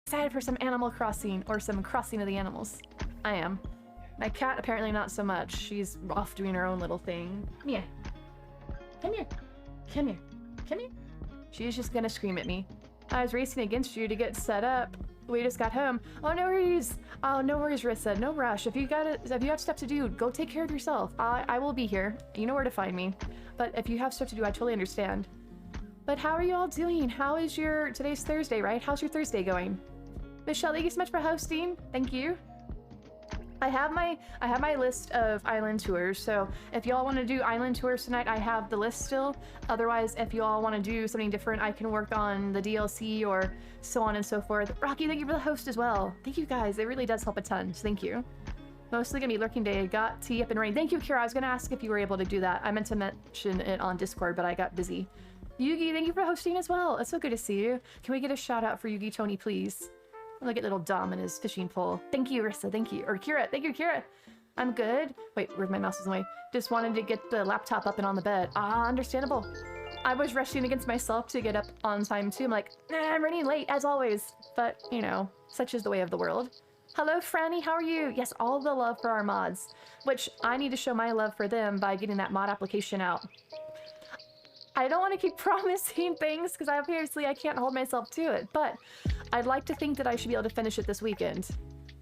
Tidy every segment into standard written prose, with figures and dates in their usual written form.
Excited for some Animal Crossing or some Crossing of the Animals. I am. My cat apparently not so much. She's off doing her own little thing. Come here. Come here. Come here. Come here. She's just gonna scream at me. I was racing against you to get set up. We just got home. Oh, no worries. Oh, no worries, Rissa. No rush. If you have stuff to do, go take care of yourself. I will be here. You know where to find me. But if you have stuff to do, I totally understand. But how are you all doing? How is today's Thursday, right? How's your Thursday going? Michelle, thank you so much for hosting. Thank you. I have my list of island tours, so if y'all want to do island tours tonight, I have the list still. Otherwise, if y'all want to do something different, I can work on the DLC or so on and so forth. Rocky, thank you for the host as well. Thank you guys, it really does help a ton, so thank you. Mostly gonna be lurking day. Got tea up and running. Thank you, Kira. I was gonna ask if you were able to do that. I meant to mention it on Discord, but I got busy. Yugi, thank you for hosting as well. It's so good to see you. Can we get a shout out for Yugi Tony, please? Look at little Dom and his fishing pole. Thank you, Rissa. Thank you. Or Kira. Thank you, Kira. I'm good. Wait, where's my mouse is away? Just wanted to get the laptop up and on the bed. Understandable. I was rushing against myself to get up on time too. I'm like, I'm running late as always. But, you know, such is the way of the world. Hello, Franny. How are you? Yes, all the love for our mods. Which I need to show my love for them by getting that mod application out. I don't want to keep promising things because obviously I can't hold myself to it, but I'd like to think that I should be able to finish it this weekend.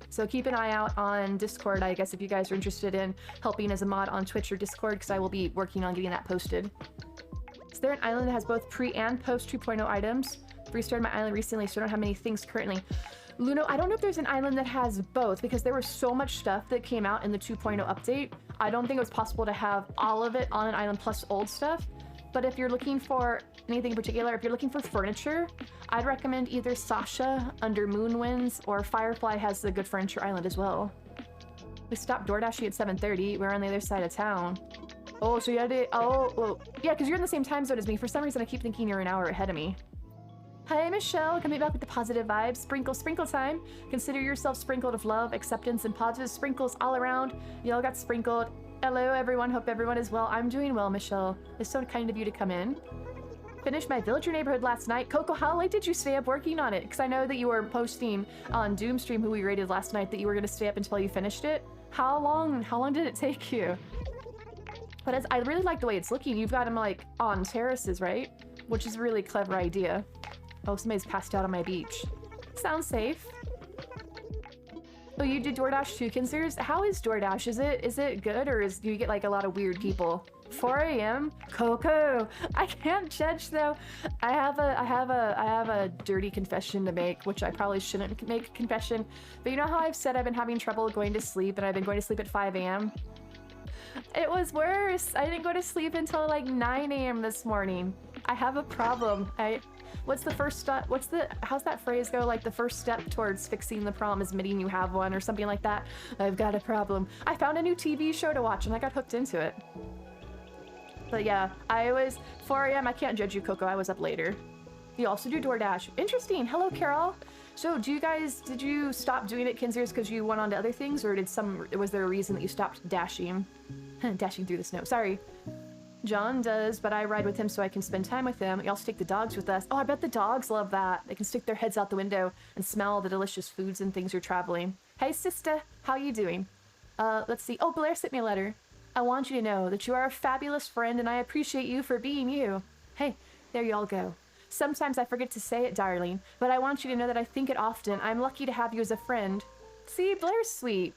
So keep an eye out on Discord, I guess, if you guys are interested in helping as a mod on Twitch or Discord, because I will be working on getting that posted. Is there an island that has both pre and post 2.0 items? Restarted my island recently, so I don't have many things currently. Luno, I don't know if there's an island that has both, because there was so much stuff that came out in the 2.0 update. I don't think it was possible to have all of it on an island plus old stuff. But if you're looking for anything in particular, if you're looking for furniture, I'd recommend either Sasha under Moonwinds or Firefly has a good furniture island as well. We stopped DoorDashing at 7:30. We're on the other side of town. Oh, so you had to... Oh, well, yeah, because you're in the same time zone as me. For some reason, I keep thinking you're an hour ahead of me. Hi, Michelle. Coming back with the positive vibes. Sprinkle, sprinkle time. Consider yourself sprinkled with love, acceptance, and positive sprinkles all around. Y'all got sprinkled. Hello, everyone. Hope everyone is well. I'm doing well, Michelle. It's so kind of you to come in. Finished my villager neighborhood last night. Coco, how late did you stay up working on it? Because I know that you were posting on Doomstream, who we rated last night, that you were going to stay up until you finished it. How long did it take you? But I really like the way it's looking. You've got them, like, on terraces, right? Which is a really clever idea. Oh, somebody's passed out on my beach. Sounds safe. Oh, you do DoorDash too, Kinsers? How is DoorDash? Is it good, or do you get like a lot of weird people? 4 a.m. Coco. I can't judge though. I have a dirty confession to make, which I probably shouldn't make a confession. But you know how I've said I've been having trouble going to sleep, and I've been going to sleep at 5 a.m. It was worse. I didn't go to sleep until like 9 a.m. this morning. I have a problem. What's the first step? How's that phrase go? Like the first step towards fixing the problem is admitting you have one or something like that. I've got a problem. I found a new TV show to watch and I got hooked into it. But yeah, I was 4 a.m. I can't judge you, Coco. I was up later. You also do DoorDash. Interesting. Hello, Carol. So did you stop doing it, Kinsers, because you went on to other things, or was there a reason that you stopped dashing? Dashing through the snow. Sorry. John does, but I ride with him so I can spend time with him. We also take the dogs with us. Oh, I bet the dogs love that. They can stick their heads out the window and smell the delicious foods and things you're traveling. Hey, sister, how you doing? Let's see. Oh, Blair sent me a letter. I want you to know that you are a fabulous friend and I appreciate you for being you. Hey, there you all go. Sometimes I forget to say it, darling, but I want you to know that I think it often. I'm lucky to have you as a friend. See, Blair's sweet.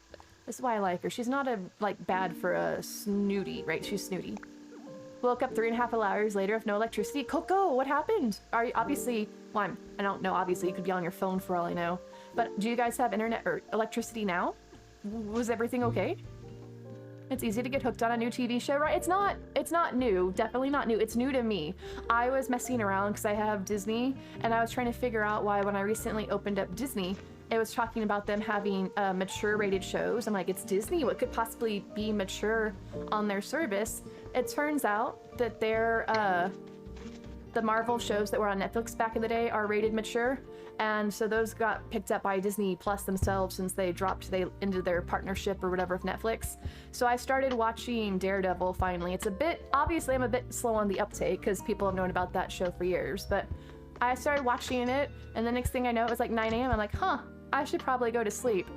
That's why I like her. She's not bad for a snooty, right? She's snooty. Woke up 3.5 hours later with no electricity. Coco, what happened? Are you obviously... Well, I don't know. Obviously, you could be on your phone for all I know. But do you guys have internet or electricity now? Was everything okay? It's easy to get hooked on a new TV show, right? It's not new. Definitely not new. It's new to me. I was messing around because I have Disney, and I was trying to figure out why when I recently opened up Disney, it was talking about them having mature rated shows. I'm like, it's Disney. What could possibly be mature on their service? It turns out that the Marvel shows that were on Netflix back in the day are rated mature. And so those got picked up by Disney Plus themselves since they ended their partnership or whatever with Netflix. So I started watching Daredevil finally. Obviously I'm a bit slow on the uptake because people have known about that show for years, but I started watching it, and the next thing I know, it was like 9 a.m. I'm like, huh, I should probably go to sleep.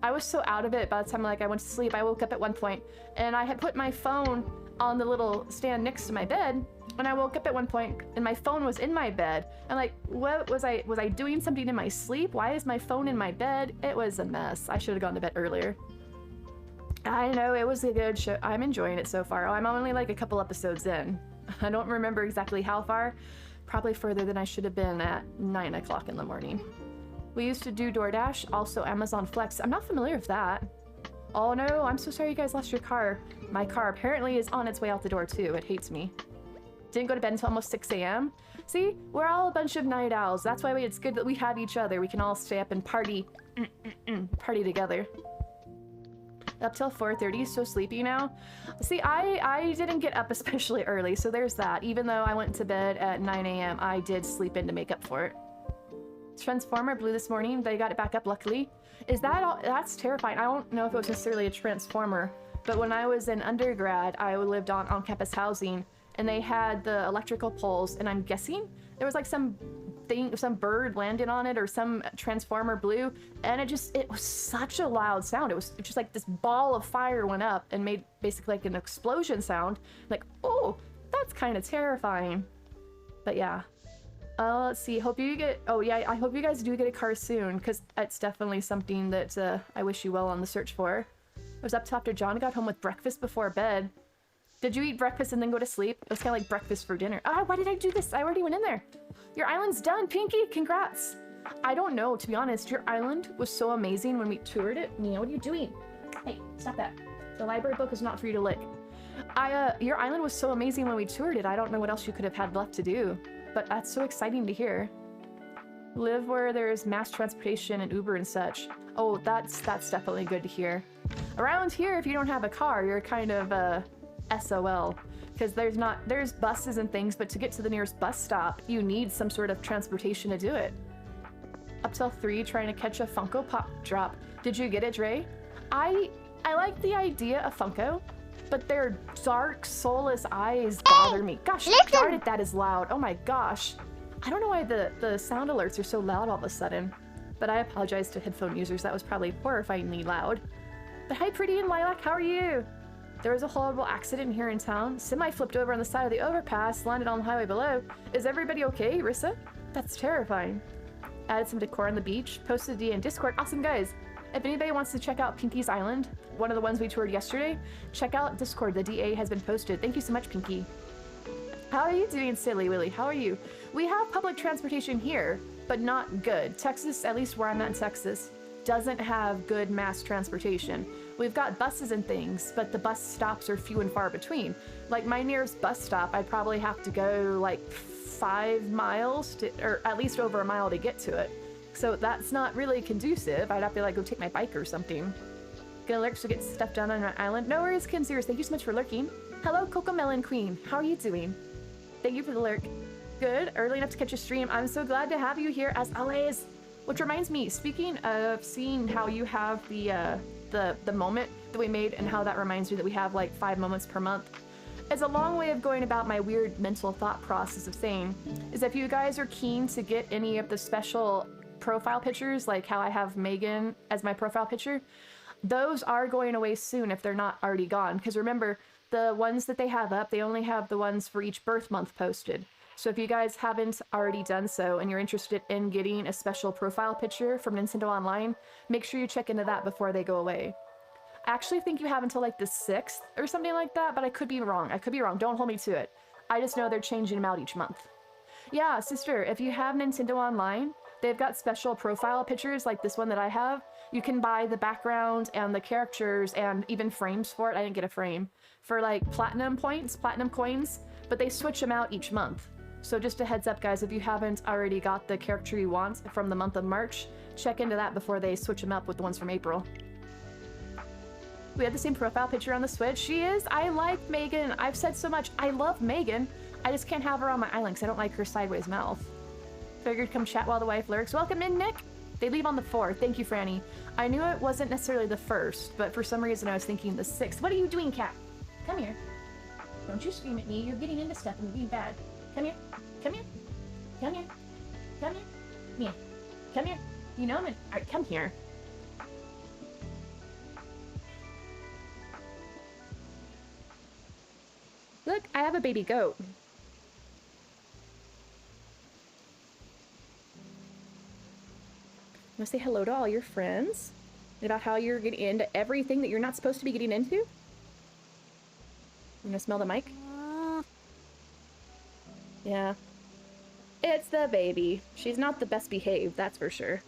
I was so out of it by the time I went to sleep. I woke up at one point, and I had put my phone on the little stand next to my bed, and I woke up at one point, and my phone was in my bed. I'm like, what was I doing something in my sleep? Why is my phone in my bed? It was a mess. I should have gone to bed earlier. I know, it was a good show. I'm enjoying it so far. Oh, I'm only like a couple episodes in. I don't remember exactly how far. Probably further than I should have been at 9 o'clock in the morning. We used to do DoorDash, also Amazon Flex. I'm not familiar with that. Oh no, I'm so sorry you guys lost your car. My car apparently is on its way out the door too. It hates me. Didn't go to bed until almost 6 a.m. See, we're all a bunch of night owls. That's why it's good that we have each other. We can all stay up and party. Party together. Up till 4:30, so sleepy now. See, I didn't get up especially early, so there's that. Even though I went to bed at 9 a.m., I did sleep in to make up for it. Transformer blew this morning. They got it back up, luckily. Is that all? That's terrifying. I don't know if it was necessarily a transformer, but when I was in undergrad, I lived on on-campus housing, and they had the electrical poles, and I'm guessing there was like some bird landed on it or some transformer blew, and it was such a loud sound. It was just like this ball of fire went up and made basically like an explosion sound. Like, oh, that's kind of terrifying. But yeah. Let's see. Hope you get... Oh, yeah, I hope you guys do get a car soon, because it's definitely something that I wish you well on the search for. I was up till after John got home with breakfast before bed. Did you eat breakfast and then go to sleep? It was kind of like breakfast for dinner. Ah, why did I do this? I already went in there. Your island's done, Pinky. Congrats. I don't know, to be honest. Your island was so amazing when we toured it. Nia, what are you doing? Hey, stop that. The library book is not for you to lick. Your island was so amazing when we toured it. I don't know what else you could have had left to do. But that's so exciting to hear. Live where there's mass transportation and Uber and such. Oh, that's definitely good to hear. Around here, if you don't have a car, you're kind of SOL. Because there's buses and things, but to get to the nearest bus stop, you need some sort of transportation to do it. Up till 3, trying to catch a Funko Pop drop. Did you get it, Dre? I like the idea of Funko, but their dark, soulless eyes bother me. Gosh, darn it, that is loud. Oh my gosh. I don't know why the sound alerts are so loud all of a sudden, but I apologize to headphone users. That was probably horrifyingly loud. But hi, Pretty and Lilac, how are you? There was a horrible accident here in town. Semi flipped over on the side of the overpass, landed on the highway below. Is everybody okay, Rissa? That's terrifying. Added some decor on the beach, posted the DA in Discord. Awesome, guys. If anybody wants to check out Pinky's Island, one of the ones we toured yesterday, check out Discord. The DA has been posted. Thank you so much, Pinky. How are you doing, Silly Willy? How are you? We have public transportation here, but not good. Texas, at least where I'm at in Texas, doesn't have good mass transportation. We've got buses and things, but the bus stops are few and far between. Like my nearest bus stop, I'd probably have to go like 5 miles or at least over a mile to get to it. So that's not really conducive. I'd have to like go take my bike or something. Gonna lurk to get stuff done on my island. No worries, Kinseers. Thank you so much for lurking. Hello, Cocomelon Queen. How are you doing? Thank you for the lurk. Good. Early enough to catch a stream. I'm so glad to have you here as always. Which reminds me, speaking of seeing how you have the moment that we made and how that reminds me that we have like 5 moments per month. It's a long way of going about my weird mental thought process of saying is if you guys are keen to get any of the special profile pictures, like how I have Megan as my profile picture, those are going away soon if they're not already gone. Because remember, the ones that they have up, they only have the ones for each birth month posted. So if you guys haven't already done so and you're interested in getting a special profile picture from Nintendo Online, make sure you check into that before they go away. I actually think you have until like the 6th or something like that, but I could be wrong. I could be wrong. Don't hold me to it. I just know they're changing them out each month. Yeah, sister, if you have Nintendo Online, they've got special profile pictures like this one that I have. You can buy the background and the characters and even frames for it. I didn't get a frame. For like platinum points, platinum coins, but they switch them out each month. So just a heads up, guys, if you haven't already got the character you want from the month of March, check into that before they switch them up with the ones from April. We have the same profile picture on the Switch. She is. I like Megan. I've said so much. I love Megan. I just can't have her on my island because I don't like her sideways mouth. Figured come chat while the wife lurks. Welcome in, Nick. They leave on the 4th. Thank you, Franny. I knew it wasn't necessarily the 1st, but for some reason I was thinking the 6th. What are you doing, cat? Come here. Don't you scream at me. You're getting into stuff and you're being bad. Come here. Come here. Come here. Come here. Mia. Come here. You know I'm in. Alright, come here. Look, I have a baby goat. You want to say hello to all your friends? About how you're getting into everything that you're not supposed to be getting into? You want to smell the mic? Yeah. It's the baby. She's not the best behaved, that's for sure.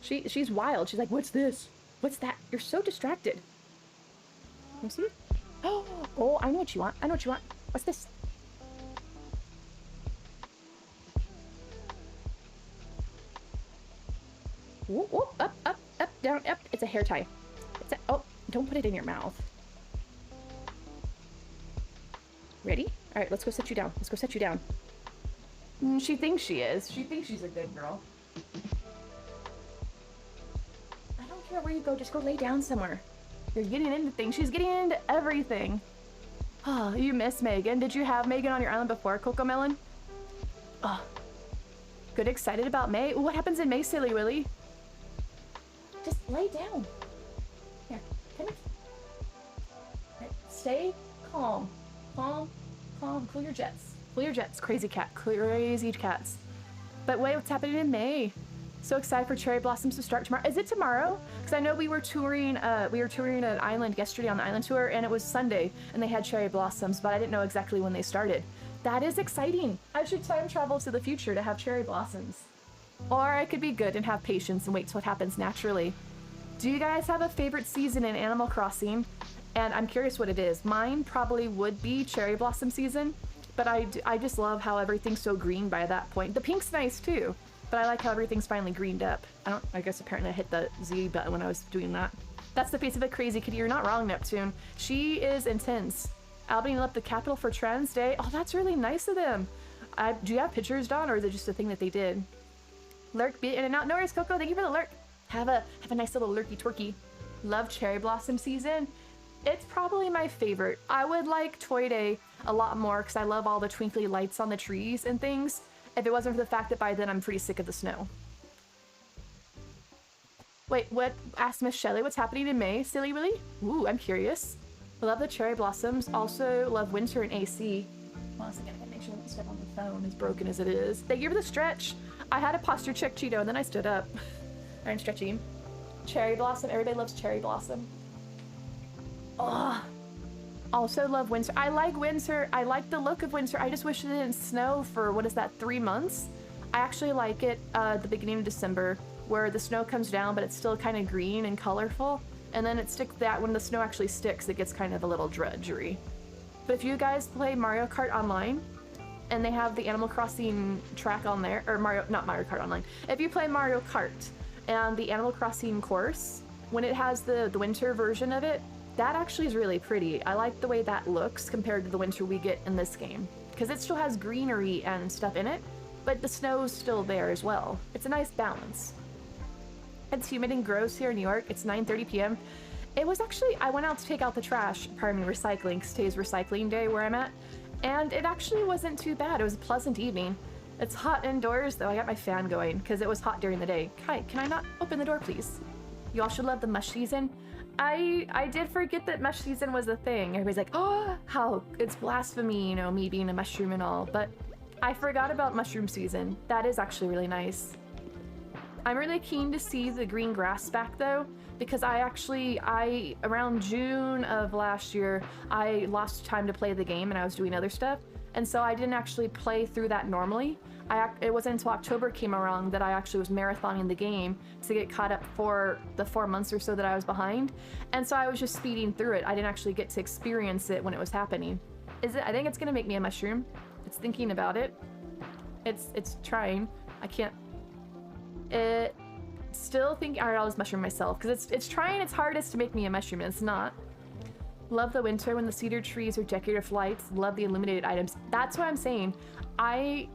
She's wild. She's like, what's this? What's that? You're so distracted. You see? Oh, I know what you want. I know what you want. What's this? Whoop, whoop, up, up, up, down, up. It's a hair tie. It's a, oh, don't put it in your mouth. Ready? All right, let's go set you down. Let's go set you down. She thinks she is. She thinks she's a good girl. I don't care where you go. Just go lay down somewhere. You're getting into things. She's getting into everything. Oh, you miss Megan. Did you have Megan on your island before, Cocomelon? Oh. Good, excited about May. What happens in May, Silly Willy? Just lay down. Here, come here. Right, stay calm. Calm, calm. Cool your jets. Cool your jets. Crazy cat. Crazy cats. But wait, what's happening in May? So excited for Cherry Blossoms to start tomorrow. Is it tomorrow? Because I know we were touring an island yesterday on the island tour, and it was Sunday, and they had Cherry Blossoms, but I didn't know exactly when they started. That is exciting. I should time travel to the future to have Cherry Blossoms. Or I could be good and have patience and wait till it happens naturally. Do you guys have a favorite season in Animal Crossing? And I'm curious what it is. Mine probably would be Cherry Blossom season, but I just love how everything's so green by that point. The pink's nice too. But I like how everything's finally greened up. I guess apparently I hit the Z button when I was doing that. That's the face of a crazy kitty. You're not wrong, Neptune. She is intense. Albany left the capital for Trans Day. Oh, that's really nice of them. Do you have pictures, Dawn, or is it just a thing that they did? Lurk, be in and out. No worries, Coco. Thank you for the lurk. Have a nice little lurky twerky. Love Cherry Blossom season. It's probably my favorite. I would like Toy Day a lot more because I love all the twinkly lights on the trees and things. If it wasn't for the fact that by then I'm pretty sick of the snow. Wait, what? Asked Miss Shelley, what's happening in May? Silly Willy? Ooh, I'm curious. I love the Cherry Blossoms. Also love winter and AC. Once again, I gotta make sure that the stuff on the phone is broken as it is. Thank you for the stretch. I had a posture check, Cheeto, and then I stood up. I'm stretching. Cherry Blossom. Everybody loves Cherry Blossom. Oh. Also love winter. I like winter. I like the look of winter. I just wish it didn't snow for, what is that, 3 months? I actually like it the beginning of December, where the snow comes down, but it's still kind of green and colorful. And then it sticks that when the snow actually sticks, it gets kind of a little drudgery. But if you guys play Mario Kart Online, and they have the Animal Crossing track on there, or not Mario Kart Online. If you play Mario Kart and the Animal Crossing course, when it has the winter version of it, that actually is really pretty. I like the way that looks compared to the winter we get in this game. Because it still has greenery and stuff in it, but the snow's still there as well. It's a nice balance. It's humid and gross here in New York. It's 9:30 p.m. It was actually, I went out to take out the trash, pardon me, recycling, because today's recycling day where I'm at. And it actually wasn't too bad. It was a pleasant evening. It's hot indoors, though. I got my fan going, because it was hot during the day. Hi, can I not open the door, please? You all should love the mush season. I did forget that mush season was a thing. Everybody's like, oh, how it's blasphemy, you know, me being a mushroom and all. But I forgot about mushroom season. That is actually really nice. I'm really keen to see the green grass back though, because around June of last year, I lost time to play the game and I was doing other stuff. And so I didn't actually play through that normally. It wasn't until October came around that I actually was marathoning the game to get caught up for the 4 months or so that I was behind. And so I was just speeding through it. I didn't actually get to experience it when it was happening. I think it's gonna make me a mushroom. It's thinking about it. It's trying. I can't. Still thinking. Alright, I'll just mushroom myself because it's trying its hardest to make me a mushroom and it's not. Love the winter when the cedar trees are decorative lights. Love the illuminated items. That's what I'm saying.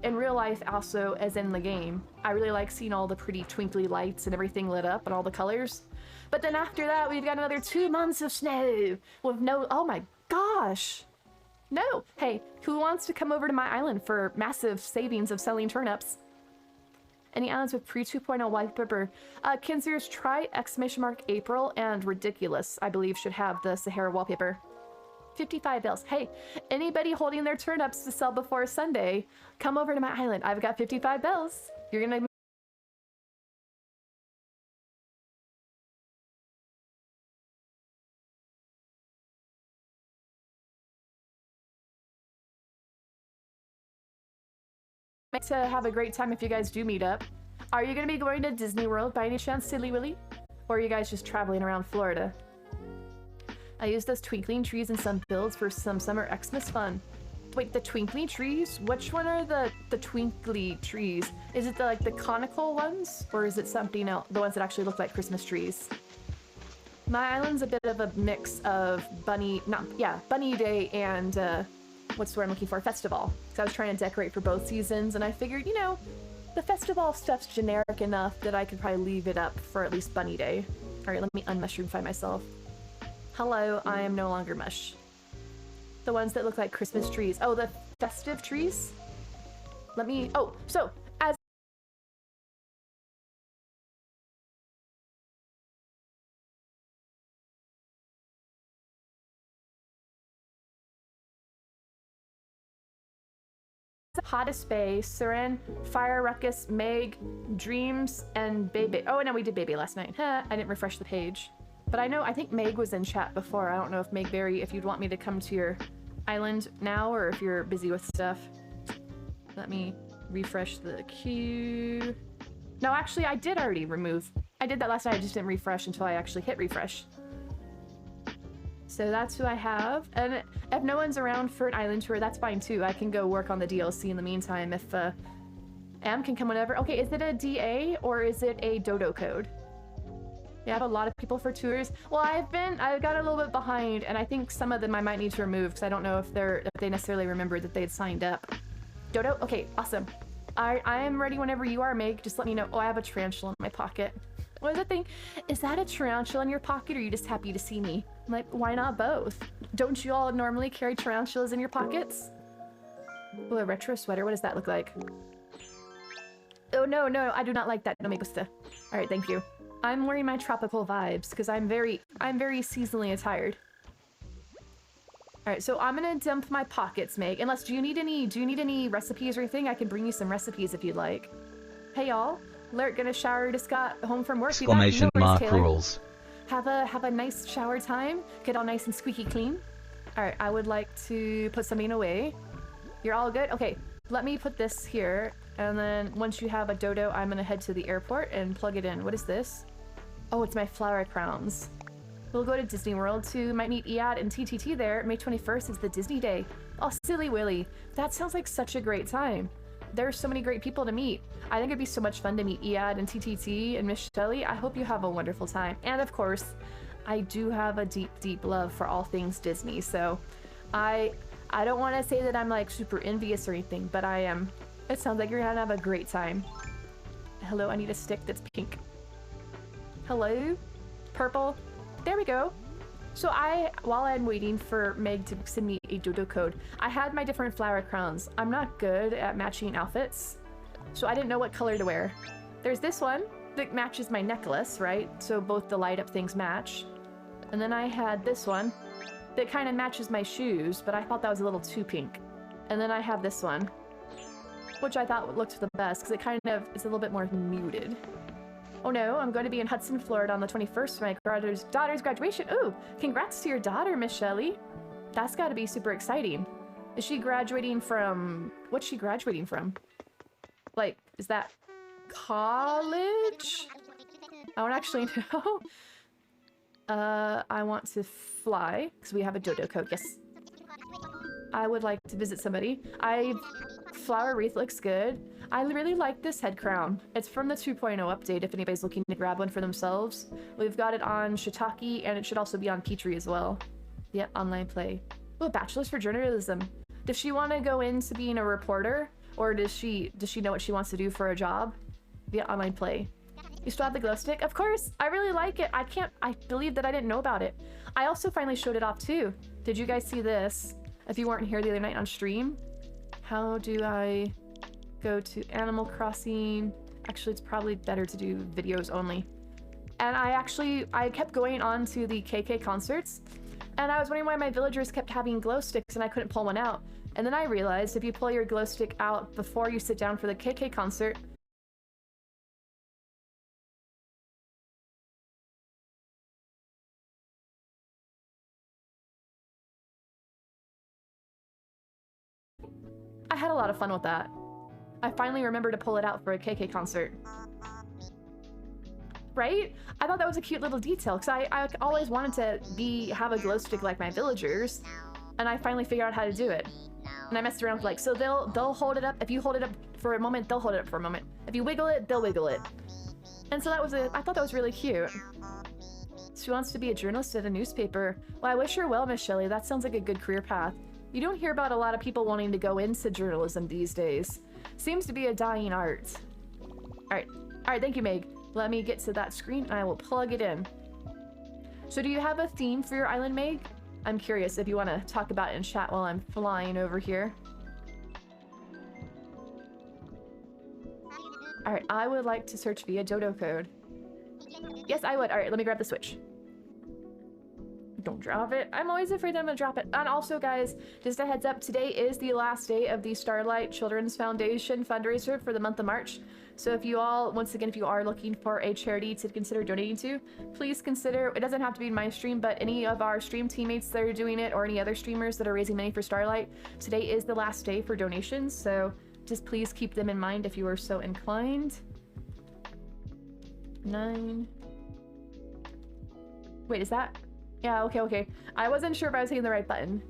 In real life also, as in the game, I really like seeing all the pretty twinkly lights and everything lit up and all the colors. But then after that, we've got another 2 months of snow with no, oh my gosh. No. Hey, who wants to come over to my island for massive savings of selling turnips? Any islands with pre 2.0 wallpaper? Kinzers, try !April and Ridiculous, I believe, should have the Sahara wallpaper. 55 bells. Hey, anybody holding their turnips to sell before Sunday, come over to my island. I've got 55 bells. You're gonna... to have a great time if you guys do meet up. Are you gonna be going to Disney World by any chance, Silly Willy? Or are you guys just traveling around Florida? I use those twinkling trees in some builds for some summer Xmas fun. Wait, the twinkling trees? Which one are the twinkly trees? Is it the, like, the conical ones? Or is it something else? The ones that actually look like Christmas trees? My island's a bit of a mix of Bunny Day and, what's the word I'm looking for? Festival. So I was trying to decorate for both seasons, and I figured, you know, the festival stuff's generic enough that I could probably leave it up for at least Bunny Day. Alright, let me unmushroomify myself. Hello, I am no longer mush. The ones that look like Christmas trees. Oh, the festive trees? Let me... Oh, so, as... Hottest Bay, Surin, Fire Ruckus, Meg, Dreams, and Baby. Oh, no, we did Baby last night. Huh, I didn't refresh the page. But I think Meg was in chat before. I don't know if Megberry, if you'd want me to come to your island now or if you're busy with stuff. Let me refresh the queue. No, actually, I did already remove. I did that last night. I just didn't refresh until I actually hit refresh. So that's who I have. And if no one's around for an island tour, that's fine too. I can go work on the DLC in the meantime if Am can come whenever. Okay, is it a DA or is it a dodo code? You have a lot of people for tours. Well, I've got a little bit behind, and I think some of them I might need to remove because I don't know if they necessarily remembered that they had signed up. Dodo? Okay, awesome. I am ready whenever you are, Meg. Just let me know. Oh, I have a tarantula in my pocket. What is the thing? Is that a tarantula in your pocket, or are you just happy to see me? I'm like, why not both? Don't you all normally carry tarantulas in your pockets? Oh, a retro sweater. What does that look like? Oh, no, I do not like that. No me gusta. All right, thank you. I'm wearing my tropical vibes because I'm very seasonally attired. All right, so I'm gonna dump my pockets, Meg. Unless, do you need any recipes or anything? I can bring you some recipes if you'd like. Hey y'all, Lurk gonna shower. Just got home from work. Exclamation mark rules. Have a nice shower time. Get all nice and squeaky clean. All right, I would like to put something away. You're all good? Okay, let me put this here. And then once you have a dodo, I'm gonna head to the airport and plug it in. What is this? Oh, it's my flower crowns. We'll go to Disney World too. Might meet Iad and TTT there. May 21st is the Disney Day. Oh, Silly Willy. That sounds like such a great time. There's so many great people to meet. I think it'd be so much fun to meet Iad and TTT and Miss Shelley. I hope you have a wonderful time. And of course, I do have a deep, deep love for all things Disney. So I don't want to say that I'm like super envious or anything, but I am. It sounds like you're gonna have a great time. Hello, I need a stick that's pink. Hello? Purple? There we go. So while I'm waiting for Meg to send me a dodo code, I had my different flower crowns. I'm not good at matching outfits, so I didn't know what color to wear. There's this one that matches my necklace, right? So both the light up things match. And then I had this one that kind of matches my shoes, but I thought that was a little too pink. And then I have this one, which I thought looked the best because it's a little bit more muted. Oh no, I'm going to be in Hudson, Florida on the 21st for my daughter's graduation. Ooh, congrats to your daughter, Miss Shelley. That's got to be super exciting. Is she graduating from... What's she graduating from? Like, is that college? I don't actually know. I want to fly because we have a dodo code. Yes. I would like to visit somebody. Flower wreath looks good. I really like this head crown. It's from the 2.0 update if anybody's looking to grab one for themselves. We've got it on Shiitake and it should also be on Petrie as well. Yeah, online play. Oh, bachelor's for journalism. Does she want to go into being a reporter, or does she know what she wants to do for a job? Via online play. You still have the glow stick? Of course! I really like it. I believe that I didn't know about it. I also finally showed it off too. Did you guys see this? If you weren't here the other night on stream, how do I go to Animal Crossing? Actually, it's probably better to do videos only. And I kept going on to the KK concerts, and I was wondering why my villagers kept having glow sticks and I couldn't pull one out. And then I realized if you pull your glow stick out before you sit down for the KK concert, I had a lot of fun with that. I finally remembered to pull it out for a KK concert. Right? I thought that was a cute little detail, because I always wanted to have a glow stick like my villagers, and I finally figured out how to do it. And I messed around with like, so they'll hold it up. If you hold it up for a moment, they'll hold it up for a moment. If you wiggle it, they'll wiggle it. And so I thought that was really cute. She wants to be a journalist at a newspaper. Well, I wish her well, Miss Shelley. That sounds like a good career path. You don't hear about a lot of people wanting to go into journalism these days. Seems to be a dying art. Alright, thank you, Meg. Let me get to that screen and I will plug it in. So do you have a theme for your island, Meg? I'm curious if you want to talk about it in chat while I'm flying over here. Alright, I would like to search via dodo code. Yes, I would. Alright, let me grab the Switch. Don't drop it. I'm always afraid that I'm gonna drop it. And also, guys, just a heads up, today is the last day of the Starlight Children's Foundation fundraiser for the month of March. So if you all, once again, if you are looking for a charity to consider donating to, please consider, it doesn't have to be my stream, but any of our stream teammates that are doing it or any other streamers that are raising money for Starlight, today is the last day for donations. So just please keep them in mind if you are so inclined. 9. Wait, is that? Yeah, okay. I wasn't sure if I was hitting the right button.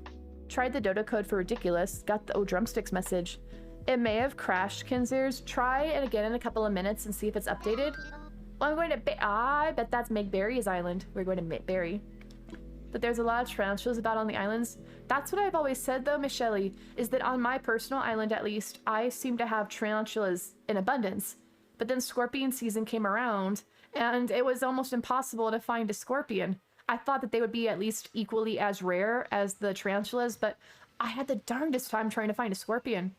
Tried the dodo code for ridiculous. Got the drumsticks message. It may have crashed, Kinzers. Try it again in a couple of minutes and see if it's updated. Well, I'm going to I bet that's Megberry's island. We're going to Megberry. But there's a lot of tarantulas about on the islands. That's what I've always said though, Miss Shelley, is that on my personal island at least, I seem to have tarantulas in abundance. But then scorpion season came around and it was almost impossible to find a scorpion. I thought that they would be at least equally as rare as the tarantulas, but I had the darndest time trying to find a scorpion.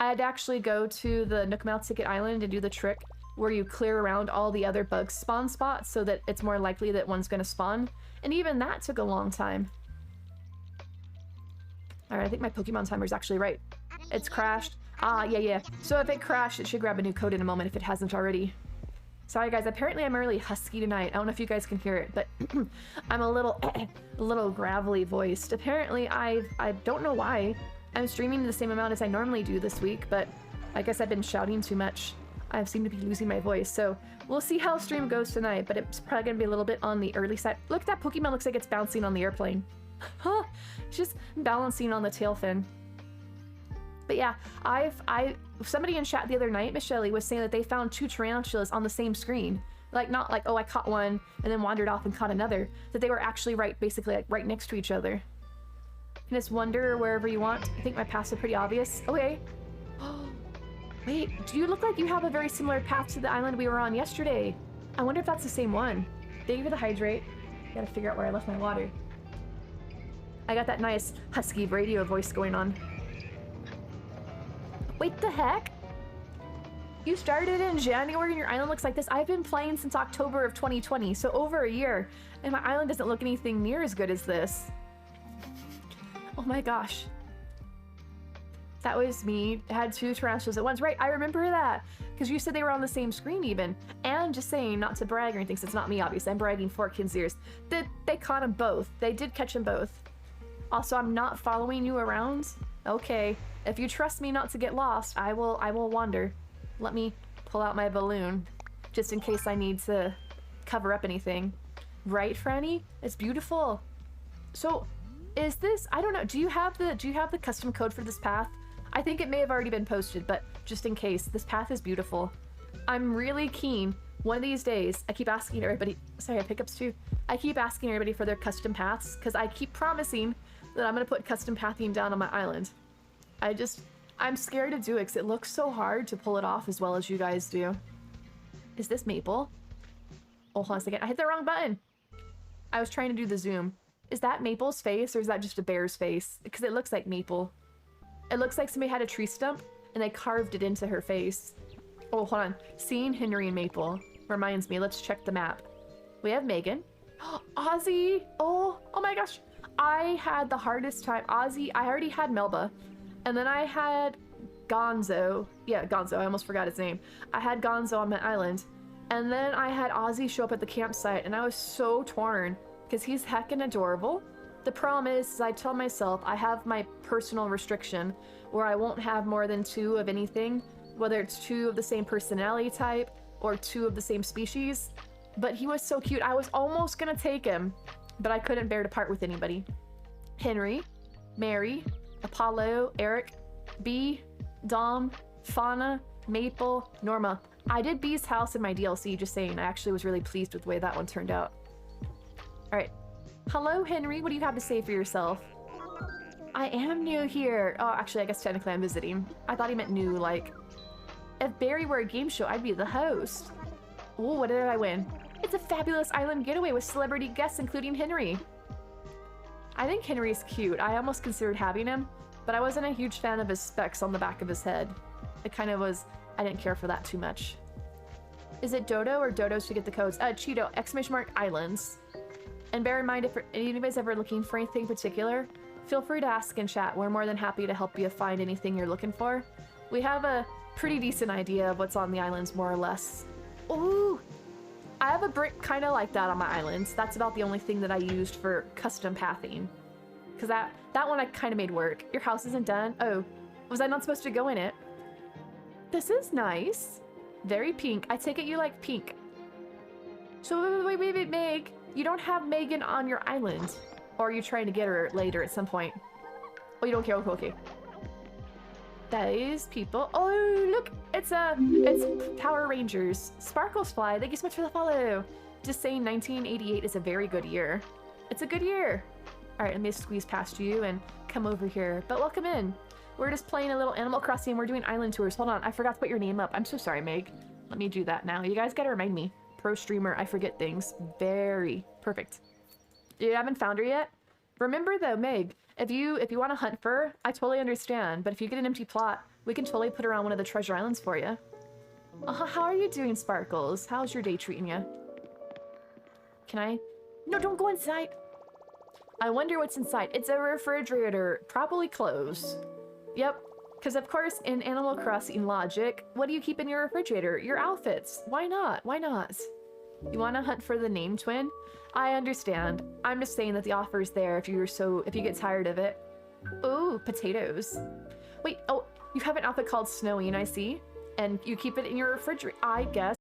I had to actually go to the Nookmouth Ticket Island and do the trick where you clear around all the other bug spawn spots so that it's more likely that one's going to spawn. And even that took a long time. Alright, I think my Pokemon timer is actually right. It's crashed. Ah, yeah. So if it crashed, it should grab a new code in a moment if it hasn't already. Sorry guys, apparently I'm really husky tonight. I don't know if you guys can hear it, but I'm a little gravelly voiced. Apparently I don't know why. I'm streaming the same amount as I normally do this week, but I guess I've been shouting too much. I seem to be losing my voice, so we'll see how stream goes tonight, but it's probably gonna be a little bit on the early side. Look, that Pokemon looks like it's bouncing on the airplane. Huh, it's just balancing on the tail fin. But yeah, somebody in chat the other night, Miss Shelley, was saying that they found 2 tarantulas on the same screen. Like, not like, oh, I caught one and then wandered off and caught another. That they were actually basically like right next to each other. You can just wander wherever you want. I think my paths are pretty obvious. Okay. Wait, do you look like you have a very similar path to the island we were on yesterday? I wonder if that's the same one. Thank you for the hydrate. Gotta figure out where I left my water. I got that nice husky radio voice going on. Wait, the heck? You started in January and your island looks like this? I've been playing since October of 2020, so over a year, and my island doesn't look anything near as good as this. Oh my gosh. That was me. I had 2 tarantulas at once. Right, I remember that. Because you said they were on the same screen even. And just saying, not to brag or anything, since it's not me, obviously. I'm bragging for Kinzers. They caught them both. They did catch them both. Also, I'm not following you around. Okay. If you trust me not to get lost, I will wander. Let me pull out my balloon. Just in case I need to cover up anything. Right, Franny? It's beautiful. So, is this... I don't know. Do you have the custom code for this path? I think it may have already been posted, but just in case, this path is beautiful. I'm really keen. One of these days, I keep asking everybody... Sorry, I have hiccups too. I keep asking everybody for their custom paths, because I keep promising that I'm going to put custom pathing down on my island. I'm scared to do it because it looks so hard to pull it off as well as you guys do. Is this Maple? Oh, hold on a second. I hit the wrong button. I was trying to do the zoom. Is that Maple's face or is that just a bear's face? Because it looks like Maple. It looks like somebody had a tree stump and they carved it into her face. Oh, hold on. Seeing Henry and Maple reminds me, let's check the map. We have Megan. Ozzy! Oh my gosh. I had the hardest time. Ozzy, I already had Melba. And then I had Gonzo. Yeah, Gonzo, I almost forgot his name. I had Gonzo on my island. And then I had Ozzy show up at the campsite, and I was so torn because he's heckin' adorable. The problem is I tell myself I have my personal restriction where I won't have more than 2 of anything, whether it's 2 of the same personality type or 2 of the same species. But he was so cute. I was almost gonna take him, but I couldn't bear to part with anybody. Henry, Mary, Apollo, Eric, Bee, Dom, Fauna, Maple, Norma. I did Bee's house in my DLC, just saying. I actually was really pleased with the way that one turned out. Alright. Hello, Henry. What do you have to say for yourself? I am new here. Oh, actually, I guess technically I'm visiting. I thought he meant new, like... If Barry were a game show, I'd be the host. Oh, what did I win? It's a fabulous island getaway with celebrity guests, including Henry. I think Henry's cute. I almost considered having him, but I wasn't a huge fan of his specs on the back of his head. It kind of was... I didn't care for that too much. Is it Dodo or Dodos to get the codes? Cheeto, !islands. And bear in mind, if anybody's ever looking for anything in particular, feel free to ask in chat. We're more than happy to help you find anything you're looking for. We have a pretty decent idea of what's on the islands, more or less. Ooh! I have a brick kind of like that on my islands. That's about the only thing that I used for custom pathing. Because that one I kind of made work. Your house isn't done? Oh, was I not supposed to go in it? This is nice. Very pink. I take it you like pink. So wait, Meg. You don't have Megan on your island. Or are you trying to get her later at some point? Oh, you don't care? Okay. Those people. Oh, look. It's Power Rangers. Sparkles Fly. Thank you so much for the follow. Just saying 1988 is a very good year. It's a good year. All right, let me squeeze past you and come over here. But welcome in. We're just playing a little Animal Crossing. We're doing island tours. Hold on, I forgot to put your name up. I'm so sorry, Meg. Let me do that now. You guys gotta remind me. Pro streamer, I forget things. Very perfect. You haven't found her yet? Remember though, Meg, if you want to hunt for her, I totally understand. But if you get an empty plot, we can totally put her on one of the treasure islands for you. How are you doing, Sparkles? How's your day treating you? Can I? No, don't go inside. I wonder what's inside. It's a refrigerator, probably clothes. Yep, because of course in Animal Crossing logic, what do you keep in your refrigerator? Your outfits. Why not? Why not? You want to hunt for the name twin? I understand. I'm just saying that the offer is there if you get tired of it. Ooh, potatoes. Wait, oh, you have an outfit called Snowy, and I see. And you keep it in your refrigerator, I guess.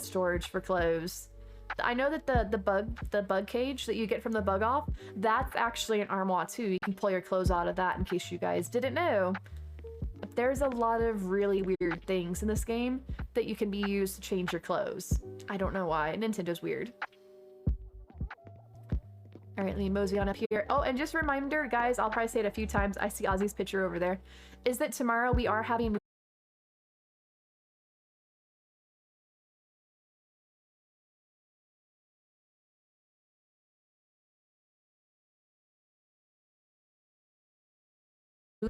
Storage for clothes. I know that the bug cage that you get from the bug off, that's actually an armoire too. You can pull your clothes out of that in case you guys didn't know. But there's a lot of really weird things in this game that you can be used to change your clothes. I don't know why. Nintendo's weird. All right, let me mosey on up here. Oh, and just a reminder, guys, I'll probably say it a few times. I see Ozzy's picture over there. Is that tomorrow we are having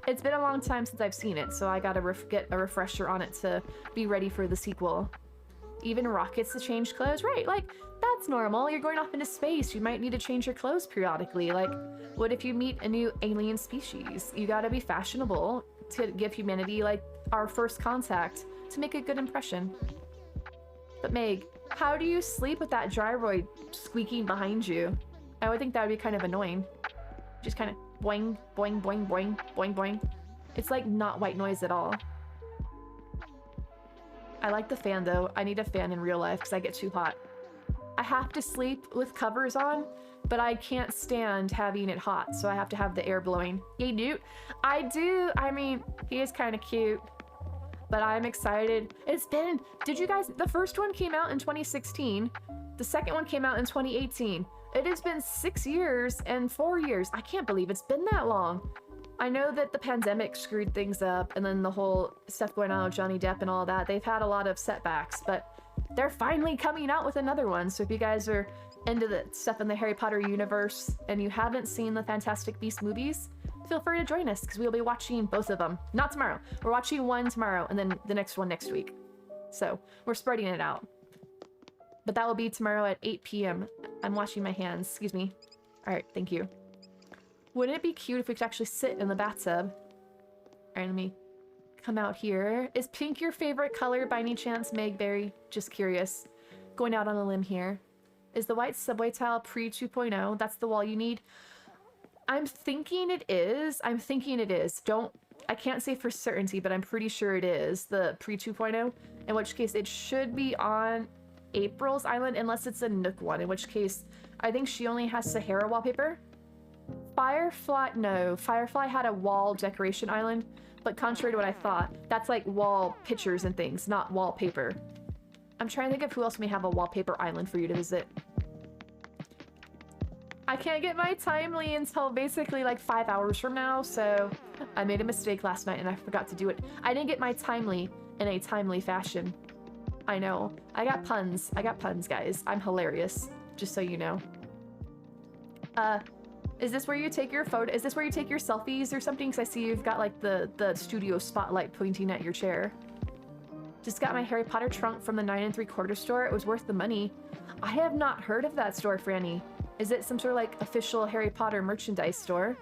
It's been a long time since I've seen it, so I gotta get a refresher on it to be ready for the sequel. Even rockets to change clothes? Right, like, that's normal. You're going off into space. You might need to change your clothes periodically. Like, what if you meet a new alien species? You gotta be fashionable to give humanity, like, our first contact to make a good impression. But Meg, how do you sleep with that gyroid squeaking behind you? I would think that would be kind of annoying. Just kind of boing, boing, boing, boing, boing, boing. It's like not white noise at all. I like the fan though. I need a fan in real life because I get too hot. I have to sleep with covers on, but I can't stand having it hot, so I have to have the air blowing. Yay, Newt. I do. I mean, he is kind of cute, but I'm excited. It's been, did you guys, the first one came out in 2016. The second one came out in 2018. It has been 6 years and 4 years. I can't believe it's been that long. I know that the pandemic screwed things up and then the whole stuff going on with Johnny Depp and all that. They've had a lot of setbacks, but they're finally coming out with another one. So if you guys are into the stuff in the Harry Potter universe and you haven't seen the Fantastic Beasts movies, feel free to join us because we'll be watching both of them. Not tomorrow. We're watching one tomorrow and then the next one next week. So we're spreading it out. But that will be tomorrow at 8 p.m. I'm washing my hands. Excuse me. All right, thank you. Wouldn't it be cute if we could actually sit in the bathtub? All right, let me come out here. Is pink your favorite color by any chance, Megberry? Just curious. Going out on a limb here. Is the white subway tile pre 2.0? That's the wall you need? I'm thinking it is. I'm thinking it is. I can't say for certainty, but I'm pretty sure it is the pre 2.0. In which case it should be on April's island, unless it's a Nook one, in which case I think she only has Sahara wallpaper. Firefly, no. Firefly had a wall decoration island, but contrary to what I thought, that's like wall pictures and things, not wallpaper. I'm trying to think of who else may have a wallpaper island for you to visit. I can't get my timely until basically like 5 hours from now, so I made a mistake last night and I forgot to do it. I didn't get my timely in a timely fashion. I know. I got puns. I got puns, guys. I'm hilarious, just so you know. Is this where you take your photo? Is this where you take your selfies or something? Because I see you've got like the studio spotlight pointing at your chair. Just got my Harry Potter trunk from the 9 3/4 store. It was worth the money. I have not heard of that store, Franny. Is it some sort of like official Harry Potter merchandise store?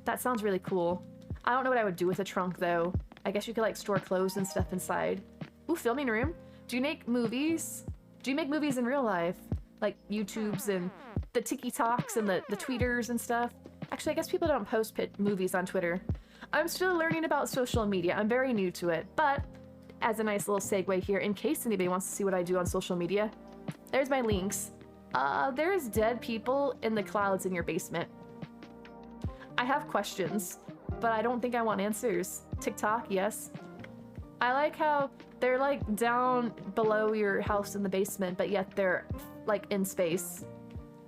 That sounds really cool. I don't know what I would do with a trunk though. I guess you could like store clothes and stuff inside. Ooh, filming room. Do you make movies? Do you make movies in real life? Like YouTubes and the TikToks and the tweeters and stuff? Actually, I guess people don't post movies on Twitter. I'm still learning about social media. I'm very new to it, but as a nice little segue here, in case anybody wants to see what I do on social media, there's my links. There's dead people in the clouds in your basement. I have questions, but I don't think I want answers. TikTok, yes. I like how they're like down below your house in the basement, but yet they're like in space.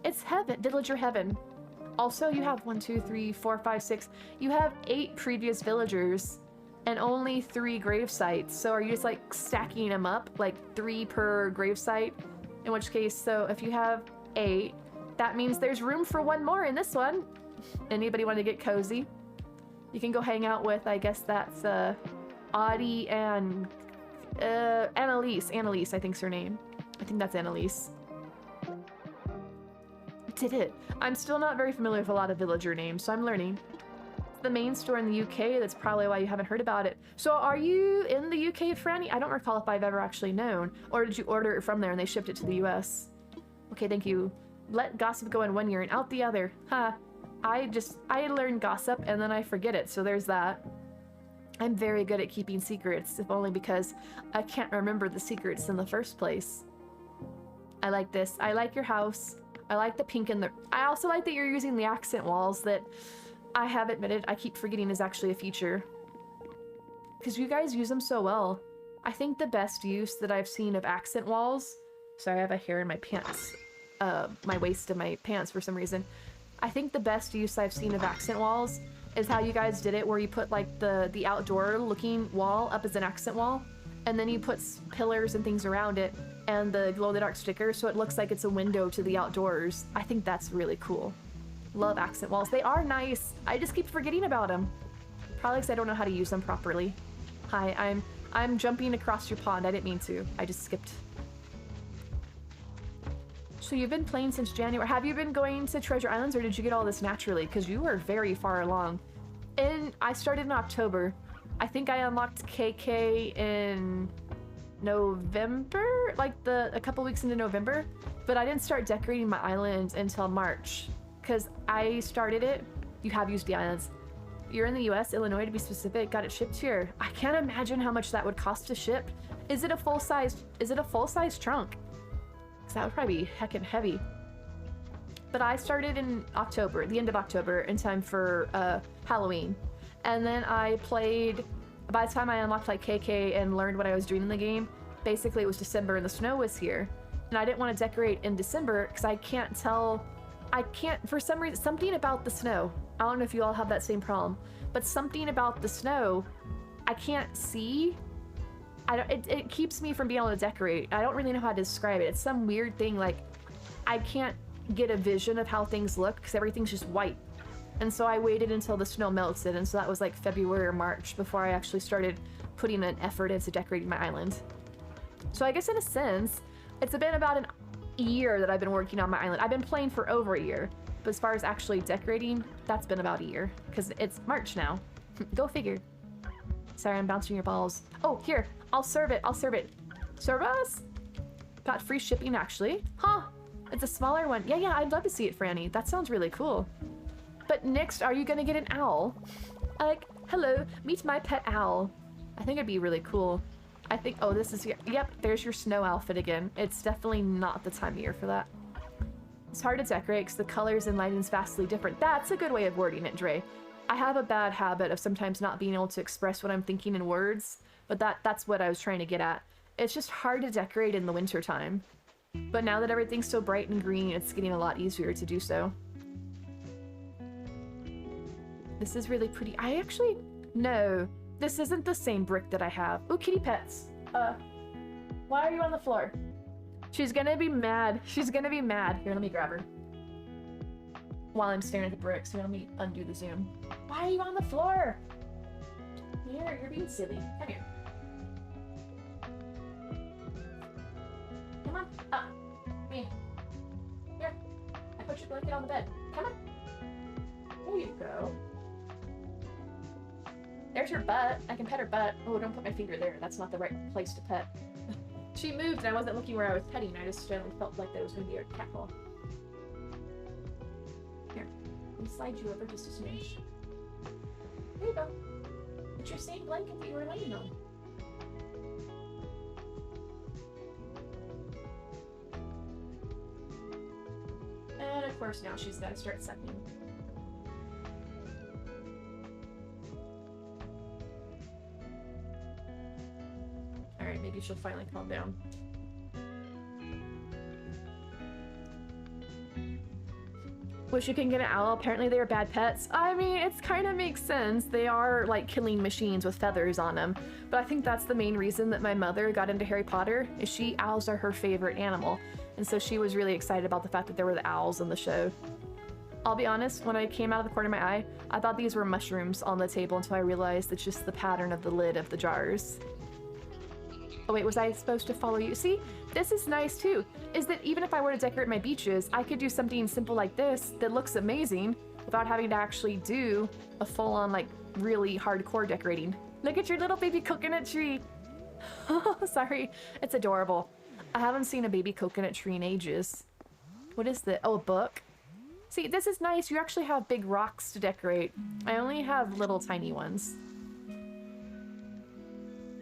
It's heaven, villager heaven. Also, you have 1, 2, 3, 4, 5, 6. You have 8 previous villagers and only 3 grave sites. So are you just like stacking them up, like 3 per grave site? In which case, so if you have 8, that means there's room for 1 more in this one. Anybody want to get cozy? You can go hang out with, I guess that's Audie and Annalise. Annalise, I think's her name. I think that's Annalise. Did it. I'm still not very familiar with a lot of villager names, so I'm learning. It's the main store in the UK, that's probably why you haven't heard about it. So are you in the UK, Franny? I don't recall if I've ever actually known. Or did you order it from there and they shipped it to the US? Okay, thank you. Let gossip go in one ear and out the other. Huh. I learn gossip and then I forget it, so there's that. I'm very good at keeping secrets, if only because I can't remember the secrets in the first place. I like this. I like your house. I like the pink and I also like that you're using the accent walls that I have admitted I keep forgetting is actually a feature. Because you guys use them so well. I think the best use that I've seen of accent walls... Sorry, I have a hair in my pants. My waist of my pants for some reason. I think the best use I've seen of accent walls is how you guys did it, where you put like the outdoor looking wall up as an accent wall, and then you put pillars and things around it, and the glow-in-the-dark sticker, so it looks like it's a window to the outdoors. I think that's really cool. Love accent walls. They are nice. I just keep forgetting about them. Probably because I don't know how to use them properly. Hi, I'm jumping across your pond. I didn't mean to. I just skipped. So you've been playing since January. Have you been going to Treasure Islands, or did you get all this naturally? Because you are very far along. I started in October. I think I unlocked KK in November, like a couple weeks into November, but I didn't start decorating my island until March because I started it. You have used the islands. You're in the US, Illinois to be specific, got it shipped here. I can't imagine how much that would cost to ship. Is it a full-size trunk? Because that would probably be heckin' heavy. But I started in October, the end of October, in time for Halloween. And then I played, by the time I unlocked like KK and learned what I was doing in the game, basically it was December and the snow was here. And I didn't want to decorate in December because for some reason, something about the snow. I don't know if you all have that same problem, but something about the snow, I can't see. it keeps me from being able to decorate. I don't really know how to describe it. It's some weird thing, like, I can't get a vision of how things look because everything's just white. And so I waited until the snow melted, and so that was like February or March before I actually started putting an effort into decorating my island. So I guess in a sense, it's been about a year that I've been working on my island. I've been playing for over a year, but as far as actually decorating, that's been about a year because it's March now. Go figure. Sorry, I'm bouncing your balls. Oh, here, I'll serve it. I'll serve it. Serve us? Got free shipping, actually. Huh? It's a smaller one. Yeah, I'd love to see it, Franny. That sounds really cool. But next, are you gonna get an owl? Like, hello, meet my pet owl. I think it'd be really cool. I think, oh, this is, yep, there's your snow outfit again. It's definitely not the time of year for that. It's hard to decorate because the colors and lighting's vastly different. That's a good way of wording it, Dre. I have a bad habit of sometimes not being able to express what I'm thinking in words, but that's what I was trying to get at. It's just hard to decorate in the winter time. But now that everything's so bright and green, it's getting a lot easier to do so. This is really pretty. I actually, no, this isn't the same brick that I have. Oh, kitty pets. Why are you on the floor? She's gonna be mad. She's gonna be mad. Here, let me grab her. While I'm staring at the bricks, here, let me undo the zoom. Why are you on the floor? Here, you're being silly. Come here. Come on, up. Me. Here. I put your blanket on the bed. Come on. There you go. There's her butt. I can pet her butt. Oh, don't put my finger there. That's not the right place to pet. She moved and I wasn't looking where I was petting. I just generally felt like that was going to be a cat ball. Here. Let me slide you over just a smidge. There you go. It's your same blanket that you were laying on. And of course now she's got to start sucking. Alright, maybe she'll finally calm down. Wish you can get an owl. Apparently they are bad pets. I mean, it kind of makes sense. They are like killing machines with feathers on them. But I think that's the main reason that my mother got into Harry Potter, is owls are her favorite animal. And so she was really excited about the fact that there were the owls in the show. I'll be honest, when I came out of the corner of my eye, I thought these were mushrooms on the table until I realized it's just the pattern of the lid of the jars. Oh wait, was I supposed to follow you? See, this is nice too, is that even if I were to decorate my beaches, I could do something simple like this that looks amazing without having to actually do a full-on, like, really hardcore decorating. Look at your little baby coconut tree. Oh, sorry, it's adorable. I haven't seen a baby coconut tree in ages. What is this? Oh, a book? See, this is nice. You actually have big rocks to decorate. I only have little tiny ones.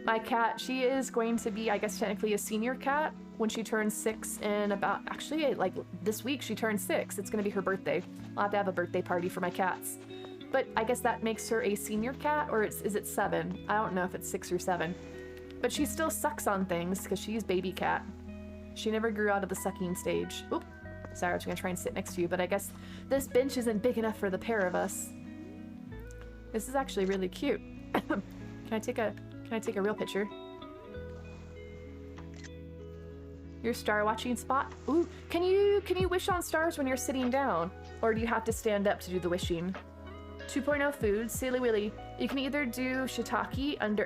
My cat, she is going to be, I guess, technically a senior cat when she turns 6 in about, actually, like this week she turns 6. It's going to be her birthday. I'll have to have a birthday party for my cats. But I guess that makes her a senior cat, or is it 7? I don't know if it's 6 or 7. But she still sucks on things because she's baby cat. She never grew out of the sucking stage. Oop. Sorry, I was going to try and sit next to you, but I guess this bench isn't big enough for the pair of us. This is actually really cute. Can I take a real picture? Your star watching spot? Ooh, can you wish on stars when you're sitting down? Or do you have to stand up to do the wishing? 2.0 food, Silly Willy. You can either do shiitake under !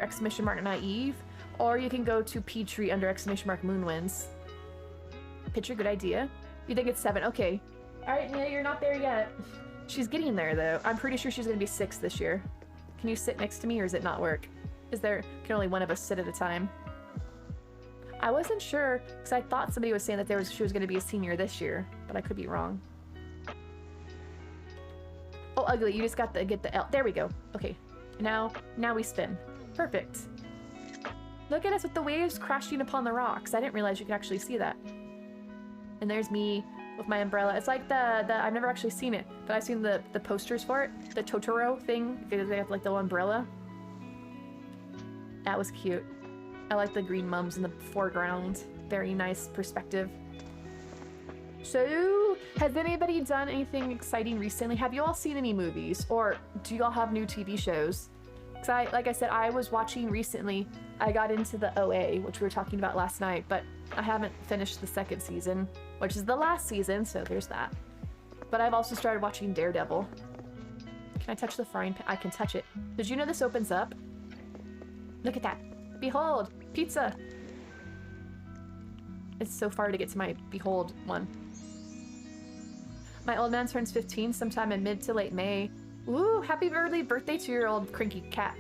naive, or you can go to Petrie under ! moonwinds. Picture, good idea. You think it's 7, okay. Alright, Mia, you're not there yet. She's getting there though. I'm pretty sure she's gonna be 6 this year. Can you sit next to me or does it not work? Is there, can only one of us sit at a time? I wasn't sure, because I thought somebody was saying that she was going to be a senior this year, but I could be wrong. Oh, ugly, you just got to get the L. There we go. Okay, now we spin. Perfect. Look at us with the waves crashing upon the rocks. I didn't realize you could actually see that. And there's me with my umbrella. It's like I've never actually seen it, but I've seen the posters for it. The Totoro thing, because they have like the little umbrella. That was cute. I like the green mums in the foreground. Very nice perspective. So, has anybody done anything exciting recently? Have you all seen any movies? Or do you all have new TV shows? Because like I said, I was watching recently. I got into the OA, which we were talking about last night, but I haven't finished the second season, which is the last season, so there's that. But I've also started watching Daredevil. Can I touch the frying pan? I can touch it. Did you know this opens up? Look at that. Behold, pizza. It's so far to get to my behold one. My old man turns 15 sometime in mid to late May. Ooh, happy early birthday to your old cranky cat.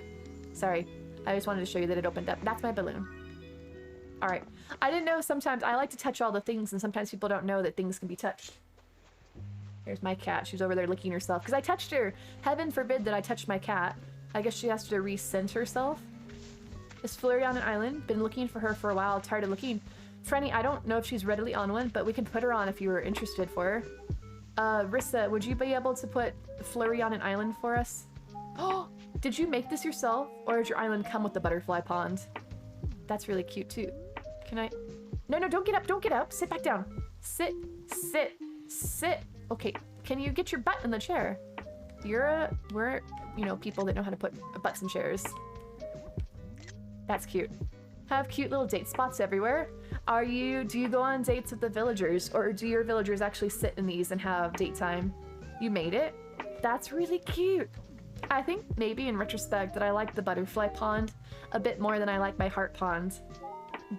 Sorry, I just wanted to show you that it opened up. That's my balloon. All right. I didn't know sometimes I like to touch all the things, and sometimes people don't know that things can be touched. Here's my cat. She's over there licking herself because I touched her. Heaven forbid that I touched my cat. I guess she has to rescent herself. Is Flurry on an island? Been looking for her for a while. Tired of looking. Franny, I don't know if she's readily on one, but we can put her on if you were interested for her. Rissa, would you be able to put Flurry on an island for us? Oh, did you make this yourself? Or did your island come with the butterfly pond? That's really cute too. Can I? No, don't get up, don't get up. Sit back down. Sit. Okay, can you get your butt in the chair? We're, you know, people that know how to put butts in chairs. That's cute. Have cute little date spots everywhere. Do you go on dates with the villagers, or do your villagers actually sit in these and have date time? You made it? That's really cute. I think maybe in retrospect that I like the butterfly pond a bit more than I like my heart pond.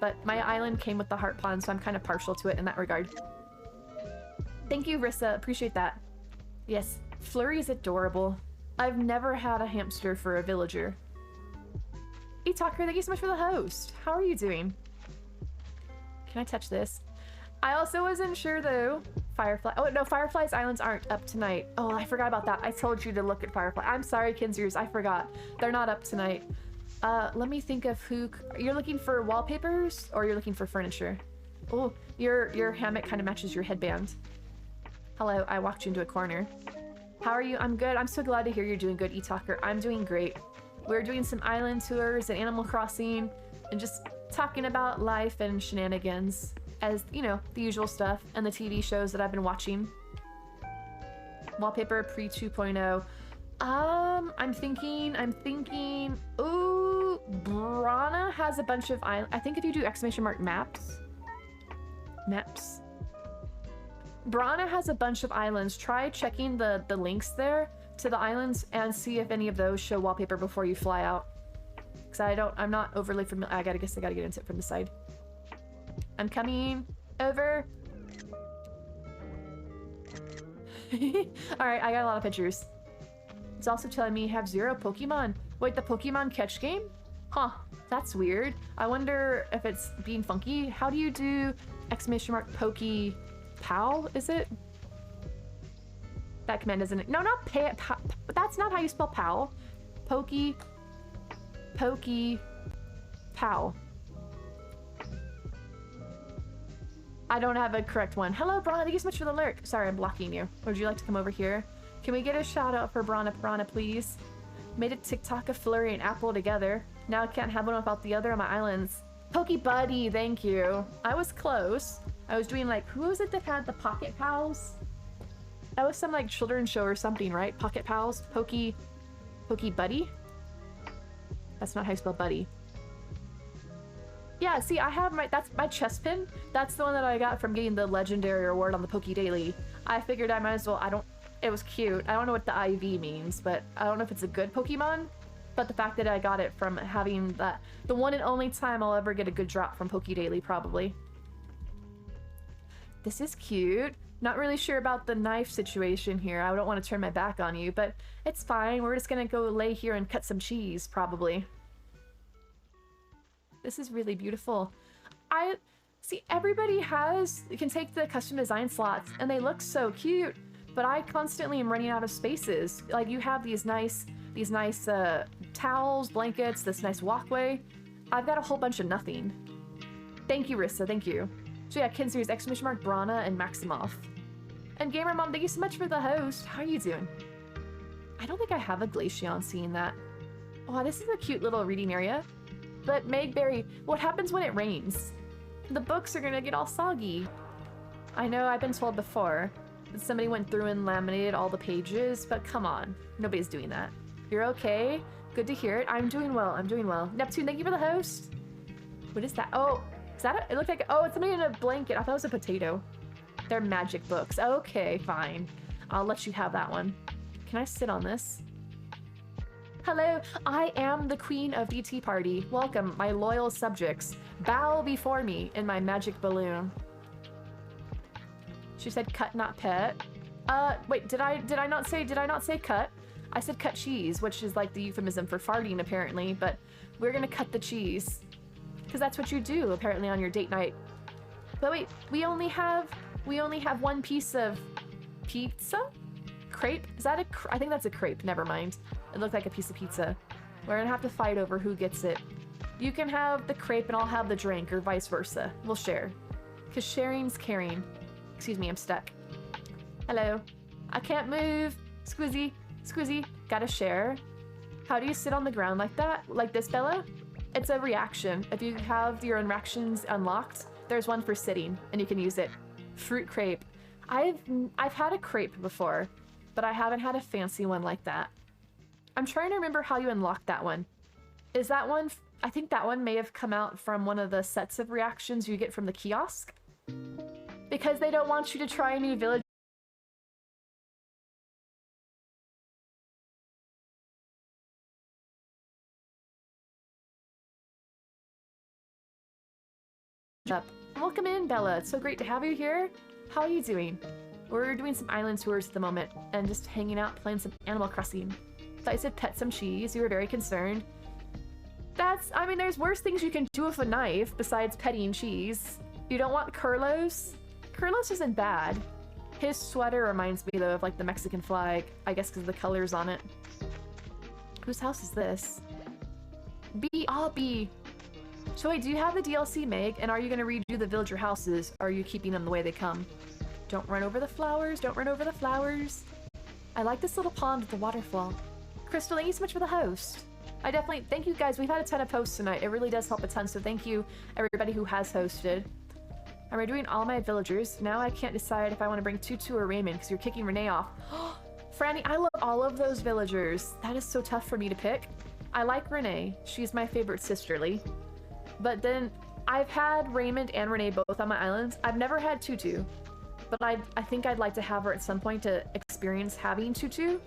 But my island came with the heart pond, so I'm kind of partial to it in that regard. Thank you, Rissa. Appreciate that. Yes, Flurry is adorable. I've never had a hamster for a villager. Etalker, thank you so much for the host. How are you doing? Can I touch this? I also wasn't sure though. Firefly. Oh no, Firefly's islands aren't up tonight. Oh, I forgot about that. I told you to look at Firefly. I'm sorry, Kinzers. I forgot. They're not up tonight. Let me think of who. You're looking for wallpapers or you're looking for furniture? Oh, your hammock kind of matches your headband. Hello, I walked you into a corner. How are you? I'm good. I'm so glad to hear you're doing good, Etalker. I'm doing great. We're doing some island tours and Animal Crossing and just talking about life and shenanigans, as you know, the usual stuff, and the TV shows that I've been watching. Wallpaper pre 2.0. I'm thinking, ooh, Brana has a bunch of island. I think if you do !maps. Brana has a bunch of islands. Try checking the links there to the islands and see if any of those show wallpaper before you fly out. Because I'm not overly familiar. I guess I gotta get into it from the side. I'm coming over. Alright, I got a lot of pictures. It's also telling me you have 0 Pokemon. Wait, the Pokemon catch game? Huh, that's weird. I wonder if it's being funky. How do you do !Poke-Pow, is it? That command isn't it? No, not that's not how you spell Pow. Pow. I don't have a correct one. Hello, Brana. Thank you so much for the lurk. Sorry, I'm blocking you. Would you like to come over here? Can we get a shout out for Brana, please? Made a TikTok of Flurry and Apple together. Now I can't have one without the other on my islands. Pokebuddy, thank you. I was close. I was doing like, who was it that had the Pocket Pals? That was some like children's show or something, right? Pocket Pals? Pokebuddy? That's not how you spell buddy. Yeah, see, I have that's my chest pin. That's the one that I got from getting the legendary award on the Poke Daily. I figured I might as well, it was cute. I don't know what the IV means, but I don't know if it's a good Pokemon. But the fact that I got it from having the one and only time I'll ever get a good drop from Poke Daily, probably. This is cute. Not really sure about the knife situation here. I don't want to turn my back on you, but it's fine. We're just gonna go lay here and cut some cheese, probably. This is really beautiful. I see everybody can take the custom design slots and they look so cute, but I constantly am running out of spaces. Like you have these nice towels, blankets, this nice walkway. I've got a whole bunch of nothing. Thank you, Rissa, thank you. So yeah, Kinseries, !Brana, and Maximoff. And Gamer Mom, thank you so much for the host. How are you doing? I don't think I have a Glaceon seeing that. Oh, this is a cute little reading area. But Megberry, what happens when it rains? The books are gonna get all soggy. I know I've been told before that somebody went through and laminated all the pages, but come on, nobody's doing that. You're okay? Good to hear it. I'm doing well. I'm doing well. Neptune, thank you for the host. What is that? Oh, is that it? It looked like, oh, it's somebody in a blanket. I thought it was a potato. They're magic books. Okay, fine. I'll let you have that one. Can I sit on this? Hello, I am the queen of the tea party. Welcome, my loyal subjects. Bow before me in my magic balloon. She said cut, not pet. Wait, did I not say cut? I said cut cheese, which is like the euphemism for farting apparently, but we're gonna cut the cheese. Because that's what you do apparently on your date night. But wait, we only have one piece of pizza? Crepe? Is that I think that's a crepe, never mind. It looked like a piece of pizza. We're gonna have to fight over who gets it. You can have the crepe and I'll have the drink, or vice versa. We'll share. Because sharing's caring. Excuse me, I'm stuck. Hello. I can't move. Squizzy. Squizzy. Gotta share. How do you sit on the ground like that? Like this, Bella? It's a reaction. If you have your reactions unlocked, there's one for sitting, and you can use it. Fruit crepe. I've had a crepe before, but I haven't had a fancy one like that. I'm trying to remember how you unlock that one. Is that one... I think that one may have come out from one of the sets of reactions you get from the kiosk. Because they don't want you to try a new village. Welcome in, Bella. It's so great to have you here. How are you doing? We're doing some island tours at the moment and just hanging out playing some Animal Crossing. Thought you said pet some cheese. You were very concerned. I mean, there's worse things you can do with a knife besides petting cheese. You don't want Carlos? Carlos isn't bad. His sweater reminds me, though, of, like, the Mexican flag. I guess because of the colors on it. Whose house is this? B. Ah, B. So wait, do you have the DLC, Meg? And are you going to redo the villager houses? Or are you keeping them the way they come? Don't run over the flowers. Don't run over the flowers. I like this little pond with the waterfall. Crystal, thank you so much for the host. I definitely... Thank you, guys. We've had a ton of posts tonight. It really does help a ton, so thank you, everybody who has hosted. I'm redoing all my villagers. Now I can't decide if I want to bring Tutu or Raymond, because you're kicking Renee off. Franny, I love all of those villagers. That is so tough for me to pick. I like Renee. She's my favorite sisterly. But then, I've had Raymond and Renee both on my islands. I've never had Tutu. But I think I'd like to have her at some point to experience having Tutu.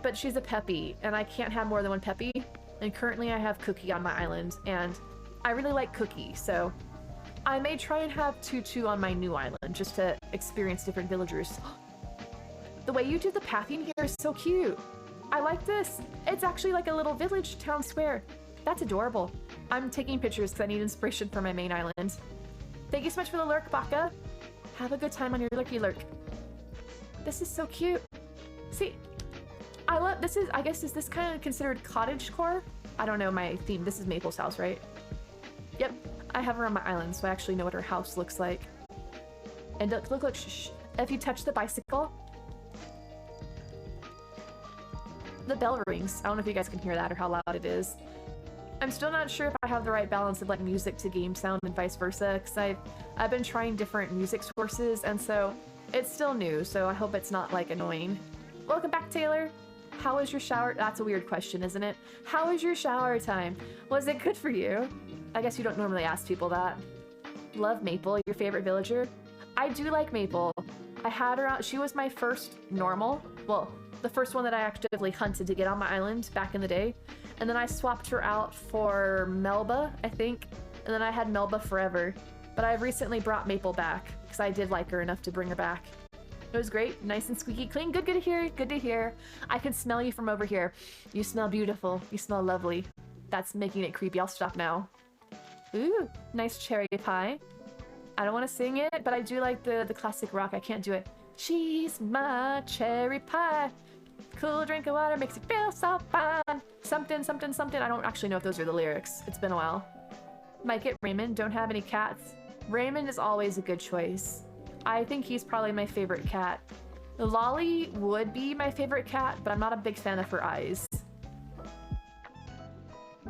But she's a Peppy, and I can't have more than one Peppy. And currently I have Cookie on my island, and I really like Cookie, so I may try and have Tutu on my new island, just to experience different villagers. The way you do the pathing here is so cute. I like this. It's actually like a little village town square. That's adorable. I'm taking pictures because I need inspiration for my main island. Thank you so much for the lurk, Baka. Have a good time on your lurky lurk. This is so cute. See, I love, this is, I guess, is this kind of considered cottagecore? I don't know my theme. This is Maple's house, right? Yep, I have her on my island, so I actually know what her house looks like. And look, shh. If you touch the bicycle, the bell rings. I don't know if you guys can hear that or how loud it is. I'm still not sure if I have the right balance of like music to game sound and vice versa, because I've been trying different music sources, and so it's still new, so I hope it's not like annoying. Welcome back, Taylor. How was your shower? That's a weird question, isn't it? How was your shower time? Was it good for you? I guess you don't normally ask people that. Love Maple, your favorite villager? I do like Maple. I had her out. She was my first normal. Well, the first one that I actively hunted to get on my island back in the day. And then I swapped her out for Melba, I think. And then I had Melba forever. But I've recently brought Maple back because I did like her enough to bring her back. It was great. Nice and squeaky clean. Good to hear. Good to hear. I can smell you from over here. You smell beautiful. You smell lovely. That's making it creepy. I'll stop now. Ooh, nice cherry pie. I don't want to sing it, but I do like the classic rock. I can't do it. She's my cherry pie. Cool drink of water makes you feel so fine. Something, something, something. I don't actually know if those are the lyrics. It's been a while. Might get Raymond. Don't have any cats. Raymond is always a good choice. I think he's probably my favorite cat. Lolly would be my favorite cat, but I'm not a big fan of her eyes.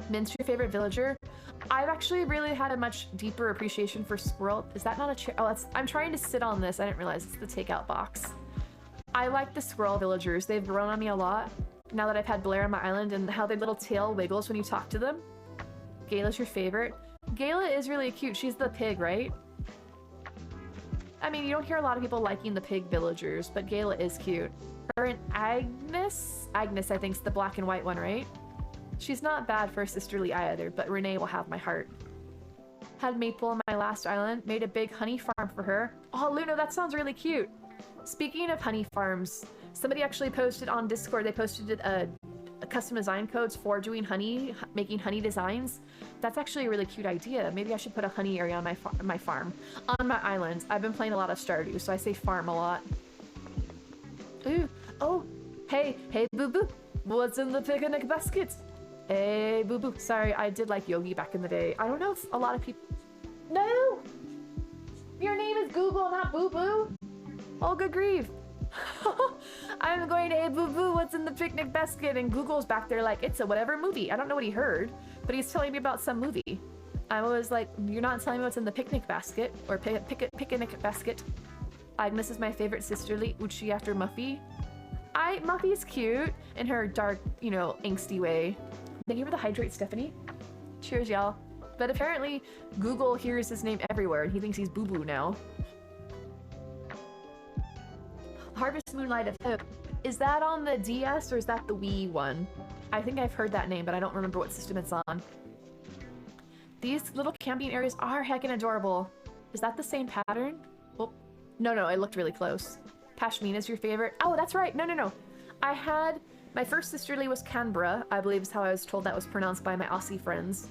Min's your favorite villager? I've actually really had a much deeper appreciation for Squirrel. Is that not a chair? Oh, I'm trying to sit on this. I didn't realize it's the takeout box. I like the Squirrel villagers. They've grown on me a lot. now that I've had Blair on my island, and how their little tail wiggles when you talk to them. Gayla's your favorite. Gayla is really cute. She's the pig, right? I mean, you don't hear a lot of people liking the pig villagers, but Gayla is cute. Her and Agnes? Agnes, I think, is the black and white one, right? She's not bad for a sisterly either, but Renee will have my heart. Had Maple on my last island, made a big honey farm for her. Oh, Luna, that sounds really cute. Speaking of honey farms, somebody actually posted on Discord, they posted a custom design codes for doing honey, making honey designs. That's actually a really cute idea. Maybe I should put a honey area on my farm. On my island. I've been playing a lot of Stardew, so I say farm a lot. Ooh, oh, hey, boo-boo. What's in the picnic basket? Hey, boo-boo. Sorry, I did like Yogi back in the day. I don't know if a lot of people... No! Your name is Google, not boo-boo. Oh, good grief. I'm going to, hey, boo-boo, what's in the picnic basket? And Google's back there like, it's a whatever movie. I don't know what he heard, but he's telling me about some movie. I was like, you're not telling me what's in the picnic basket, or picnic basket. Agnes is my favorite sisterly, Uchi after Muffy. Muffy's cute in her dark, you know, angsty way. Thank you for the hydrate, Stephanie. Cheers, y'all. But apparently, Google hears his name everywhere, and he thinks he's Boo-Boo now. Harvest Moonlight of Hope. Is that on the DS or is that the Wii one? I think I've heard that name, but I don't remember what system it's on. These little camping areas are heckin' adorable. Is that the same pattern? Oh, no, it looked really close. Pashmina's your favorite? Oh, that's right. No. I had... My first sisterly was Canberra, I believe is how I was told that was pronounced by my Aussie friends.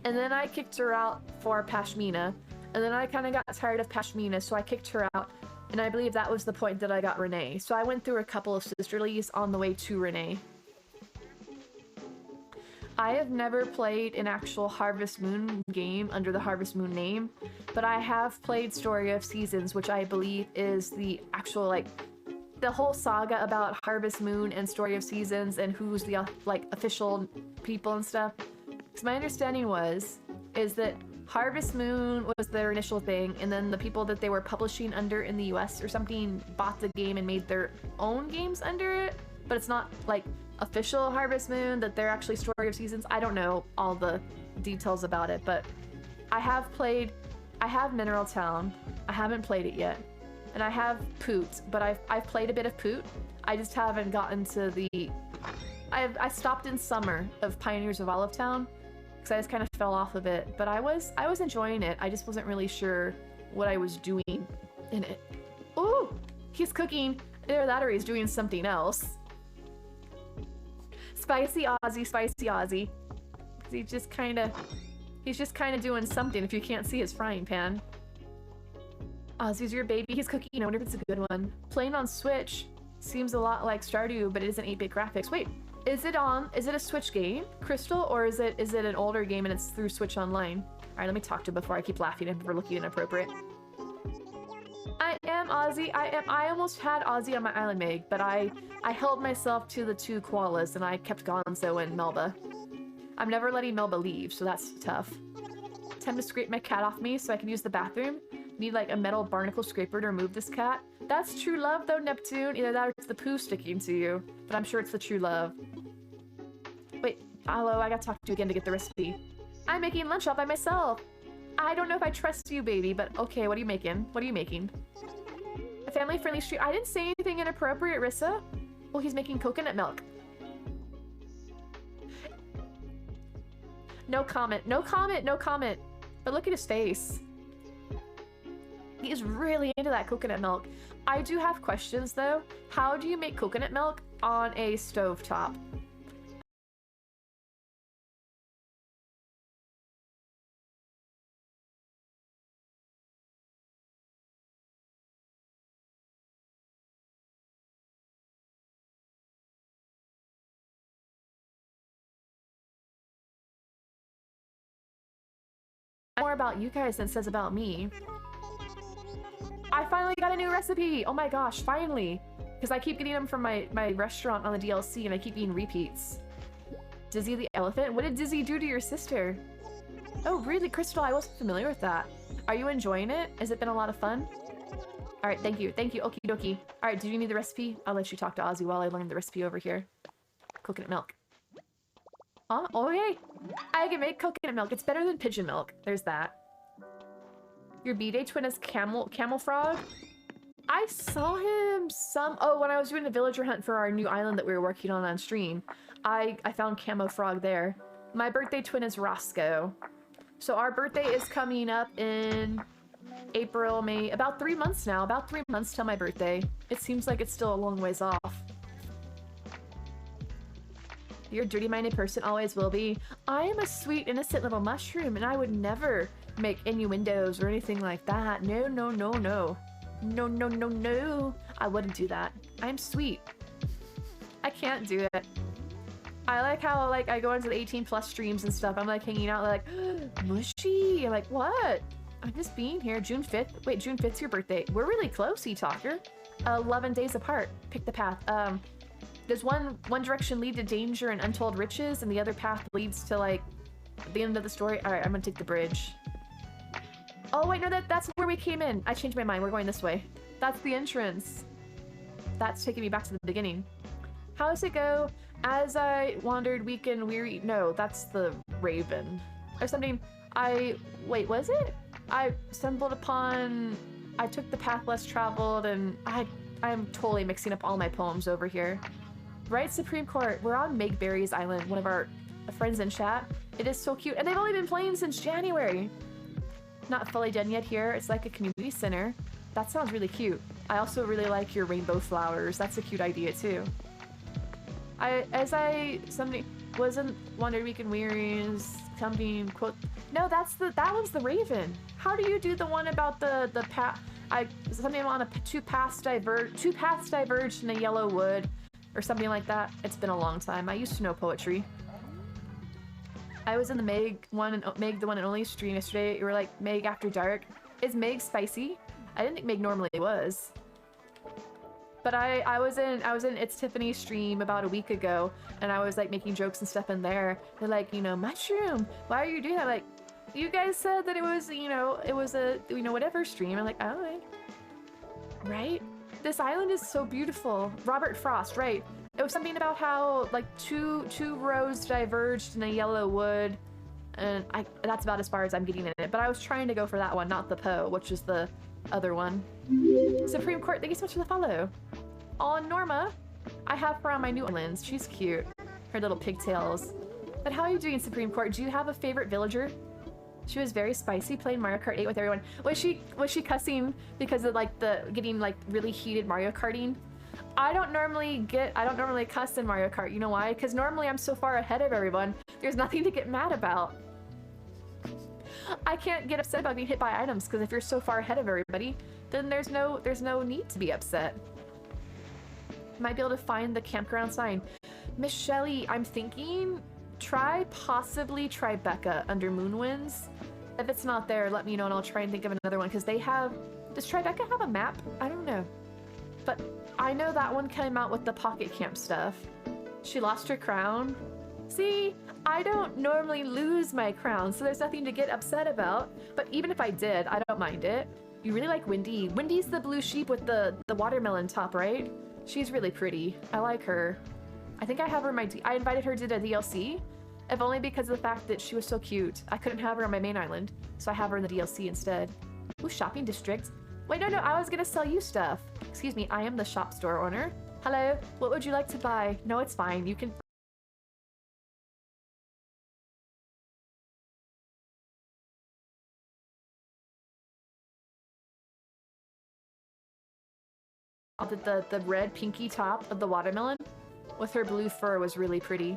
And then I kicked her out for Pashmina. And then I kind of got tired of Pashmina, so I kicked her out. And I believe that was the point that I got Renee. So I went through a couple of sisterlies on the way to Renee. I have never played an actual Harvest Moon game under the Harvest Moon name, but I have played Story of Seasons, which I believe is the actual, like, the whole saga about Harvest Moon and Story of Seasons and who's the, like, official people and stuff. Because my understanding is that Harvest Moon was their initial thing, and then the people that they were publishing under in the US or something bought the game and made their own games under it, but it's not, like, official Harvest Moon, that they're actually Story of Seasons. I don't know all the details about it, but I have Mineral Town. I haven't played it yet. And I have Poot, but I've played a bit of Poot. I just haven't gotten to the... I stopped in summer of Pioneers of Olive Town, because I just kind of fell off of it, but I was enjoying it. I just wasn't really sure what I was doing in it. Ooh! He's cooking. Either that or he's doing something else. Spicy Aussie. He's just kind of doing something if you can't see his frying pan. Ozzy's your baby. He's cooking. I wonder if it's a good one. Playing on Switch seems a lot like Stardew, but it isn't 8-bit graphics. Wait, is it a Switch game, Crystal, or is it an older game and it's through Switch Online? All right, let me talk to him before I keep laughing and we're looking inappropriate. I am Ozzy. I almost had Ozzy on my island, Meg, but I held myself to the 2 koalas and I kept Gonzo and Melba. I'm never letting Melba leave, so that's tough. Time to scrape my cat off me so I can use the bathroom. Need like a metal barnacle scraper to remove this cat. That's true love though, Neptune. Either that or it's the poo sticking to you, but I'm sure it's the true love. Wait, hello, I gotta talk to you again to get the recipe. I'm making lunch all by myself. I don't know if I trust you, baby, but okay, what are you making? What are you making? A family-friendly street. I didn't say anything inappropriate, Rissa. Well, he's making coconut milk. No comment. But look at his face. He is really into that coconut milk. I do have questions, though. How do you make coconut milk on a stovetop? More about you guys than it says about me. I finally got a new recipe! Oh my gosh, finally! Because I keep getting them from my restaurant on the DLC and I keep eating repeats. Dizzy the elephant? What did Dizzy do to your sister? Oh really, Crystal, I wasn't familiar with that. Are you enjoying it? Has it been a lot of fun? Alright, thank you, okie dokie. Alright, do you need the recipe? I'll let you talk to Ozzy while I learn the recipe over here. coconut milk. Huh? Oh, yay! I can make coconut milk. It's better than pigeon milk. There's that. Your B-Day twin is Camel Frog? I saw him oh, when I was doing the villager hunt for our new island that we were working on stream. I found Camo Frog there. My birthday twin is Roscoe. So our birthday is coming up in April, May, about 3 months now. About 3 months till my birthday. It seems like it's still a long ways off. You're a dirty-minded person, always will be. I am a sweet, innocent little mushroom, and I would never make innuendos or anything like that. No, no, no, no. No, no, no, no. I wouldn't do that. I'm sweet. I can't do it. I like how, like, I go into the 18+ streams and stuff. I'm, like, hanging out, like, mushy. I'm like, what? I'm just being here. June 5th. Wait, June 5th's your birthday. We're really close, E-Talker. 11 days apart. Pick the path. Does one direction lead to danger and untold riches, and the other path leads to, like, the end of the story? Alright, I'm gonna take the bridge. Oh, wait, no, that's where we came in. I changed my mind. We're going this way. That's the entrance. That's taking me back to the beginning. How does it go? As I wandered, weak and weary. No, that's the raven. Or something. Wait, was it? I stumbled upon... I took the path less traveled, and I'm totally mixing up all my poems over here. Right, Supreme Court. We're on Megberry's Island, one of our friends in chat. It is so cute. And they've only been playing since January. Not fully done yet here. It's like a community center. That sounds really cute. I also really like your rainbow flowers. That's a cute idea too. Somebody wasn't wondered weak and weary something quote. No, that one's the raven. How do you do the one about the path? Something on two paths diverged in a yellow wood, or something like that. It's been a long time. I used to know poetry. I was in the Meg the one and only stream yesterday. You were like, Meg After Dark. Is Meg spicy? I didn't think Meg normally was. But I was in It's Tiffany's stream about a week ago, and I was like making jokes and stuff in there. They're like, you know, mushroom, why are you doing that? Like, you guys said that it was, you know, it was a, you know, whatever stream. I'm like, oh, right? This island is so beautiful. Robert Frost, right? It was something about how, like, two rows diverged in a yellow wood, and that's about as far as I'm getting in it. But I was trying to go for that one, not the Poe, which is the other one. Supreme Court, thank you so much for the follow. Oh, Norma, I have her on my new islands. She's cute. Her little pigtails. But how are you doing, Supreme Court? Do you have a favorite villager? She was very spicy, playing Mario Kart 8 with everyone. Was she cussing because of, like, getting, like, really heated Mario Karting? I don't normally cuss in Mario Kart. You know why? Because normally I'm so far ahead of everyone. There's nothing to get mad about. I can't get upset about being hit by items, because if you're so far ahead of everybody, then there's no need to be upset. Might be able to find the campground sign. Miss Shelly, I'm thinking possibly Tribeca under Moonwinds. If it's not there, let me know and I'll try and think of another one, because they have... Does Tribeca have a map? I don't know. But I know that one came out with the Pocket Camp stuff. She lost her crown. See, I don't normally lose my crown, so there's nothing to get upset about. But even if I did, I don't mind it. You really like Wendy. Wendy's the blue sheep with the watermelon top, right? She's really pretty. I like her. I think I have her in I invited her to the DLC, if only because of the fact that she was so cute. I couldn't have her on my main island, so I have her in the DLC instead. Ooh, shopping district. Wait, no, I was gonna sell you stuff. Excuse me, I am the shop store owner. Hello, what would you like to buy? No, it's fine, you can... The red pinky top of the watermelon with her blue fur was really pretty.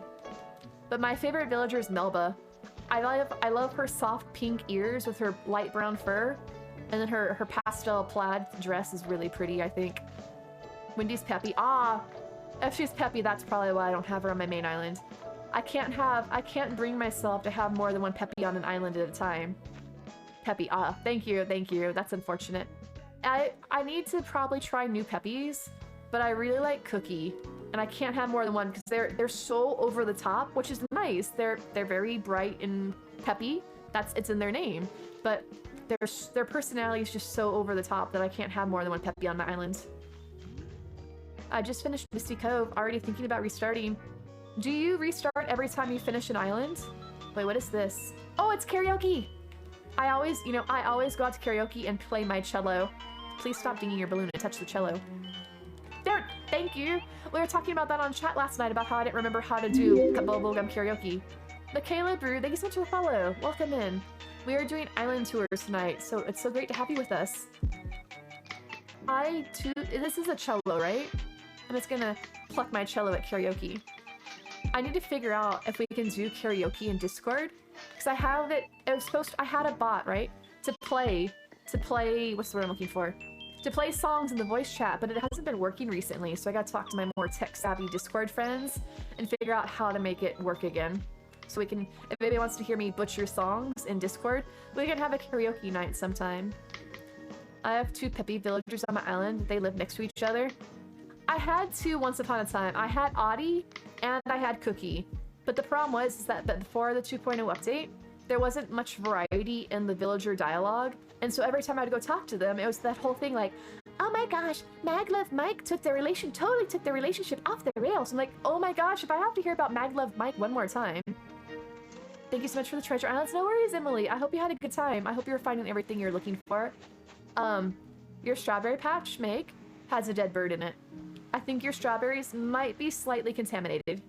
But my favorite villager is Melba. I love her soft pink ears with her light brown fur. And then her pastel plaid dress is really pretty, I think. Wendy's peppy. Ah! If she's peppy, that's probably why I don't have her on my main island. I can't bring myself to have more than one peppy on an island at a time. Peppy. Ah, thank you. That's unfortunate. I need to probably try new peppies, but I really like Cookie. And I can't have more than one because they're so over the top, which is nice. They're very bright and peppy. It's in their name. But their personality is just so over the top that I can't have more than one peppy on my island. I just finished Misty Cove, already thinking about restarting. Do you restart every time you finish an island? Wait, what is this? Oh, it's karaoke! I always go out to karaoke and play my cello. Please stop dinging your balloon and touch the cello. There, thank you! We were talking about that on chat last night about how I didn't remember how to do bubblegum karaoke. Michaela Brew, thank you so much for the follow. Welcome in. We are doing island tours tonight, so it's so great to have you with us. This is a cello, right? I'm just gonna pluck my cello at karaoke. I need to figure out if we can do karaoke in Discord, because I had a bot, right? To play, what's the word I'm looking for? To play songs in the voice chat, but it hasn't been working recently, so I gotta talk to my more tech-savvy Discord friends and figure out how to make it work again. So we can, if anybody wants to hear me butcher songs in Discord, we can have a karaoke night sometime. I have 2 peppy villagers on my island. They live next to each other. I had 2 once upon a time. I had Audie and I had Cookie. But the problem was that before the 2.0 update, there wasn't much variety in the villager dialogue. And so every time I'd go talk to them, it was that whole thing like, oh my gosh, Maglev Mike totally took their relationship off the rails. I'm like, oh my gosh, if I have to hear about Maglev Mike one more time. Thank you so much for the treasure islands. No worries, Emily. I hope you had a good time. I hope you're finding everything you're looking for. Your strawberry patch, Meg, has a dead bird in it. I think your strawberries might be slightly contaminated.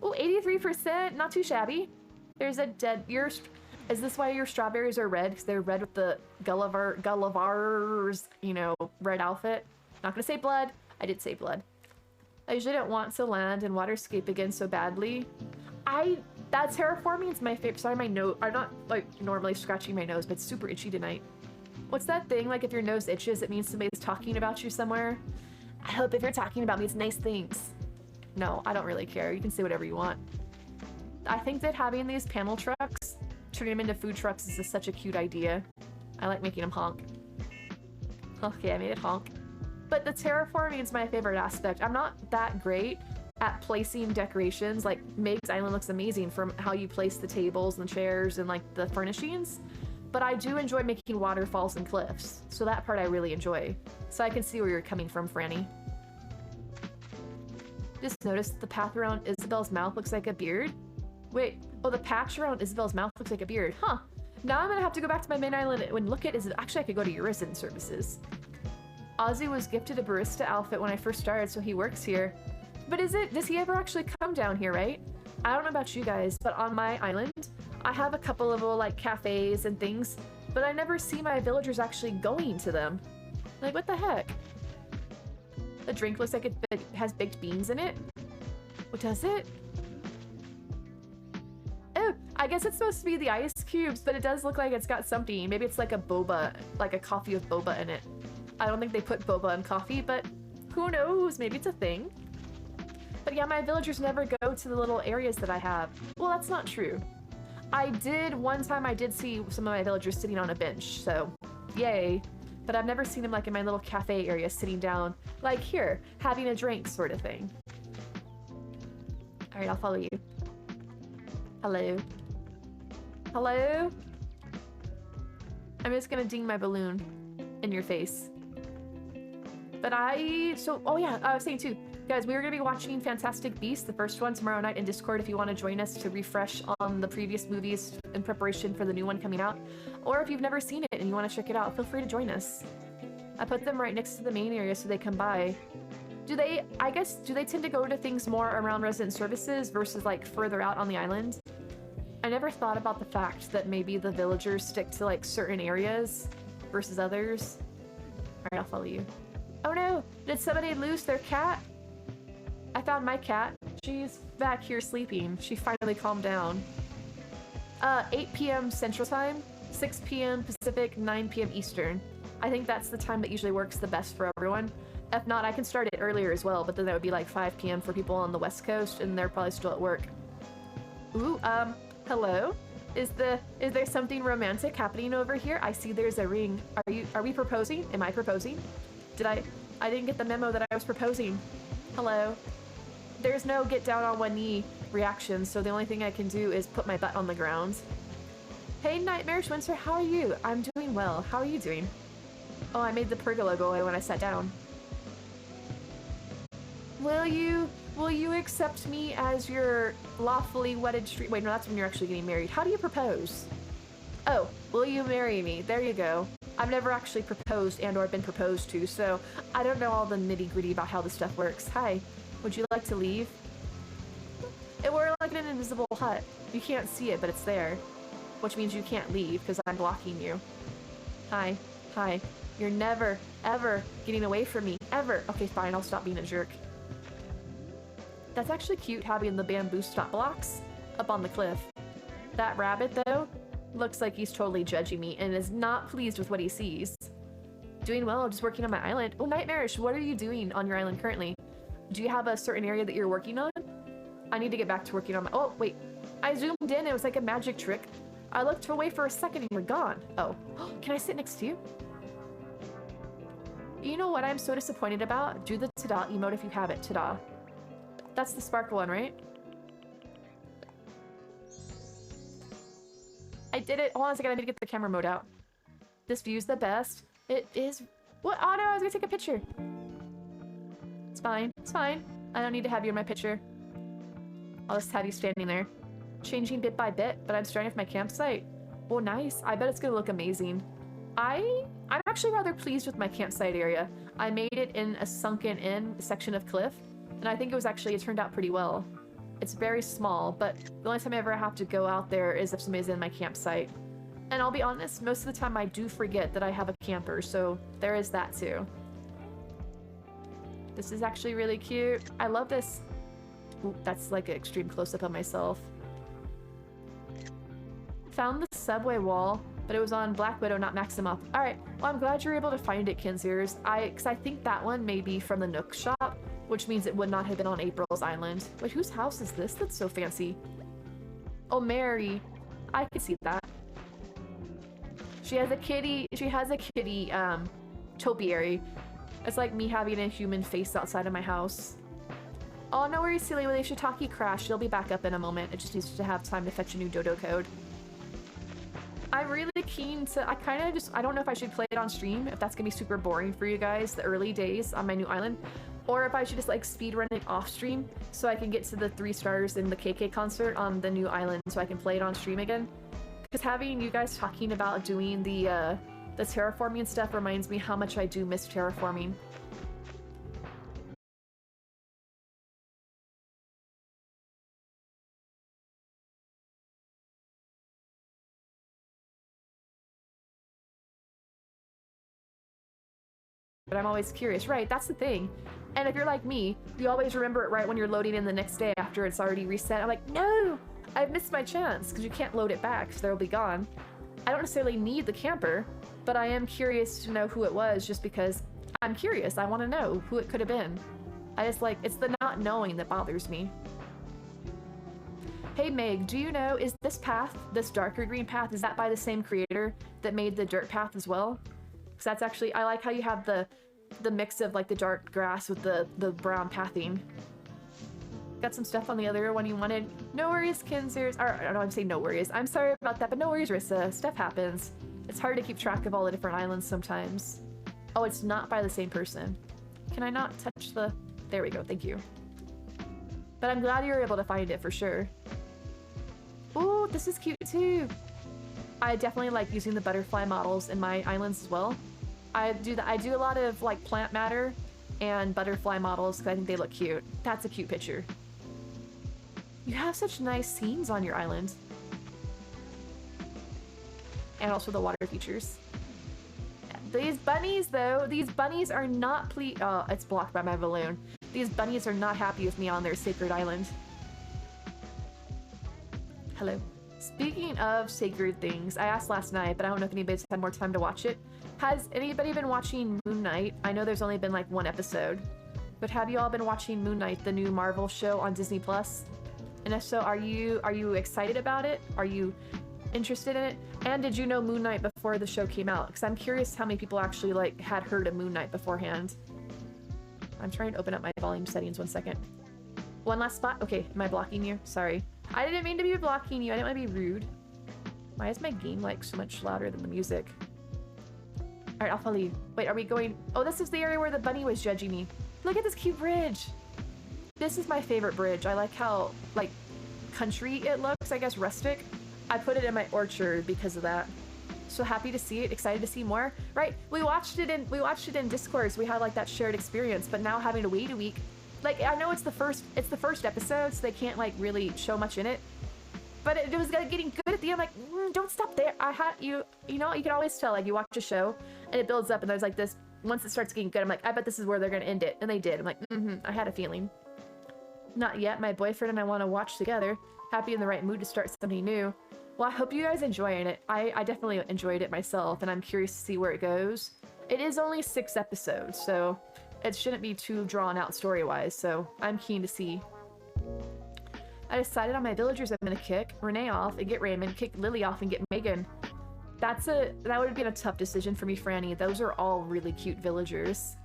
Oh, 83%, not too shabby. There's a dead, is this why your strawberries are red? Because they're red with the Gulliver's, red outfit. Not gonna say blood. I did say blood. I usually don't want to land in Waterscape again so badly. That terraforming is my favorite. Sorry, my nose, I'm not like normally scratching my nose, but it's super itchy tonight. What's that thing, like if your nose itches, it means somebody's talking about you somewhere? I hope if you're talking about me, it's nice things. No, I don't really care. You can say whatever you want. I think that having these panel trucks, turning them into food trucks is just such a cute idea. I like making them honk. Okay, I made it honk. But the terraforming is my favorite aspect. I'm not that great at placing decorations. Like, Meg's Island looks amazing from how you place the tables and the chairs and like the furnishings. But I do enjoy making waterfalls and cliffs. So that part I really enjoy. So I can see where you're coming from, Franny. Just noticed the path around Isabel's mouth looks like a beard. Wait, oh, the patch around Isabel's mouth looks like a beard. Huh. Now I'm gonna have to go back to my main island and look at actually I could go to your resident services. Ozzy was gifted a barista outfit when I first started, so he works here. But does he ever actually come down here, right? I don't know about you guys, but on my island, I have a couple of little like cafes and things, but I never see my villagers actually going to them. Like, what the heck? The drink looks like it has baked beans in it. What does it? Oh, I guess it's supposed to be the ice cubes, but it does look like it's got something. Maybe it's like a boba, like a coffee with boba in it. I don't think they put boba in coffee, but who knows? Maybe it's a thing. But yeah, my villagers never go to the little areas that I have. Well, that's not true. One time I did see some of my villagers sitting on a bench, so yay. But I've never seen them like in my little cafe area sitting down, like here, having a drink sort of thing. All right, I'll follow you. Hello? Hello? I'm just gonna ding my balloon in your face. But oh yeah, I was saying too, guys, we are going to be watching Fantastic Beasts, the first one, tomorrow night in Discord if you want to join us to refresh on the previous movies in preparation for the new one coming out. Or if you've never seen it and you want to check it out, feel free to join us. I put them right next to the main area so they come by. Do they tend to go to things more around resident services versus like further out on the island? I never thought about the fact that maybe the villagers stick to like certain areas versus others. Alright, I'll follow you. Oh no! Did somebody lose their cat? I found my cat. She's back here sleeping. She finally calmed down. 8 p.m. Central Time, 6 p.m. Pacific, 9 p.m. Eastern. I think that's the time that usually works the best for everyone. If not, I can start it earlier as well, but then that would be like 5 p.m. for people on the West Coast, and they're probably still at work. Ooh, hello? Is there something romantic happening over here? I see there's a ring. Are we proposing? Am I proposing? I didn't get the memo that I was proposing. Hello? There's no get down on one knee reaction, so the only thing I can do is put my butt on the ground. Hey, Nightmarish Winter, how are you? I'm doing well. How are you doing? Oh, I made the pergola go away when I sat down. Will you accept me as your lawfully wedded street? Wait, no, that's when you're actually getting married. How do you propose? Oh, will you marry me? There you go. I've never actually proposed and or been proposed to, so I don't know all the nitty-gritty about how this stuff works. Hi, would you like to leave? We're like in an invisible hut. You can't see it, but it's there. Which means you can't leave, because I'm blocking you. Hi. Hi. You're never, ever getting away from me. Ever. Okay, fine, I'll stop being a jerk. That's actually cute having the bamboo stop blocks up on the cliff. That rabbit, though, looks like he's totally judging me and is not pleased with what he sees. Doing well, just working on my island. Oh, Nightmarish, what are you doing on your island currently? Do you have a certain area that you're working on? I need to get back to working on my... Oh, wait. I zoomed in. It was like a magic trick. I looked away for a second and you're gone. Oh. Can I sit next to you? You know what I'm so disappointed about? Do the ta-da emote if you have it. Ta-da. That's the sparkle one, right? I did it. Hold on a second. I need to get the camera mode out. This view's the best. It is... What? Oh, no. I was going to take a picture. It's fine. It's fine. I don't need to have you in my picture. I'll just have you standing there. Changing bit by bit, but I'm starting with my campsite. Oh, nice. I bet it's going to look amazing. I'm actually rather pleased with my campsite area. I made it in a sunken-in section of cliff, and I think it turned out pretty well. It's very small, but the only time I ever have to go out there is if somebody's in my campsite. And I'll be honest, most of the time I do forget that I have a camper, so there is that too. This is actually really cute. I love this. Ooh, that's like an extreme close-up of myself. Found the subway wall, but it was on Black Widow, not Maximoff. Alright, well I'm glad you were able to find it, Kinsears. Because I think that one may be from the Nook shop, which means it would not have been on April's island. Wait, whose house is this that's so fancy? Oh, Mary. I could see that. She has a kitty, topiary. It's like me having a human face outside of my house. Oh, no worries, Silly Willy. Shiitake crashed. She'll be back up in a moment. It just needs to have time to fetch a new dodo code. I'm really keen to... I don't know if I should play it on stream, if that's gonna be super boring for you guys, the early days on my new island, or if I should just like speedrun it off stream so I can get to the 3 stars in the KK concert on the new island so I can play it on stream again. Because having you guys talking about doing the terraforming stuff reminds me how much I do miss terraforming. But I'm always curious, right? That's the thing. And if you're like me, you always remember it right when you're loading in the next day after it's already reset. I'm like, no, I've missed my chance, because you can't load it back, so they'll be gone. I don't necessarily need the camper, but I am curious to know who it was just because I'm curious. I want to know who it could have been. I just like, it's the not knowing that bothers me. Hey Meg, do you know, is this path, this darker green path, is that by the same creator that made the dirt path as well? Because that's actually, I like how you have the mix of like the dark grass with the brown pathing. Got some stuff on the other one you wanted. No worries, Kinsears. Or, I don't know, I'm saying no worries. I'm sorry about that, but no worries, Rissa. Stuff happens. It's hard to keep track of all the different islands sometimes. Oh, it's not by the same person. Can I not touch the... There we go, thank you. But I'm glad you were able to find it for sure. Ooh, this is cute too. I definitely like using the butterfly models in my islands as well. I do a lot of like plant matter and butterfly models because I think they look cute. That's a cute picture. You have such nice scenes on your island. And also the water features. These bunnies though, these bunnies are not oh, it's blocked by my balloon. These bunnies are not happy with me on their sacred island. Hello. Speaking of sacred things, I asked last night, but I don't know if anybody's had more time to watch it. Has anybody been watching Moon Knight? I know there's only been like 1 episode, but have you all been watching Moon Knight, the new Marvel show on Disney Plus? And if so, are you excited about it? Are you interested in it? And did you know Moon Knight before the show came out? Because I'm curious how many people actually like had heard of Moon Knight beforehand. I'm trying to open up my volume settings 1 second. One last spot. Okay, am I blocking you? Sorry. I didn't mean to be blocking you. I didn't want to be rude. Why is my game like so much louder than the music? Alright, I'll follow you. Wait, are we going... Oh, this is the area where the bunny was judging me. Look at this cute bridge. This is my favorite bridge. I like how, like, country it looks, I guess rustic. I put it in my orchard because of that. So happy to see it, excited to see more. Right, we watched it in Discord, so we had like that shared experience, but now having to wait a week. Like, I know it's the first episode, so they can't like really show much in it. But it was getting good at the end, like, don't stop there. You know, you can always tell, like, you watch a show and it builds up and there's like this, once it starts getting good, I'm like, I bet this is where they're gonna end it. And they did. I'm like, I had a feeling. Not yet. My boyfriend and I want to watch together. Happy in the right mood to start something new. Well, I hope you guys enjoying it. I definitely enjoyed it myself, and I'm curious to see where it goes. It is only 6 episodes, so it shouldn't be too drawn out story-wise, so I'm keen to see. I decided on my villagers I'm gonna kick Renee off and get Raymond, kick Lily off and get Megan. That would have been a tough decision for me, Franny. Those are all really cute villagers.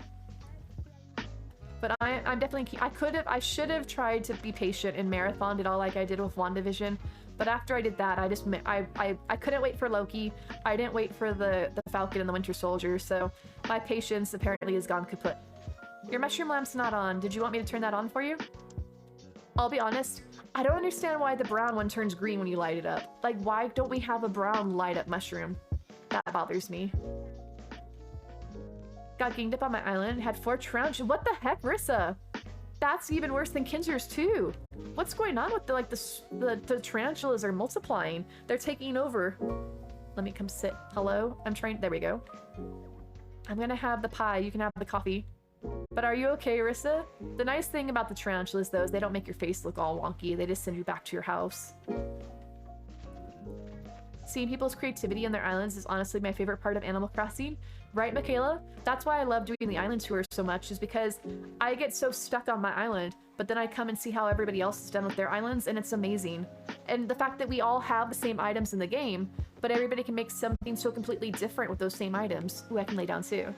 But I'm definitely keen. I should have tried to be patient and marathoned it all like I did with WandaVision. But after I did that, I couldn't wait for Loki. I didn't wait for the Falcon and the Winter Soldier, so my patience apparently has gone kaput. Your mushroom lamp's not on. Did you want me to turn that on for you? I'll be honest, I don't understand why the brown one turns green when you light it up. Like, why don't we have a brown light up mushroom? That bothers me. Got ganged up on my island, had 4 tarantulas. What the heck, Rissa? That's even worse than Kinzer's too. What's going on with the tarantulas are multiplying? They're taking over. Let me come sit. Hello? I'm trying. There we go. I'm gonna have the pie. You can have the coffee. But are you okay, Rissa? The nice thing about the tarantulas, though, is they don't make your face look all wonky. They just send you back to your house. Seeing people's creativity in their islands is honestly my favorite part of Animal Crossing. Right, Michaela? That's why I love doing the island tours so much, is because I get so stuck on my island, but then I come and see how everybody else is done with their islands, and it's amazing. And the fact that we all have the same items in the game, but everybody can make something so completely different with those same items. Ooh, I can lay down too.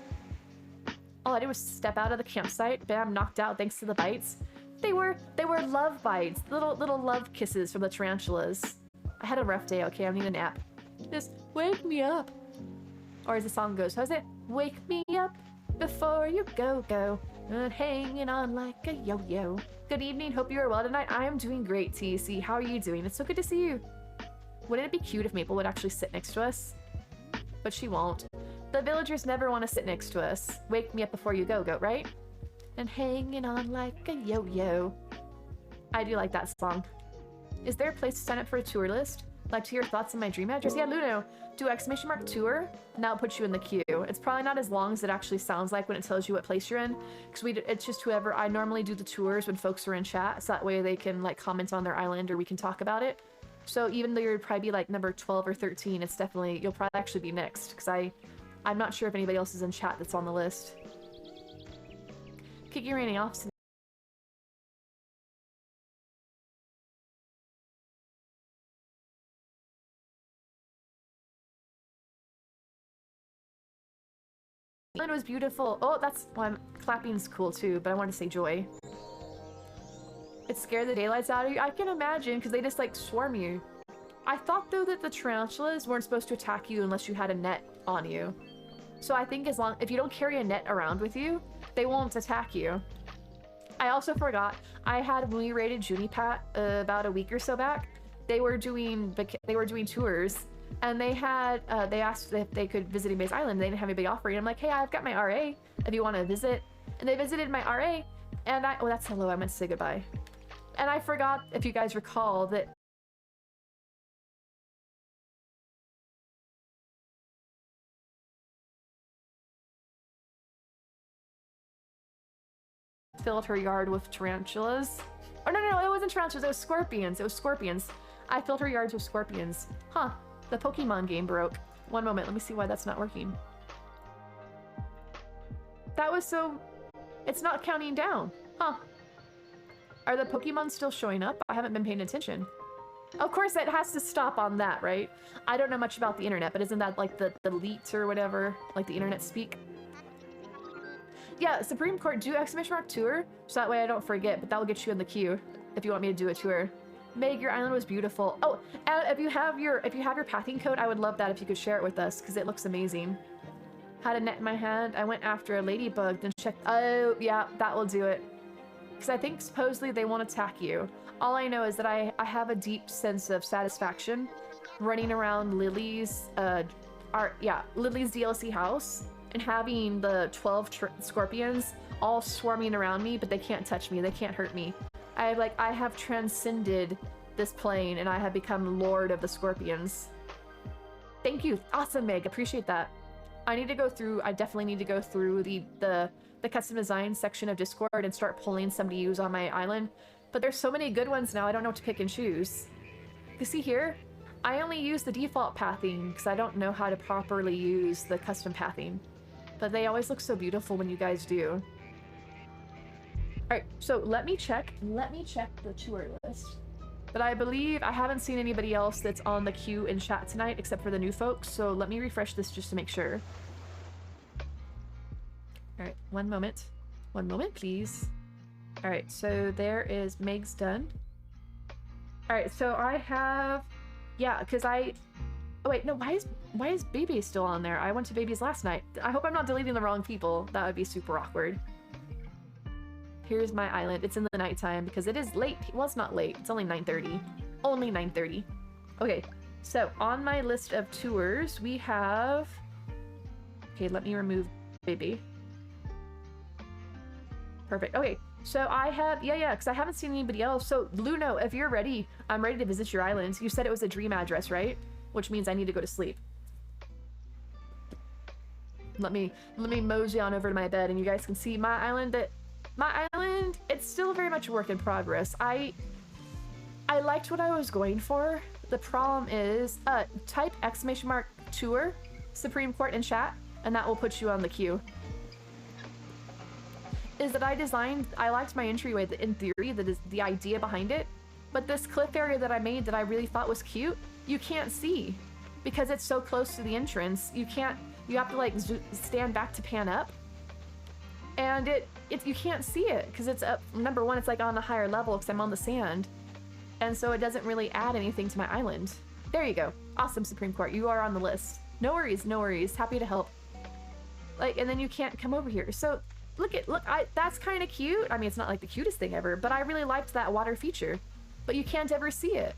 All I did was step out of the campsite, bam, knocked out thanks to the bites. They were love bites, little love kisses from the tarantulas. I had a rough day, okay, I need a nap. Just wake me up. Or as the song goes, how's it? Wake me up before you go. And hanging on like a yo-yo. Good evening, hope you are well tonight. I am doing great, TC. How are you doing? It's so good to see you. Wouldn't it be cute if Maple would actually sit next to us? But she won't. The villagers never want to sit next to us. Wake me up before you go, goat, right? And hanging on like a yo-yo. I do like that song. Is there a place to sign up for a tour list? Like to hear thoughts on my dream address? Yeah, Luno, do / tour, and that'll put you in the queue. It's probably not as long as it actually sounds like when it tells you what place you're in, because it's just whoever. I normally do the tours when folks are in chat, so that way they can like comment on their island or we can talk about it. So even though you'd probably be like number 12 or 13, it's definitely, you'll probably actually be next, because I'm not sure if anybody else is in chat that's on the list. Kick your rainy off. It was beautiful. Oh, that's one. Clapping's cool too, but I want to say joy. It scared the daylights out of you. I can imagine, because they just like swarm you. I thought though that the tarantulas weren't supposed to attack you unless you had a net on you. So I think if you don't carry a net around with you, they won't attack you. I also forgot, when we raided Junipat about a week or so back, they were doing tours. And they asked if they could visit anybody's island. They didn't have anybody offering. I'm like, hey, I've got my RA if you want to visit. And they visited my RA, and oh, that's hello. I meant to say goodbye. And I forgot, if you guys recall, that filled her yard with tarantulas. Oh, no, it wasn't tarantulas. It was scorpions. I filled her yards with scorpions. Huh. The Pokemon game broke. One moment, let me see why that's not working. That was so... It's not counting down. Huh. Are the Pokemon still showing up? I haven't been paying attention. Of course, it has to stop on that, right? I don't know much about the internet, but isn't that like the leet or whatever? Like the internet speak? Yeah, Supreme Court, do ! tour, so that way I don't forget, but that will get you in the queue if you want me to do a tour. Meg, your island was beautiful. Oh, and if you have your pathing code, I would love that if you could share it with us, because it looks amazing. Had a net in my hand. I went after a ladybug, then checked. Oh, yeah, that will do it. because I think supposedly they won't attack you. All I know is that I have a deep sense of satisfaction running around Lily's, Lily's DLC house and having the 12 scorpions all swarming around me, but they can't touch me, they can't hurt me. I have transcended this plane and I have become Lord of the Scorpions. Thank you. Awesome, Meg. Appreciate that. I definitely need to go through the custom design section of Discord and start pulling some to use on my island. But there's so many good ones now, I don't know what to pick and choose. You see here? I only use the default pathing because I don't know how to properly use the custom pathing. But they always look so beautiful when you guys do. Alright, so let me check the tour list. But I believe I haven't seen anybody else that's on the queue in chat tonight except for the new folks, so let me refresh this just to make sure. Alright, one moment. One moment, please. Alright, so there is Meg's done. Alright, so I have... Yeah, because oh wait, no, why is Baby still on there? I went to Baby's last night. I hope I'm not deleting the wrong people. That would be super awkward. Here's my island. It's in the nighttime because it is late. Well, it's not late. It's only 9:30. Only 9:30. Okay, so on my list of tours, we have... Okay, let me remove Baby. Perfect. Okay, so I have... Yeah, because I haven't seen anybody else. So, Luno, if you're ready, I'm ready to visit your island. You said it was a dream address, right? Which means I need to go to sleep. Let me mosey on over to my bed and you guys can see my island. My island, it's still very much a work in progress. I liked what I was going for. The problem is, type !tour Supreme Court in chat, and that will put you on the queue. Is that I liked my entryway in theory, that is the idea behind it, but this cliff area that I made that I really thought was cute, you can't see because it's so close to the entrance. You have to like stand back to pan up. And you can't see it because it's up. Number one, it's like on a higher level because I'm on the sand. And so it doesn't really add anything to my island. There you go. Awesome, Supreme Court. You are on the list. No worries, no worries. Happy to help. Like, and then you can't come over here. So look, that's kind of cute. I mean, it's not like the cutest thing ever, but I really liked that water feature. But you can't ever see it.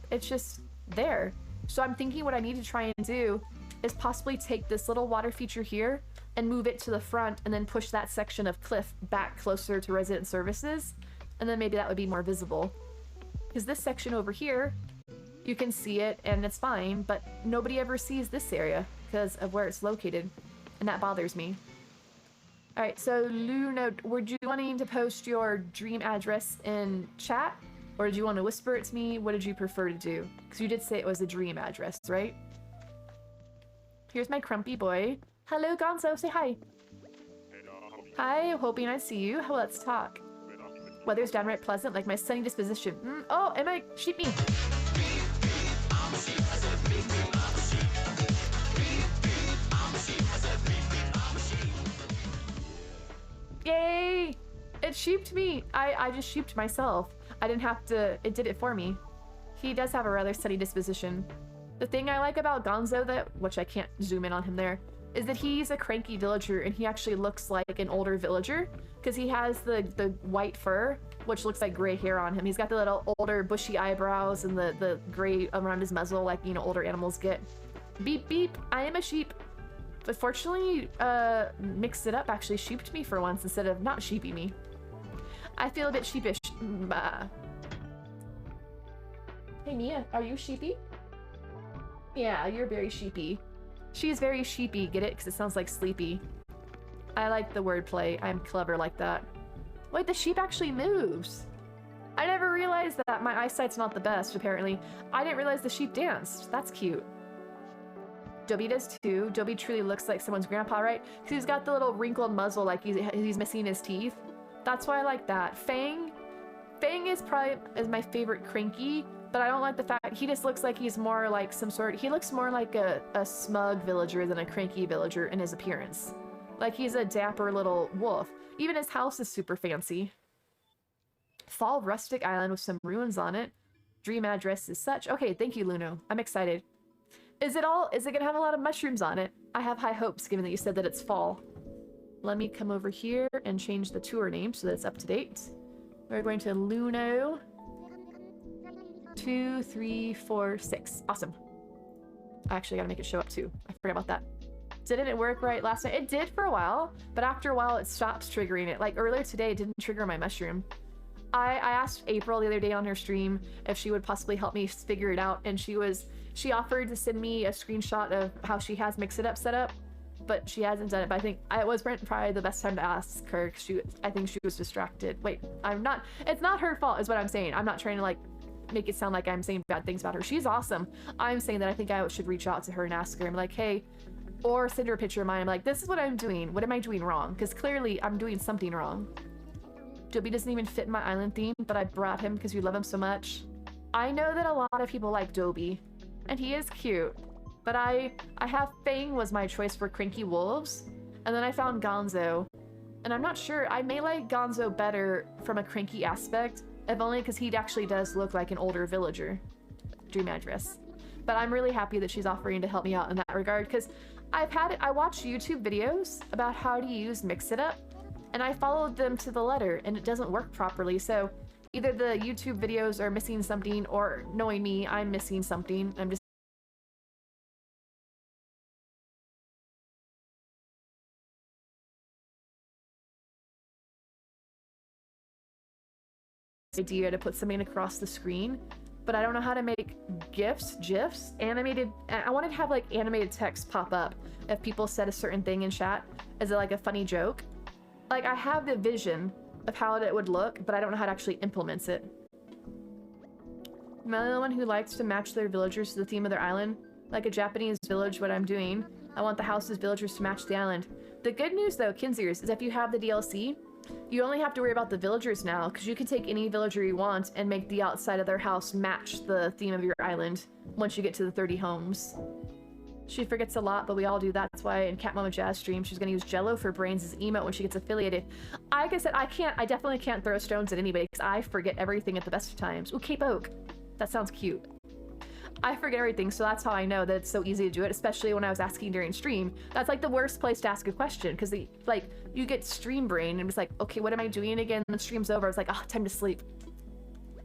It's just there. So I'm thinking what I need to try and do is possibly take this little water feature here and move it to the front and then push that section of cliff back closer to resident services. And then maybe that would be more visible. Because this section over here, you can see it and it's fine, but nobody ever sees this area because of where it's located. And that bothers me. Alright, so Luna, were you wanting to post your dream address in chat? Or did you want to whisper it to me? What did you prefer to do? Because you did say it was a dream address, right? Here's my crumpy boy. Hello, Gonzo. Say hi. Hi, hoping I see you. Let's talk. Weather's downright pleasant, like my sunny disposition. Oh, am I sheep me? Yay! It sheeped me. I just sheeped myself. I didn't have to. It did it for me. He does have a rather sunny disposition. The thing I like about Gonzo, which I can't zoom in on him there, is that he's a cranky villager and he actually looks like an older villager because he has the white fur, which looks like gray hair on him. He's got the little older bushy eyebrows and the gray around his muzzle like, you know, older animals get. Beep beep, I am a sheep. But fortunately, mixed it up, actually sheeped me for once instead of not sheeping me. I feel a bit sheepish. Bah. Hey Mia, are you sheepy? Yeah, you're very sheepy. She's very sheepy, get it? Because it sounds like sleepy. I like the wordplay. I'm clever like that. Wait, the sheep actually moves. I never realized that. My eyesight's not the best, apparently. I didn't realize the sheep danced. That's cute. Dobby does too. Dobby truly looks like someone's grandpa, right? Because he's got the little wrinkled muzzle like he's missing his teeth. That's why I like that. Fang is probably my favorite cranky, but I don't like the fact he just looks like he's more like he looks more like a smug villager than a cranky villager in his appearance. Like he's a dapper little wolf. Even his house is super fancy. Fall rustic island with some ruins on it. Dream address is such. Okay, thank you, Luno. I'm excited. Is it gonna have a lot of mushrooms on it? I have high hopes given that you said that it's fall. Let me come over here and change the tour name so that it's up to date. We're going to Luno. 2, 3, 4, 6. Awesome. I actually gotta make it show up too. I forgot about that. Didn't it work right last night? It did for a while, but after a while it stops triggering it. Like earlier today, it didn't trigger my mushroom. I asked April the other day on her stream if she would possibly help me figure it out, and she offered to send me a screenshot of how she has Mix It Up set up, but she hasn't done it. But I think it was probably the best time to ask her, because I think she was distracted. Wait, it's not her fault is what I'm saying. I'm not trying to like make it sound like I'm saying bad things about her. She's awesome. I'm saying that I think I should reach out to her and ask her. I'm like, hey, or send her a picture of mine. I'm like, this is what I'm doing. What am I doing wrong? Because clearly I'm doing something wrong. Joby doesn't even fit in my island theme, but I brought him because we love him so much. I know that a lot of people like Joby, and he is cute, but I have Fang was my choice for Cranky Wolves, and then I found Gonzo, and I'm not sure. I may like Gonzo better from a cranky aspect, if only because he actually does look like an older villager. Dream address. But I'm really happy that she's offering to help me out in that regard, because I watched YouTube videos about how to use Mix It Up, and I followed them to the letter, and it doesn't work properly. So either the YouTube videos are missing something, or knowing me, I'm missing something. I'm just idea to put something across the screen, but I don't know how to make GIFs, animated. I wanted to have like animated text pop up if people said a certain thing in chat as like a funny joke. Like, I have the vision of how it would look, but I don't know how to actually implement it. Am I the one who likes to match their villagers to the theme of their island? Like a Japanese village, what I'm doing. I want the house's villagers to match the island. The good news, though, Kinziers, is if you have the DLC, you only have to worry about the villagers now, because you can take any villager you want and make the outside of their house match the theme of your island once you get to the 30 homes. She forgets a lot, but we all do. That's why in Cat Mama Jazz stream, she's gonna use Jello for brains as emote when she gets affiliated. Like I said, I definitely can't throw stones at anybody because I forget everything at the best of times. Ooh, Cape Oak. That sounds cute. I forget everything, so that's how I know that it's so easy to do it, especially when I was asking during stream. That's like the worst place to ask a question, because like you get stream brain and it's like, okay, what am I doing again? And the stream's over. It's like, oh, time to sleep.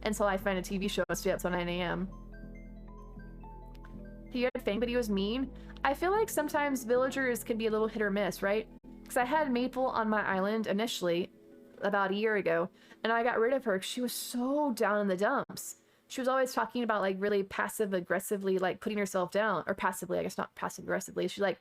And so I find a TV show and stay up till 9 a.m. He had Fang, but he was mean. I feel like sometimes villagers can be a little hit or miss, right? Because I had Maple on my island initially, about a year ago, and I got rid of her because she was so down in the dumps. She was always talking about like really passive aggressively, like putting herself down, or passively, I guess not passive aggressively. She's like,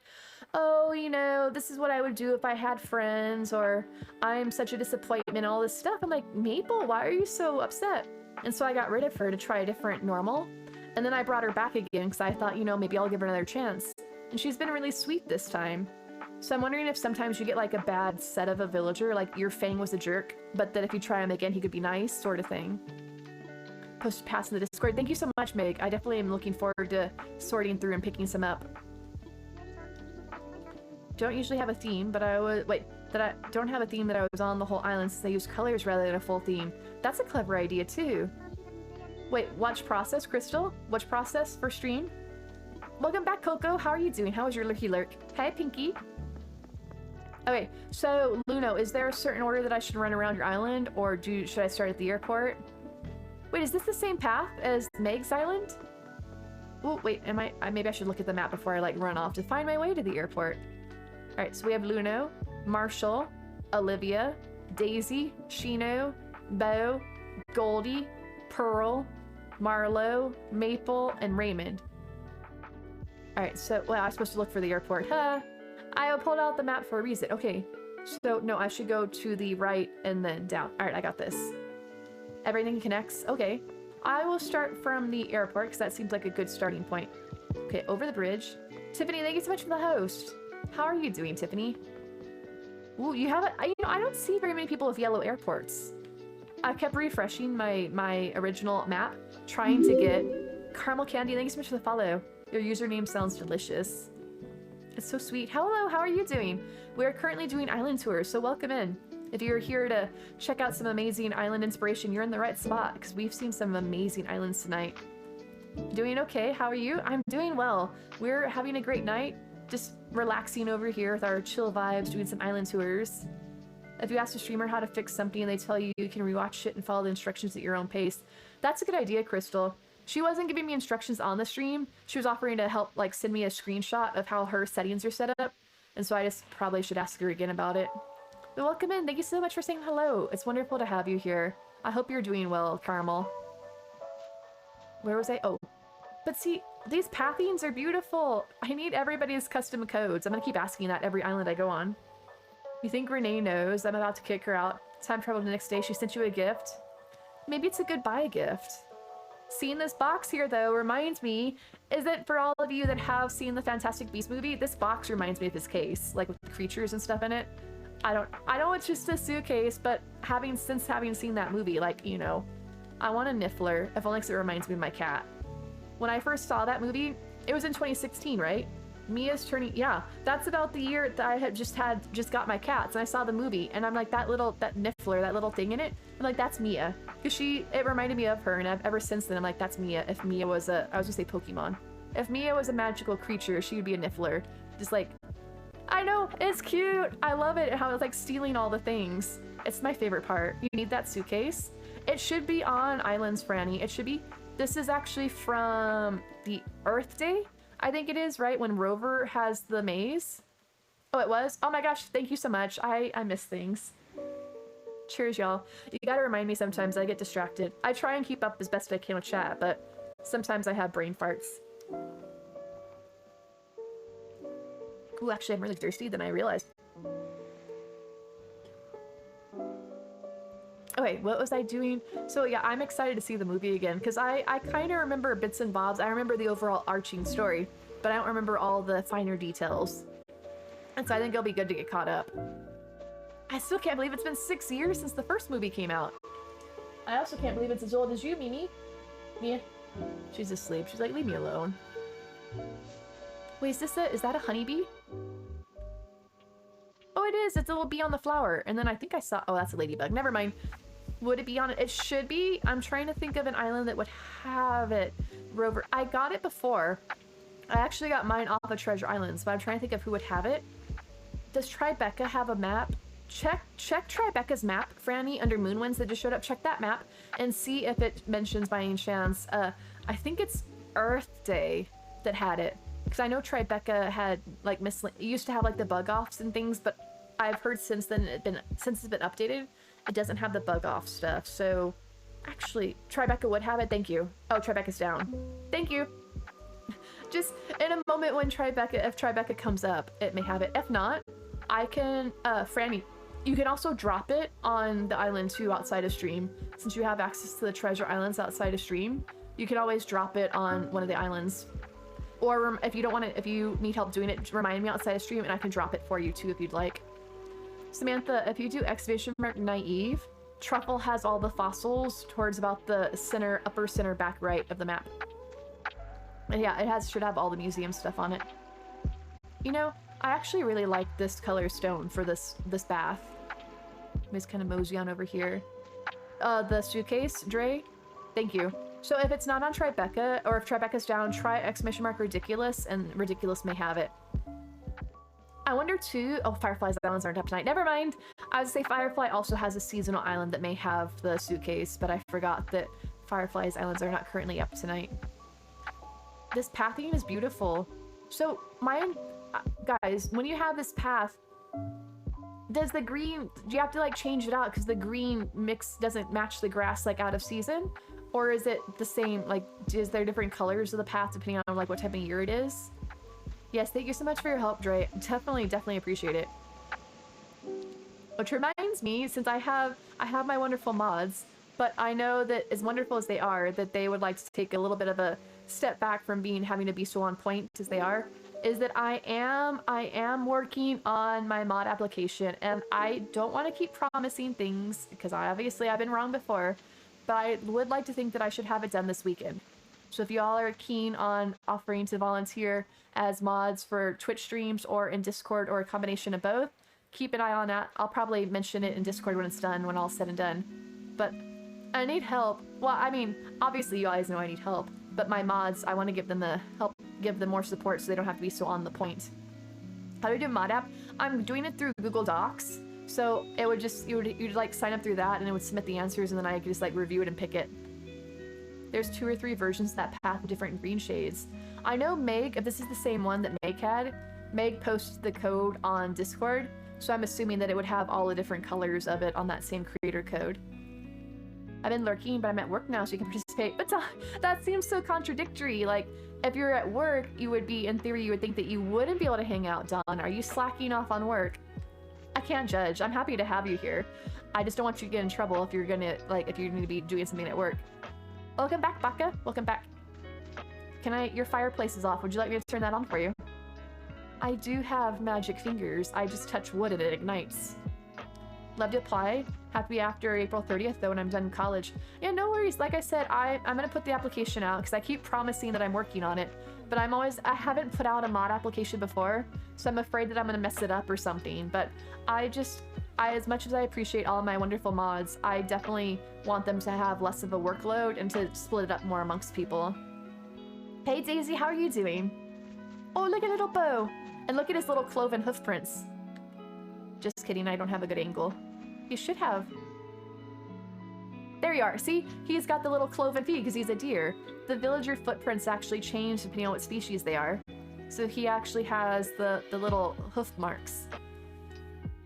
oh, you know, this is what I would do if I had friends, or I'm such a disappointment, all this stuff. I'm like, Maple, why are you so upset? And so I got rid of her to try a different normal. And then I brought her back again because I thought, you know, maybe I'll give her another chance. And she's been really sweet this time. So I'm wondering if sometimes you get like a bad set of a villager, like your Fang was a jerk, but that if you try him again, he could be nice, sort of thing. Post pass in the Discord. Thank you so much, Meg. I definitely am looking forward to sorting through and picking some up. Don't usually have a theme, but I don't have a theme that I was on the whole island since I use colors rather than a full theme. That's a clever idea too. Wait, watch process, Crystal? Watch process for stream? Welcome back, Coco. How are you doing? How was your lurky lurk? Hey, Pinky. Okay, so Luno, is there a certain order that I should run around your island, or should I start at the airport? Wait, is this the same path as Meg's island? Oh, wait, maybe I should look at the map before I like run off to find my way to the airport. All right, so we have Luno, Marshall, Olivia, Daisy, Shino, Bo, Goldie, Pearl, Marlo, Maple, and Raymond. Alright, so, well, I was supposed to look for the airport. Huh? I pulled out the map for a reason. Okay, so, no, I should go to the right and then down. Alright, I got this. Everything connects. Okay. I will start from the airport, because that seems like a good starting point. Okay, over the bridge. Tiffany, thank you so much for the host. How are you doing, Tiffany? Ooh, you have you know, I don't see very many people with yellow airports. I kept refreshing my original map, trying to get Caramel Candy. Thank you so much for the follow. Your username sounds delicious. It's so sweet. Hello, how are you doing? We're currently doing island tours, so welcome in. If you're here to check out some amazing island inspiration, you're in the right spot, because we've seen some amazing islands tonight. Doing okay? How are you? I'm doing well. We're having a great night, just relaxing over here with our chill vibes, doing some island tours. If you ask a streamer how to fix something and they tell you you can rewatch it and follow the instructions at your own pace. That's a good idea, Crystal. She wasn't giving me instructions on the stream. She was offering to help, like, send me a screenshot of how her settings are set up. And so I just probably should ask her again about it. But welcome in. Thank you so much for saying hello. It's wonderful to have you here. I hope you're doing well, Caramel. Where was I? Oh. But see, these pathings are beautiful. I need everybody's custom codes. I'm gonna keep asking that every island I go on. You think Renee knows I'm about to kick her out? Time travel the next day. She sent you a gift. Maybe it's a goodbye gift. Seeing this box here, though, reminds me, is that for all of you that have seen the Fantastic Beasts movie, this box reminds me of his case, like with creatures and stuff in it. I know it's just a suitcase, but since having seen that movie, like, you know, I want a Niffler, if only because it reminds me of my cat. When I first saw that movie, it was in 2016, right? Mia's turning, yeah, that's about the year that I had just got my cats, and I saw the movie, and I'm like, that Niffler, that little thing in it, I'm like, that's Mia. Because it reminded me of her, and ever since then, I'm like, that's Mia. If Mia was I was gonna say Pokemon. If Mia was a magical creature, she would be a Niffler. Just like, I know, it's cute. I love it, how it's like stealing all the things. It's my favorite part. You need that suitcase. It should be on Islands, Franny. It should be, this is actually from the Earth Day, I think it is, right? When Rover has the maze. Oh, it was? Oh my gosh, thank you so much. I miss things. Cheers, y'all. You gotta remind me sometimes, I get distracted. I try and keep up as best I can with chat, but sometimes I have brain farts. Ooh, actually, I'm really thirsty than I realized. Okay, what was I doing? So yeah, I'm excited to see the movie again, because I kind of remember bits and bobs. I remember the overall arching story, but I don't remember all the finer details. And so I think it'll be good to get caught up. I still can't believe it's been 6 years since the first movie came out. I also can't believe it's as old as you, Mimi. Mia. She's asleep. She's like, leave me alone. Wait, is that a honeybee? Oh, it is. It's a little bee on the flower. And then I think I saw... Oh, that's a ladybug. Never mind. Would it be on it? It should be. I'm trying to think of an island that would have it. Rover. I got it before. I actually got mine off of Treasure Islands, but I'm trying to think of who would have it. Does Tribeca have a map? Check Tribeca's map, Franny, under Moonwinds that just showed up. Check that map and see if it mentions by any chance. I think it's Earth Day that had it. Because I know Tribeca had, like, it used to have, like, the bug-offs and things, but I've heard since then, since it's been updated, it doesn't have the bug-off stuff. So, actually, Tribeca would have it. Thank you. Oh, Tribeca's down. Thank you. Just in a moment when if Tribeca comes up, it may have it. If not, I can, Franny, you can also drop it on the island, too, outside of stream. Since you have access to the Treasure Islands outside of stream, you can always drop it on one of the islands. Or if you don't want it, if you need help doing it, remind me outside of stream and I can drop it for you too if you'd like. Samantha, if you do excavation mark naive, Truffle has all the fossils towards about the center, upper center, back right of the map. And yeah, it should have all the museum stuff on it. You know, I actually really like this color stone for this bath. Let me just kind of mosey on over here. The suitcase, Dre, thank you. So if it's not on Tribeca, or if Tribeca's down, try exclamation mark Ridiculous, and Ridiculous may have it. I wonder too, oh, Firefly's Islands aren't up tonight. Never mind. I would say Firefly also has a seasonal island that may have the suitcase, but I forgot that Firefly's Islands are not currently up tonight. This pathing is beautiful. So, guys, when you have this path, does the green, do you have to like change it out because the green mix doesn't match the grass like out of season? Or is it the same, like, is there different colors of the path depending on, like, what type of year it is? Yes, thank you so much for your help, Dre. Definitely appreciate it. Which reminds me, since I have my wonderful mods, but I know that as wonderful as they are, that they would like to take a little bit of a step back from having to be so on point as they are, is that I am working on my mod application, and I don't want to keep promising things, because I've been wrong before. But I would like to think that I should have it done this weekend. So if y'all are keen on offering to volunteer as mods for Twitch streams or in Discord or a combination of both, keep an eye on that. I'll probably mention it in Discord when it's done, when all's said and done. But I need help. Well, I mean, obviously you guys know I need help, but my mods, I want to give them the help, give them more support so they don't have to be so on the point. How do I do a mod app? I'm doing it through Google Docs. So it would just, you'd like sign up through that and it would submit the answers and then I could just like review it and pick it. There's 2 or 3 versions of that path with different green shades. I know Meg, if this is the same one that Meg had, Meg posted the code on Discord, so I'm assuming that it would have all the different colors of it on that same creator code. I've been lurking, but I'm at work now, so you can participate. But that seems so contradictory. Like, if you're at work, you would be, in theory, you would think that you wouldn't be able to hang out, Dawn. Are you slacking off on work? I can't judge. I'm happy to have you here. I just don't want you to get in trouble if you're gonna, like, if you're gonna be doing something at work. Welcome back, Baka. Welcome back. Your fireplace is off. Would you like me to turn that on for you? I do have magic fingers. I just touch wood and it ignites. Love to apply. Happy after April 30th though when I'm done college. Yeah, no worries. Like I said, I'm gonna put the application out because I keep promising that I'm working on it. But I haven't put out a mod application before, so I'm afraid that I'm gonna mess it up or something. But as much as I appreciate all of my wonderful mods, I definitely want them to have less of a workload and to split it up more amongst people. Hey Daisy, how are you doing? Oh, look at little Bo! And look at his little cloven hoof prints. Just kidding, I don't have a good angle. You should have. There you are, see? He's got the little cloven feet because he's a deer. The villager footprints actually change depending on what species they are. So he actually has the little hoof marks.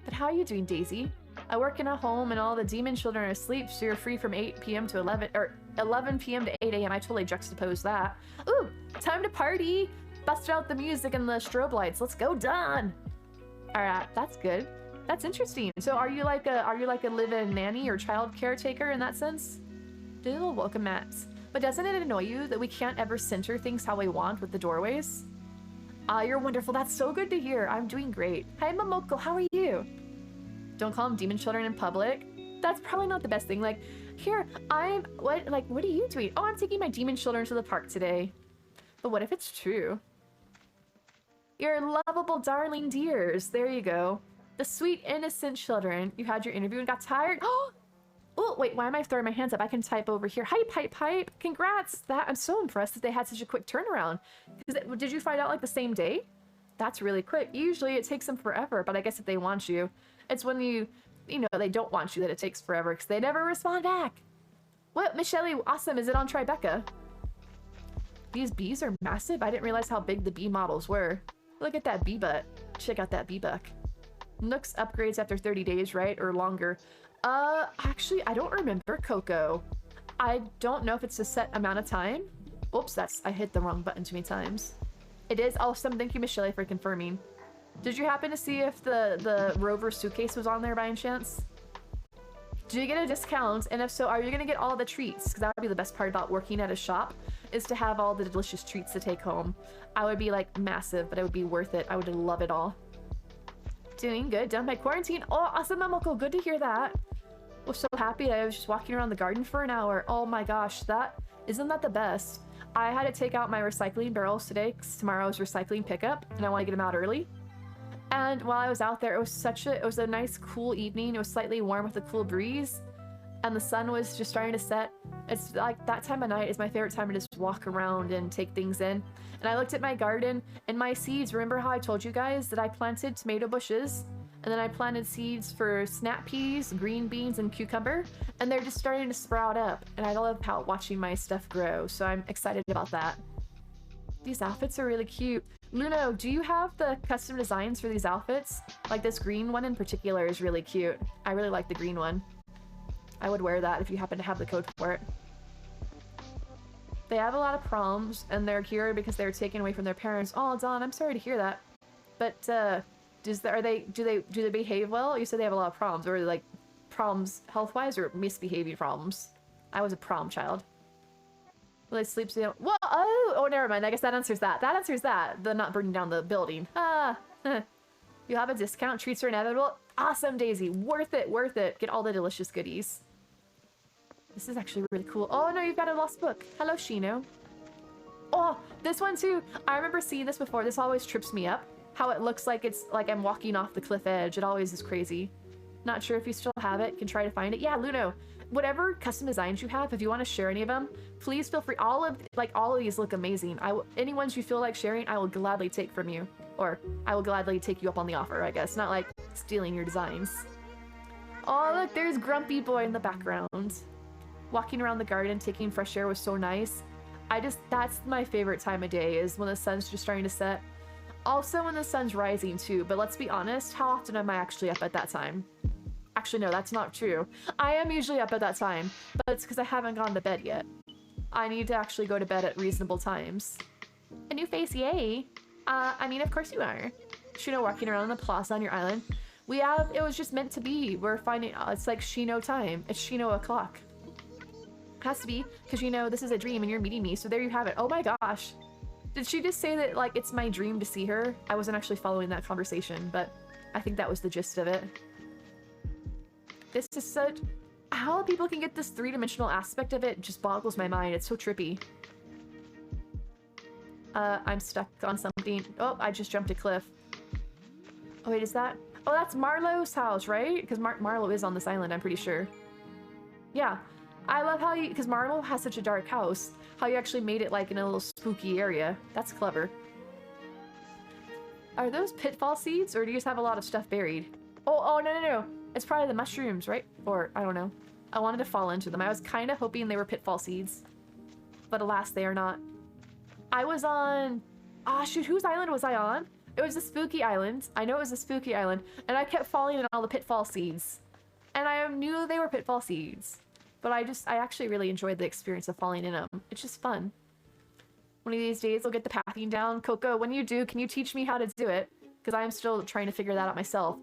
But how are you doing, Daisy? I work in a home and all the demon children are asleep, so you're free from 8 p.m. to 11 p.m. to 8 a.m. I totally juxtaposed that. Ooh, time to party! Busted out the music and the strobe lights. Let's go, Dawn! Alright, that's good. That's interesting. So are you like a live-in nanny or child caretaker in that sense? Do welcome mats. But doesn't it annoy you that we can't ever center things how we want with the doorways? Ah, you're wonderful. That's so good to hear. I'm doing great. Hi, Momoko. How are you? Don't call them demon children in public. That's probably not the best thing. Like, here, what are you doing? Oh, I'm taking my demon children to the park today. But what if it's true? You're lovable, darling dears. There you go. The sweet, innocent children. You had your interview and got tired. Oh, wait, why am I throwing my hands up? I can type over here. Hi, Pipe. Congrats. I'm so impressed that they had such a quick turnaround. Did you find out like the same day? That's really quick. Usually it takes them forever, but I guess if they want you, it's when you know, they don't want you that it takes forever because they never respond back. What, Michelle? Awesome. Is it on Tribeca? These bees are massive. I didn't realize how big the bee models were. Look at that bee butt. Check out that bee buck. Nooks upgrades after 30 days, right? Or longer. Actually, I don't remember, Coco. I don't know if it's a set amount of time. Oops, I hit the wrong button too many times. It is awesome. Thank you, Michelle, for confirming. Did you happen to see if the Rover suitcase was on there by any chance? Do you get a discount? And if so, are you gonna get all the treats? Because that would be the best part about working at a shop, is to have all the delicious treats to take home. I would be like massive, but it would be worth it. I would love it all. Doing good. Done my quarantine. Oh, awesome, Momoko. Good to hear that. Was so happy. I was just walking around the garden for an hour. Oh my gosh, isn't that the best? I had to take out my recycling barrels today because tomorrow's recycling pickup, and I want to get them out early. And while I was out there, it was a nice cool evening. It was slightly warm with a cool breeze, and the sun was just starting to set. It's like that time of night is my favorite time to just walk around and take things in. And I looked at my garden and my seeds. Remember how I told you guys that I planted tomato bushes? And then I planted seeds for snap peas, green beans, and cucumber. And they're just starting to sprout up. And I love watching my stuff grow. So I'm excited about that. These outfits are really cute. Luno, do you have the custom designs for these outfits? Like this green one in particular is really cute. I really like the green one. I would wear that if you happen to have the code for it. They have a lot of proms, and they're here because they were taken away from their parents. Oh, Dawn, I'm sorry to hear that. But do they behave well? You said they have a lot of problems, or like problems health-wise, or misbehaving problems? I was a prom child. Well, they sleep. So well, oh, never mind. I guess that answers that. That answers that. The not burning down the building. You have a discount. Treats are inevitable. Awesome, Daisy. Worth it. Worth it. Get all the delicious goodies. This is actually really cool. Oh no, you've got a lost book. Hello, Shino. Oh, this one too. I remember seeing this before. This always trips me up. How it looks like it's like I'm walking off the cliff edge. It always is crazy. Not sure if you still have it. You can try to find it. Yeah, Luno. Whatever custom designs you have, if you want to share any of them, please feel free. All of these look amazing. Any ones you feel like sharing, I will gladly take from you. Or I will gladly take you up on the offer, I guess. Not like stealing your designs. Oh, look, there's Grumpy Boy in the background. Walking around the garden, taking fresh air was so nice. That's my favorite time of day, is when the sun's just starting to set. Also when the sun's rising too, but let's be honest, how often am I actually up at that time? Actually, no, that's not true. I am usually up at that time, but it's because I haven't gone to bed yet. I need to actually go to bed at reasonable times. A new face, yay! I mean, of course you are. Shino walking around the plaza on your island. It was just meant to be. We're finding, it's like Shino time. It's Shino o'clock. Has to be, because you know, this is a dream and you're meeting me, so there you have it. Oh my gosh. Did she just say that, like, it's my dream to see her? I wasn't actually following that conversation, but I think that was the gist of it. This is such... How people can get this three-dimensional aspect of it just boggles my mind. It's so trippy. I'm stuck on something. Oh, I just jumped a cliff. Oh, wait, is that... Oh, that's Marlowe's house, right? Because Marlowe is on this island, I'm pretty sure. Yeah. I love how you... Because Marlowe has such a dark house. How you actually made it, like, in a little spooky area. That's clever. Are those pitfall seeds, or do you just have a lot of stuff buried? Oh, no. It's probably the mushrooms, right? Or, I don't know. I wanted to fall into them. I was kind of hoping they were pitfall seeds. But alas, they are not. I was on... Ah, shoot, whose island was I on? It was the spooky island. I know it was the spooky island. And I kept falling in all the pitfall seeds. And I knew they were pitfall seeds. But I actually really enjoyed the experience of falling in them. It's just fun. One of these days, I'll get the pathing down. Coco, when you do, can you teach me how to do it? Because I'm still trying to figure that out myself.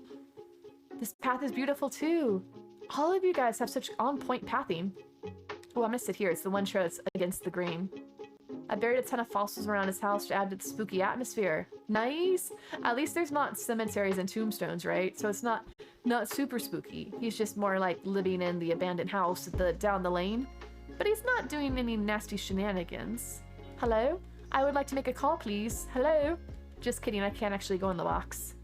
This path is beautiful too. All of you guys have such on-point pathing. Oh, I'm gonna sit here. It's the one chair that's against the grain. I buried a ton of fossils around his house to add to the spooky atmosphere. Nice! At least there's not cemeteries and tombstones, right? So it's not super spooky. He's just more like living in the abandoned house down the lane. But he's not doing any nasty shenanigans. Hello? I would like to make a call, please. Hello? Just kidding, I can't actually go in the box.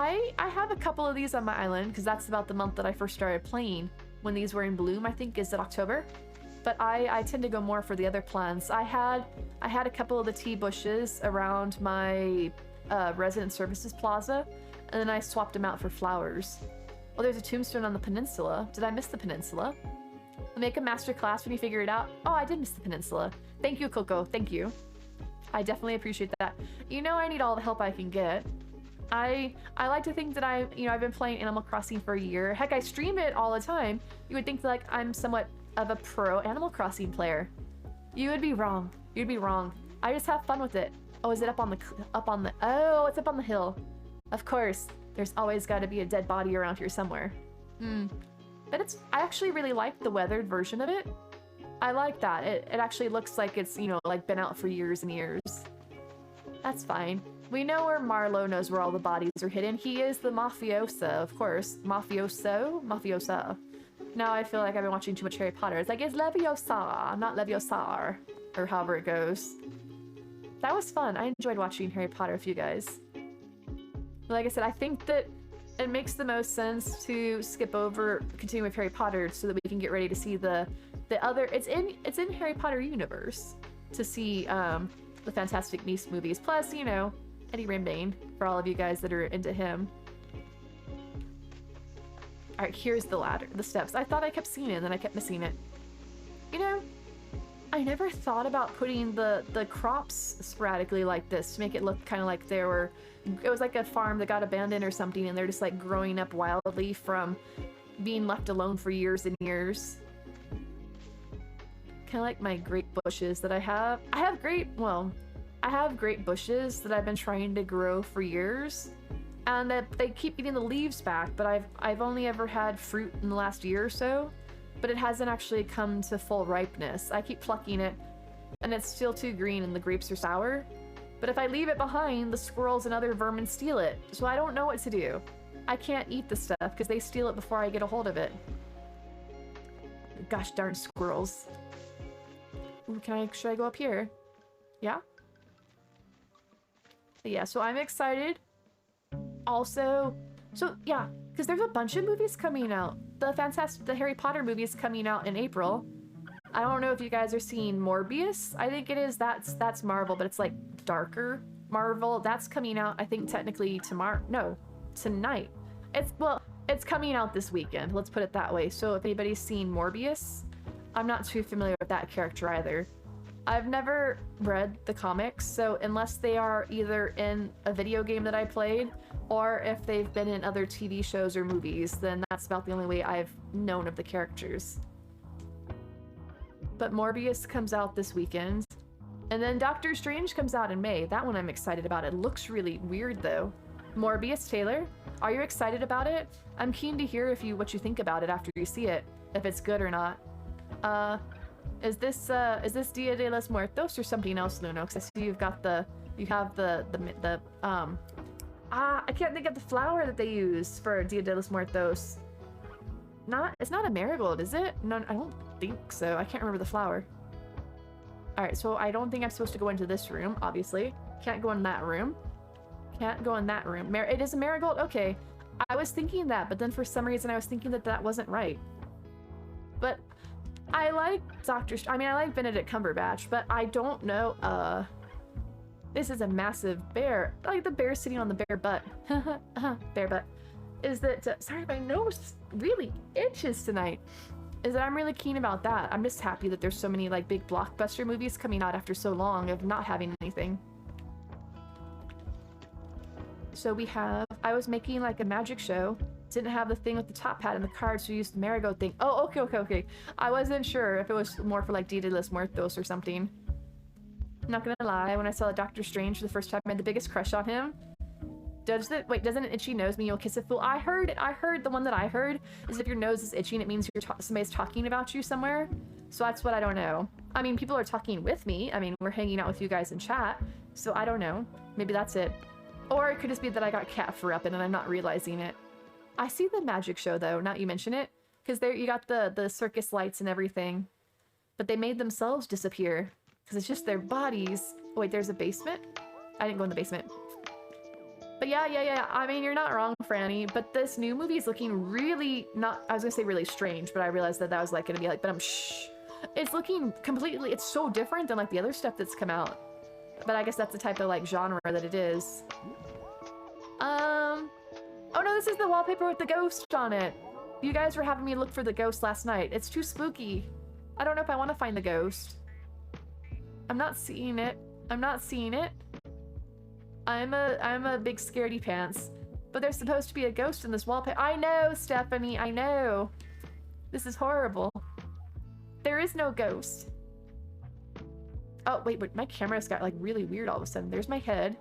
I have a couple of these on my island, because that's about the month that I first started playing. When these were in bloom, I think, is it October? But I tend to go more for the other plants. I had a couple of the tea bushes around my resident services plaza, and then I swapped them out for flowers. Oh, there's a tombstone on the peninsula. Did I miss the peninsula? I'll make a master class when you figure it out. Oh, I did miss the peninsula. Thank you, Coco. Thank you. I definitely appreciate that. You know I need all the help I can get. I like to think that I've been playing Animal Crossing for a year. Heck, I stream it all the time. You would think that, like, I'm somewhat of a pro Animal Crossing player. You would be wrong. You'd be wrong. I just have fun with it. Oh, is it up on the oh, it's up on the hill. Of course. There's always got to be a dead body around here somewhere. But I actually really like the weathered version of it. I like that. It actually looks like it's, like been out for years and years. That's fine. We know where Marlowe knows where all the bodies are hidden. He is the mafiosa, of course. Mafiosa. Now I feel like I've been watching too much Harry Potter. It's like, it's Leviosa, not Leviosar, or however it goes. That was fun. I enjoyed watching Harry Potter with you guys. Like I said, I think that it makes the most sense to skip over, continue with Harry Potter, so that we can get ready to see the other. It's in Harry Potter universe to see the Fantastic Beasts movies. Plus, Eddie Redmayne, for all of you guys that are into him. Alright, here's the ladder, the steps. I thought I kept seeing it, and then I kept missing it. I never thought about putting the crops sporadically like this to make it look kind of like it was like a farm that got abandoned or something, and they're just like growing up wildly from being left alone for years and years. Kind of like my grape bushes that I have. I have grape bushes that I've been trying to grow for years, and that they keep getting the leaves back, but I've only ever had fruit in the last year or so, but it hasn't actually come to full ripeness. I keep plucking it, and it's still too green and the grapes are sour. But if I leave it behind, the squirrels and other vermin steal it, so I don't know what to do. I can't eat the stuff because they steal it before I get a hold of it. Gosh darn squirrels. Ooh, should I go up here? Yeah? Yeah, so I'm excited. Also, yeah, because there's a bunch of movies coming out. The Harry Potter movie is coming out in April. I don't know if you guys are seeing Morbius. I think it is. That's Marvel, but it's like darker Marvel. That's coming out, I think, technically tomorrow. No, tonight. It's coming out this weekend, let's put it that way. So if anybody's seen Morbius, I'm not too familiar with that character either. I've never read the comics, so unless they are either in a video game that I played, or if they've been in other TV shows or movies, then that's about the only way I've known of the characters. But Morbius comes out this weekend, and then Doctor Strange comes out in May. That one I'm excited about. It looks really weird though. Morbius, Taylor, are you excited about it? I'm keen to hear what you think about it after you see it, if it's good or not. Is this Dia de los Muertos or something else, Luno? Because I see you have the I can't think of the flower that they use for Dia de los Muertos. It's not a marigold, is it? No, I don't think so. I can't remember the flower. Alright, so I don't think I'm supposed to go into this room, obviously. Can't go in that room. Can't go in that room. It is a marigold? Okay. I was thinking that, but then for some reason I was thinking that wasn't right. But I like I like Benedict Cumberbatch, but I don't know, this is a massive bear. I like the bear sitting on the bear butt. Bear butt. Is that, sorry, my nose really itches tonight. Is that I'm really keen about that. I'm just happy that there's so many like big blockbuster movies coming out after so long of not having anything. So I was making like a magic show. Didn't have the thing with the top hat and the cards, so we used the marigold thing. Oh, okay. I wasn't sure if it was more for like Dia de los Muertos or something. I'm not gonna lie, when I saw Doctor Strange for the first time, I had the biggest crush on him. Doesn't an itchy nose mean you'll kiss a fool? I heard the one that I heard is if your nose is itching, it means somebody's talking about you somewhere. So that's what I don't know. I mean, people are talking with me. I mean, we're hanging out with you guys in chat. So I don't know. Maybe that's it. Or it could just be that I got cat fur up and I'm not realizing it. I see the magic show though, now you mention it. Because there you got the circus lights and everything. But they made themselves disappear. Because it's just their bodies. Oh, wait, there's a basement? I didn't go in the basement. But yeah. I mean, you're not wrong, Franny. But this new movie is looking really I was gonna say really strange, but I realized that was like gonna be like, but shh. It's looking completely, it's so different than like the other stuff that's come out. But I guess that's the type of like genre that it is. Oh no, this is the wallpaper with the ghost on it. You guys were having me look for the ghost last night. It's too spooky. I don't know if I want to find the ghost. I'm not seeing it. I'm a big scaredy pants. But there's supposed to be a ghost in this wallpaper. I know, Stephanie, I know. This is horrible. There is no ghost. Oh, wait, but my camera's got like really weird all of a sudden. There's my head.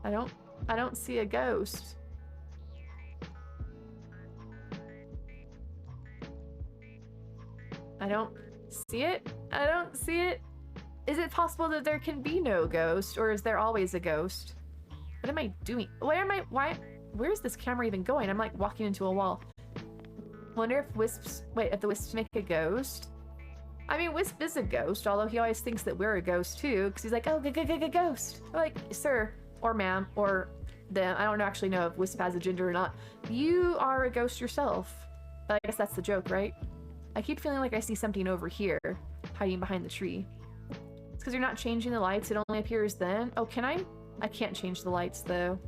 I don't see a ghost. I don't see it. Is it possible that there can be no ghost, or is there always a ghost? What am I doing? Where's this camera even going? I'm like walking into a wall. Wonder if if the wisps make a ghost? I mean, Wisp is a ghost, although he always thinks that we're a ghost too, because he's like, oh, ghost. I'm like, sir, or ma'am, or them. I don't actually know if Wisp has a gender or not. You are a ghost yourself. But I guess that's the joke, right? I keep feeling like I see something over here, hiding behind the tree. It's because you're not changing the lights, it only appears then. Oh, can I? I can't change the lights, though.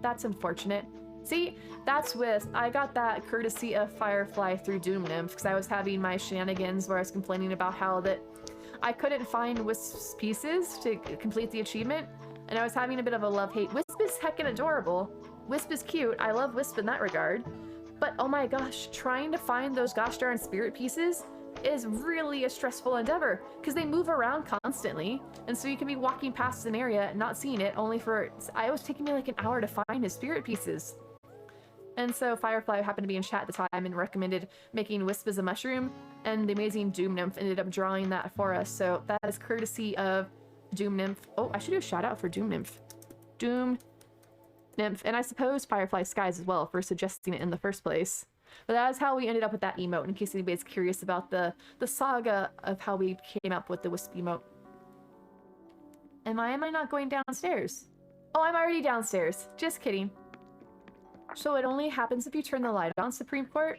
That's unfortunate. See, that's Wisp. I got that courtesy of Firefly through Doom Nymph, because I was having my shenanigans where I was complaining about how that I couldn't find Wisp's pieces to complete the achievement, and I was having a bit of a love-hate. Wisp is heckin' adorable. Wisp is cute. I love Wisp in that regard. But oh my gosh, trying to find those gosh darn spirit pieces is really a stressful endeavor, because they move around constantly, and so you can be walking past an area and not seeing it, only for it was taking me like an hour to find his spirit pieces. And so Firefly happened to be in chat at the time and recommended making Wisp as a mushroom, and the amazing Doom Nymph ended up drawing that for us. So that is courtesy of Doom Nymph. Oh, I should do a shout out for Doom Nymph. Doom Nymph, and I suppose Firefly Skies as well for suggesting it in the first place. But that is how we ended up with that emote, in case anybody's curious about the saga of how we came up with the Wisp emote. Am I not going downstairs? Oh, I'm already downstairs. Just kidding. So it only happens if you turn the light on, Supreme Court?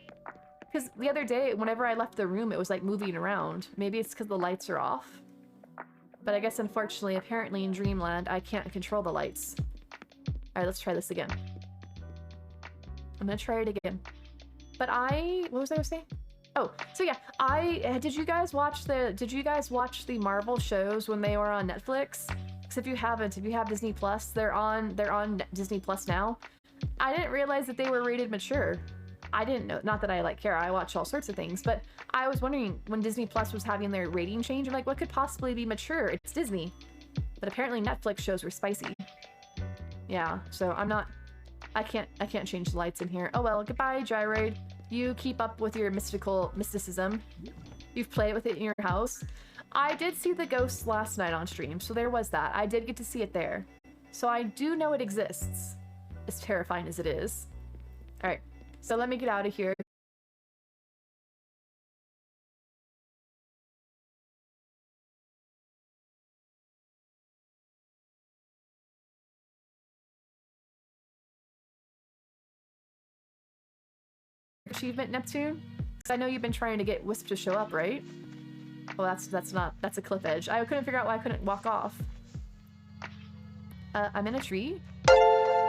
Because the other day, whenever I left the room, it was like moving around. Maybe it's because the lights are off. But I guess unfortunately, apparently in Dreamland, I can't control the lights. Alright, let's try this again. I'm gonna try it again. But what was I saying? Oh, so yeah, did you guys watch the Marvel shows when they were on Netflix? Because if you haven't, if you have Disney Plus, they're on Disney Plus now. I didn't realize that they were rated mature. I didn't know, not that I like care, I watch all sorts of things, but I was wondering when Disney Plus was having their rating change, I'm like, what could possibly be mature? It's Disney. But apparently Netflix shows were spicy. Yeah, so I can't change the lights in here. Oh well, goodbye, Gyroid. You keep up with your mysticism. You've played with it in your house. I did see the ghosts last night on stream, so there was that. I did get to see it there. So I do know it exists. As terrifying as it is. Alright, so let me get out of here. Achievement, Neptune? Because I know you've been trying to get Wisp to show up, right? Well, that's a cliff edge. I couldn't figure out why I couldn't walk off. I'm in a tree.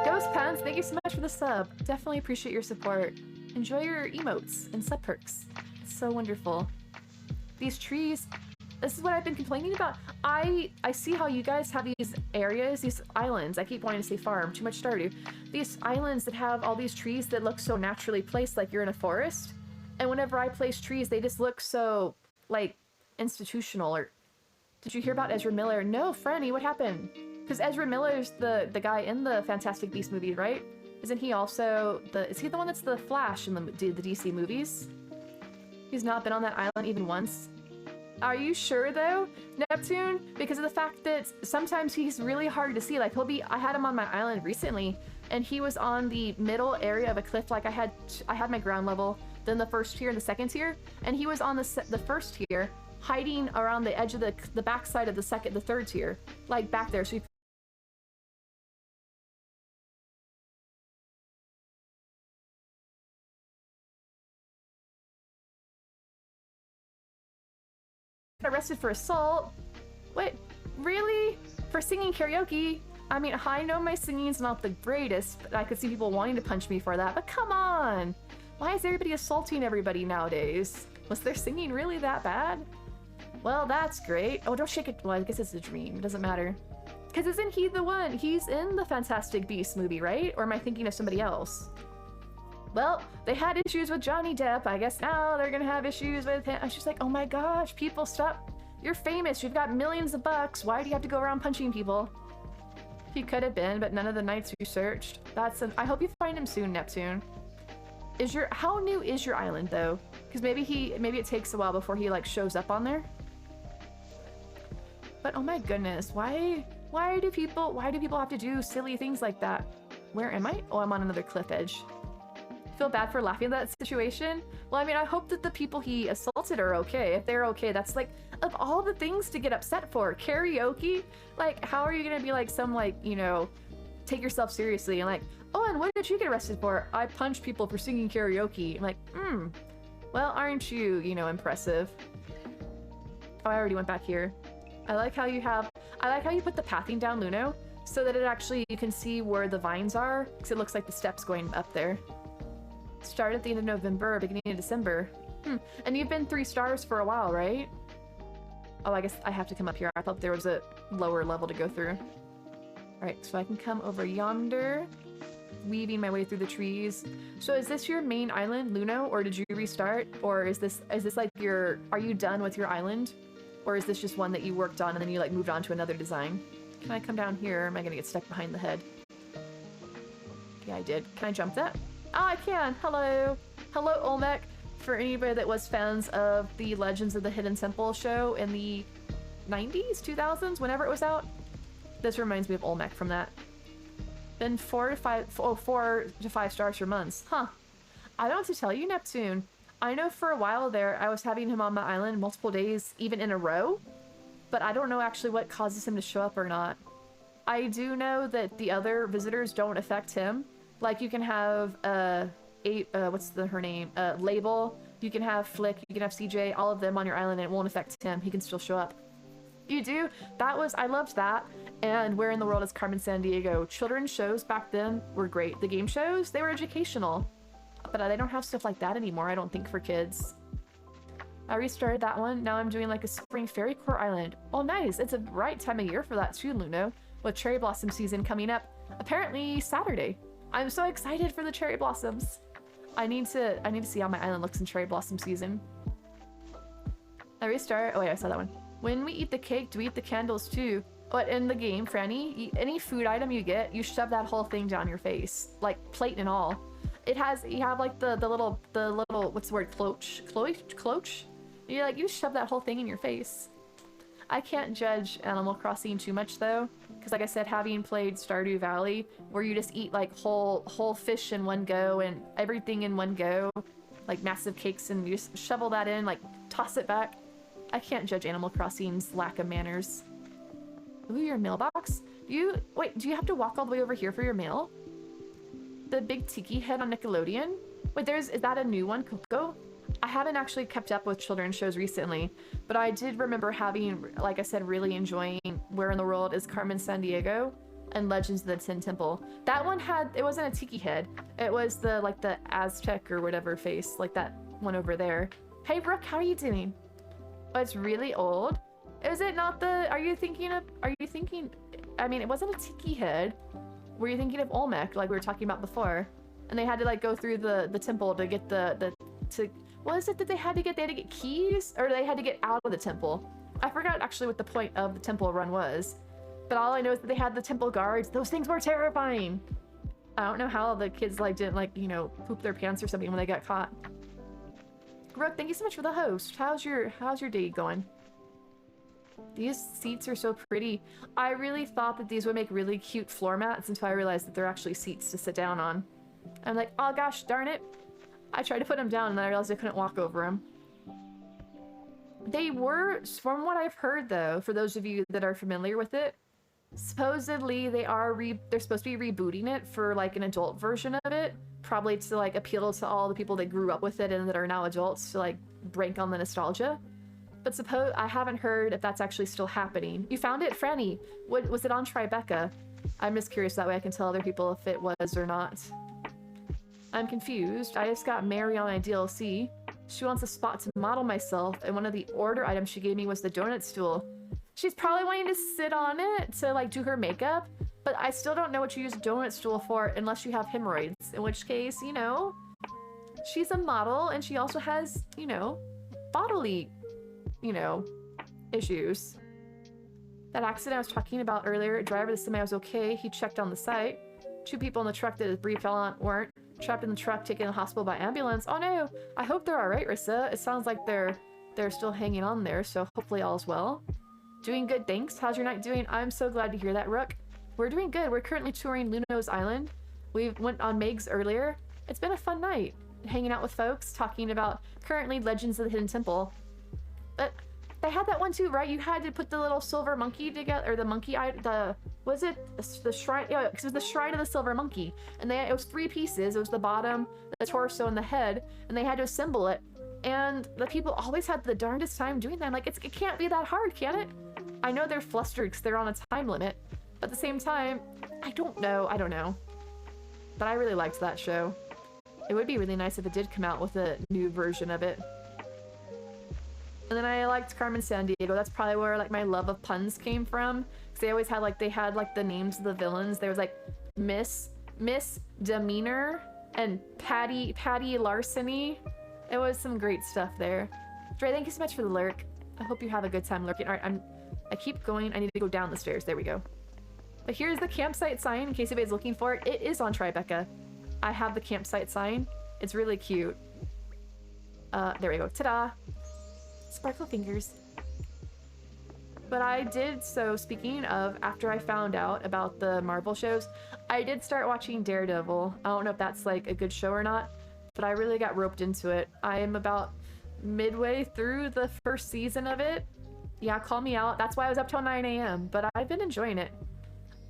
Ghost Pants, thank you so much for the sub. Definitely appreciate your support. Enjoy your emotes and sub perks. It's so wonderful. These trees, this is what I've been complaining about. I see how you guys have these areas, these islands. I keep wanting to say farm, too much Stardew. These islands that have all these trees that look so naturally placed like you're in a forest. And whenever I place trees, they just look so, like, institutional. Or did you hear about Ezra Miller? No, Franny, what happened? Because Ezra Miller's the guy in the Fantastic Beasts movie, right? Isn't he also is he the one that's the Flash in the DC movies? He's not been on that island even once. Are you sure though, Neptune? Because of the fact that sometimes he's really hard to see. Like I had him on my island recently, and he was on the middle area of a cliff. Like I had my ground level, then the first tier and the second tier, and he was on the first tier, hiding around the edge of the backside of the third tier, like back there. So you arrested for assault. Wait, really? For singing karaoke? I mean, I know my singing's not the greatest, but I could see people wanting to punch me for that, but come on! Why is everybody assaulting everybody nowadays? Was their singing really that bad? Well, that's great. Oh, don't shake it. Well, I guess it's a dream. It doesn't matter. Because isn't he the one? He's in the Fantastic Beasts movie, right? Or am I thinking of somebody else? Well, they had issues with Johnny Depp. I guess now they're gonna have issues with him. I was just like, oh my gosh, people stop. You're famous. You've got millions of bucks. Why do you have to go around punching people? He could have been, but none of the knights you searched. I hope you find him soon, Neptune. How new is your island though? Because maybe it takes a while before he like shows up on there. But oh my goodness, why do people have to do silly things like that? Where am I? Oh, I'm on another cliff edge. Feel bad for laughing at that situation? Well, I mean, I hope that the people he assaulted are okay. If they're okay, that's like, of all the things to get upset for, karaoke? Like, how are you gonna be like some like, you know, take yourself seriously and like, oh, and what did you get arrested for? I punched people for singing karaoke. I'm like, well, aren't you, you know, impressive? Oh, I already went back here. I like how you put the pathing down, Luno, so that you can see where the vines are, because it looks like the steps going up there. Start at the end of November or beginning of December. And you've been 3 stars for a while, right? Oh, I guess I have to come up here. I thought there was a lower level to go through. Alright, so I can come over yonder, weaving my way through the trees. So is this your main island, Luno, or did you restart? Or is this like are you done with your island? Or is this just one that you worked on and then you like moved on to another design? Can I come down here? Am I gonna get stuck behind the head? Yeah, I did. Can I jump that? Oh, I can! Hello! Hello, Olmec! For anybody that was fans of the Legends of the Hidden Temple show in the 90s? 2000s? Whenever it was out? This reminds me of Olmec from that. Been 4 to 5 stars for months. Huh. I don't know what to tell you, Neptune. I know for a while there, I was having him on my island multiple days, even in a row. But I don't know actually what causes him to show up or not. I do know that the other visitors don't affect him. Like, you can have, what's her name? Label. You can have Flick, you can have CJ, all of them on your island, and it won't affect him. He can still show up. You do? I loved that. And Where in the World is Carmen Sandiego? Children's shows back then were great. The game shows, they were educational. But they don't have stuff like that anymore, I don't think, for kids. I restarted that one. Now I'm doing like a spring fairy core island. Oh, nice. It's a right time of year for that too, Luno. With cherry blossom season coming up. Apparently Saturday. I'm so excited for the cherry blossoms. I need to see how my island looks in cherry blossom season. I restart. Oh wait, I saw that one. When we eat the cake, do we eat the candles too? But in the game, Franny, any food item you get, you shove that whole thing down your face, like plate and all. It has, you have like the little what's the word, cloche? You shove that whole thing in your face. I can't judge Animal Crossing too much though, because like I said, having played Stardew Valley, where you just eat like whole fish in one go and everything in one go, like massive cakes, and you just shovel that in, like toss it back. I can't judge Animal Crossing's lack of manners. Ooh, your mailbox? Do you have to walk all the way over here for your mail? The big tiki head on Nickelodeon? Wait, is that a new one, Coco? I haven't actually kept up with children's shows recently, but I did remember having, like I said, really enjoying Where in the World is Carmen Sandiego and Legends of the Tin Temple. That one it wasn't a tiki head. It was the Aztec or whatever face, like that one over there. Hey Brooke, how are you doing? Oh, it's really old. Is it not are you thinking, I mean, it wasn't a tiki head. Were you thinking of Olmec, like we were talking about before? And they had to like go through the temple to get what is it that they had to get? They had to get keys? Or they had to get out of the temple? I forgot actually what the point of the temple run was. But all I know is that they had the temple guards. Those things were terrifying. I don't know how the kids didn't poop their pants or something when they got caught. Brooke, thank you so much for the host. How's your day going? These seats are so pretty. I really thought that these would make really cute floor mats until I realized that they're actually seats to sit down on. I'm like, oh gosh, darn it. I tried to put them down and then I realized I couldn't walk over them. They were, from what I've heard though, for those of you that are familiar with it, supposedly they're supposed to be rebooting it for like an adult version of it, probably to like appeal to all the people that grew up with it and that are now adults to like break on the nostalgia. But I haven't heard if that's actually still happening. You found it, Franny? Was it on Tribeca? I'm just curious, that way I can tell other people if it was or not. I'm confused. I just got Mary on my DLC. She wants a spot to model myself, and one of the order items she gave me was the donut stool. She's probably wanting to sit on it to like do her makeup, but I still don't know what you use a donut stool for unless you have hemorrhoids, in which case, she's a model and she also has, bodily, issues. That accident I was talking about earlier, driver of the semi was okay. He checked on the site. 2 people in the truck that Bree fell on weren't. Trapped in the truck, taken to the hospital by ambulance. Oh no! I hope they're alright, Rissa. It sounds like they're still hanging on there, so hopefully all's well. Doing good, thanks. How's your night doing? I'm so glad to hear that, Rook. We're doing good. We're currently touring Luno's Island. We went on Meg's earlier. It's been a fun night. Hanging out with folks, talking about currently Legends of the Hidden Temple. They had that one too, right? You had to put the little silver monkey together, or the monkey was it the shrine? Yeah, because it was the shrine of the silver monkey, and it was 3 pieces. It was the bottom, the torso, and the head, and they had to assemble it. And the people always had the darndest time doing that. I'm like, it can't be that hard, can it? I know they're flustered because they're on a time limit, but at the same time, I don't know. But I really liked that show. It would be really nice if it did come out with a new version of it. And then I liked Carmen Sandiego. That's probably where like my love of puns came from. Because they always had the names of the villains. There was like Miss Demeanor and Patty Larceny. It was some great stuff there. Dre, thank you so much for the lurk. I hope you have a good time lurking. All right, I keep going. I need to go down the stairs. There we go. But here's the campsite sign in case anybody's looking for it. It is on Tribeca. I have the campsite sign. It's really cute. There we go. Ta-da! Sparkle fingers. But I did, so speaking of, after I found out about the Marvel shows, I did start watching Daredevil. I don't know if that's like a good show or not, but I really got roped into it. I am about midway through the first season of it. Yeah, call me out. That's why I was up till 9 a.m., but I've been enjoying it.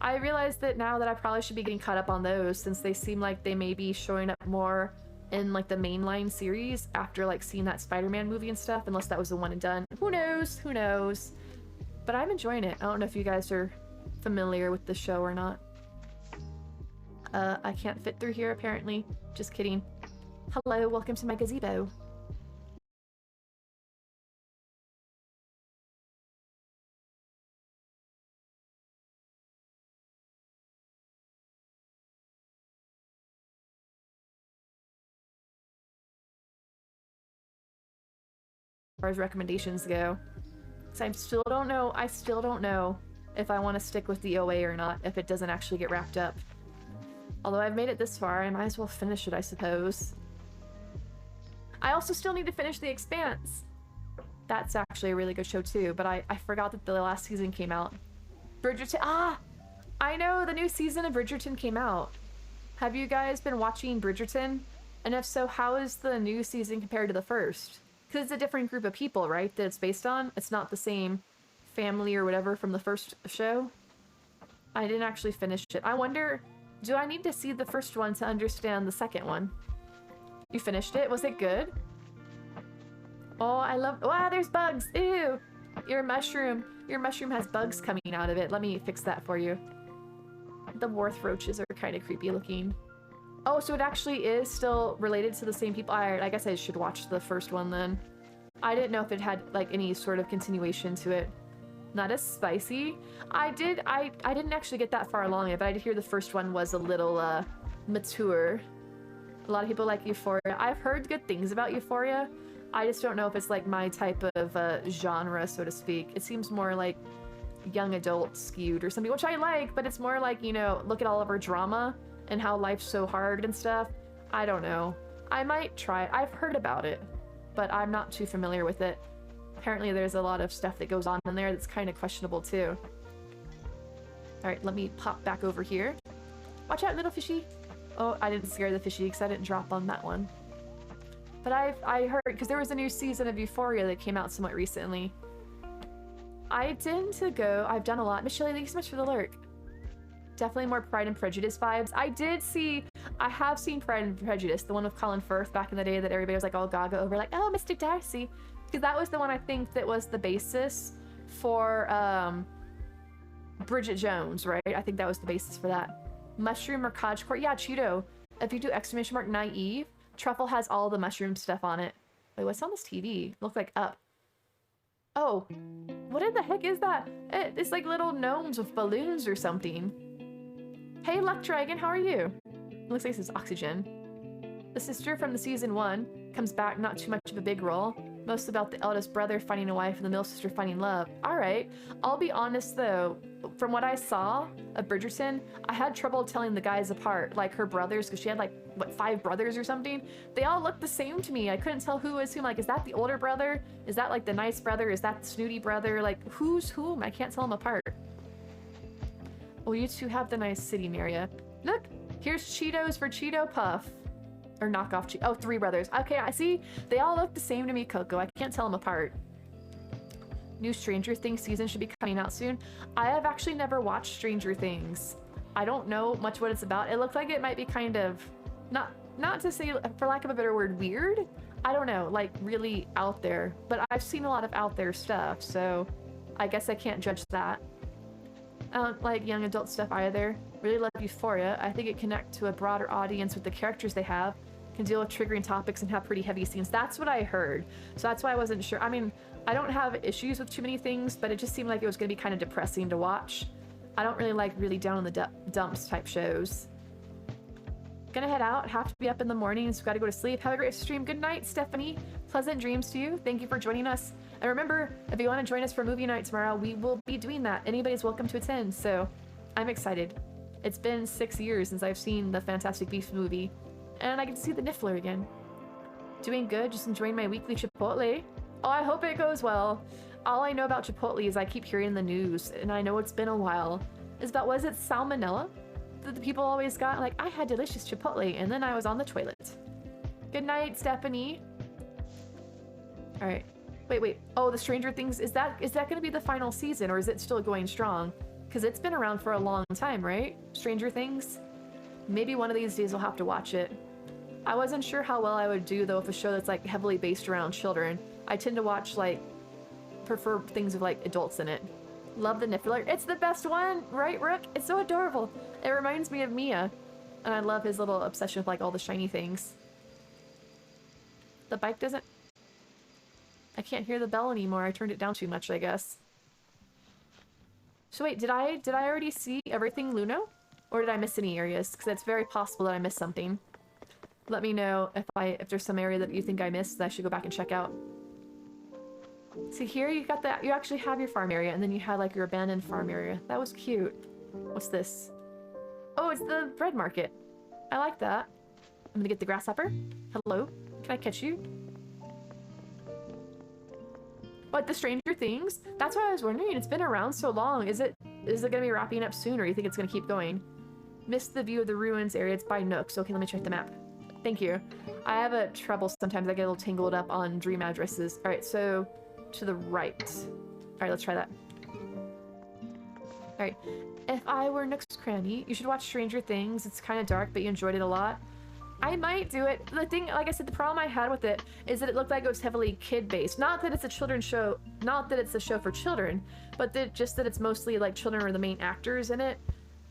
I realized that now that I probably should be getting caught up on those, since they seem like they may be showing up more in like the mainline series after like seeing that Spider-Man movie and stuff, unless that was the one and done. Who knows? But I'm enjoying it. I don't know if you guys are familiar with the show or not. I can't fit through here apparently. Just kidding. Hello, welcome to my gazebo. As far as recommendations go. So I still don't know if I want to stick with the OA or not, if it doesn't actually get wrapped up. Although I've made it this far, I might as well finish it, I suppose. I also still need to finish The Expanse. That's actually a really good show too, but I forgot that the last season came out. Bridgerton, I know, the new season of Bridgerton came out. Have you guys been watching Bridgerton? And if so, how is the new season compared to the first? Because it's a different group of people, right, that it's based on? It's not the same family or whatever from the first show? I didn't actually finish it. I wonder, do I need to see the first one to understand the second one? You finished it? Was it good? Oh, I love... Wow, there's bugs! Ew! Your mushroom has bugs coming out of it. Let me fix that for you. The Worth roaches are kind of creepy looking. Oh, so it actually is still related to the same people. I guess I should watch the first one then. I didn't know if it had like any sort of continuation to it. Not as spicy. I didn't actually get that far along it, but I did hear the first one was a little mature. A lot of people like Euphoria. I've heard good things about Euphoria. I just don't know if it's like my type of genre, so to speak. It seems more like young adult skewed or something, which I like, but it's more like, you know, look at all of our drama and how life's so hard and stuff. I don't know. I might try it. I've heard about it, but I'm not too familiar with it. Apparently there's a lot of stuff that goes on in there that's kind of questionable too. Alright, let me pop back over here. Watch out, little fishy. Oh, I didn't scare the fishy because I didn't drop on that one. But I heard, because there was a new season of Euphoria that came out somewhat recently. I tend to go, I've done a lot. Miss Shelley, thank you so much for the lurk. Definitely more Pride and Prejudice vibes. I have seen Pride and Prejudice, the one with Colin Firth back in the day that everybody was like all gaga over, like, oh, Mr. Darcy. Because that was the one I think that was the basis for Bridget Jones, right? I think that was the basis for that. Mushroom or cottagecore? Yeah, Cheeto. If you do exclamation mark naive, Truffle has all the mushroom stuff on it. Wait, what's on this TV? Looks like up. Oh, what in the heck is that? It's like little gnomes with balloons or something. Hey, Luck Dragon, how are you? It looks like this is Oxygen. The sister from the season 1 comes back, not too much of a big role. Most about the eldest brother finding a wife and the middle sister finding love. Alright, I'll be honest though, from what I saw of Bridgerton, I had trouble telling the guys apart, like her brothers, because she had like, what, 5 brothers or something? They all looked the same to me. I couldn't tell who was whom. Like, is that the older brother? Is that like the nice brother? Is that the snooty brother? Like, who's whom? I can't tell them apart. Well, you two have the nice sitting area. Look, here's Cheetos for Cheeto Puff. Or knockoff Cheeto. Oh, 3 brothers. Okay, I see. They all look the same to me, Coco. I can't tell them apart. New Stranger Things season should be coming out soon. I have actually never watched Stranger Things. I don't know much what it's about. It looks like it might be kind of, not to say, for lack of a better word, weird. I don't know, like really out there. But I've seen a lot of out there stuff, so I guess I can't judge that. I don't like young adult stuff either. Really love Euphoria. I think it connects to a broader audience with the characters they have. Can deal with triggering topics and have pretty heavy scenes. That's what I heard. So that's why I wasn't sure. I mean, I don't have issues with too many things, but it just seemed like it was going to be kind of depressing to watch. I don't really like really down in the dumps type shows. Gonna head out. Have to be up in the morning, so gotta go to sleep. Have a great stream. Good night, Stephanie. Pleasant dreams to you. Thank you for joining us. And remember, if you want to join us for movie night tomorrow, we will be doing that. Anybody's welcome to attend, so I'm excited. It's been 6 years since I've seen the Fantastic Beasts movie, and I get to see the Niffler again. Doing good, just enjoying my weekly Chipotle. Oh, I hope it goes well. All I know about Chipotle is I keep hearing the news, and I know it's been a while. Is about, was it salmonella that the people always got? Like, I had delicious Chipotle, and then I was on the toilet. Good night, Stephanie. All right. Wait. Oh, the Stranger Things, is that going to be the final season, or is it still going strong? Because it's been around for a long time, right? Stranger Things? Maybe one of these days I'll have to watch it. I wasn't sure how well I would do, though, with a show that's, like, heavily based around children. I tend to watch, like, prefer things with, like, adults in it. Love the Niffler. It's the best one, right, Rook? It's so adorable. It reminds me of Mia. And I love his little obsession with, like, all the shiny things. The bike doesn't... I can't hear the bell anymore. I turned it down too much, I guess. So wait, did I already see everything Luno? Or did I miss any areas? Because it's very possible that I missed something. Let me know if there's some area that you think I missed that I should go back and check out. See here, you got that. You actually have your farm area, and then you had like your abandoned farm area. That was cute. What's this? Oh, it's the bread market. I like that. I'm gonna get the grasshopper. Hello, can I catch you? What, the Stranger Things? That's what I was wondering. It's been around so long. Is it gonna be wrapping up soon, or you think it's gonna keep going? Missed the view of the ruins area. It's by Nooks. Okay, let me check the map. Thank you. I have a trouble sometimes. I get a little tangled up on dream addresses. All right, so to the right. All right, let's try that. All right. If I were Nook's Cranny, you should watch Stranger Things. It's kind of dark, but you enjoyed it a lot. I might do it. The thing, like I said, the problem I had with it is that it looked like it was heavily kid-based. Not that it's a children's show, not that it's a show for children, but just that it's mostly like children are the main actors in it.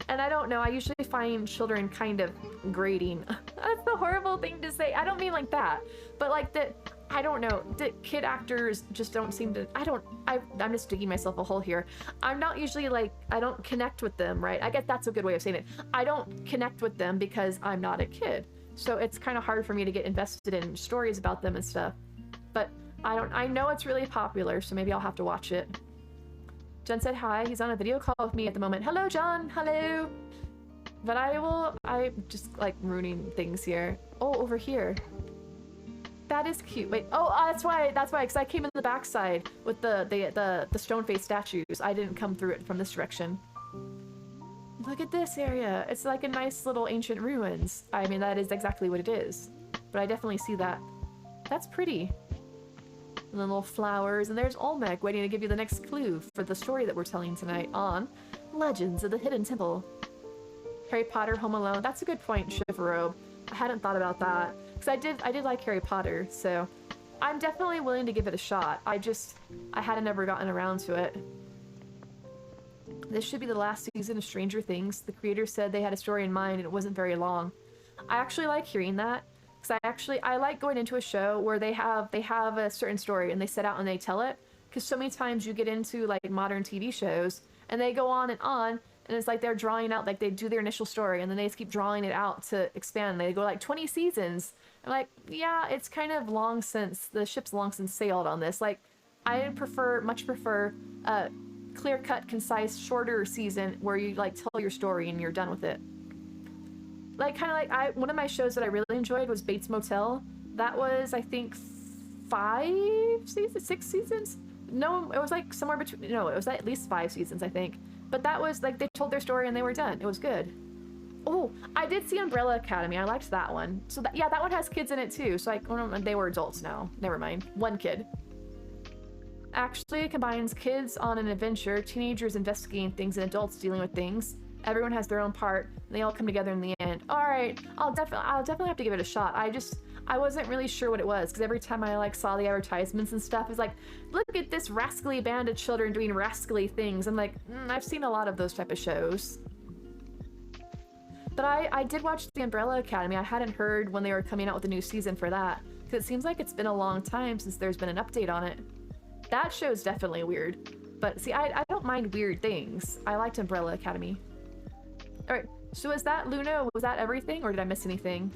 And I don't know, I usually find children kind of grating. That's the horrible thing to say. I don't mean like that, but like that, I don't know, that kid actors just don't seem to, I'm just digging myself a hole here. I'm not usually like, I don't connect with them, right? I guess that's a good way of saying it. I don't connect with them because I'm not a kid. So it's kind of hard for me to get invested in stories about them and stuff. But I know it's really popular, so maybe I'll have to watch it. John said hi. He's on a video call with me at the moment. Hello, John. Hello. But I'm just like ruining things here. Oh, over here. That is cute. Wait. Oh, that's why. Because I came in the backside with the stone-faced statues. I didn't come through it from this direction. Look at this area. It's like a nice little ancient ruins. I mean, that is exactly what it is. But I definitely see that. That's pretty. And the little flowers. And there's Olmec waiting to give you the next clue for the story that we're telling tonight on Legends of the Hidden Temple. Harry Potter, Home Alone. That's a good point, Chivarobe. I hadn't thought about that. Because I did like Harry Potter, so I'm definitely willing to give it a shot. I hadn't ever gotten around to it. This should be the last season of Stranger Things. The creators said they had a story in mind and it wasn't very long. I actually like hearing that. Because I like going into a show where they have a certain story and they set out and they tell it. Because so many times you get into like modern TV shows and they go on and it's like they're drawing out, like they do their initial story and then they just keep drawing it out to expand. They go like 20 seasons. I'm like, yeah, it's kind of long since, the ship's long since sailed on this. Like, I much prefer clear-cut, concise, shorter season where you like tell your story and you're done with it. Like kind of like one of my shows that I really enjoyed was Bates Motel. That was, I think, 6 seasons? No, it was like somewhere between, no, it was at least 5 seasons, I think. But that was like they told their story and they were done. It was good. Oh, I did see Umbrella Academy. I liked that one. So that one has kids in it too. So they were adults now. Never mind. One kid. Actually, it combines kids on an adventure, teenagers investigating things, and adults dealing with things. Everyone has their own part, and they all come together in the end. All right, I'll definitely have to give it a shot. I wasn't really sure what it was, because every time I like saw the advertisements and stuff, it's like, look at this rascally band of children doing rascally things. I'm like, I've seen a lot of those type of shows. But I did watch the Umbrella Academy. I hadn't heard when they were coming out with a new season for that, because it seems like it's been a long time since there's been an update on it. That show's definitely weird. But see, I don't mind weird things. I liked Umbrella Academy. Alright, so is that Luna? Was that everything, or did I miss anything?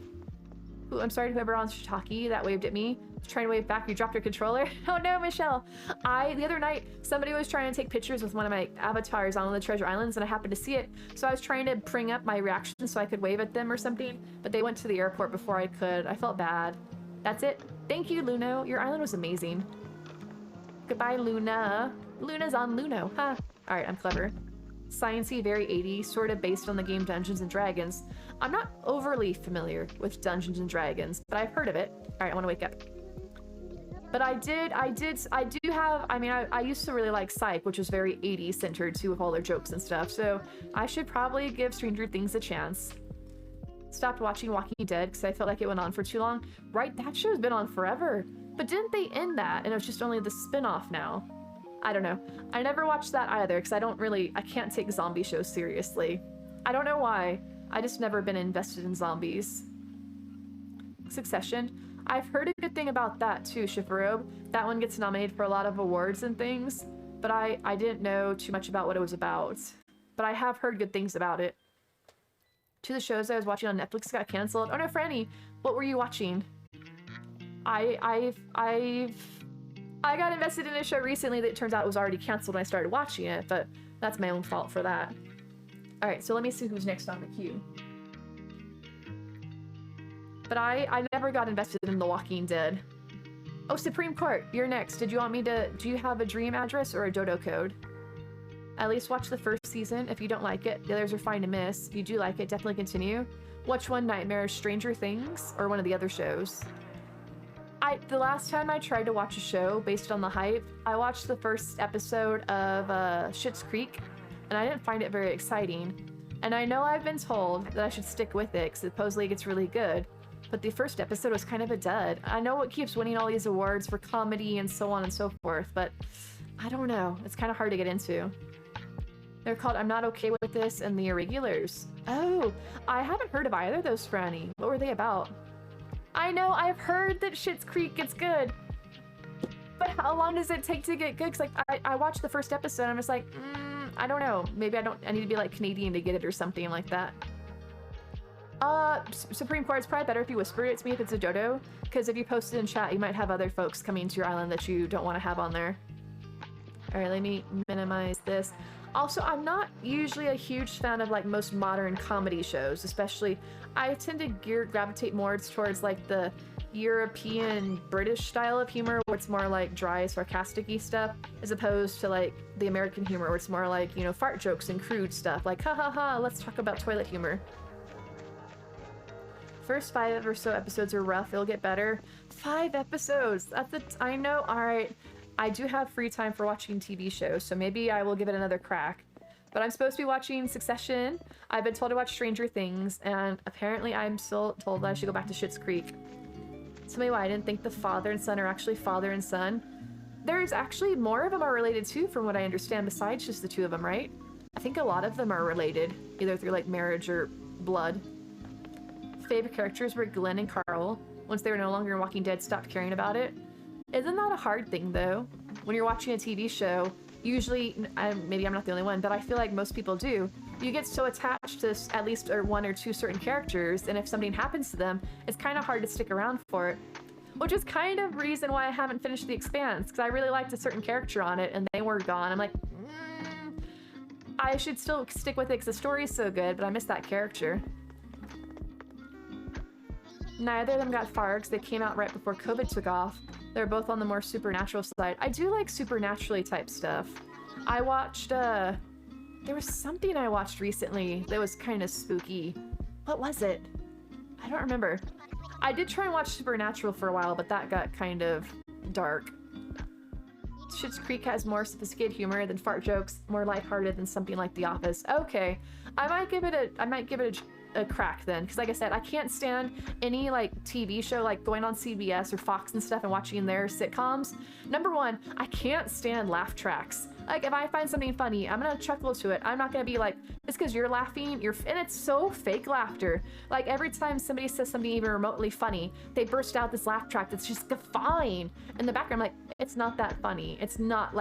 Ooh, I'm sorry to whoever on Shiitake that waved at me. Trying to wave back, you dropped your controller. Oh no, Michelle! The other night, somebody was trying to take pictures with one of my avatars on one of the treasure islands, and I happened to see it. So I was trying to bring up my reaction so I could wave at them or something, but they went to the airport before I could. I felt bad. That's it. Thank you, Luno. Your island was amazing. Goodbye, Luna. Luna's on Luno, huh? Alright, I'm clever. Sciencey, very 80s, sort of based on the game Dungeons and Dragons. I'm not overly familiar with Dungeons and Dragons, but I've heard of it. Alright, I want to wake up. But I used to really like Psych, which was very 80s centered too, with all their jokes and stuff, so I should probably give Stranger Things a chance. Stopped watching Walking Dead because I felt like it went on for too long. Right, that show's been on forever. But didn't they end that and it was just only the spin-off now? I don't know. I never watched that either because I can't take zombie shows seriously. I don't know why. I just never been invested in zombies. Succession. I've heard a good thing about that too, Shifurobe. That one gets nominated for a lot of awards and things, but I didn't know too much about what it was about. But I have heard good things about it. Two of the shows I was watching on Netflix got canceled. Oh no, Franny, what were you watching? I got invested in a show recently that it turns out it was already canceled when I started watching it, but that's my own fault for that. Alright, so let me see who's next on the queue. But I never got invested in The Walking Dead. Oh, Supreme Court, you're next. Did you want me to... Do you have a dream address or a dodo code? At least watch the first season. If you don't like it, the others are fine to miss. If you do like it, definitely continue. Which one, Nightmares, Stranger Things, or one of the other shows? The last time I tried to watch a show based on the hype, I watched the first episode of Schitt's Creek, and I didn't find it very exciting. And I know I've been told that I should stick with it, because supposedly it gets really good. But the first episode was kind of a dud. I know it keeps winning all these awards for comedy and so on and so forth, but I don't know. It's kind of hard to get into. They're called I'm Not Okay With This and The Irregulars. Oh, I haven't heard of either of those, Franny. What were they about? I know, I've heard that Schitt's Creek gets good. But how long does it take to get good? Because like, I watched the first episode and I'm just like, I don't know. Maybe I need to be like Canadian to get it or something like that. Supreme Court, it's probably better if you whisper it to me if it's a dodo, because if you post it in chat, you might have other folks coming to your island that you don't want to have on there. Alright, let me minimize this. Also, I'm not usually a huge fan of like most modern comedy shows, especially I tend to gravitate more towards like the European British style of humor where it's more like dry, sarcastic-y stuff, as opposed to like the American humor where it's more like, you know, fart jokes and crude stuff, like ha ha ha, let's talk about toilet humor. First 5 or so episodes are rough, it'll get better. 5 episodes, I know, alright. I do have free time for watching TV shows, so maybe I will give it another crack. But I'm supposed to be watching Succession, I've been told to watch Stranger Things, and apparently I'm still told that I should go back to Schitt's Creek. Tell me why I didn't think the father and son are actually father and son. There's actually more of them are related too, from what I understand, besides just the 2 of them, right? I think a lot of them are related, either through like marriage or blood. Favorite characters were Glenn and Carl. Once they were no longer in Walking Dead, stopped caring about it. Isn't that a hard thing though? When you're watching a TV show, usually, maybe I'm not the only one, but I feel like most people do, you get so attached to at least 1 or 2 certain characters, and if something happens to them, it's kind of hard to stick around for it. Which is kind of reason why I haven't finished The Expanse, because I really liked a certain character on it, and they were gone. I'm like, I should still stick with it because the story's so good, but I miss that character. Neither of them got fired because they came out right before COVID took off. They're both on the more supernatural side. I do like supernaturally type stuff. I watched, there was something I watched recently that was kind of spooky. What was it? I don't remember. I did try and watch Supernatural for a while, but that got kind of dark. Schitt's Creek has more sophisticated humor than fart jokes, more lighthearted than something like The Office. Okay, I might give it a crack then, because like I said, I can't stand any like TV show like going on CBS or Fox and stuff and watching their sitcoms. Number 1, I can't stand laugh tracks. Like if I find something funny, I'm gonna chuckle to it. I'm not gonna be like, it's because you're laughing, and it's so fake laughter. Like every time somebody says something even remotely funny, they burst out this laugh track that's just guffawying in the background. I'm like, it's not that funny. It's not.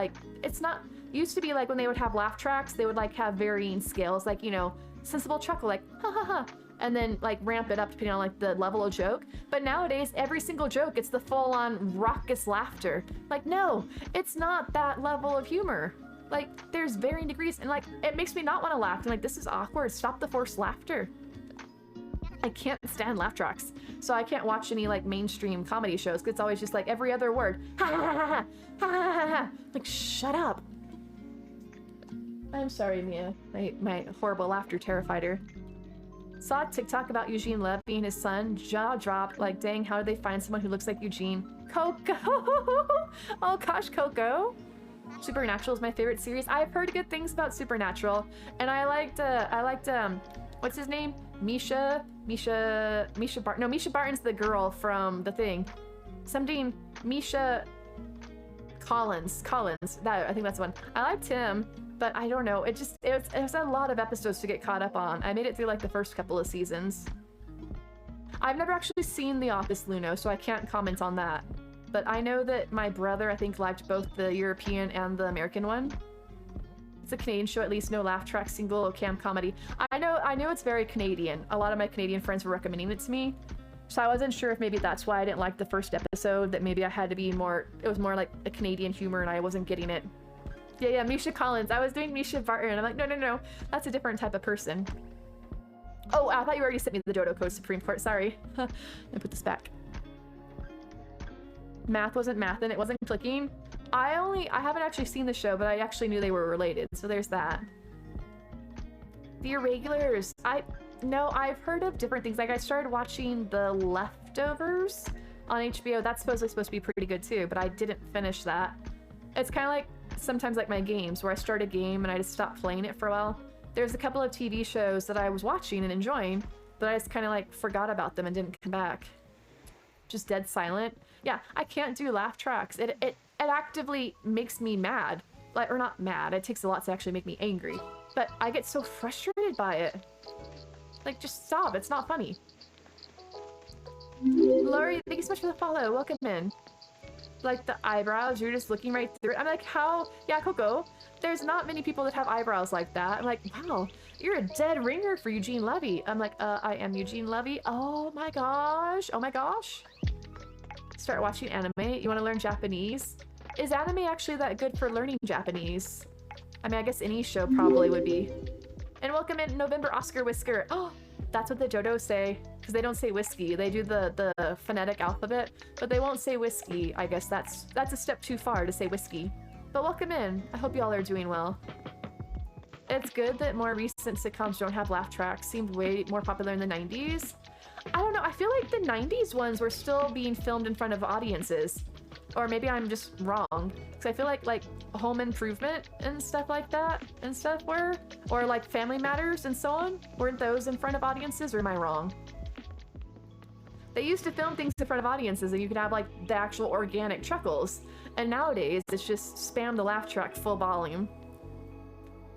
Used to be like when they would have laugh tracks, they would like have varying scales, like, you know, sensible chuckle, like ha ha ha, and then like ramp it up depending on like the level of joke. But nowadays every single joke, it's the full-on raucous laughter. Like no, it's not that level of humor. Like there's varying degrees, and like it makes me not want to laugh. I'm like, this is awkward, stop the forced laughter. I can't stand laugh tracks, so I can't watch any like mainstream comedy shows because it's always just like every other word ha ha ha ha ha ha ha ha. Like shut up. I'm sorry, Mia. My horrible laughter terrified her. Saw a TikTok about Eugene Lev being his son. Jaw dropped. Like, dang, how did they find someone who looks like Eugene? Coco! Oh gosh, Coco! Supernatural is my favorite series. I've heard good things about Supernatural, and I liked what's his name? Misha Barton. No, Misha Barton's the girl from The Thing. Something Misha Collins. That, I think that's the one. I liked him. But I don't know, it was a lot of episodes to get caught up on. I made it through like the first couple of seasons. I've never actually seen The Office, Luno, so I can't comment on that. But I know that my brother, I think, liked both the European and the American one. It's a Canadian show, at least no laugh track, single cam comedy. I know it's very Canadian. A lot of my Canadian friends were recommending it to me. So I wasn't sure if maybe that's why I didn't like the first episode, that maybe I had to be more, it was more like a Canadian humor and I wasn't getting it. Yeah, Misha Collins. I was doing Misha Barton. I'm like, no, that's a different type of person. Oh, I thought you already sent me the Dodo Code Supreme Court. Sorry. Let me put this back. Math wasn't math and it wasn't clicking. I haven't actually seen the show, but I actually knew they were related. So there's that. The Irregulars. I've heard of different things. Like I started watching The Leftovers on HBO. That's supposed to be pretty good too, but I didn't finish that. It's kind of like sometimes like my games where I start a game and I just stop playing it for a while. There's a couple of TV shows that I was watching and enjoying, but I just kind of like forgot about them and didn't come back. Just dead silent. Yeah, I can't do laugh tracks. It actively makes me mad. Like, or not mad, it takes a lot to actually make me angry. But I get so frustrated by it. Like, just stop, it's not funny. Lori, thank you so much for the follow, welcome in. Like the eyebrows, you're just looking right through it. I'm like, how? Yeah, Coco, there's not many people that have eyebrows like that. I'm like, wow, you're a dead ringer for Eugene Levy. I'm like, I am Eugene Levy. Oh my gosh. Oh my gosh. Start watching anime. You want to learn Japanese? Is anime actually that good for learning Japanese? I mean, I guess any show probably would be. And welcome in November Oscar Whisker. Oh, that's what the Dodos say. Because they don't say whiskey. They do the phonetic alphabet, but they won't say whiskey. I guess that's a step too far to say whiskey. But welcome in. I hope y'all are doing well. It's good that more recent sitcoms don't have laugh tracks. Seemed way more popular in the 90s. I don't know. I feel like the 90s ones were still being filmed in front of audiences. Or maybe I'm just wrong. Because I feel like Home Improvement and stuff like that and stuff were. Or like Family Matters and so on. Weren't those in front of audiences, or am I wrong? They used to film things in front of audiences and you could have like the actual organic chuckles. And nowadays it's just spam the laugh track full volume.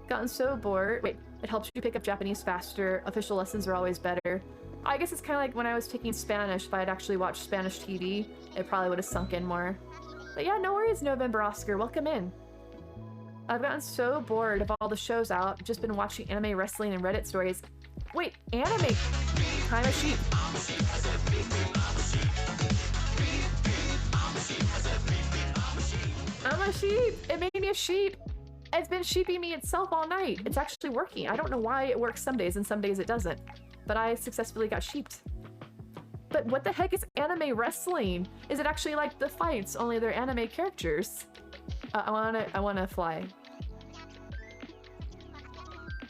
Gotten so bored. Wait, it helps you pick up Japanese faster. Official lessons are always better. I guess it's kind of like when I was taking Spanish. If I had actually watched Spanish TV, it probably would have sunk in more. But yeah, no worries, November Oscar. Welcome in. I've gotten so bored of all the shows out. Just been watching anime, wrestling, and Reddit stories. Wait, anime! Time of sheep. I'm a sheep! It made me a sheep! It's been sheeping me itself all night. It's actually working. I don't know why it works some days and some days it doesn't. But I successfully got sheeped. But what the heck is anime wrestling? Is it actually like the fights, only they're anime characters? I wanna fly.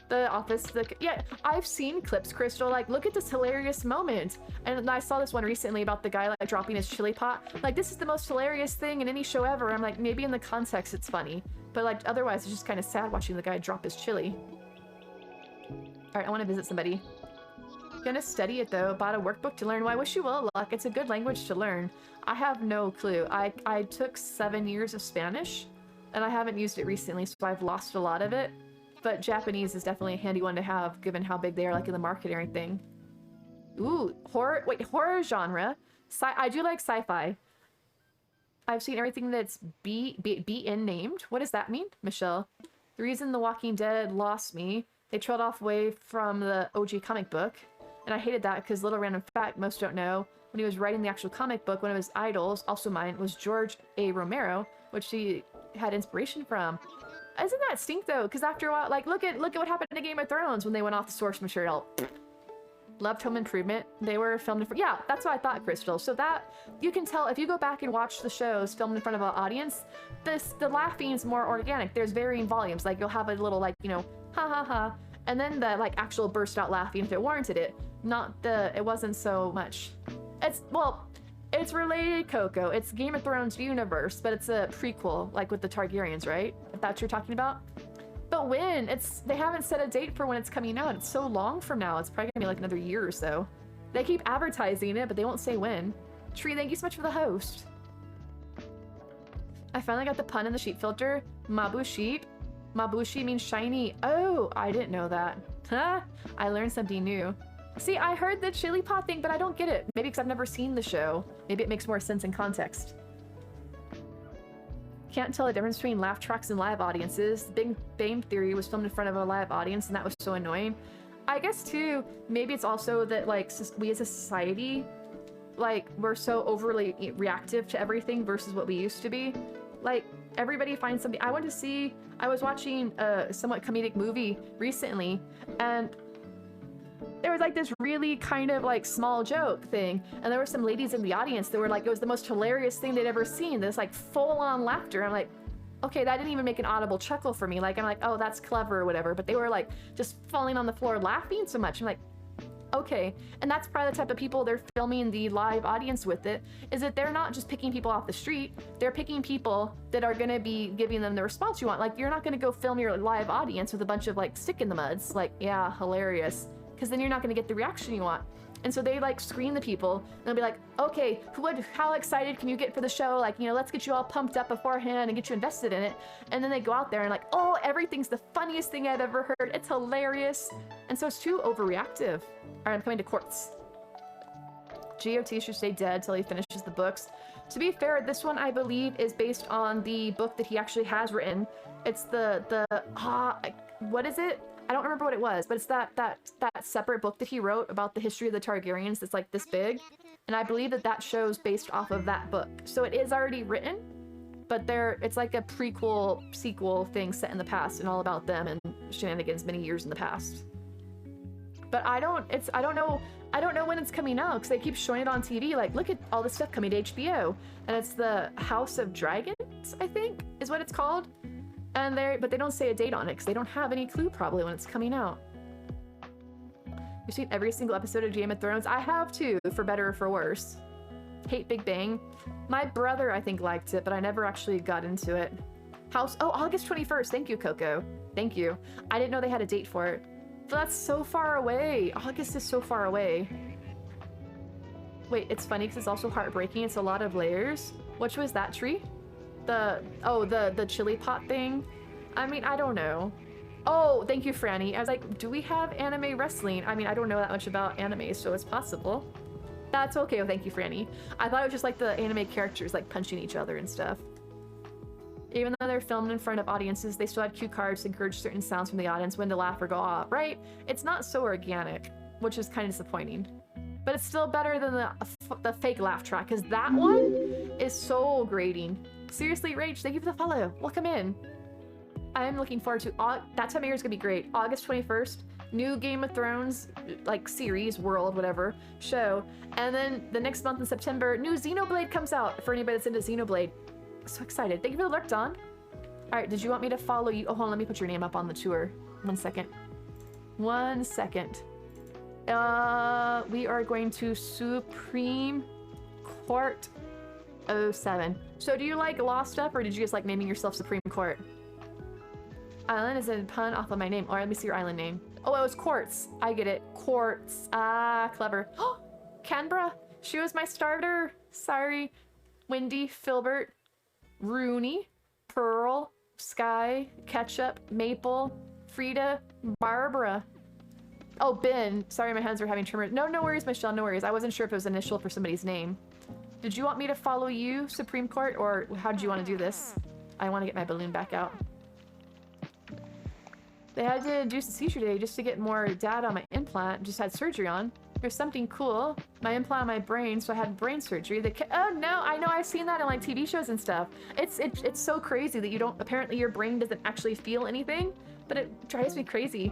The Office, yeah, I've seen clips, Crystal, like, look at this hilarious moment. And I saw this one recently about the guy, like, dropping his chili pot. Like, this is the most hilarious thing in any show ever. I'm like, maybe in the context it's funny. But, like, otherwise it's just kind of sad watching the guy drop his chili. Alright, I want to visit somebody. Gonna study it, though. Bought a workbook to learn. Well, I wish you well luck. It's a good language to learn. I have no clue. I took 7 years of Spanish, and I haven't used it recently, so I've lost a lot of it. But Japanese is definitely a handy one to have, given how big they are, like, in the market and everything. Ooh, horror. Wait, horror genre. I do like sci-fi. I've seen everything that's BN named. What does that mean, Michelle? The reason The Walking Dead lost me, they trailed off away from the OG comic book. And I hated that because, little random fact, most don't know, when he was writing the actual comic book, one of his idols, also mine, was George A. Romero, which he had inspiration from. Isn't that stink though? Because after a while, like, look at what happened to Game of Thrones when they went off the source material. Loved Home Improvement. They were filmed in yeah, that's what I thought, Crystal. So that, you can tell, if you go back and watch the shows filmed in front of an audience, the laughing is more organic. There's varying volumes. Like, you'll have a little, like, you know, ha ha ha. And then the, like, actual burst out laughing if it warranted it. It wasn't so much. It's related, Coco. It's Game of Thrones universe, but it's a prequel, like with the Targaryens, right? If that's what you're talking about. But when? They haven't set a date for when it's coming out. It's so long from now. It's probably gonna be like another year or so. They keep advertising it, but they won't say when. Tree, thank you so much for the host. I finally got the pun in the sheep filter. Mabu sheep. Mabushi means shiny. Oh, I didn't know that. Huh? I learned something new. See, I heard the chili pot thing, but I don't get it. Maybe because I've never seen the show. Maybe it makes more sense in context. Can't tell the difference between laugh tracks and live audiences. The Big Bang Theory was filmed in front of a live audience, and that was so annoying. I guess, too, maybe it's also that, like, we as a society, like, we're so overly reactive to everything versus what we used to be. Like, everybody finds something. I was watching a somewhat comedic movie recently, and there was like this really kind of like small joke thing, and there were some ladies in the audience that were like, it was the most hilarious thing they'd ever seen. This like full-on laughter. I'm like, okay, that didn't even make an audible chuckle for me. Like, I'm like, oh, that's clever or whatever. But they were like just falling on the floor laughing so much. I'm like, okay. And that's probably the type of people they're filming the live audience with it, is that they're not just picking people off the street. They're picking people that are going to be giving them the response you want. Like, you're not going to go film your live audience with a bunch of like stick in the muds. Like, yeah, hilarious. Because then you're not going to get the reaction you want. And so they like screen the people, and they'll be like, okay, how excited can you get for the show? Like, you know, let's get you all pumped up beforehand and get you invested in it. And then they go out there and like, oh, everything's the funniest thing I've ever heard. It's hilarious. And so it's too overreactive. All right, I'm coming to Quartz. GOT should stay dead till he finishes the books. To be fair, this one I believe is based on the book that he actually has written. It's what is it? I don't remember what it was, but it's that separate book that he wrote about the history of the Targaryens that's like this big. And I believe that show's based off of that book. So it is already written, but it's like a prequel, sequel thing set in the past and all about them and shenanigans many years in the past. But I don't know when it's coming out, because they keep showing it on TV. Like, look at all this stuff coming to HBO. And it's the House of Dragons, I think, is what it's called. But they don't say a date on it because they don't have any clue probably when it's coming out. You've seen every single episode of Game of Thrones? I have too, for better or for worse. Hate Big Bang. My brother, I think, liked it, but I never actually got into it. August 21st. Thank you, Coco. Thank you. I didn't know they had a date for it. But that's so far away. August is so far away. Wait, it's funny because it's also heartbreaking. It's a lot of layers. Which was that tree? The chili pot thing? I mean, I don't know. Oh, thank you, Franny. I was like, do we have anime wrestling? I mean, I don't know that much about anime, so it's possible. That's okay. Oh, thank you, Franny. I thought it was just like the anime characters like punching each other and stuff. Even though they're filmed in front of audiences, they still had cue cards to encourage certain sounds from the audience when to laugh or go off, right? It's not so organic, which is kind of disappointing. But it's still better than the fake laugh track, because that one is so grating. Seriously, Rach, thank you for the follow. Welcome in. I am looking forward to that time of year is gonna be great. August 21st, new Game of Thrones like series, world, whatever, show. And then the next month in September, new Xenoblade comes out for anybody that's into Xenoblade. So excited. Thank you for the lurk, Dawn. All right, did you want me to follow you? Oh, hold on, let me put your name up on the tour. 1 second. 1 second. We are going to Supreme Court 07. So do you like law stuff, or did you just like naming yourself Supreme Court? Island is a pun off of my name. All right, let me see your island name. Oh, it was Quartz. I get it. Quartz. Ah, clever. Oh, Canberra. She was my starter. Sorry. Wendy, Filbert, Rooney, Pearl, Sky, Ketchup, Maple, Frida, Barbara. Oh, Ben. Sorry, my hands were having tremors. No worries, Michelle. No worries. I wasn't sure if it was initial for somebody's name. Did you want me to follow you, Supreme Court, or how did you want to do this? I want to get my balloon back out. They had to do seizure today just to get more data on my implant. Just had surgery on. There's something cool. My implant on my brain, so I had brain surgery. Oh no, I know, I've seen that in like TV shows and stuff. It's so crazy that you don't, apparently your brain doesn't actually feel anything, but it drives me crazy.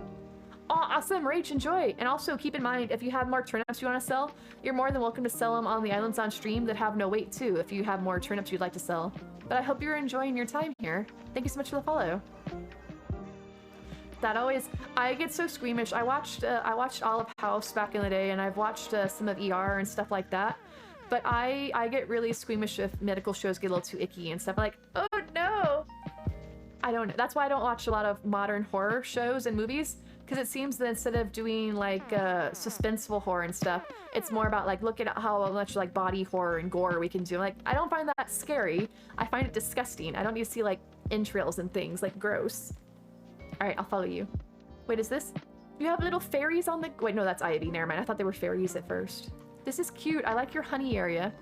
Oh, awesome, Rach, enjoy. And also keep in mind, if you have more turnips you want to sell, you're more than welcome to sell them on the islands on stream that have no weight too, if you have more turnips you'd like to sell. But I hope you're enjoying your time here. Thank you so much for the follow. I get so squeamish. I watched Olive House back in the day, and I've watched some of ER and stuff like that. But I get really squeamish if medical shows get a little too icky and stuff. Like, oh no! I don't know. That's why I don't watch a lot of modern horror shows and movies, because it seems that instead of doing like suspenseful horror and stuff, it's more about like, look at how much like body horror and gore we can do. Like, I don't find that scary. I find it disgusting. I don't need to see like entrails and things. Like, gross. All right, I'll follow you. Wait, is this You have little fairies on the... Wait, no, that's ivy. Never mind. I thought they were fairies at first. This is cute. I like your honey area.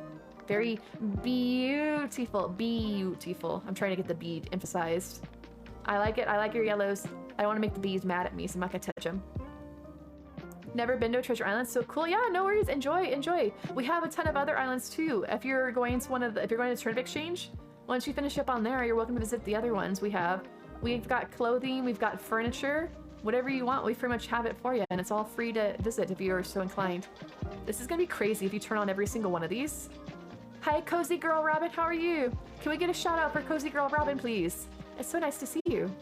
Very beautiful. Beautiful. I'm trying to get the bee emphasized. I like it. I like your yellows. I don't want to make the bees mad at me, so I'm not going to touch them. Never been to a treasure island. So cool. Yeah, no worries. Enjoy. Enjoy. We have a ton of other islands, too. If you're going to if you're going to Turnip Exchange, once you finish up on there, you're welcome to visit the other ones we have. We've got clothing. We've got furniture. Whatever you want, we pretty much have it for you, and it's all free to visit if you're so inclined. This is gonna be crazy if you turn on every single one of these. Hi, Cozy Girl Robin, how are you? Can we get a shout out for Cozy Girl Robin, please? It's so nice to see you.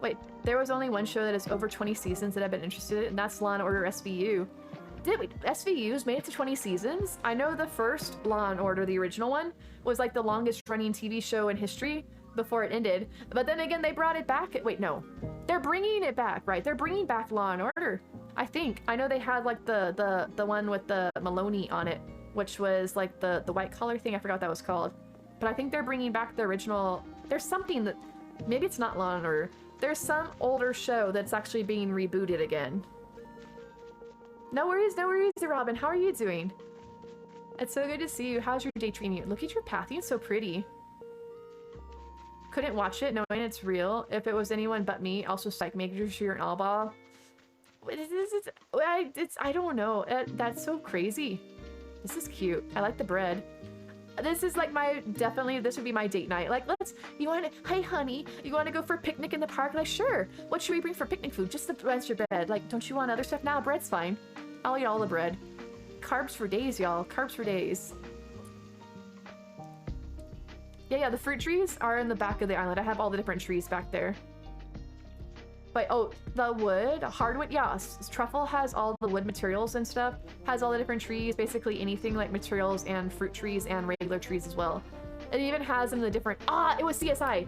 Wait, there was only one show that is over 20 seasons that I've been interested in, and that's Law & Order SVU. SVU's made it to 20 seasons? I know the first Law & Order, the original one, was like the longest running TV show in history before it ended. But then again, they brought it back. Wait, no. They're bringing it back, right? They're bringing back Law & Order. I think. I know they had like the one with the Maloney on it, which was like the white collar thing. I forgot what that was called. But I think they're bringing back the original. There's something that, maybe it's not Law & Order. There's some older show that's actually being rebooted again. No worries, Robin. How are you doing? It's so good to see you. How's your day treating you? Look at your path. It's so pretty. Couldn't watch it knowing it's real. If it was anyone but me, also psych, making sure you're an all-ball. I don't know. That's so crazy. This is cute. I like the bread. This is like this would be my date night. Like, hey honey, you want to go for a picnic in the park? Like, sure. What should we bring for picnic food? Just the bread's your bed. Like, don't you want other stuff? Now bread's fine. I'll eat all the bread. Carbs for days, y'all. Carbs for days. Yeah, the fruit trees are in the back of the island. I have all the different trees back there. But, oh, the wood, hardwood, yeah, Truffle has all the wood materials and stuff. Has all the different trees, basically anything like materials and fruit trees and regular trees as well. It even has them in the different, it was CSI.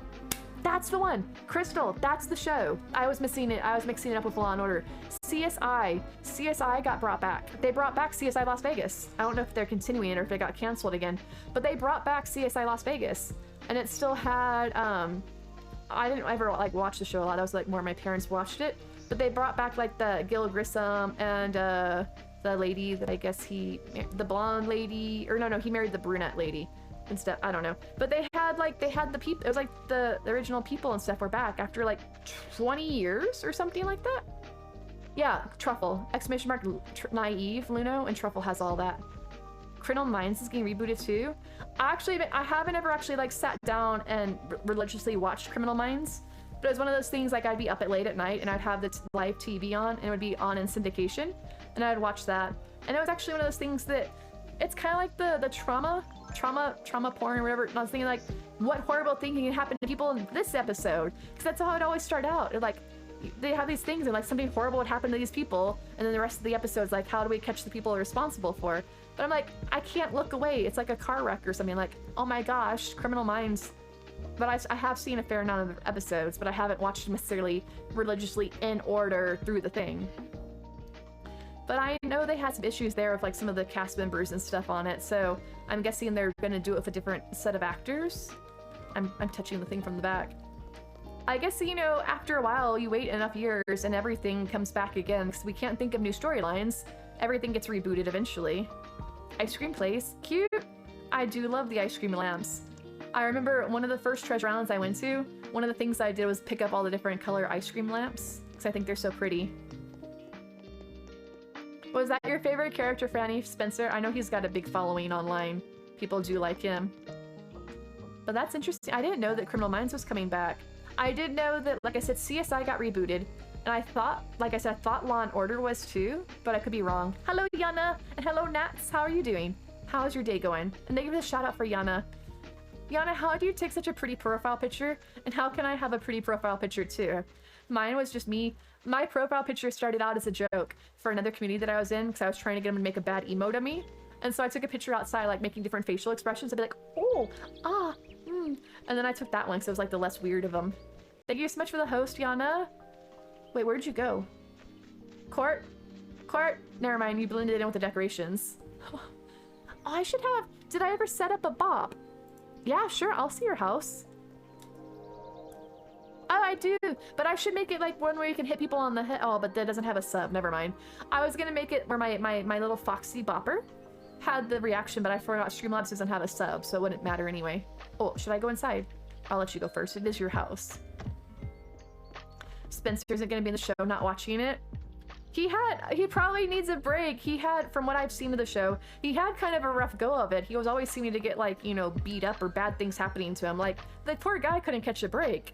That's the one. Crystal, that's the show. I was missing it. I was mixing it up with Law & Order. CSI got brought back. They brought back CSI Las Vegas. I don't know if they're continuing it or if it got canceled again, but they brought back CSI Las Vegas, and it still had, I didn't ever like watch the show a lot. That was like more my parents watched it, but they brought back like the Gil Grissom and the lady that I guess the blonde lady, or no, he married the brunette lady and stuff. I don't know, but they had the people. It was like the original people and stuff were back after like 20 years or something like that. Yeah, Truffle, exclamation mark, naive, Luno, and Truffle has all that. Criminal Minds is getting rebooted too. I haven't ever actually like sat down and religiously watched Criminal Minds, but it was one of those things like I'd be up at late at night and I'd have the live TV on and it would be on in syndication and I'd watch that. And it was actually one of those things that it's kind of like the trauma porn or whatever. And I was thinking like, what horrible thing can happen to people in this episode? Because that's how it always started out. It, like, they have these things and like something horrible would happen to these people, and then the rest of the episode's like, how do we catch the people responsible for it? But I'm like, I can't look away. It's like a car wreck or something. Like, oh my gosh, Criminal Minds. But I have seen a fair amount of episodes, but I haven't watched them necessarily religiously in order through the thing. But I know they had some issues there with like some of the cast members and stuff on it, so I'm guessing they're gonna do it with a different set of actors. I'm touching the thing from the back. I guess, you know, after a while, you wait enough years and everything comes back again, because we can't think of new storylines. Everything gets rebooted eventually. Ice cream place, cute. I do love the ice cream lamps. I remember one of the first treasure islands I went to, one of the things I did was pick up all the different color ice cream lamps, because I think they're so pretty. Was that your favorite character, Franny Spencer? I know he's got a big following online. People do like him. But that's interesting. I didn't know that Criminal Minds was coming back. I did know that, like I said, CSI got rebooted. And I thought, like I said, I thought Law & Order was too, but I could be wrong. Hello, Yana, and hello, Nats. How are you doing? How's your day going? And they give a shout out for Yana. Yana, how do you take such a pretty profile picture? And how can I have a pretty profile picture too? Mine was just me. My profile picture started out as a joke for another community that I was in, because I was trying to get them to make a bad emote of me. And so I took a picture outside, like making different facial expressions. I'd be like, oh, and then I took that one because it was like the less weird of them. Thank you so much for the host, Yana. Wait, where'd you go? Court? Never mind, you blended in with the decorations. Oh, I should have. Did I ever set up a bop? Yeah, sure, I'll see your house. Oh, I do, but I should make it like one where you can hit people on the head. Oh, but that doesn't have a sub. Never mind. I was gonna make it where my little Foxy Bopper had the reaction, but I forgot Streamlabs doesn't have a sub, so it wouldn't matter anyway. Oh, should I go inside? I'll let you go first. It is your house. Spencer isn't gonna be in the show, not watching it. He probably needs a break. He had, from what I've seen of the show, he had kind of a rough go of it. He was always seeming to get like, you know, beat up or bad things happening to him. Like, the poor guy couldn't catch a break.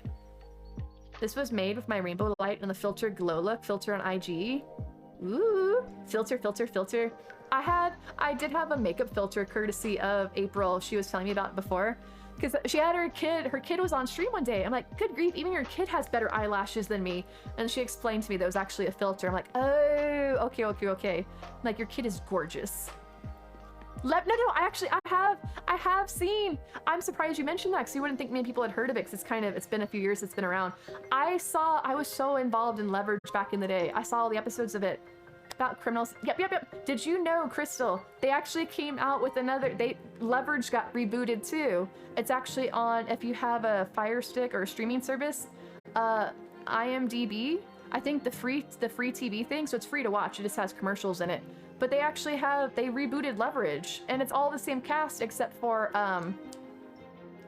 This was made with my rainbow light and the filter glow look filter on IG. Ooh, filter, filter, filter. I did have a makeup filter courtesy of April. She was telling me about it before. Because she had her kid was on stream one day. I'm like, good grief, even your kid has better eyelashes than me. And she explained to me that it was actually a filter. I'm like, oh, okay, okay, okay. I'm like, your kid is gorgeous. No, I have seen. I'm surprised you mentioned that because you wouldn't think many people had heard of it because it's been a few years it's been around. I was so involved in Leverage back in the day. I saw all the episodes of it. About criminals. Yep. Did you know, Crystal, they actually came out with Leverage got rebooted too. It's actually on, if you have a Fire Stick or a streaming service, IMDb, I think the free TV thing, so it's free to watch, it just has commercials in it. But they actually they rebooted Leverage, and it's all the same cast except for, I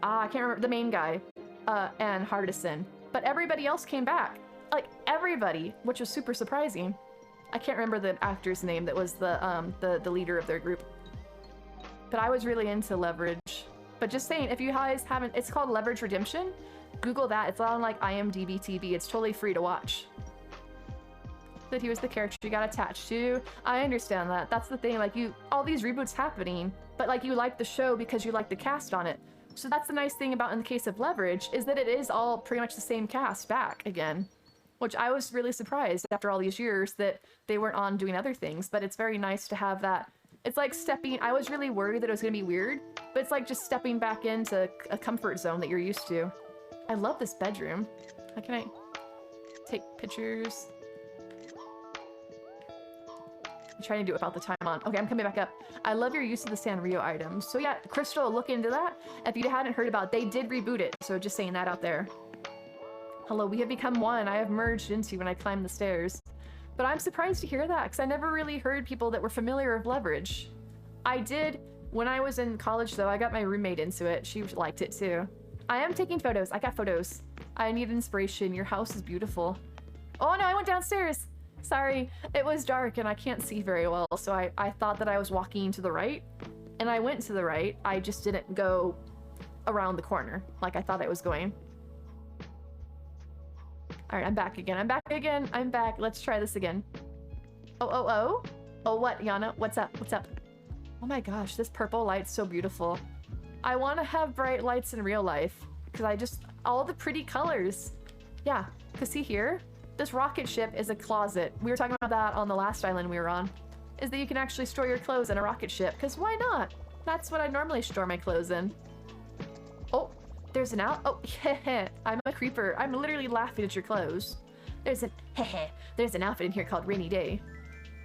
can't remember, the main guy, and Hardison. But everybody else came back. Like, everybody, which was super surprising. I can't remember the actor's name that was the leader of their group. But I was really into Leverage. But just saying, if you guys haven't, it's called Leverage Redemption. Google that. It's on like IMDb TV. It's totally free to watch. That he was the character you got attached to. I understand that. That's the thing. Like all these reboots happening, but like you like the show because you like the cast on it. So that's the nice thing about in the case of Leverage is that it is all pretty much the same cast back again. Which I was really surprised after all these years that they weren't on doing other things, but it's very nice to have that. It's like I was really worried that it was gonna be weird, but it's like just stepping back into a comfort zone that you're used to. I love this bedroom. How can I take pictures? I'm trying to do it without the time on. Okay, I'm coming back up. I love your use of the Sanrio items. So yeah, Crystal, look into that. If you hadn't heard about it, they did reboot it, so just saying that out there. Hello, we have become one. I have merged into when I climbed the stairs. But I'm surprised to hear that, because I never really heard people that were familiar with Leverage. I did, when I was in college though, I got my roommate into it. She liked it too. I am taking photos. I got photos. I need inspiration. Your house is beautiful. Oh no, I went downstairs. Sorry, it was dark and I can't see very well, so I thought that I was walking to the right, and I went to the right. I just didn't go around the corner like I thought I was going. Alright, I'm back again. I'm back. Let's try this again. Oh, what, Yana? What's up? Oh my gosh, this purple light's so beautiful. I want to have bright lights in real life, because all the pretty colors. Yeah, because see here? This rocket ship is a closet. We were talking about that on the last island we were on. Is that you can actually store your clothes in a rocket ship, because why not? That's what I normally store my clothes in. Oh, there's an I'm a creeper. I'm literally laughing at your clothes. There's an outfit in here called Rainy Day.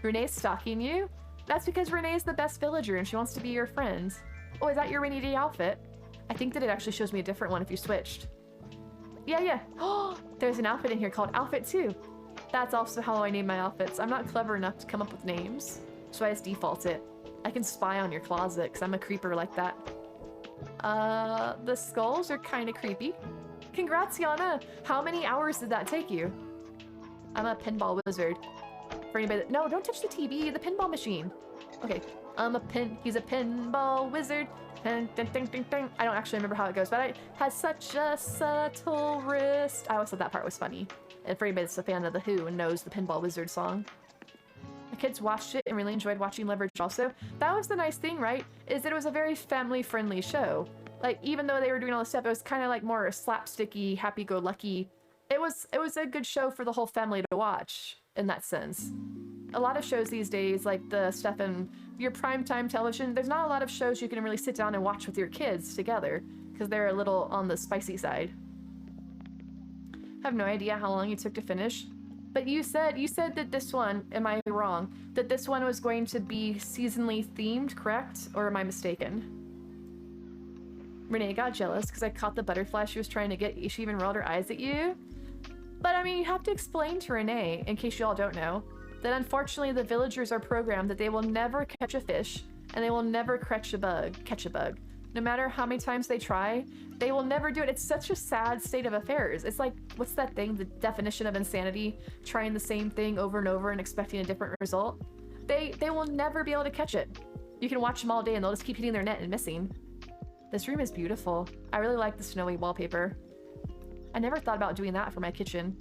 Renee's stalking you? That's because Renee's the best villager and she wants to be your friend. Oh, is that your Rainy Day outfit? I think that it actually shows me a different one if you switched. Yeah. Oh, there's an outfit in here called Outfit 2. That's also how I name my outfits. I'm not clever enough to come up with names, so I just default it. I can spy on your closet because I'm a creeper like that. The skulls are kind of creepy. Congrats, Yana! How many hours did that take you? I'm a pinball wizard. For anybody that— no, don't touch the TV, the pinball machine. Okay, he's a pinball wizard. Ding, ding, ding, ding, ding. I don't actually remember how it goes, but it has such a subtle wrist. I always thought that part was funny. And for anybody that's a fan of The Who and knows the Pinball Wizard song. The kids watched it and really enjoyed watching Leverage also. That was the nice thing, right? Is that it was a very family-friendly show. Like, even though they were doing all this stuff, it was kind of like more slapsticky, happy-go-lucky. It was a good show for the whole family to watch, in that sense. A lot of shows these days, like the stuff in your primetime television, there's not a lot of shows you can really sit down and watch with your kids together, because they're a little on the spicy side. I have no idea how long you took to finish. But you said that this one, am I wrong, that this one was going to be seasonally themed, correct? Or am I mistaken? Renee got jealous because I caught the butterfly she was trying to get. She even rolled her eyes at you. But I mean, you have to explain to Renee, in case you all don't know, that unfortunately the villagers are programmed that they will never catch a fish and they will never catch a bug. No matter how many times they try, they will never do it. It's such a sad state of affairs. It's like, what's that thing? The definition of insanity? Trying the same thing over and over and expecting a different result. They will never be able to catch it. You can watch them all day and they'll just keep hitting their net and missing. This room is beautiful. I really like the snowy wallpaper. I never thought about doing that for my kitchen.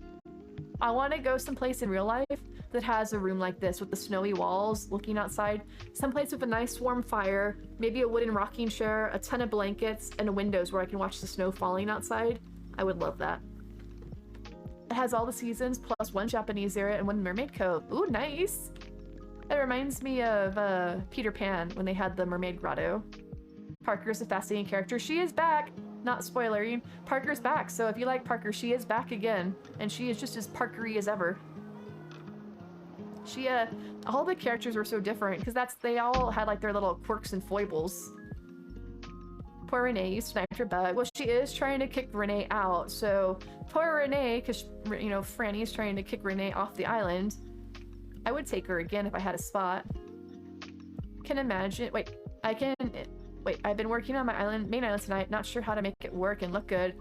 I want to go someplace in real life that has a room like this with the snowy walls looking outside. Someplace with a nice warm fire, maybe a wooden rocking chair, a ton of blankets, and windows where I can watch the snow falling outside. I would love that. It has all the seasons plus one Japanese area and one mermaid cove. Ooh, nice. It reminds me of Peter Pan when they had the mermaid grotto. Parker's a fascinating character. She is back. Not spoilering. Parker's back. So if you like Parker, she is back again. And she is just as Parkery as ever. She, all the characters were so different because they all had like their little quirks and foibles. Poor Renee, you sniped her bug. Well, she is trying to kick Renee out. So poor Renee, because, you know, Franny's trying to kick Renee off the island. I would take her again if I had a spot. Can imagine. Wait, I've been working on my main island tonight. Not sure how to make it work and look good.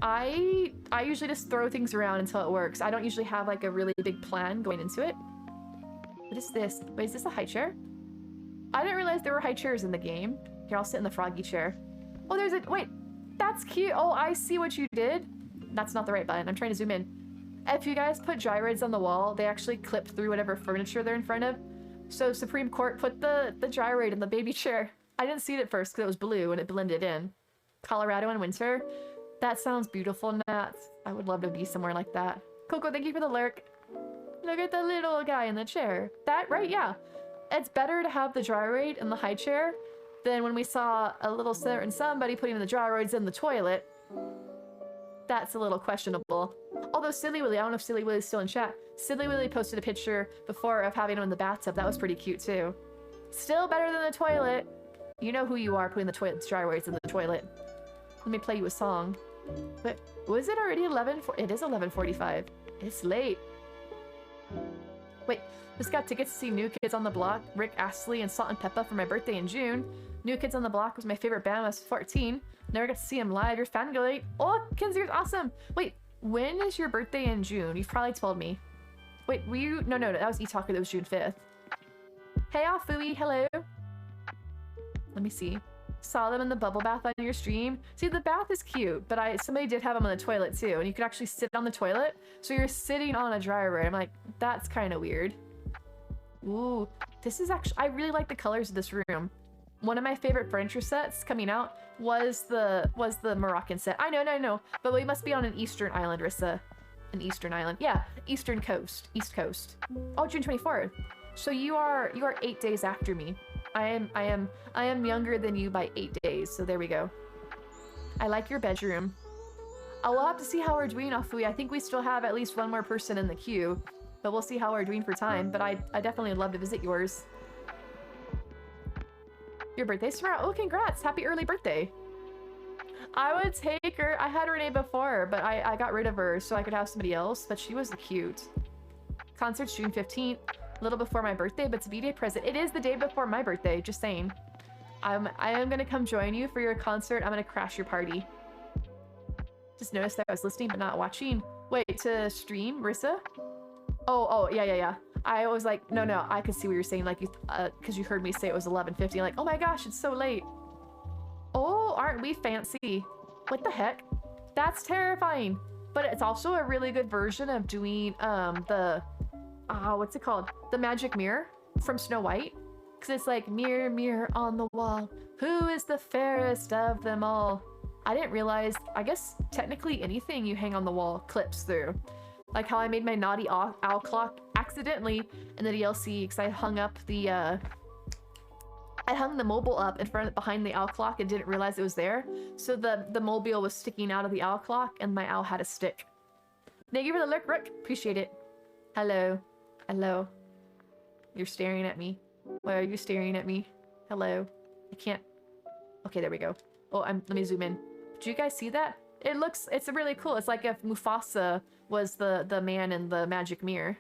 I usually just throw things around until it works. I don't usually have like a really big plan going into it. What is this? Wait, is this a high chair? I didn't realize there were high chairs in the game. Here, I'll sit in the froggy chair. Oh, there's a... Wait, that's cute. Oh, I see what you did. That's not the right button. I'm trying to zoom in. If you guys put gyroids on the wall, they actually clip through whatever furniture they're in front of. So Supreme Court put the gyroid in the baby chair. I didn't see it at first because it was blue and it blended in. Colorado in winter. That sounds beautiful, Nat. I would love to be somewhere like that. Coco, thank you for the lurk. Look at the little guy in the chair. That, right? Yeah. It's better to have the gyroid in the high chair than when we saw a little certain somebody putting the gyroids in the toilet. That's a little questionable. Although Silly Willy, I don't know if Silly Willy's still in chat. Silly Willy posted a picture before of having him in the bathtub. That was pretty cute too. Still better than the toilet. You know who you are putting the gyroids in the toilet. Let me play you a song. But was it already 11? It is 11:45. It's late. Wait, just got tickets to see New Kids on the Block, Rick Astley, and Salt and Peppa for my birthday in June. New Kids on the Block was my favorite band when I was 14. Never got to see him live. You're fangirling. Oh, Kinsey, you're awesome. Wait, when is your birthday in June? You've probably told me. Wait, were you? No, that was eTalker. That was June 5th. Hey, Afui, hello. Let me see. Saw them in the bubble bath on your stream. See, the bath is cute, but somebody did have them on the toilet too, and you could actually sit on the toilet, so you're sitting on a gyroid. I'm like, that's kind of weird. Ooh, this is actually, I really like the colors of this room. One of my favorite furniture sets coming out was the Moroccan set. I know, but we must be on an Eastern island, Rissa. An Eastern island, yeah, Eastern coast, East Coast. Oh, June 24th. So you are 8 days after me. I am younger than you by 8 days, so there we go. I like your bedroom. I will have to see how we're doing, Afui. I think we still have at least one more person in the queue, but we'll see how we're doing for time. But I definitely would love to visit yours. Your birthday's tomorrow. Oh, congrats! Happy early birthday. I would take her. I had Renee before, but I got rid of her so I could have somebody else. But she was cute. Concert's June 15th. A little before my birthday, but it's a B-Day present. It is the day before my birthday, just saying. I am gonna come join you for your concert. I'm gonna crash your party. Just noticed that I was listening but not watching. Wait, to stream, Rissa? Oh, yeah. I was like, no, I could see what you're saying, like, because you heard me say it was 11:50. Like, oh my gosh, it's so late. Oh, aren't we fancy? What the heck? That's terrifying. But it's also a really good version of doing, what's it called? The magic mirror from Snow White. Because it's like, mirror, mirror on the wall, who is the fairest of them all? I didn't realize, I guess technically anything you hang on the wall clips through. Like how I made my naughty owl clock accidentally in the DLC because I hung up the, I hung the mobile up behind the owl clock and didn't realize it was there. So the mobile was sticking out of the owl clock and my owl had a stick. Thank you for the look, Rick. Appreciate it. Hello. Hello. You're staring at me. Why are you staring at me? Hello. I can't. Okay, there we go. Oh, let me zoom in. Do you guys see that? It's really cool. It's like if Mufasa was the man in the magic mirror.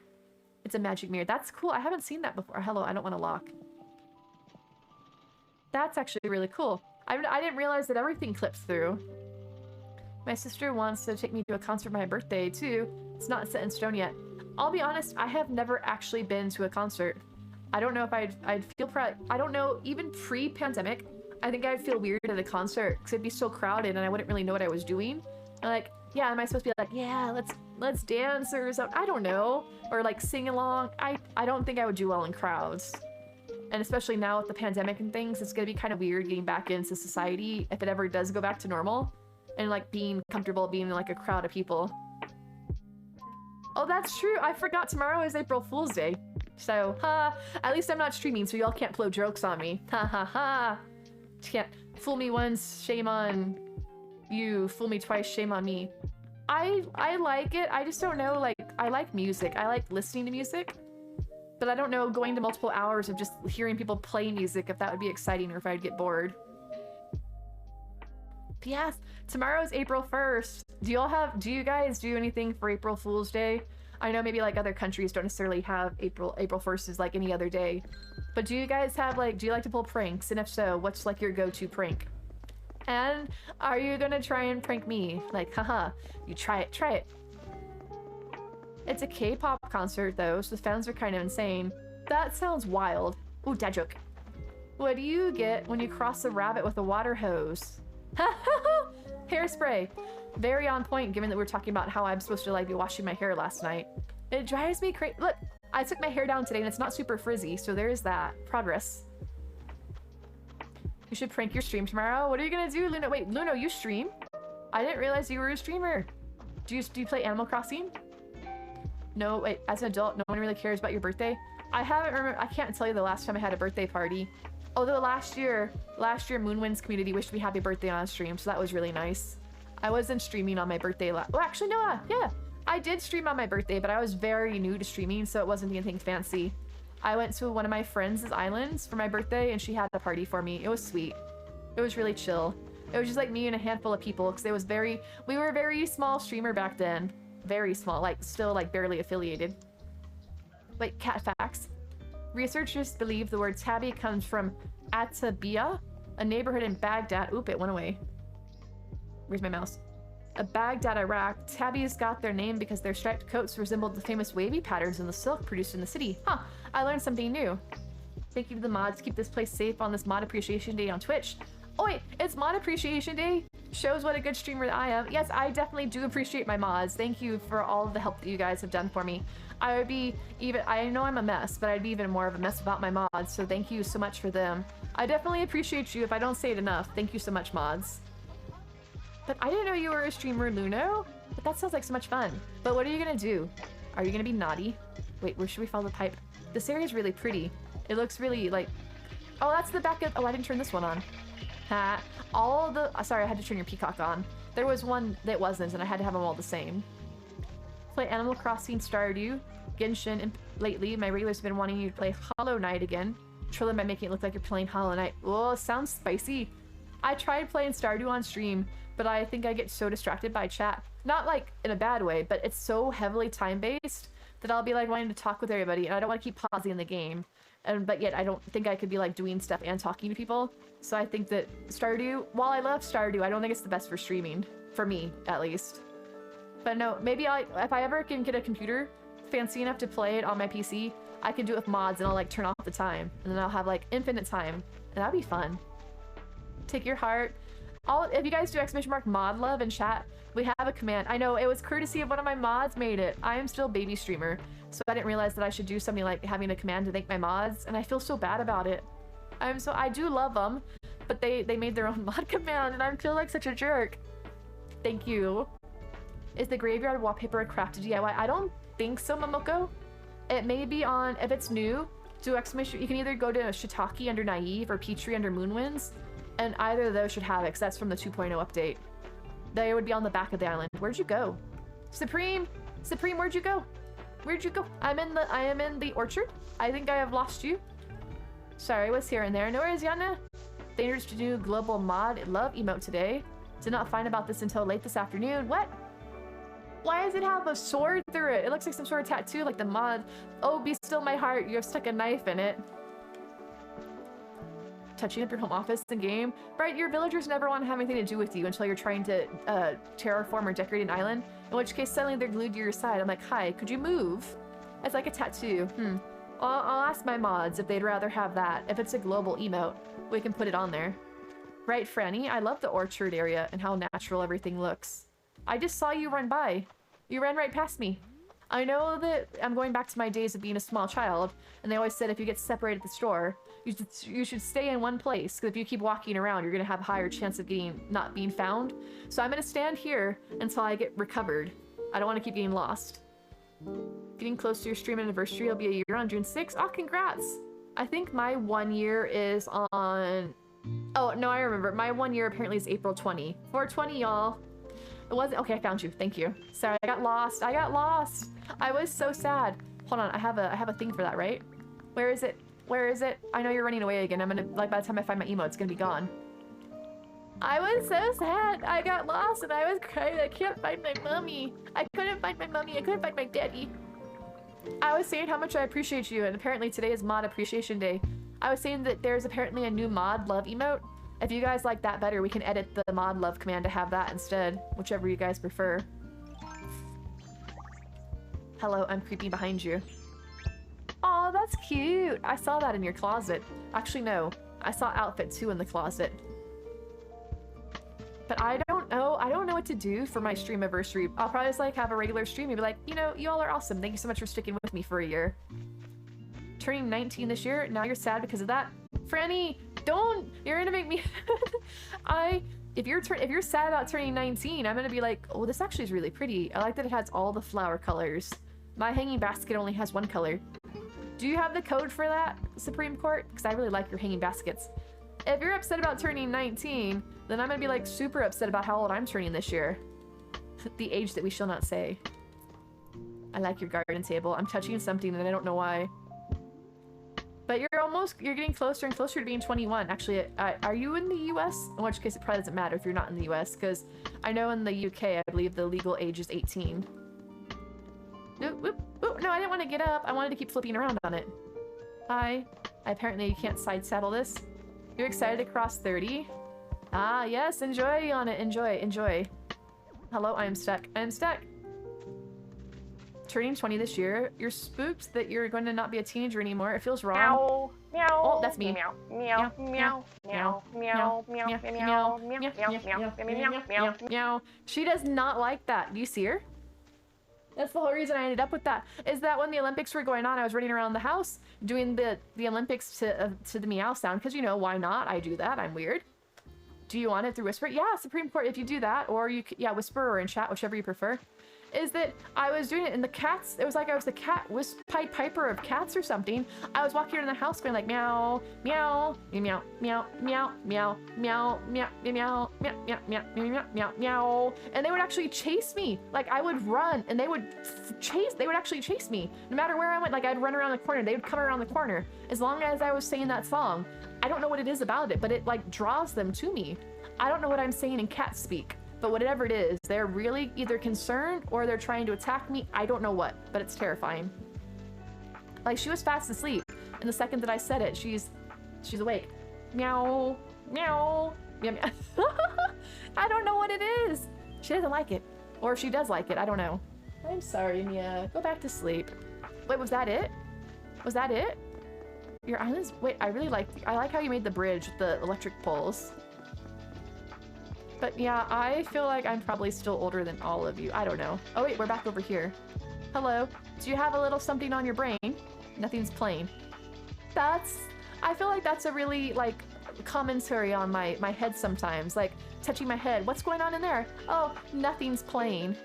It's a magic mirror. That's cool. I haven't seen that before. Hello, I don't want to lock. That's actually really cool. I didn't realize that everything clips through. My sister wants to take me to a concert for my birthday, too. It's not set in stone yet. I'll be honest, I have never actually been to a concert. I don't know if I'd feel proud. I don't know, even pre-pandemic, I think I'd feel weird at a concert because it'd be so crowded and I wouldn't really know what I was doing. And like, yeah, am I supposed to be like, yeah, let's dance or something? I don't know. Or like sing along. I don't think I would do well in crowds. And especially now with the pandemic and things, it's gonna be kind of weird getting back into society if it ever does go back to normal. And like being comfortable being in like a crowd of people. Oh, that's true. I forgot tomorrow is April Fool's Day. So, at least I'm not streaming, so y'all can't blow jokes on me. Ha ha ha. Can't fool me once, shame on you. Fool me twice, shame on me. I like it. I just don't know, like, I like music. I like listening to music. But I don't know, going to multiple hours of just hearing people play music, if that would be exciting or if I'd get bored. But yes, tomorrow's April 1st. Do you guys do anything for April Fool's Day? I know maybe like other countries don't necessarily have April 1st is like any other day. But do you guys have like, do you like to pull pranks? And if so, what's like your go-to prank? And are you gonna try and prank me? Like, haha, you try it. It's a K-pop concert though, so the fans are kind of insane. That sounds wild. Ooh, dad joke. What do you get when you cross a rabbit with a water hose? Hairspray. Very on point given that we're talking about how I'm supposed to like be washing my hair last night. It drives me crazy. Look, I took my hair down today and it's not super frizzy, so there is that. Progress. You should prank your stream tomorrow. What are you gonna do, Luna? Wait, Luna, you stream? I didn't realize you were a streamer. Do you play Animal Crossing? No, wait, as an adult, no one really cares about your birthday? I can't tell you the last time I had a birthday party. Although last year Moonwind's community wished me happy birthday on stream, so that was really nice. I wasn't streaming on my birthday oh, actually, no, yeah. I did stream on my birthday, but I was very new to streaming, so it wasn't anything fancy. I went to one of my friends' islands for my birthday, and she had a party for me. It was sweet. It was really chill. It was just like me and a handful of people, because we were a very small streamer back then. Very small, like still like barely affiliated. Wait, cat facts. Researchers believe the word tabby comes from Atabia, a neighborhood in Baghdad. Oop, it went away. Where's my mouse? Baghdad, Iraq. Tabbies got their name because their striped coats resembled the famous wavy patterns in the silk produced in the city. Huh, I learned something new. Thank you to the mods. Keep this place safe on this Mod Appreciation Day on Twitch. Oh wait, it's Mod Appreciation Day? Shows what a good streamer I am. Yes, I definitely do appreciate my mods. Thank you for all of the help that you guys have done for me. I know I'm a mess, but I'd be even more of a mess about my mods, so thank you so much for them. I definitely appreciate you if I don't say it enough. Thank you so much, mods. But I didn't know you were a streamer, Luno. But that sounds like so much fun. But what are you gonna do? Are you gonna be naughty? Wait, where should we follow the pipe? This area is really pretty. It looks really like... Oh, that's the back of... Oh, I didn't turn this one on. Ha. Sorry, I had to turn your peacock on. There was one that wasn't, and I had to have them all the same. Play Animal Crossing, Stardew, Genshin, and lately my regulars have been wanting you to play Hollow Knight again. Troll them by making it look like you're playing Hollow Knight. Oh, sounds spicy. I tried playing Stardew on stream, but I think I get so distracted by chat. Not like in a bad way, but it's so heavily time-based that I'll be like wanting to talk with everybody, and I don't want to keep pausing the game. But yet I don't think I could be like doing stuff and talking to people. So I think that Stardew, while I love Stardew, I don't think it's the best for streaming. For me, at least. But no, maybe if I ever can get a computer fancy enough to play it on my PC, I can do it with mods and I'll like turn off the time. And then I'll have like infinite time. And that'd be fun. Take your heart. If you guys do !mod love in chat, we have a command. I know, it was courtesy of one of my mods made it. I am still baby streamer. So I didn't realize that I should do something like having a command to thank my mods. And I feel so bad about it. I do love them. But they made their own mod command and I feel like such a jerk. Thank you. Is the graveyard wallpaper a crafted DIY? I don't think so, Momoko. It may be on, if it's new, do exclamation, you can either go to Shiitake under Naive or Petrie under Moonwinds, and either of those should have it, because that's from the 2.0 update. They would be on the back of the island. Where'd you go? Supreme! Supreme, where'd you go? Where'd you go? I am in the orchard. I think I have lost you. Sorry, I was here and there. No worries, Yana. Dangerous to do global mod love emote today. Did not find about this until late this afternoon. What? Why does it have a sword through it? It looks like some sort of tattoo, like the mod. Oh, be still my heart. You have stuck a knife in it. Touching up your home office and game. Right, your villagers never want to have anything to do with you until you're trying to terraform or decorate an island. In which case, suddenly they're glued to your side. I'm like, hi, could you move? It's like a tattoo. I'll ask my mods if they'd rather have that. If it's a global emote, we can put it on there. Right, Franny? I love the orchard area and how natural everything looks. I just saw you run by. You ran right past me. I know that I'm going back to my days of being a small child, and they always said if you get separated at the store, you should stay in one place, because if you keep walking around, you're going to have a higher chance of not being found. So I'm going to stand here until I get recovered. I don't want to keep getting lost. Getting close to your stream anniversary. It'll be a year on June 6th. Oh, congrats! I think my 1 year is on... Oh, no, I remember. My 1 year apparently is April 20. 420, y'all. It wasn't... Okay, I found you. Thank you. Sorry, I got lost. I got lost. I was so sad. Hold on, I have a thing for that, right? Where is it? Where is it? I know you're running away again. I'm gonna... Like, by the time I find my emote, it's gonna be gone. I was so sad. I got lost and I was crying. I can't find my mommy. I couldn't find my mommy. I couldn't find my daddy. I was saying how much I appreciate you, and apparently today is Mod Appreciation Day. I was saying that there's apparently a new mod love emote. If you guys like that better, we can edit the mod love command to have that instead, whichever you guys prefer. Hello, I'm creeping behind you. Oh, that's cute. I saw that in your closet. Actually, no. I saw outfit 2 in the closet. But I don't know what to do for my stream anniversary. I'll probably just like have a regular stream and be like, you know, you all are awesome. Thank you so much for sticking with me for a year. Turning 19 this year, now you're sad because of that. Franny, don't! You're gonna make me... If you're sad about turning 19, I'm gonna be like, oh, this actually is really pretty. I like that it has all the flower colors. My hanging basket only has one color. Do you have the code for that, Supreme Court? Because I really like your hanging baskets. If you're upset about turning 19, then I'm gonna be like super upset about how old I'm turning this year. The age that we shall not say. I like your garden table. I'm touching something and I don't know why. But you're getting closer and closer to being 21. Actually, are you in the US? In which case it probably doesn't matter if you're not in the US, because I know in the UK, I believe the legal age is 18. Oop, oop, oop. No, I didn't want to get up. I wanted to keep flipping around on it. Hi. Apparently you can't side saddle this. You're excited to cross 30? Ah, yes, enjoy on it. Enjoy, enjoy. Hello, I am stuck. I am stuck. Turning 20 this year. You're spooked that you're going to not be a teenager anymore. It feels wrong. Meow, meow. Oh, that's me. Meow, meow, meow, meow, meow, meow, meow, meow, meow, meow, meow, meow. She does not like that. Do you see her? That's the whole reason I ended up with that. Is that when the Olympics were going on, I was running around the house doing the Olympics to the meow sound. Because, you know, why not? I do that. I'm weird. Do you want it through Whisper? Yeah, Supreme Court, if you do that. Or you, yeah, Whisper or in chat, whichever you prefer. Is that I was doing it and the cats, it was like I was the cat Pied Piper of cats or something. I was walking around the house going like meow, meow, meow, meow, meow, meow, meow, meow, meow, meow, meow, meow, meow, meow, meow, and they would actually chase me. Like I would run and they would actually chase me. No matter where I went, like I'd run around the corner, they would come around the corner. As long as I was saying that song. I don't know what it is about it, but it like draws them to me. I don't know what I'm saying in cat speak. But whatever it is, they're really either concerned or they're trying to attack me. I don't know what, but it's terrifying. Like she was fast asleep, and the second that I said it, she's awake. Meow, meow, meow, meow. I don't know what it is. She doesn't like it, or if she does like it, I don't know. I'm sorry, Mia. Go back to sleep. Wait, was that it? Was that it? Your islands. Wait, I like how you made the bridge with the electric poles. But yeah, I feel like I'm probably still older than all of you. I don't know. Oh wait, we're back over here. Hello. Do you have a little something on your brain? Nothing's playing. I feel like that's a really like commentary on my head sometimes. Like touching my head. What's going on in there? Oh, nothing's playing.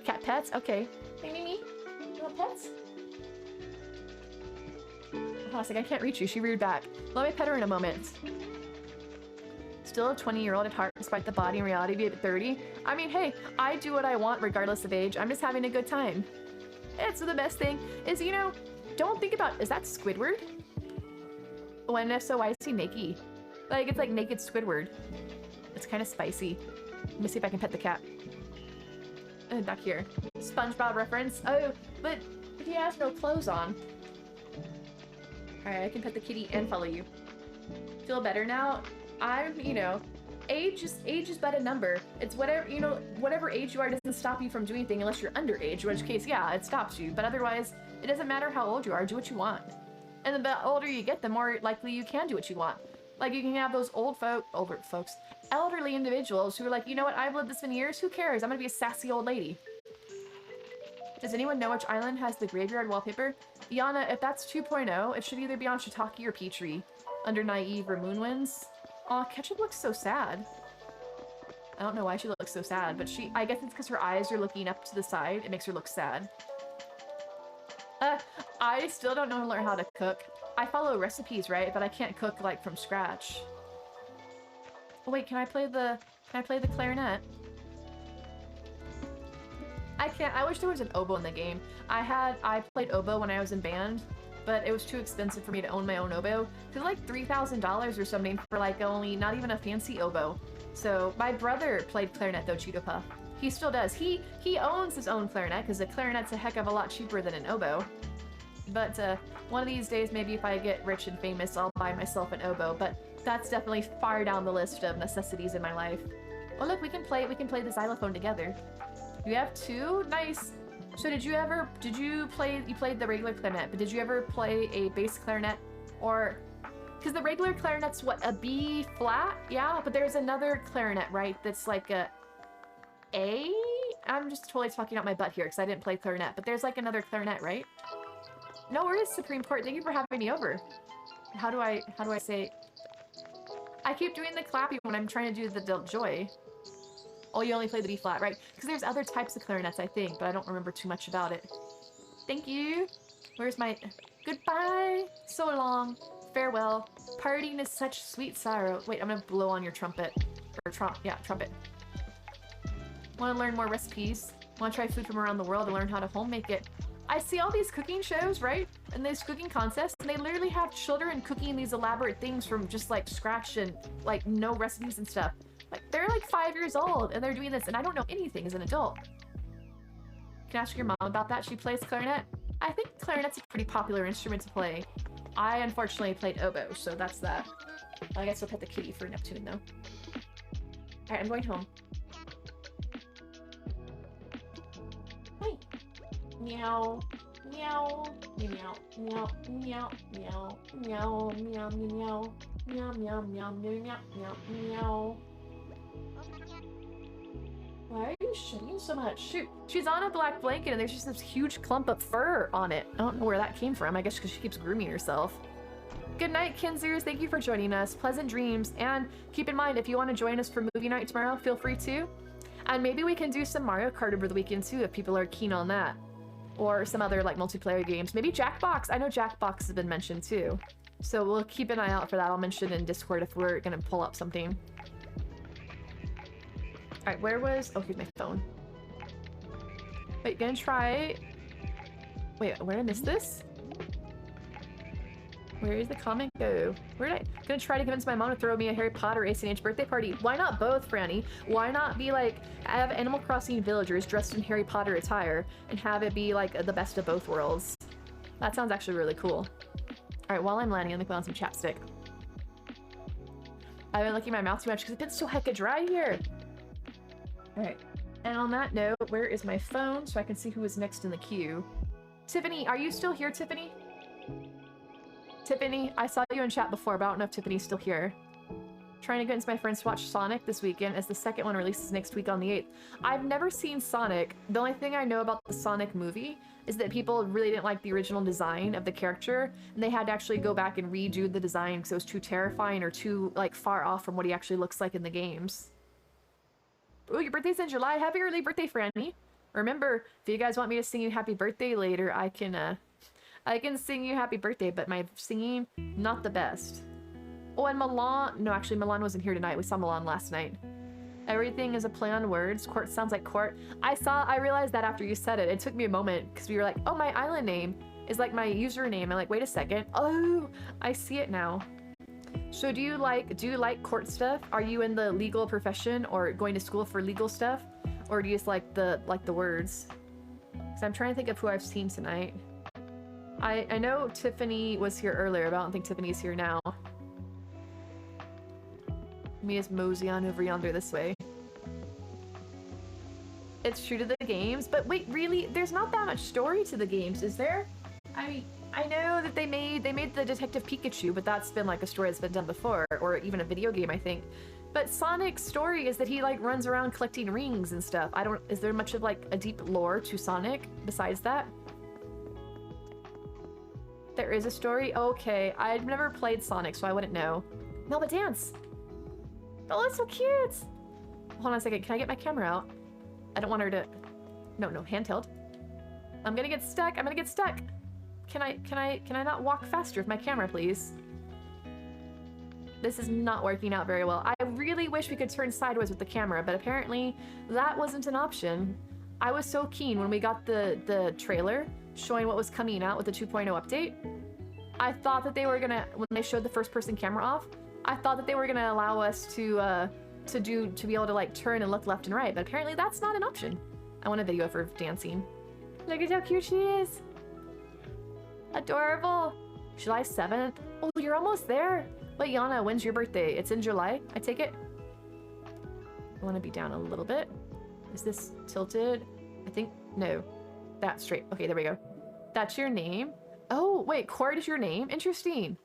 Cat pets? Okay. Me. You want pets? Hold on a second, I can't reach you. She reared back. Let me pet her in a moment. Still a 20-year-old at heart, despite the body and reality be at 30. I mean, hey, I do what I want regardless of age. I'm just having a good time. It's the best thing is, you know, don't think about, is that Squidward? ONSOIC Nikki. Like, it's like naked Squidward. It's kind of spicy. Let me see if I can pet the cat. Back here. SpongeBob reference. Oh, but he has no clothes on. Alright, I can pet the kitty and follow you. Feel better now? I'm, you know, age is but a number. It's whatever, you know, whatever age you are doesn't stop you from doing anything unless you're underage, in which case, yeah, it stops you. But otherwise, it doesn't matter how old you are, do what you want. And the older you get, the more likely you can do what you want. Like, you can have those elderly individuals who are like, you know what, I've lived this many years, who cares? I'm gonna be a sassy old lady. Does anyone know which island has the graveyard wallpaper? Yana, if that's 2.0, it should either be on Shiitake or Petrie, under Naive or Moonwinds. Aw, Ketchup looks so sad. I don't know why she looks so sad, but I guess it's because her eyes are looking up to the side. It makes her look sad. I still don't know how to learn how to cook. I follow recipes, right? But I can't cook, like, from scratch. Oh, wait, can I play the clarinet? I can't. I wish there was an oboe in the game. I played oboe when I was in band, but it was too expensive for me to own my own oboe. It was like $3,000 or something for like only, not even a fancy oboe. So my brother played clarinet though, Cheeto Puff. He still does. He owns his own clarinet because a clarinet's a heck of a lot cheaper than an oboe. But one of these days, maybe if I get rich and famous, I'll buy myself an oboe. But that's definitely far down the list of necessities in my life. Oh look, we can play the xylophone together. You have two? Nice. So you played the regular clarinet, but did you ever play a bass clarinet? Or, because the regular clarinet's what, a B flat? Yeah, but there's another clarinet, right, that's like a A? I'm just totally talking out my butt here because I didn't play clarinet, but there's like another clarinet, right? No worries, Supreme Court. Thank you for having me over. How do I say? I keep doing the clappy when I'm trying to do the joy. Oh, you only play the B flat, right? Because there's other types of clarinets, I think, but I don't remember too much about it. Thank you. Where's my... Goodbye. So long. Farewell. Parting is such sweet sorrow. Wait, I'm gonna blow on your trumpet. Or trumpet. Want to learn more recipes? Want to try food from around the world and learn how to homemake it? I see all these cooking shows, right? And these cooking contests, and they literally have children cooking these elaborate things from just like scratch and like no recipes and stuff. Like, they're like 5 years old and they're doing this and I don't know anything as an adult. Can I ask your mom about that? She plays clarinet? I think clarinet's a pretty popular instrument to play. I unfortunately played oboe, so that's that. I guess we'll pet the kitty for Neptune though. Alright, I'm going home. Hi. Meow. Meow. Meow. Meow. Meow. Meow. Meow. Meow. Meow. Meow. Meow. Meow. Meow. Meow. Meow. Meow. Why are you shitting so much? Shoot. She's on a black blanket and there's just this huge clump of fur on it. I don't know where that came from. I guess because she keeps grooming herself. Good night, Kinzers. Thank you for joining us. Pleasant dreams. And keep in mind, if you want to join us for movie night tomorrow, feel free to. And maybe we can do some Mario Kart over the weekend too, if people are keen on that. Or some other like multiplayer games. Maybe Jackbox. I know Jackbox has been mentioned too. So we'll keep an eye out for that. I'll mention it in Discord if we're gonna pull up something. Alright, where was... Oh, here's my phone. Wait, gonna try... Wait, where did I miss this? Where did the comment go? Where did I... Gonna try to convince my mom to throw me a Harry Potter ACNH birthday party. Why not both, Franny? Why not be like... have Animal Crossing villagers dressed in Harry Potter attire and have it be like the best of both worlds? That sounds actually really cool. Alright, while I'm landing, let me put on some chapstick. I've been licking my mouth too much because it's been so hecka dry here. Alright, and on that note, where is my phone so I can see who is next in the queue? Tiffany, are you still here, Tiffany? Tiffany, I saw you in chat before, but I don't know if Tiffany's still here. Trying to convince my friends to watch Sonic this weekend as the second one releases next week on the 8th. I've never seen Sonic. The only thing I know about the Sonic movie is that people really didn't like the original design of the character, and they had to actually go back and redo the design because it was too terrifying or too, like, far off from what he actually looks like in the games. Oh, your birthday's in July. Happy early birthday, Franny. Remember, if you guys want me to sing you happy birthday later, I can sing you happy birthday, but my singing, not the best. Oh, and Milan, no, actually, Milan wasn't here tonight. We saw Milan last night. Everything is a play on words. Court sounds like court. I realized that after you said it. It took me a moment, because we were like, oh, my island name is like my username. I'm like, wait a second. Oh, I see it now. So do you like court stuff? Are you in the legal profession or going to school for legal stuff? Or do you just like the words? Because I'm trying to think of who I've seen tonight. I know Tiffany was here earlier, but I don't think Tiffany's here now. Let me just mosey on over yonder this way. It's true to the games, but wait, really? There's not that much story to the games, is there? I mean, I know that they made the Detective Pikachu, but that's been like a story that's been done before, or even a video game, I think. But Sonic's story is that he like runs around collecting rings and stuff. Is there much of like a deep lore to Sonic besides that? There is a story? Okay, I've never played Sonic, so I wouldn't know. Melba dance! Oh, that's so cute! Hold on a second, can I get my camera out? I don't want her to... No, handheld. I'm gonna get stuck, Can I not walk faster with my camera, please? This is not working out very well. I really wish we could turn sideways with the camera, but apparently that wasn't an option. I was so keen when we got the trailer showing what was coming out with the 2.0 update. I thought that they were gonna, when they showed the first-person camera off, I thought that they were gonna allow us to be able to like turn and look left and right, but apparently that's not an option. I want a video of her dancing. Look at how cute she is. Adorable. July 7th. Oh, you're almost there. Wait, Yana, when's your birthday? It's in July, I take it? I want to be down a little bit. Is this tilted? I think, no. That's straight. Okay, there we go. That's your name? Oh, wait, Cord is your name? Interesting.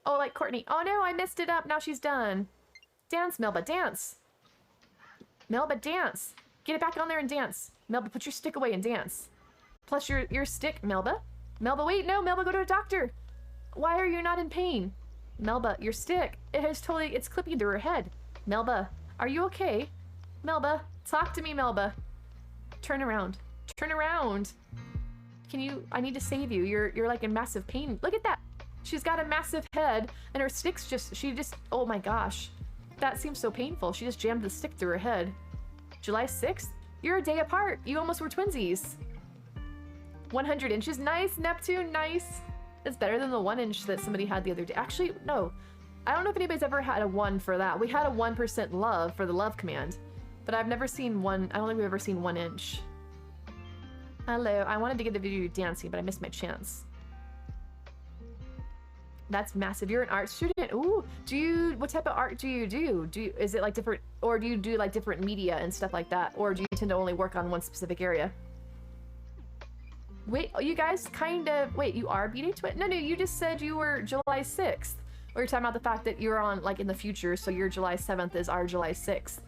Oh, like Courtney. Oh no, I messed it up. Now she's done. Dance, Melba, dance. Melba, dance. Get it back on there and dance. Melba, put your stick away and dance. Plus your stick, Melba. Melba, wait, no, Melba, go to a doctor. Why are you not in pain? Melba, your stick. It's clipping through her head. Melba, are you okay? Melba, talk to me, Melba. Turn around. Turn around. I need to save you. You're like in massive pain. Look at that. She's got a massive head and her stick's oh my gosh. That seems so painful. She just jammed the stick through her head. July 6th? You're a day apart. You almost were twinsies. 100 inches. Nice, Neptune, nice. It's better than the 1 inch that somebody had the other day. Actually, no. I don't know if anybody's ever had a 1 for that. We had a 1% love for the love command, but I've never seen one. I don't think we've ever seen 1 inch. Hello, I wanted to get the video dancing, but I missed my chance. That's massive. You're an art student. Ooh, what type of art do you do? Is it like different, or do you do like different media and stuff like that? Or do you tend to only work on one specific area? Wait, you guys wait, you are B-Day twin? No, you just said you were July 6th. Or you're talking about the fact that you're on, like, in the future, so your July 7th is our July 6th.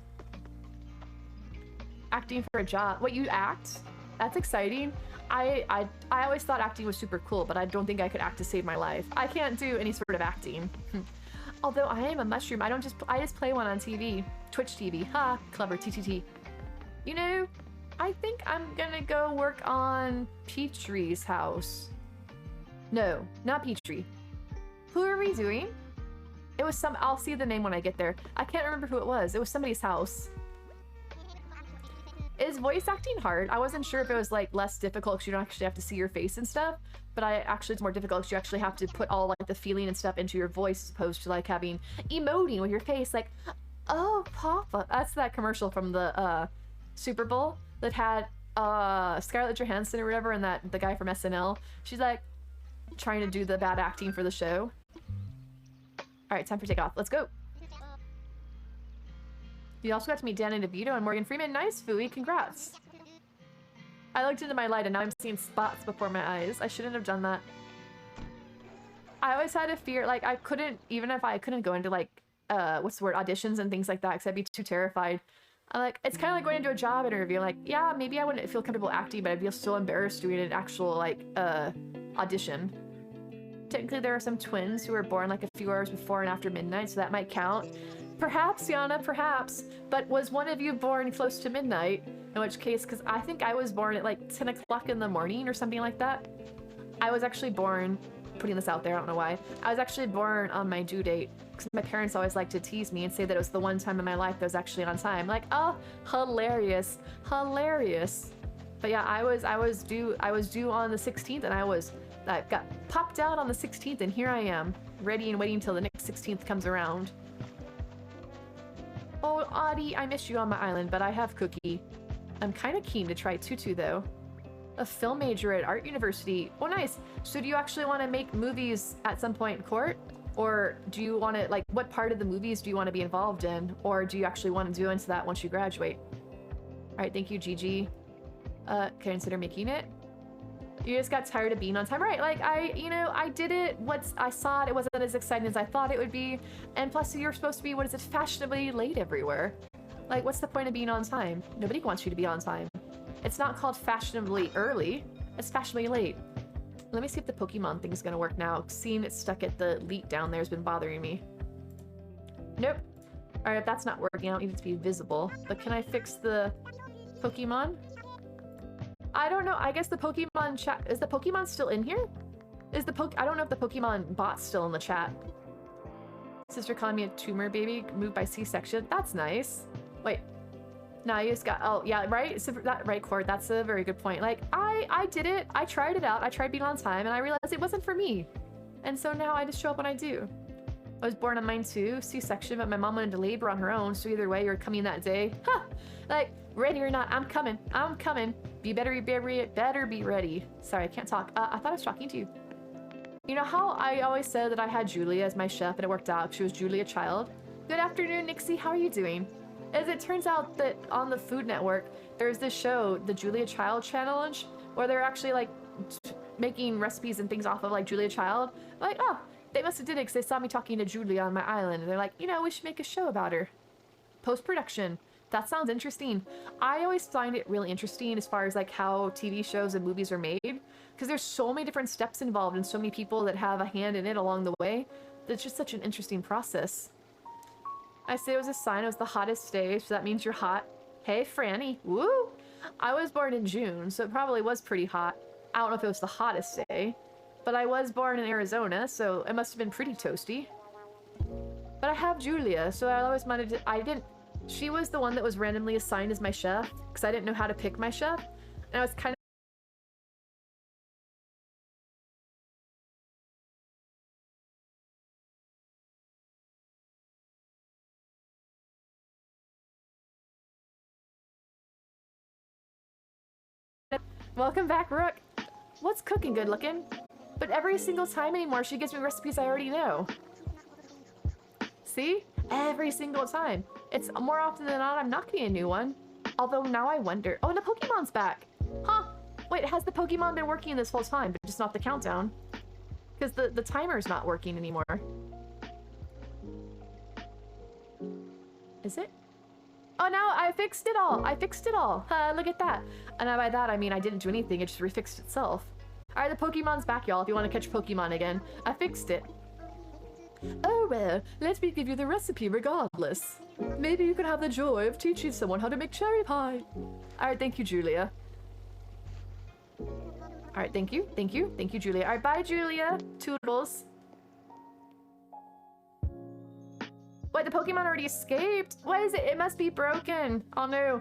Acting for a job. What, you act? That's exciting. I always thought acting was super cool, but I don't think I could act to save my life. I can't do any sort of acting. Although I am a mushroom, I just play one on TV. Twitch TV. Ha! Clever. TTT. You know, I think I'm gonna go work on Peachtree's house. No, not Peachtree. Who are we doing? It was I'll see the name when I get there. I can't remember who it was. It was somebody's house. Is voice acting hard? I wasn't sure if it was like less difficult because you don't actually have to see your face and stuff, but it's more difficult because you actually have to put all like the feeling and stuff into your voice as opposed to like having emoting with your face like, oh, Papa. That's that commercial from the Super Bowl that had Scarlett Johansson or whatever, and the guy from SNL. She's like trying to do the bad acting for the show. All right, time for takeoff. Let's go. You also got to meet Danny DeVito and Morgan Freeman. Nice, Fooey. Congrats. I looked into my light and now I'm seeing spots before my eyes. I shouldn't have done that. I always had a fear, like even if I couldn't go into like, what's the word, auditions and things like that because I'd be too terrified. It's kind of like going into a job interview. Like, yeah, maybe I wouldn't feel comfortable acting, but I'd feel so embarrassed doing an actual like, audition. Technically, there are some twins who were born like a few hours before and after midnight, so that might count. Perhaps, Yana, perhaps. But was one of you born close to midnight? In which case, because I think I was born at like 10 o'clock in the morning or something like that. I was actually born, putting this out there, I don't know why. I was actually born on my due date. Because my parents always like to tease me and say that it was the one time in my life that was actually on time. Like, oh, hilarious, hilarious. But yeah, I was due on the 16th and I got popped out on the 16th and here I am, ready and waiting till the next 16th comes around. Oh, Audie, I miss you on my island, but I have Cookie. I'm kind of keen to try Tutu, though. A film major at Art University. Oh, nice. So do you actually want to make movies at some point in court? Or do you want to, like, what part of the movies do you want to be involved in? Or do you actually want to do into that once you graduate? All right, thank you, Gigi. Consider making it. You just got tired of being on time, right? Like, I did it. I saw it wasn't as exciting as I thought it would be. And plus, you're supposed to be, what is it, fashionably late everywhere. Like, what's the point of being on time? Nobody wants you to be on time. It's not called fashionably early. It's fashionably late. Let me see if the Pokemon thing's gonna work now. Seeing it stuck at the elite down there has been bothering me. Nope. Alright, if that's not working, I don't need it to be visible. But can I fix the Pokemon? I don't know. I guess the Pokemon chat... Is the Pokemon still in here? I don't know if the Pokemon bot's still in the chat. Sister calling me a tumor baby, moved by C-section. That's nice. Wait. No, you just got... Oh, yeah, right? So right, Cord, that's a very good point. Like, I did it. I tried it out. I tried being on time, and I realized it wasn't for me. And so now I just show up when I do. I was born on mine too, C-section, but my mom went into labor on her own, so either way, you're coming that day. Ha! Like, ready or not, I'm coming. I'm coming. Better be ready. Sorry, I can't talk. I thought I was talking to you. You know how I always said that I had Julia as my chef, and it worked out. She was Julia Child. Good afternoon, Nixie. How are you doing? As it turns out that on the Food Network, there's this show, the Julia Child Challenge, where they're actually like making recipes and things off of like Julia Child. Like, oh, they must have did it because they saw me talking to Julia on my island. And they're like, you know, we should make a show about her. Post-production. That sounds interesting. I always find it really interesting as far as like how TV shows and movies are made. Because there's so many different steps involved and so many people that have a hand in it along the way. That's just such an interesting process. I say it was a sign it was the hottest day, so that means you're hot. Hey, Franny. Woo! I was born in June, so it probably was pretty hot. I don't know if it was the hottest day, but I was born in Arizona, so it must have been pretty toasty. But I have Julia, so I always wanted to... She was the one that was randomly assigned as my chef, because I didn't know how to pick my chef, and I was kind of... Welcome back, Rook. What's cooking good looking? But every single time anymore, she gives me recipes I already know. See? Every single time. It's more often than not, I'm not getting a new one. Although now I wonder. Oh, and the Pokemon's back. Huh. Wait, has the Pokemon been working this whole time, but just not the countdown? Because the timer's not working anymore. Is it? Oh, no, I fixed it all. I fixed it all. Look at that. And by that, I mean I didn't do anything. It just refixed itself. All right, the Pokemon's back, y'all, if you want to catch Pokemon again. I fixed it. Oh, well, let me give you the recipe regardless. Maybe you can have the joy of teaching someone how to make cherry pie. All right, thank you, Julia. All right, thank you. Thank you. Thank you, Julia. All right, bye, Julia. Toodles. Wait, the Pokemon already escaped? What is it? It must be broken. Oh, no.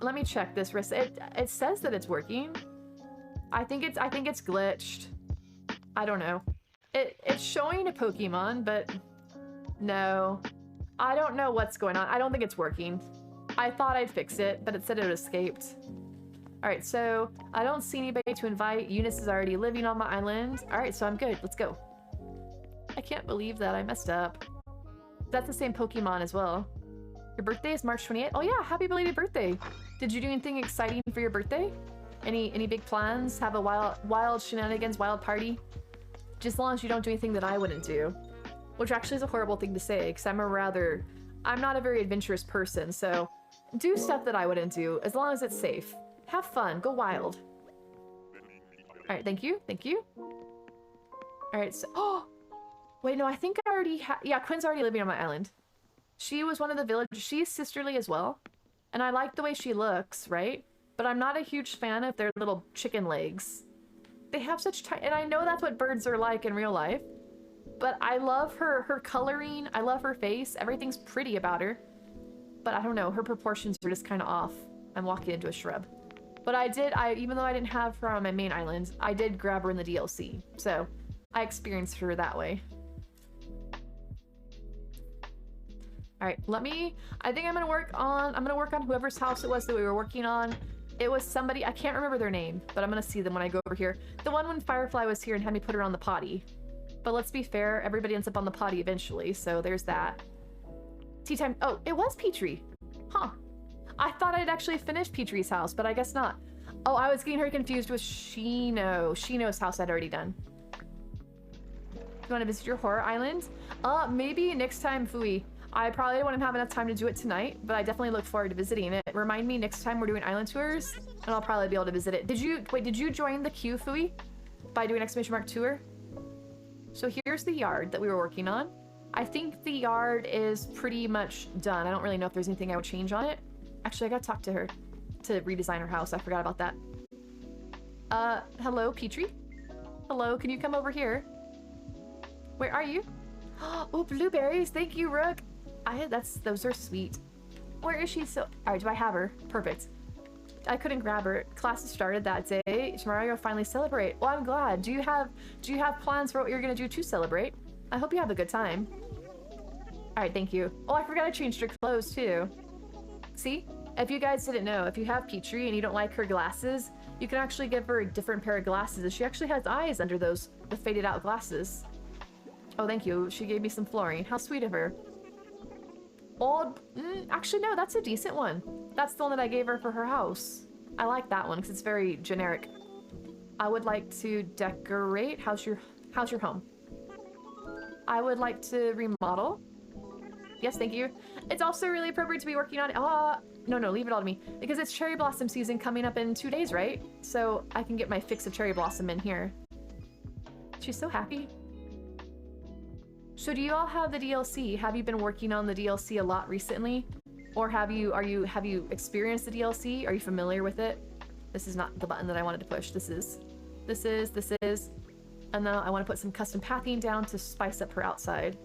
Let me check this. It says that it's working. I think it's glitched. I don't know. It's showing a Pokemon, but no. I don't know what's going on. I don't think it's working. I thought I'd fix it, but it said it escaped. All right, so I don't see anybody to invite. Eunice is already living on my island. All right, so I'm good. Let's go. I can't believe that I messed up. That's the same Pokemon as well. Your birthday is March 28th? Oh yeah, happy belated birthday. Did you do anything exciting for your birthday? Any big plans? Have a wild shenanigans, wild party? Just as long as you don't do anything that I wouldn't do. Which actually is a horrible thing to say, because I'm not a very adventurous person, so do stuff that I wouldn't do, as long as it's safe. Have fun, go wild. Alright, thank you, thank you. Alright, so, oh! Wait, no, I think I already yeah, Quinn's already living on my island. She was one of the villagers. She's sisterly as well. And I like the way she looks, right? But I'm not a huge fan of their little chicken legs. They have such tiny... And I know that's what birds are like in real life. But I love her coloring. I love her face. Everything's pretty about her. But I don't know. Her proportions are just kind of off. I'm walking into a shrub. But even though I didn't have her on my main island, I did grab her in the DLC. So I experienced her that way. All right, I think I'm gonna work on whoever's house it was that we were working on. It was somebody, I can't remember their name, but I'm gonna see them when I go over here. The one when Firefly was here and had me put her on the potty. But let's be fair, everybody ends up on the potty eventually, so there's that. Tea time. Oh, it was Petrie. Huh. I thought I'd actually finished Petrie's house, but I guess not. Oh, I was getting her confused with Shino. Shino's house I'd already done. You want to visit your horror island? Maybe next time, Fui. I probably wouldn't have enough time to do it tonight, but I definitely look forward to visiting it. Remind me next time we're doing island tours, and I'll probably be able to visit it. Did you join the queue, Fui? By doing exclamation mark tour? So here's the yard that we were working on. I think the yard is pretty much done. I don't really know if there's anything I would change on it. Actually, I gotta talk to her to redesign her house. I forgot about that. Hello, Petrie? Hello, can you come over here? Where are you? Oh, blueberries. Thank you, Rook. Those are sweet. Where is she? All right, do I have her? Perfect. I couldn't grab her. Classes started that day. Tomorrow you'll finally celebrate. Well, I'm glad. Do you have plans for what you're gonna do to celebrate? I hope you have a good time. All right, thank you. Oh, I forgot I changed her clothes too. See? If you guys didn't know, if you have Petrie and you don't like her glasses, you can actually give her a different pair of glasses. She actually has eyes under the faded out glasses. Oh, thank you. She gave me some flooring. How sweet of her. Actually, no, that's a decent one. That's the one that I gave her for her house. I like that one because it's very generic. I would like to decorate. How's your home? I would like to remodel. Yes, thank you. It's also really appropriate to be working on. No, leave it all to me because it's cherry blossom season coming up in 2 days, right? So I can get my fix of cherry blossom in here. She's so happy. So do you all have the DLC? Have you been working on the DLC a lot recently? Or have you experienced the DLC? Are you familiar with it? This is not the button that I wanted to push. This is. And now I want to put some custom pathing down to spice up her outside.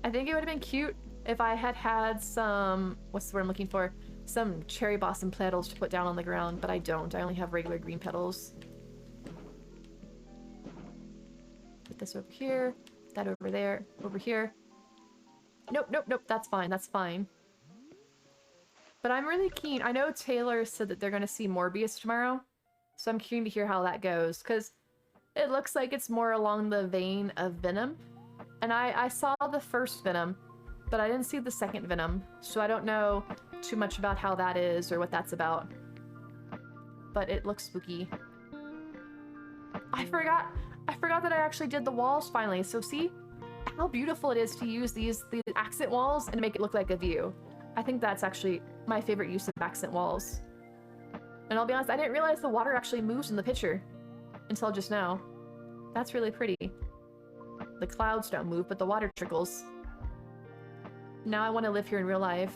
I think it would have been cute if I had some, what's the word I'm looking for? Some cherry blossom petals to put down on the ground, but I don't. I only have regular green petals. Put this over here. That over there, over here. Nope, that's fine. But I'm really keen. I know Taylor said that they're going to see Morbius tomorrow, so I'm keen to hear how that goes, because it looks like it's more along the vein of Venom. And I saw the first Venom, but I didn't see the second Venom, so I don't know too much about how that is or what that's about. But it looks spooky. I forgot that I actually did the walls finally. So see how beautiful it is to use these accent walls and make it look like a view. I think that's actually my favorite use of accent walls. And I'll be honest, I didn't realize the water actually moves in the picture until just now. That's really pretty. The clouds don't move, but the water trickles. Now I want to live here in real life.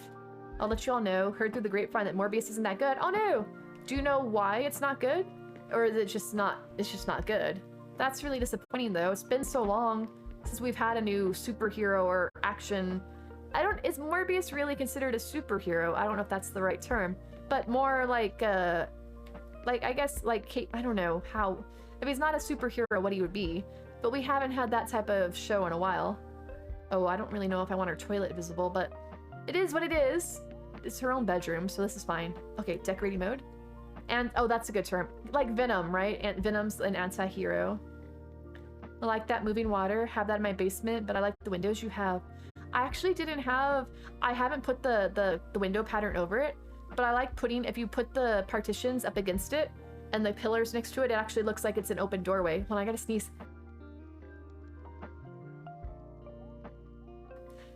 I'll let you all know. Heard through the grapevine that Morbius isn't that good. Oh no! Do you know why it's not good? Or is it just not, it's just not good? That's really disappointing though. It's been so long since we've had a new superhero or action. Is Morbius really considered a superhero? I don't know if that's the right term, but more like I guess like, I don't know how, if he's not a superhero, what he would be, but we haven't had that type of show in a while. Oh, I don't really know if I want her toilet visible, but it is what it is. It's her own bedroom, so this is fine. Okay, decorating mode. And, oh, that's a good term. Like Venom, right? And Venom's an anti-hero. I like that moving water. Have that in my basement, but I like the windows you have. I actually I haven't put the window pattern over it, but I like if you put the partitions up against it and the pillars next to it, it actually looks like it's an open doorway. Well, I gotta sneeze.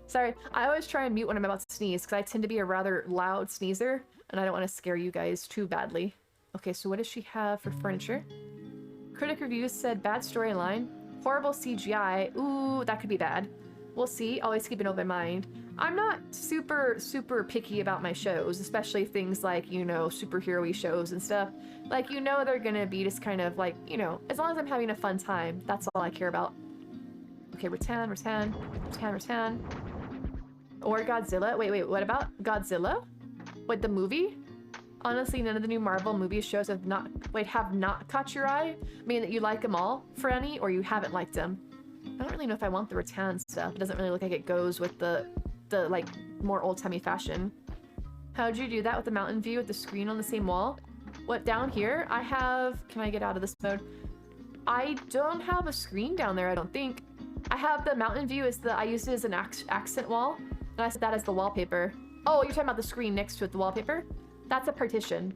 Sorry, I always try and mute when I'm about to sneeze because I tend to be a rather loud sneezer and I don't want to scare you guys too badly. Okay, so what does she have for furniture? Critic reviews said bad storyline, horrible CGI. Ooh, that could be bad. We'll see. Always keep an open mind. I'm not super picky about my shows, especially things like, you know, superhero-y shows and stuff. Like, you know, they're gonna be just kind of like, you know, as long as I'm having a fun time, that's all I care about. Okay, rattan. Or Godzilla. Wait, what about Godzilla? Wait, the movie? Honestly, none of the new Marvel movie shows have not caught your eye? I mean, that you like them all, Franny, or you haven't liked them? I don't really know if I want the rattan stuff. It doesn't really look like it goes with the the like more old-timey fashion. How'd you do that with the mountain view with the screen on the same wall? What, down here? I have... Can I get out of this mode? I don't have a screen down there, I don't think. I have the mountain view as the... I used it as an accent wall. And I set that as the wallpaper. Oh, you're talking about the screen next to it, the wallpaper? That's a partition.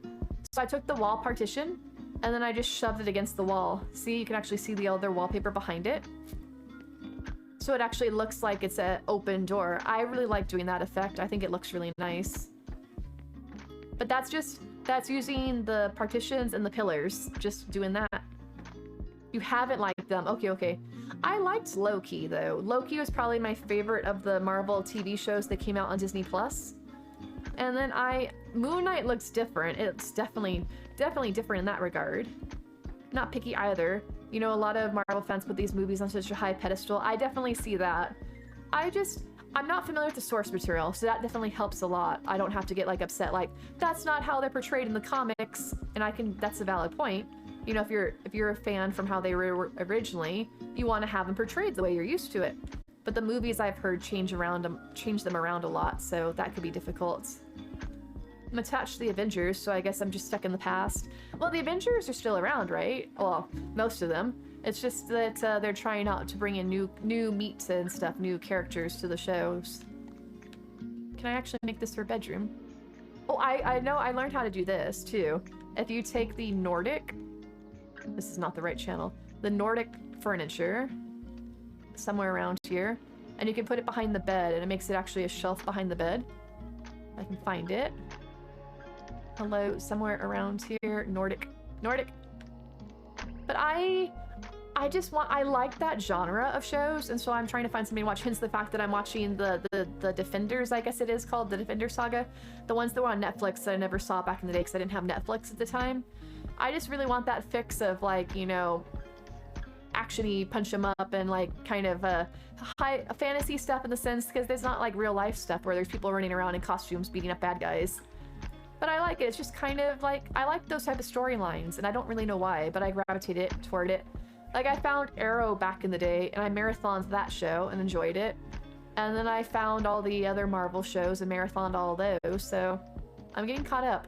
So I took the wall partition, and then I just shoved it against the wall. See, you can actually see the other wallpaper behind it. So it actually looks like it's an open door. I really like doing that effect. I think it looks really nice. But that's using the partitions and the pillars. Just doing that. You haven't liked them. Okay. I liked Loki, though. Loki was probably my favorite of the Marvel TV shows that came out on Disney+. And then Moon Knight looks different. It's definitely different in that regard. Not picky either. You know, a lot of Marvel fans put these movies on such a high pedestal. I definitely see that. I'm not familiar with the source material, so that definitely helps a lot. I don't have to get like upset like, that's not how they're portrayed in the comics, and that's a valid point. You know, if you're a fan from how they were originally, you want to have them portrayed the way you're used to it. But the movies I've heard change them around a lot, so that could be difficult. I'm attached to the Avengers, so I guess I'm just stuck in the past. Well, the Avengers are still around, right? Well, most of them. It's just that they're trying out to bring in new meat and stuff, new characters to the shows. Can I actually make this her bedroom? Oh, I know I learned how to do this, too. If you take the Nordic... This is not the right channel. The Nordic furniture, somewhere around here, and you can put it behind the bed, and it makes it actually a shelf behind the bed. I can find it. Hello, somewhere around here. Nordic. But I like that genre of shows, and so I'm trying to find something to watch, hence the fact that I'm watching the Defenders, I guess it is called, the Defender Saga. The ones that were on Netflix that I never saw back in the day because I didn't have Netflix at the time. I just really want that fix of, like, you know, action-y, punch 'em up, and, like, kind of high fantasy stuff in the sense, because there's not, like, real-life stuff where there's people running around in costumes beating up bad guys. But I like it. It's just kind of, like, I like those type of storylines, and I don't really know why, but I gravitated toward it. Like, I found Arrow back in the day, and I marathoned that show and enjoyed it. And then I found all the other Marvel shows and marathoned all of those, so I'm getting caught up.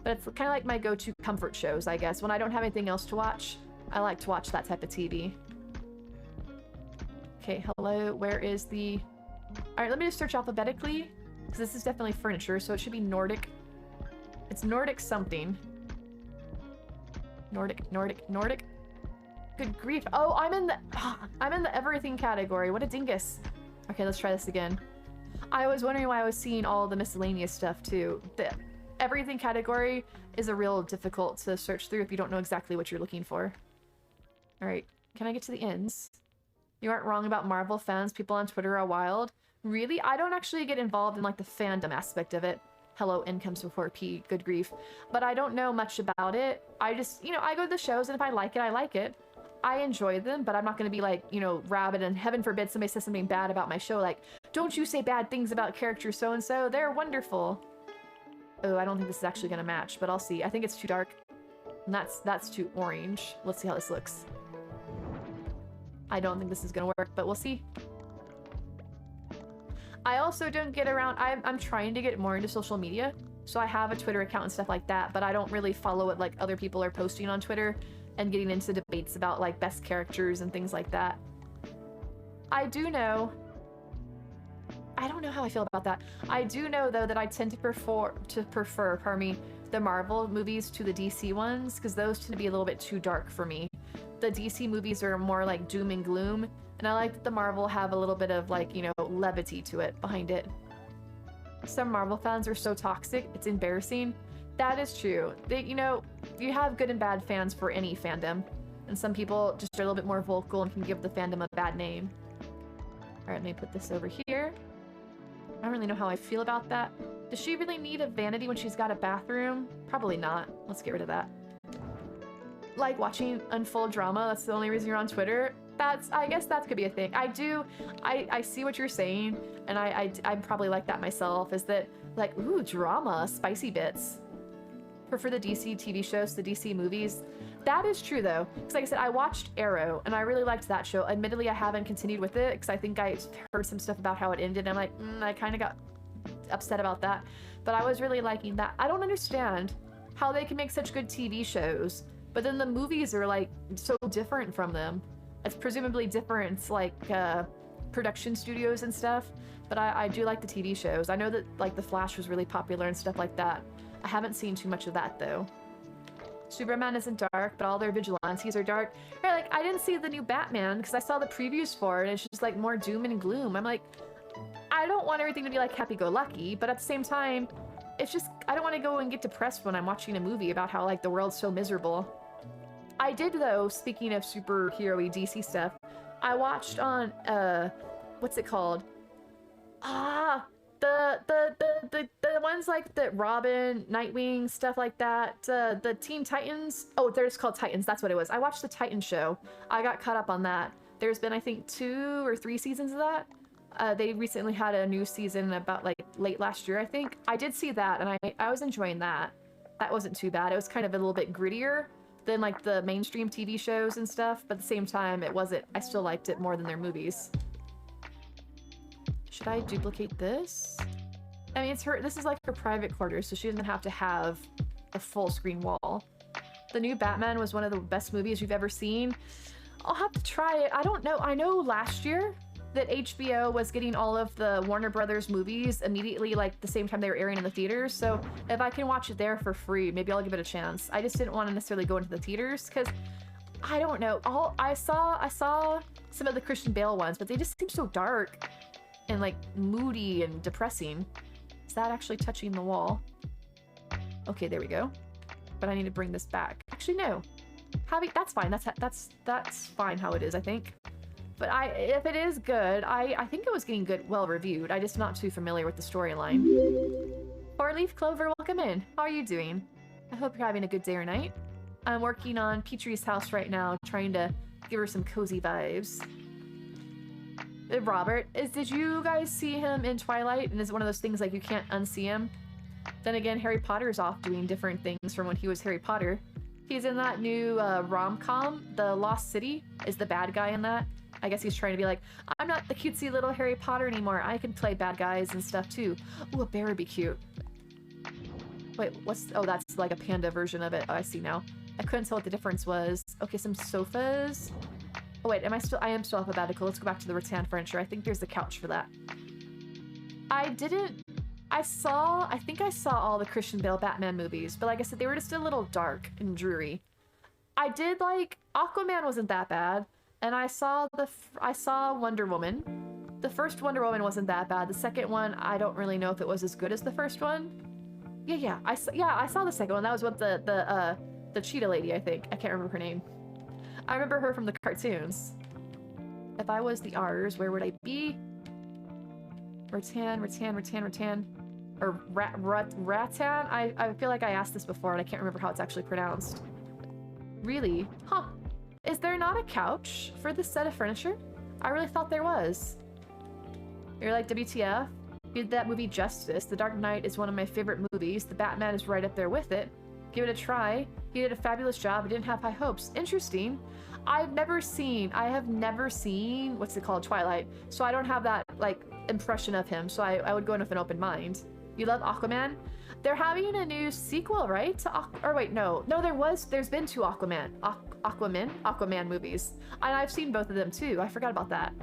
But it's kind of like my go-to comfort shows, I guess. When I don't have anything else to watch, I like to watch that type of TV. Okay, hello, where is the... Alright, let me just search alphabetically, because this is definitely furniture, so it should be Nordic. It's Nordic something. Nordic. Good grief. Oh, I'm in the everything category. What a dingus. Okay, let's try this again. I was wondering why I was seeing all the miscellaneous stuff, too. The everything category is a real difficult to search through if you don't know exactly what you're looking for. Alright, can I get to the ends? You aren't wrong about Marvel fans. People on Twitter are wild. Really? I don't actually get involved in, like, the fandom aspect of it. Hello, N comes before P. Good grief. But I don't know much about it. I just, you know, I go to the shows, and if I like it, I like it. I enjoy them, but I'm not going to be, like, you know, rabid, and heaven forbid somebody says something bad about my show. Like, don't you say bad things about character so-and-so. They're wonderful. Oh, I don't think this is actually going to match, but I'll see. I think it's too dark. And that's too orange. Let's see how this looks. I don't think this is going to work, but we'll see. I also don't get around... I'm trying to get more into social media, so I have a Twitter account and stuff like that, but I don't really follow what, like, other people are posting on Twitter and getting into debates about, like, best characters and things like that. I do know... I don't know how I feel about that. I do know, though, that I tend to prefer, pardon me, the Marvel movies to the DC ones, because those tend to be a little bit too dark for me. The DC movies are more like doom and gloom, and I like that the Marvel have a little bit of, like, you know, levity to it, behind it. Some Marvel fans are so toxic, it's embarrassing. That is true. They, you know, you have good and bad fans for any fandom, and some people just are a little bit more vocal and can give the fandom a bad name. Alright, let me put this over here. I don't really know how I feel about that. Does she really need a vanity when she's got a bathroom? Probably not. Let's get rid of that. Like watching unfold drama, that's the only reason you're on Twitter. I guess that could be a thing. I see what you're saying, and I'm probably like that myself, is that, like, ooh, drama, spicy bits. For the DC TV shows, the DC movies, That is true though, because like I said, I watched Arrow and I really liked that show. Admittedly, I haven't continued with it because I think I heard some stuff about how it ended. And I'm like, I kind of got upset about that, but I was really liking that. I don't understand how they can make such good TV shows, but then the movies are like so different from them. It's presumably different, like production studios and stuff, but I do like the TV shows. I know that like The Flash was really popular and stuff like that. I haven't seen too much of that though. Superman isn't dark, but all their vigilantes are dark. Right, like, I didn't see the new Batman because I saw the previews for it, and it's just, like, more doom and gloom. I'm like, I don't want everything to be, like, happy-go-lucky, but at the same time, it's just, I don't want to go and get depressed when I'm watching a movie about how, like, the world's so miserable. I did, though, speaking of superhero-y DC stuff, I watched on, what's it called? The ones like the Robin, Nightwing, stuff like that, the Teen Titans. Oh, they're just called Titans. That's what it was. I watched the Titan show. I got caught up on that. There's been, I think, 2 or 3 seasons of that. They recently had a new season about like late last year, I think. I did see that, and I was enjoying that. That wasn't too bad. It was kind of a little bit grittier than like the mainstream TV shows and stuff, but at the same time, it wasn't. I still liked it more than their movies. Should I duplicate this? I mean, it's her. This is like her private quarters, so she doesn't have to have a full screen wall. The new Batman was one of the best movies you've ever seen. I'll have to try it. I don't know. I know last year that HBO was getting all of the Warner Brothers movies immediately, like the same time they were airing in the theaters. So if I can watch it there for free, maybe I'll give it a chance. I just didn't want to necessarily go into the theaters because I don't know. I saw some of the Christian Bale ones, but they just seem so dark and like moody and depressing. Is that actually touching the wall? Okay, there we go. But I need to bring this back. Actually, no. That's fine. That's fine how it is, I think. But if it is good, I think it was getting good, well reviewed. I'm just not too familiar with the storyline. 4-Leaf Clover, welcome in. How are you doing? I hope you're having a good day or night. I'm working on Petrie's house right now, trying to give her some cozy vibes. Robert, did you guys see him in Twilight? And is it one of those things like you can't unsee him? Then again, Harry Potter's off doing different things from when he was Harry Potter. He's in that new rom-com, The Lost City, is the bad guy in that. I guess he's trying to be like, I'm not the cutesy little Harry Potter anymore. I can play bad guys and stuff too. Ooh, a bear would be cute. Wait, oh, that's like a panda version of it. Oh, I see now. I couldn't tell what the difference was. Okay, some sofas. Oh wait, I am still alphabetical. Let's go back to the rattan furniture. I think there's the couch for that. I think I saw all the Christian Bale Batman movies, but like I said, they were just a little dark and dreary. I did like, Aquaman wasn't that bad, and I saw Wonder Woman. The first Wonder Woman wasn't that bad. The second one, I don't really know if it was as good as the first one. Yeah, I saw the second one. That was with the cheetah lady, I think. I can't remember her name. I remember her from the cartoons. If I was the R's, where would I be? Rattan. Or rattan? I feel like I asked this before and I can't remember how it's actually pronounced. Really? Huh. Is there not a couch for this set of furniture? I really thought there was. You're like, WTF? You did that movie justice. The Dark Knight is one of my favorite movies. The Batman is right up there with it. Give it a try. He did a fabulous job. He didn't have high hopes. Interesting. I have never seen, what's it called, Twilight. So I don't have that, like, impression of him. So I would go in with an open mind. You love Aquaman? They're having a new sequel, right? There's been 2 Aquaman movies. And I've seen both of them too. I forgot about that.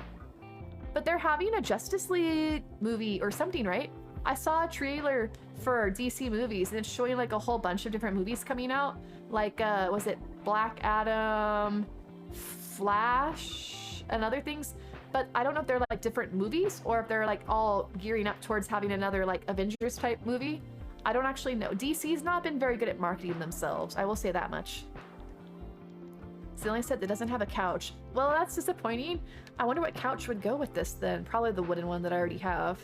But they're having a Justice League movie or something, right? I saw a trailer for DC movies and it's showing like a whole bunch of different movies coming out. Like, was it Black Adam, Flash, and other things? But I don't know if they're like different movies or if they're like all gearing up towards having another like Avengers type movie. I don't actually know. DC's not been very good at marketing themselves. I will say that much. It's the only set that doesn't have a couch. Well, that's disappointing. I wonder what couch would go with this then. Probably the wooden one that I already have.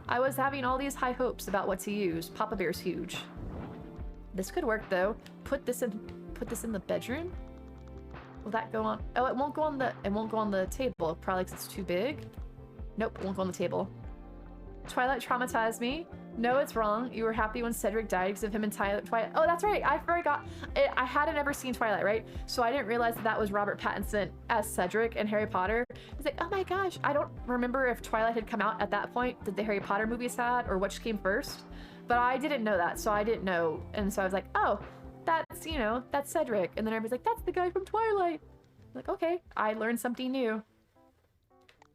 I was having all these high hopes about what to use. Papa Bear's huge. This could work though. Put this in the bedroom. Will that go on? Oh, it won't go on the table. Probably because it's too big. Nope, it won't go on the table. Twilight traumatized me. No, it's wrong. You were happy when Cedric died because of him and Twilight. Oh, that's right. I forgot. I hadn't ever seen Twilight, right? So I didn't realize that was Robert Pattinson as Cedric in Harry Potter. I was like, oh my gosh. I don't remember if Twilight had come out at that point that the Harry Potter movies had or which came first. But I didn't know that, so I didn't know. And so I was like, oh, that's, you know, that's Cedric. And then everybody's like, that's the guy from Twilight. I'm like, okay, I learned something new.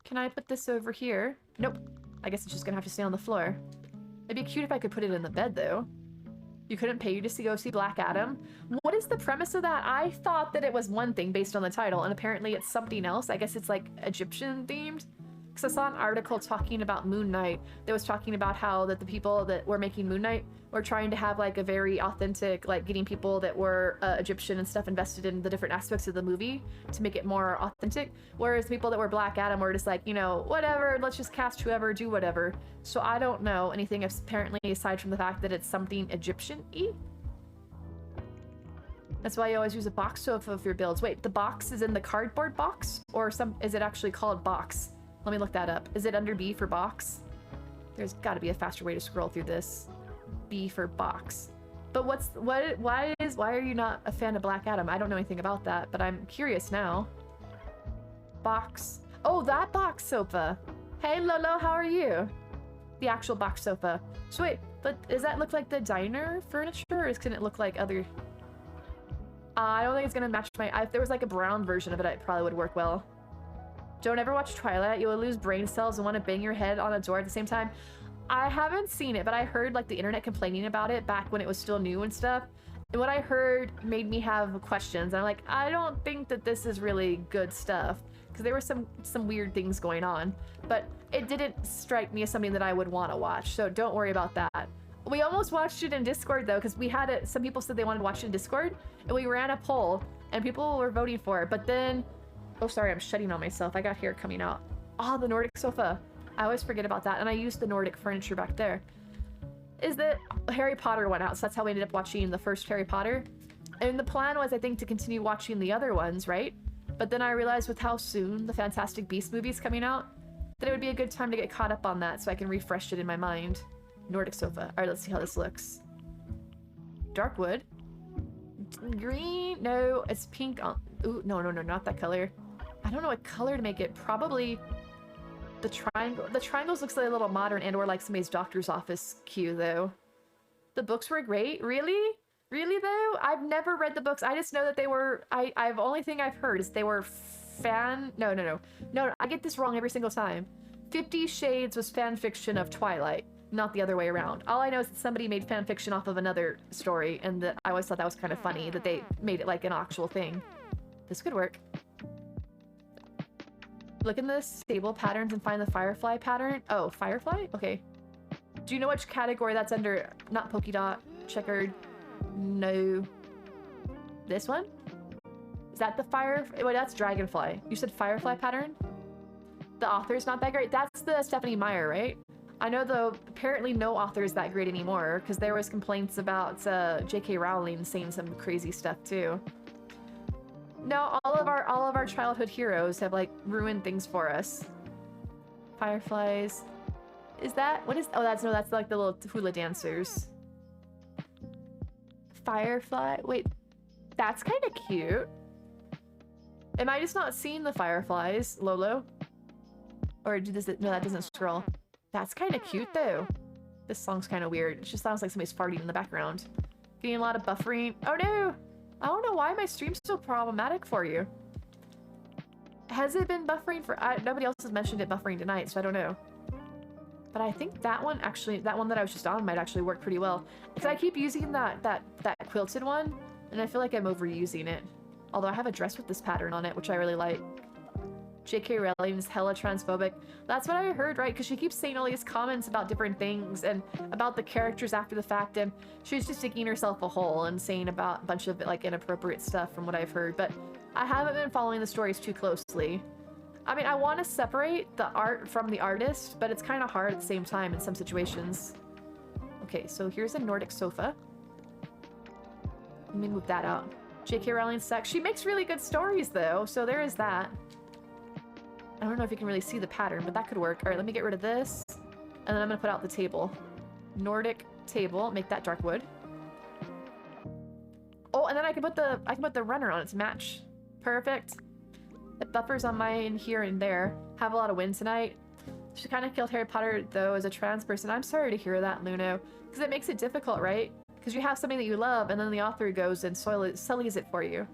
Can I put this over here? Nope. I guess it's just gonna have to stay on the floor. It'd be cute if I could put it in the bed, though. You couldn't pay to go see Black Adam? What is the premise of that? I thought that it was one thing based on the title, and apparently it's something else. I guess it's like Egyptian-themed? Because I saw an article talking about Moon Knight that was talking about how that the people that were making Moon Knight were trying to have like a very authentic, like getting people that were Egyptian and stuff invested in the different aspects of the movie to make it more authentic. Whereas people that were Black Adam were just like, you know, whatever, let's just cast whoever, do whatever. So I don't know anything apparently aside from the fact that it's something Egyptian-y. That's why you always use a box sofa for your builds. Wait, the box is in the cardboard box? Or is it actually called box? Let me look that up. Is it under B for box? There's got to be a faster way to scroll through this. B for box. But why are you not a fan of Black Adam? I don't know anything about that, but I'm curious now. Box. Oh, that box sofa. Hey Lolo, how are you? The actual box sofa. So wait, but does that look like the diner furniture, or can it look like other? I don't think it's gonna match my. If there was like a brown version of it, it probably would work well. Don't ever watch Twilight. You will lose brain cells and want to bang your head on a door at the same time. I haven't seen it, but I heard like the internet complaining about it back when it was still new and stuff. And what I heard made me have questions. I'm like, I don't think that this is really good stuff because there were some weird things going on, but it didn't strike me as something that I would want to watch. So don't worry about that. We almost watched it in Discord though, because we had it. Some people said they wanted to watch it in Discord, and we ran a poll, and people were voting for it. But then. Oh, sorry, I'm shutting on myself. I got hair coming out. Oh, the Nordic sofa. I always forget about that, and I used the Nordic furniture back there. Is that Harry Potter went out, so that's how we ended up watching the first Harry Potter. And the plan was, I think, to continue watching the other ones, right? But then I realized with how soon the Fantastic Beasts movie's coming out, that it would be a good time to get caught up on that so I can refresh it in my mind. Nordic sofa. All right, let's see how this looks. Dark wood. Green? No, it's pink. Ooh, no, not that color. I don't know what color to make it. Probably the triangle. The triangles looks like a little modern and or like somebody's doctor's office queue though. The books were great. Really? Really though? I've never read the books. I just know that they were, I've only thing I've heard is they were No, I get this wrong every single time. 50 Shades was fan fiction of Twilight, not the other way around. All I know is that somebody made fan fiction off of another story, and that I always thought that was kind of funny that they made it like an actual thing. This could work. Look in the stable patterns and find the Firefly pattern. Oh, Firefly? Okay. Do you know which category that's under? Not polka dot, checkered. No. This one? Is that the Well, that's Dragonfly. You said Firefly pattern? The author's not that great. That's the Stephanie Meyer, right? I know though, apparently no author is that great anymore because there was complaints about J.K. Rowling saying some crazy stuff too. No, all of our childhood heroes have like ruined things for us. Fireflies. Is that what is? Oh, that's like the little hula dancers. Firefly. Wait, that's kind of cute. Am I just not seeing the fireflies, Lolo? Or does it? No, that doesn't scroll. That's kind of cute though. This song's kind of weird. It just sounds like somebody's farting in the background. Getting a lot of buffering. Oh no! I don't know why my stream's so problematic for you. Has it been buffering for? Nobody else has mentioned it buffering tonight, so I don't know. But I think that one actually, that one that I was just on might actually work pretty well. Because I keep using that quilted one, and I feel like I'm overusing it. Although I have a dress with this pattern on it, which I really like. J.K. Rowling's hella transphobic. That's what I heard, right? Because she keeps saying all these comments about different things and about the characters after the fact, and she's just digging herself a hole and saying about a bunch of like inappropriate stuff from what I've heard. But I haven't been following the stories too closely. I mean, I want to separate the art from the artist, but it's kind of hard at the same time in some situations. Okay, so here's a Nordic sofa. Let me move that out. J.K. Rowling sucks. She makes really good stories though, so there is that. I don't know if you can really see the pattern, but that could work. All right, let me get rid of this. And then I'm gonna put out the table. Nordic table. Make that dark wood. Oh, and then I can put the runner on it to match. Perfect. The buffers on mine here and there. Have a lot of wind tonight. She kind of killed Harry Potter, though, as a trans person. I'm sorry to hear that, Luno. Because it makes it difficult, right? Because you have something that you love, and then the author goes and sullies it for you.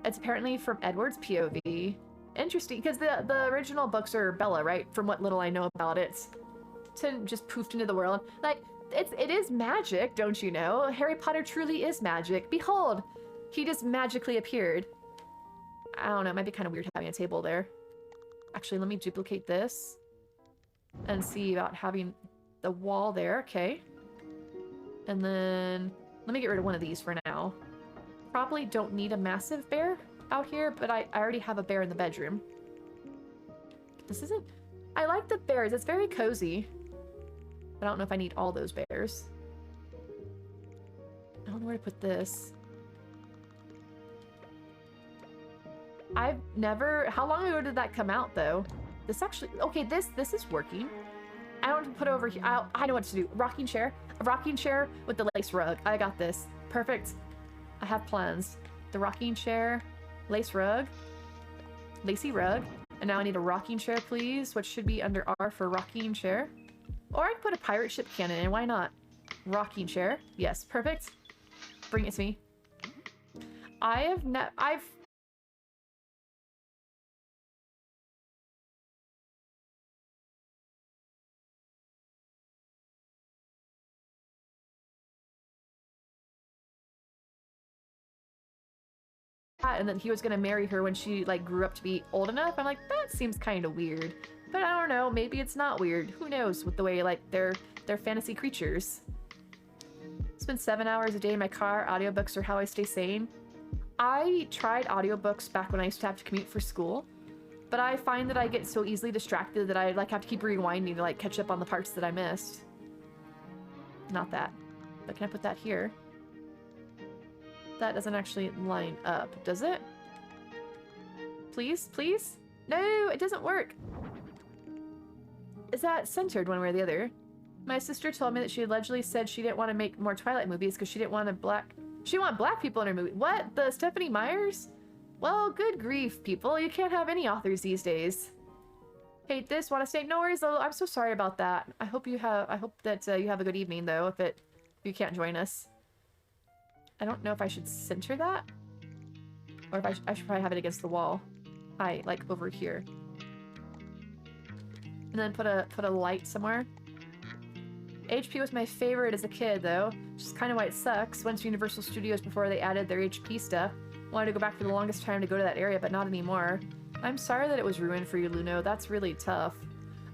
It's apparently from Edward's POV. Interesting, because the original books are Bella, right? From what little I know about it. To just poofed into the world. Like, it is magic, don't you know? Harry Potter truly is magic. Behold! He just magically appeared. I don't know, it might be kind of weird having a table there. Actually, let me duplicate this. And see about having the wall there, okay. And then, let me get rid of one of these for now. Probably don't need a massive bear out here, but I already have a bear in the bedroom. This isn't... I like the bears, it's very cozy. I don't know if I need all those bears. I don't know where to put this. I've never... How long ago did that come out, though? This actually... Okay, this is working. I don't want to put it over here. I know what to do. Rocking chair. A rocking chair with the lace rug. I got this. Perfect. I have plans. The rocking chair, lace rug, lacy rug. And now I need a rocking chair, please, which should be under R for rocking chair. Or I can put a pirate ship cannon in. Why not? Rocking chair. Yes, perfect. Bring it to me. I've and then he was gonna marry her when she like grew up to be old enough. I'm like, that seems kind of weird, but I don't know, maybe it's not weird. Who knows with the way like they're fantasy creatures. Spend 7 hours a day in my car. Audiobooks are how I stay sane. I tried audiobooks back when I used to have to commute for school, but I find that I get so easily distracted that I like have to keep rewinding to like catch up on the parts that I missed. Not that, but can I put that here? That doesn't actually line up, does it? Please, please? No, it doesn't work. Is that centered one way or the other? My sister told me that she allegedly said she didn't want to make more Twilight movies because she didn't want she didn't want black people in her movie. What? The Stephanie Meyers? Well, good grief, people. You can't have any authors these days. Hate this, want to stay? No worries, though. I'm so sorry about that. I hope that you have a good evening, though, if you can't join us. I don't know if I should center that, or if I should probably have it against the wall. Like over here, and then put a light somewhere. HP was my favorite as a kid, though, which is kind of why it sucks. Went to Universal Studios before they added their HP stuff. Wanted to go back for the longest time to go to that area, but not anymore. I'm sorry that it was ruined for you, Luno. That's really tough.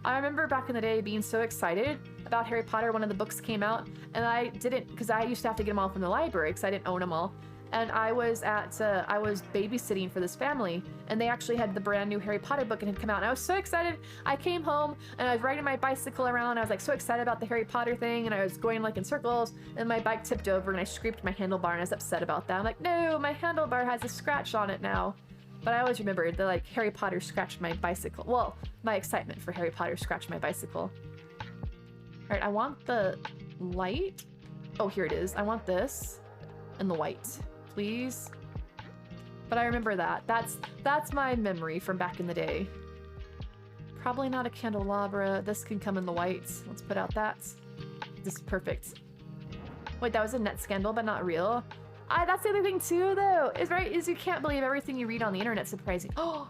I remember back in the day being so excited about Harry Potter when the books came out, and I didn't, because I used to have to get them all from the library because I didn't own them all. And I was babysitting for this family, and they actually had the brand new Harry Potter book and had come out, and I was so excited. I came home, and I was riding my bicycle around, and I was like so excited about the Harry Potter thing, and I was going like in circles, and my bike tipped over, and I scraped my handlebar, and I was upset about that. I'm like, no, my handlebar has a scratch on it now. But I always remembered that like Harry Potter scratched my bicycle. Well, my excitement for Harry Potter scratched my bicycle. Alright, I want the light. Oh, here it is. I want this and the white, please. But I remember that. That's my memory from back in the day. Probably not a candelabra. This can come in the white. Let's put out that. This is perfect. Wait, that was a net scandal, but not real. That's the other thing too, though, is you can't believe everything you read on the internet. Surprising. Oh,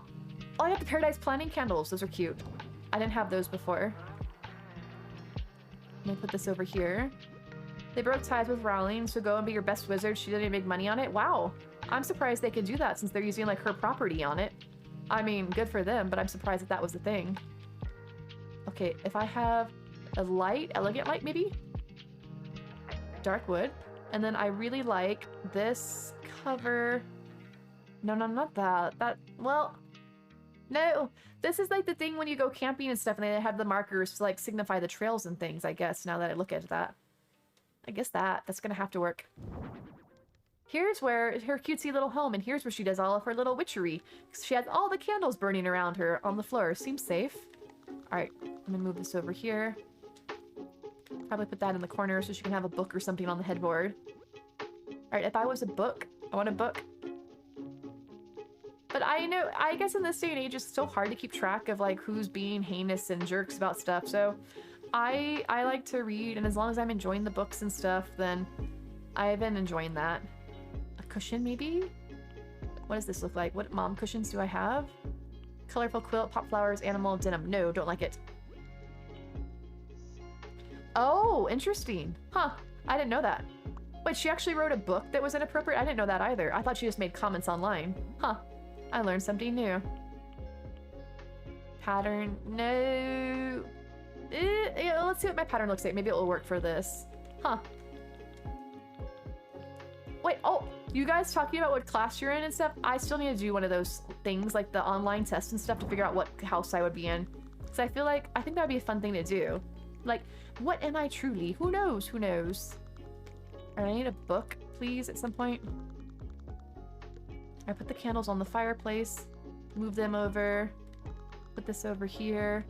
I got the Paradise Planning candles. Those are cute. I didn't have those before. Let me put this over here. They broke ties with Rowling, so go and be your best wizard. She didn't make money on it. Wow. I'm surprised they could do that since they're using like her property on it. I mean, good for them, but I'm surprised that was the thing. Okay, if I have a light, elegant light maybe? Dark wood. And then I really like this cover. No, not that. Well, no. This is like the thing when you go camping and stuff and they have the markers to like signify the trails and things, I guess, now that I look at that. I guess that's gonna have to work. Here's where her cutesy little home, and here's where she does all of her little witchery. She has all the candles burning around her on the floor. Seems safe. Alright, I'm gonna move this over here. Probably put that in the corner so she can have a book or something on the headboard. Alright, if I was a book, I want a book. But I guess in this day and age, it's so hard to keep track of like who's being heinous and jerks about stuff. So I like to read, and as long as I'm enjoying the books and stuff, then I've been enjoying that. A cushion, maybe? What does this look like? What mom cushions do I have? Colorful quilt, pop flowers, animal, denim. No, don't like it. Oh, interesting. Huh, I didn't know that. Wait, she actually wrote a book that was inappropriate? I didn't know that either. I thought she just made comments online. Huh, I learned something new. Pattern, no. Yeah, let's see what my pattern looks like. Maybe it will work for this. Huh. Wait, oh, you guys talking about what class you're in and stuff? I still need to do one of those things, like the online tests and stuff, to figure out what house I would be in. Because I think that would be a fun thing to do. Like, what am I truly? Who knows? Who knows? Alright, I need a book, please, at some point. I put the candles on the fireplace. Move them over. Put this over here.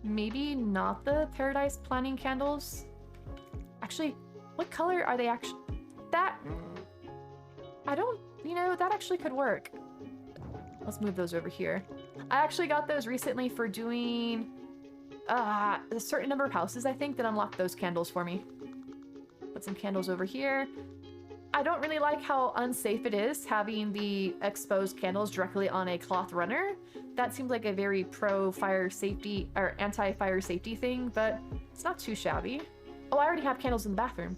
Maybe not the Paradise Planning candles. Actually, what color are they actually? That... I don't... You know, that actually could work. Let's move those over here. I actually got those recently for doing... a certain number of houses, I think, that unlocked those candles for me. Put some candles over here. I don't really like how unsafe it is having the exposed candles directly on a cloth runner. That seems like a very pro-fire safety, or anti-fire safety thing, but it's not too shabby. Oh, I already have candles in the bathroom.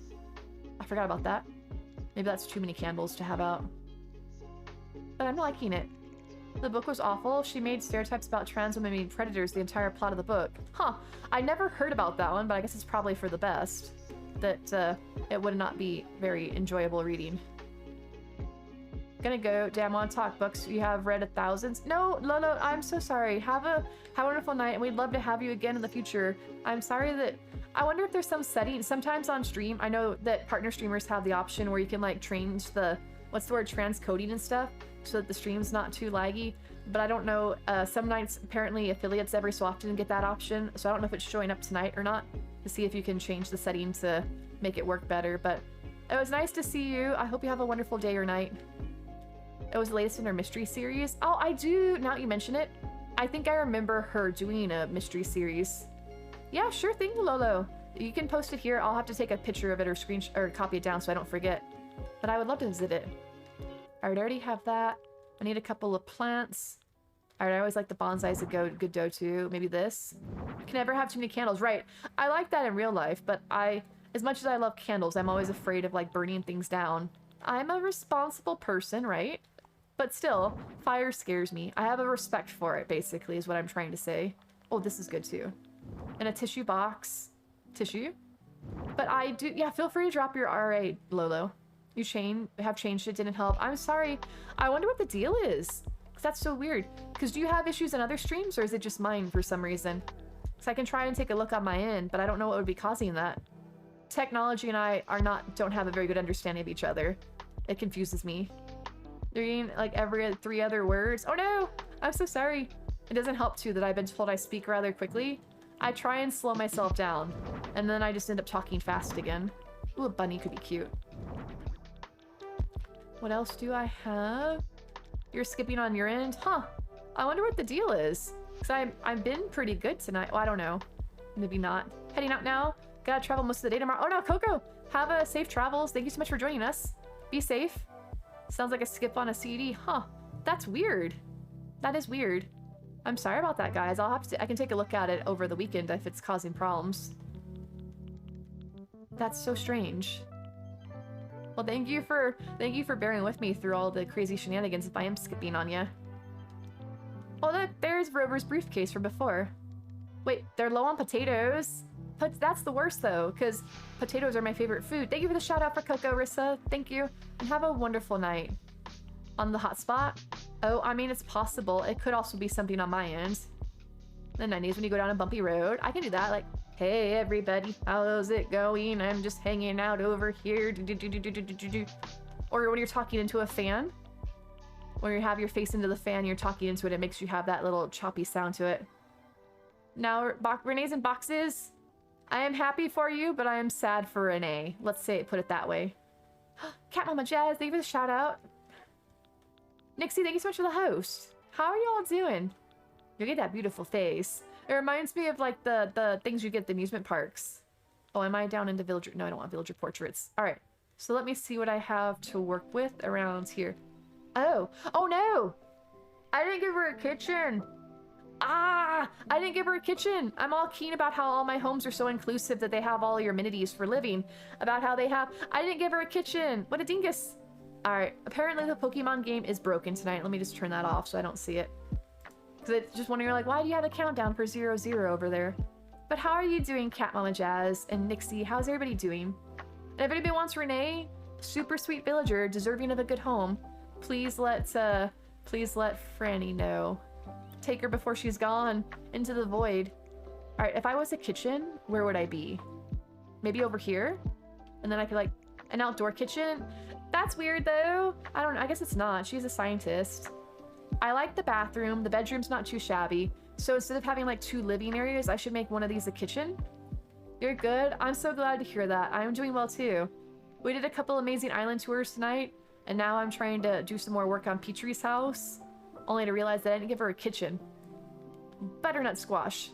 I forgot about that. Maybe that's too many candles to have out. But I'm liking it. The book was awful. She made stereotypes about trans women being predators the entire plot of the book. Huh. I never heard about that one, but I guess it's probably for the best. That it would not be very enjoyable reading. Gonna go. Damn, want to talk books you have read thousands? No, Lolo, I'm so sorry. Have a wonderful night, and we'd love to have you again in the future. I'm sorry that... I wonder if there's some setting. Sometimes on stream, I know that partner streamers have the option where you can like change the... what's the word? Transcoding and stuff, so that the stream's not too laggy. But I don't know, some nights apparently affiliates every so often get that option, so I don't know if it's showing up tonight or not, to see if you can change the setting to make it work better. But it was nice to see you. I hope you have a wonderful day or night. It was the latest in her mystery series. Oh, I do, now that you mention it, I think I remember her doing a mystery series. Yeah, sure thing, Lolo. You can post it here. I'll have to take a picture of it or or copy it down so I don't forget. But I would love to visit it. I already have that. I need a couple of plants. Alright, I always like the bonsais that go good dough too. Maybe this. Can never have too many candles. Right. I like that in real life, but as much as I love candles, I'm always afraid of like burning things down. I'm a responsible person, right? But still, fire scares me. I have a respect for it, basically, is what I'm trying to say. Oh, this is good too. And a tissue box. Tissue? But I do, yeah, feel free to drop your RA, Lolo. You have changed it, didn't help. I'm sorry. I wonder what the deal is. Because that's so weird. Because do you have issues in other streams, or is it just mine for some reason? Because I can try and take a look on my end, but I don't know what would be causing that. Technology and I don't have a very good understanding of each other. It confuses me. They're reading like every 3 other words. Oh no! I'm so sorry. It doesn't help too that I've been told I speak rather quickly. I try and slow myself down, and then I just end up talking fast again. Ooh, a bunny could be cute. What else do I have? You're skipping on your end? Huh. I wonder what the deal is. Because I've been pretty good tonight. Well, I don't know. Maybe not. Heading out now. Gotta travel most of the day tomorrow. Oh no, Coco! Have a safe travels. Thank you so much for joining us. Be safe. Sounds like a skip on a CD. Huh. That's weird. That is weird. I'm sorry about that, guys. I can take a look at it over the weekend if it's causing problems. That's so strange. Well, thank you for bearing with me through all the crazy shenanigans if I am skipping on you. Oh, there's Rover's briefcase from before. Wait, they're low on potatoes? But that's the worst though, because potatoes are my favorite food. Thank you for the shout out for Coco, Rissa. Thank you. And have a wonderful night. On the hotspot? Oh, I mean, it's possible. It could also be something on my end. The 90s when you go down a bumpy road. I can do that, like, hey everybody, how's it going? I'm just hanging out over here. Or when you're talking into a fan. When you have your face into the fan, you're talking into it, it makes you have that little choppy sound to it. Now, Renee's in boxes. I am happy for you, but I am sad for Renee. Let's put it that way. Cat Mama Jazz, thank you for the shout out. Nixie, thank you so much for the host. How are y'all doing? You get that beautiful face. It reminds me of like the things you get at the amusement parks. Oh, am I down into villager? No, I don't want villager portraits. All right, so let me see what I have to work with around here. Oh no! I didn't give her a kitchen. I didn't give her a kitchen. I'm all keen about how all my homes are so inclusive that they have all your amenities for living. About how they have... I didn't give her a kitchen. What a dingus. Alright, apparently the Pokemon game is broken tonight. Let me just turn that off so I don't see it. Because it's just wondering, like, why do you have a countdown for 0-0 over there? But how are you doing, Cat Mama Jazz and Nixie? How's everybody doing? And if anybody wants Renee, super sweet villager, deserving of a good home, please let Franny know. Take her before she's gone into the void. All right, if I was a kitchen, where would I be? Maybe over here? And then I could like an outdoor kitchen. That's weird though. I don't know. I guess it's not. She's a scientist. I like the bathroom. The bedroom's not too shabby. So instead of having like 2 living areas, I should make one of these a kitchen. You're good. I'm so glad to hear that. I'm doing well too. We did a couple amazing island tours tonight, and now I'm trying to do some more work on Petrie's house. Only to realize that I didn't give her a kitchen. Butternut squash.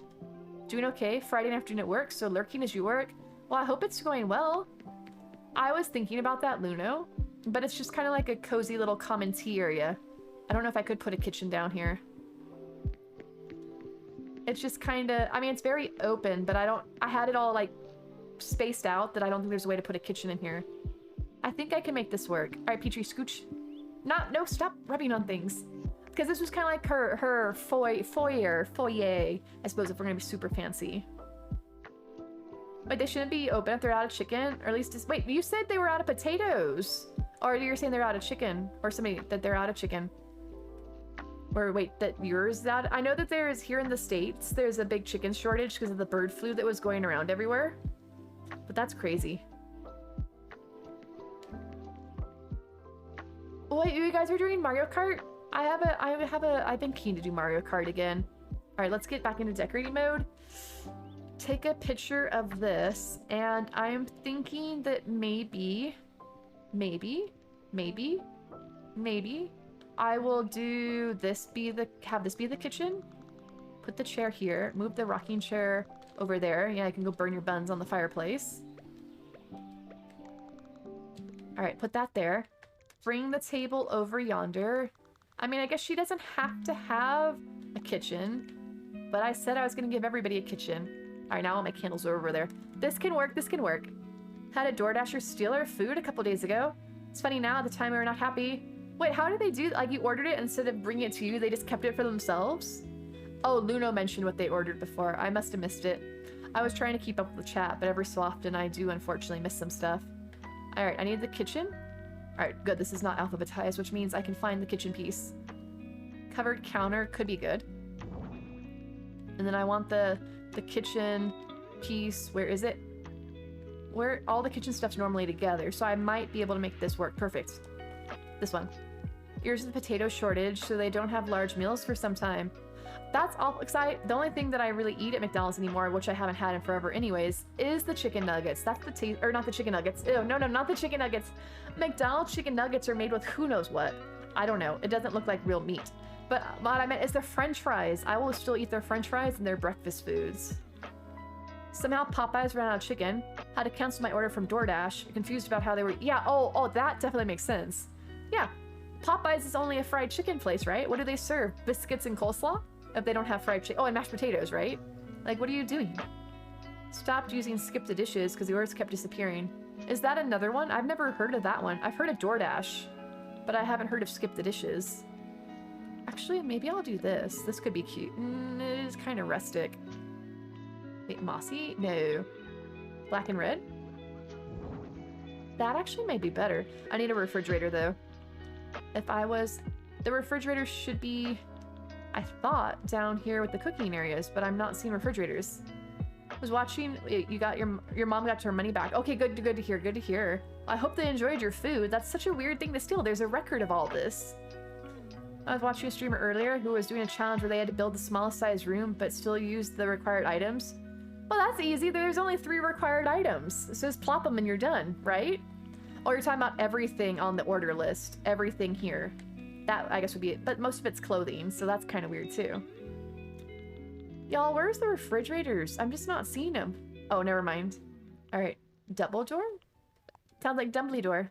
Doing okay? Friday afternoon at work, so lurking as you work? Well, I hope it's going well. I was thinking about that, Luno, but it's just kind of like a cozy little common tea area. I don't know if I could put a kitchen down here. It's just kind of, I mean, it's very open, but I had it all like spaced out that I don't think there's a way to put a kitchen in here. I think I can make this work. All right, Petrie, scooch. No, stop rubbing on things. Because this was kind of like her foyer, I suppose, if we're gonna be super fancy. Wait, they shouldn't be open if they're out of chicken, or at least just, wait, you said they were out of potatoes, or you're saying they're out of chicken, or somebody that they're out of chicken, or wait, that yours is out. I know that there is here in the States, there's a big chicken shortage because of the bird flu that was going around everywhere, but that's crazy. Wait, you guys are doing Mario Kart? I've been keen to do Mario Kart again. All right, let's get back into decorating mode. Take a picture of this, and I'm thinking that maybe, I will do this have this be the kitchen. Put the chair here, move the rocking chair over there. Yeah, I can go burn your buns on the fireplace. All right, put that there. Bring the table over yonder. I mean, I guess she doesn't have to have a kitchen, but I said I was gonna give everybody a kitchen. All right, now all my candles are over there. This can work, this can work. Had a DoorDasher steal our food a couple days ago. It's funny now, at the time we were not happy. Wait, how did they do, like you ordered it, instead of bringing it to you, they just kept it for themselves? Oh, Luno mentioned what they ordered before. I must have missed it. I was trying to keep up with the chat, but every so often I do unfortunately miss some stuff. All right, I need the kitchen. All right, good, this is not alphabetized, which means I can find the kitchen piece. Covered counter could be good. And then I want the kitchen piece. Where is it? Where all the kitchen stuff's normally together, so I might be able to make this work. Perfect. This one. Here's the potato shortage, so they don't have large meals for some time. That's all, because the only thing that I really eat at McDonald's anymore, which I haven't had in forever anyways, is the chicken nuggets. That's the taste, or not the chicken nuggets. Ew, no, not the chicken nuggets. McDonald's chicken nuggets are made with who knows what. I don't know. It doesn't look like real meat. But what I meant is the French fries. I will still eat their French fries and their breakfast foods. Somehow Popeyes ran out of chicken. Had to cancel my order from DoorDash. Confused about how they were. Yeah, oh, that definitely makes sense. Yeah, Popeyes is only a fried chicken place, right? What do they serve? Biscuits and coleslaw? If they don't have fried chicken. Oh, and mashed potatoes, right? Like, what are you doing? Stopped using Skip the Dishes because the orders kept disappearing. Is that another one? I've never heard of that one. I've heard of DoorDash, but I haven't heard of Skip the Dishes. Actually, maybe I'll do this. This could be cute. It is kind of rustic. Wait, mossy? No. Black and red? That actually might be better. I need a refrigerator, though. If I was... The refrigerator should be... I thought down here with the cooking areas, but I'm not seeing refrigerators. I was watching, you got your mom got her money back. Okay, good to hear, good to hear. I hope they enjoyed your food. That's such a weird thing to steal. There's a record of all this. I was watching a streamer earlier who was doing a challenge where they had to build the smallest size room but still use the required items. Well, that's easy. There's only 3 required items. So just plop them and you're done, right? Oh, you're talking about everything on the order list. Everything here. That, I guess, would be it. But most of it's clothing, so that's kind of weird, too. Y'all, where's the refrigerators? I'm just not seeing them. Oh, never mind. All right. Dumbledore? Sounds like Dumbledore.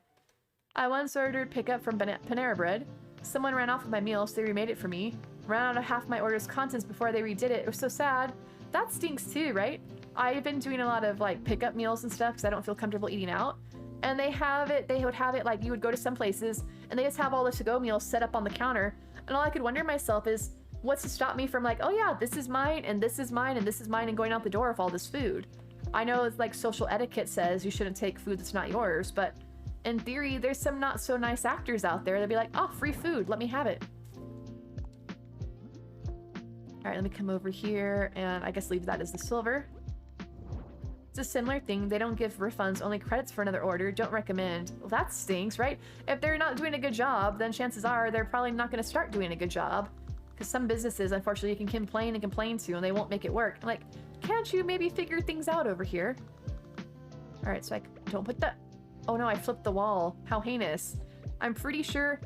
I once ordered pickup from Panera Bread. Someone ran off with my meal, so they remade it for me. Ran out of half my order's contents before they redid it. It was so sad. That stinks too, right? I've been doing a lot of like pickup meals and stuff because I don't feel comfortable eating out. And they would have it like you would go to some places and they just have all the to-go meals set up on the counter. And all I could wonder myself is, what's to stop me from like, oh yeah, this is mine and this is mine and this is mine and going out the door with all this food? I know it's like social etiquette says you shouldn't take food that's not yours, but in theory, there's some not so nice actors out there. They'll be like, oh, free food, let me have it. All right, let me come over here and I guess leave that as the silver. It's a similar thing. They don't give refunds, only credits for another order. Don't recommend. Well, that stinks, right? If they're not doing a good job, then chances are they're probably not going to start doing a good job. Because some businesses, unfortunately, you can complain and complain to and they won't make it work. Like, can't you maybe figure things out over here? All right, so I don't put that. Oh no, I flipped the wall. How heinous. I'm pretty sure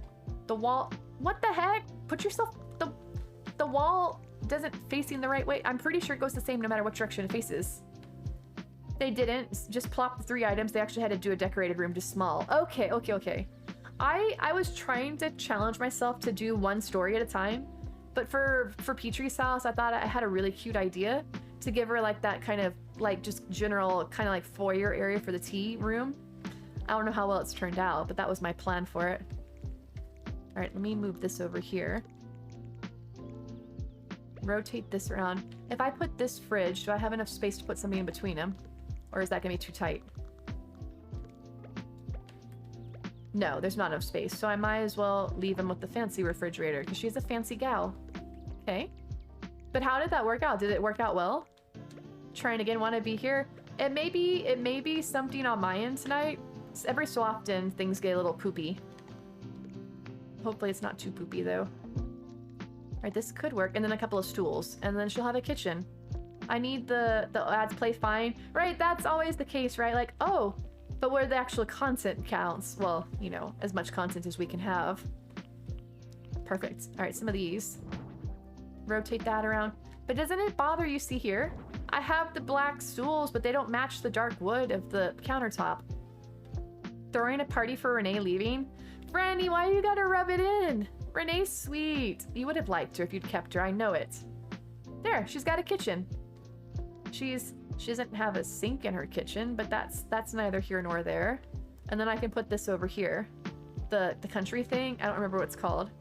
the wall... What the heck? Put yourself... The wall doesn't facing the right way. I'm pretty sure it goes the same no matter what direction it faces. They didn't. Just plop the 3 items. They actually had to do a decorated room just small. Okay, okay, okay. I was trying to challenge myself to do 1 story at a time. But for Petrie's house, I thought I had a really cute idea to give her like that kind of like just general kind of like foyer area for the tea room. I don't know how well it's turned out, but that was my plan for it. All right, let me move this over here. Rotate this around. If I put this fridge, do I have enough space to put something in between them? Or is that gonna be too tight? No, there's not enough space, so I might as well leave him with the fancy refrigerator because she's a fancy gal. Okay. But how did that work out? Did it work out well? Trying again, want to be here? It may be something on my end tonight. Every so often, things get a little poopy. Hopefully it's not too poopy, though. Alright, this could work. And then a couple of stools. And then she'll have a kitchen. I need the ads play fine. Right, that's always the case, right? Like, oh, but where the actual content counts. Well, you know, as much content as we can have. Perfect. Alright, some of these. Rotate that around. But doesn't it bother you, see here? I have the black stools, but they don't match the dark wood of the countertop. Throwing a party for Renee leaving? Franny, why you gotta rub it in? Renee's sweet. You would have liked her if you'd kept her, I know it. There, she's got a kitchen. She doesn't have a sink in her kitchen, but that's neither here nor there. And then I can put this over here. The country thing, I don't remember what it's called.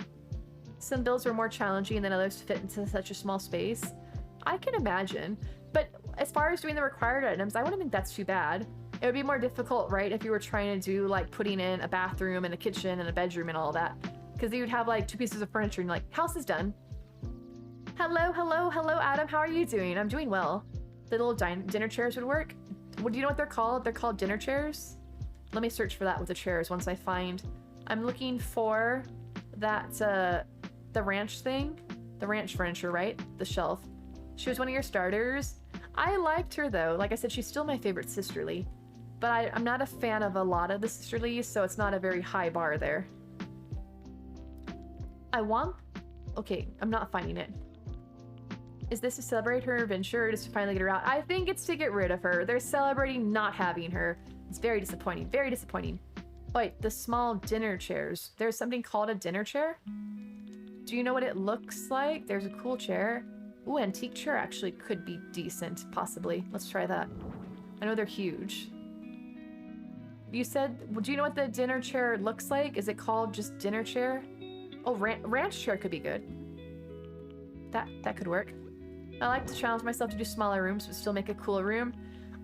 Some builds were more challenging than others to fit into such a small space. I can imagine. But as far as doing the required items, I wouldn't think that's too bad. It would be more difficult, right, if you were trying to do, like, putting in a bathroom and a kitchen and a bedroom and all that. Because you would have, like, 2 pieces of furniture and you're like, house is done. Hello, hello, hello, Adam. How are you doing? I'm doing well. The little dinner chairs would work. Well, do you know what they're called? They're called dinner chairs. Let me search for that with the chairs once I find. I'm looking for that, the ranch thing. The ranch furniture, right? The shelf. She was one of your starters. I liked her, though. Like I said, she's still my favorite sisterly. But I'm not a fan of a lot of the sisterlies, so it's not a very high bar there. Okay, I'm not finding it. Is this to celebrate her adventure or just to finally get her out? I think it's to get rid of her. They're celebrating not having her. It's very disappointing. Very disappointing. Wait, the small dinner chairs. There's something called a dinner chair? Do you know what it looks like? There's a cool chair. Ooh, antique chair actually could be decent, possibly. Let's try that. I know they're huge. You said, do you know what the dinner chair looks like? Is it called just dinner chair? Oh, ranch chair could be good. That could work. I like to challenge myself to do smaller rooms, but still make a cool room.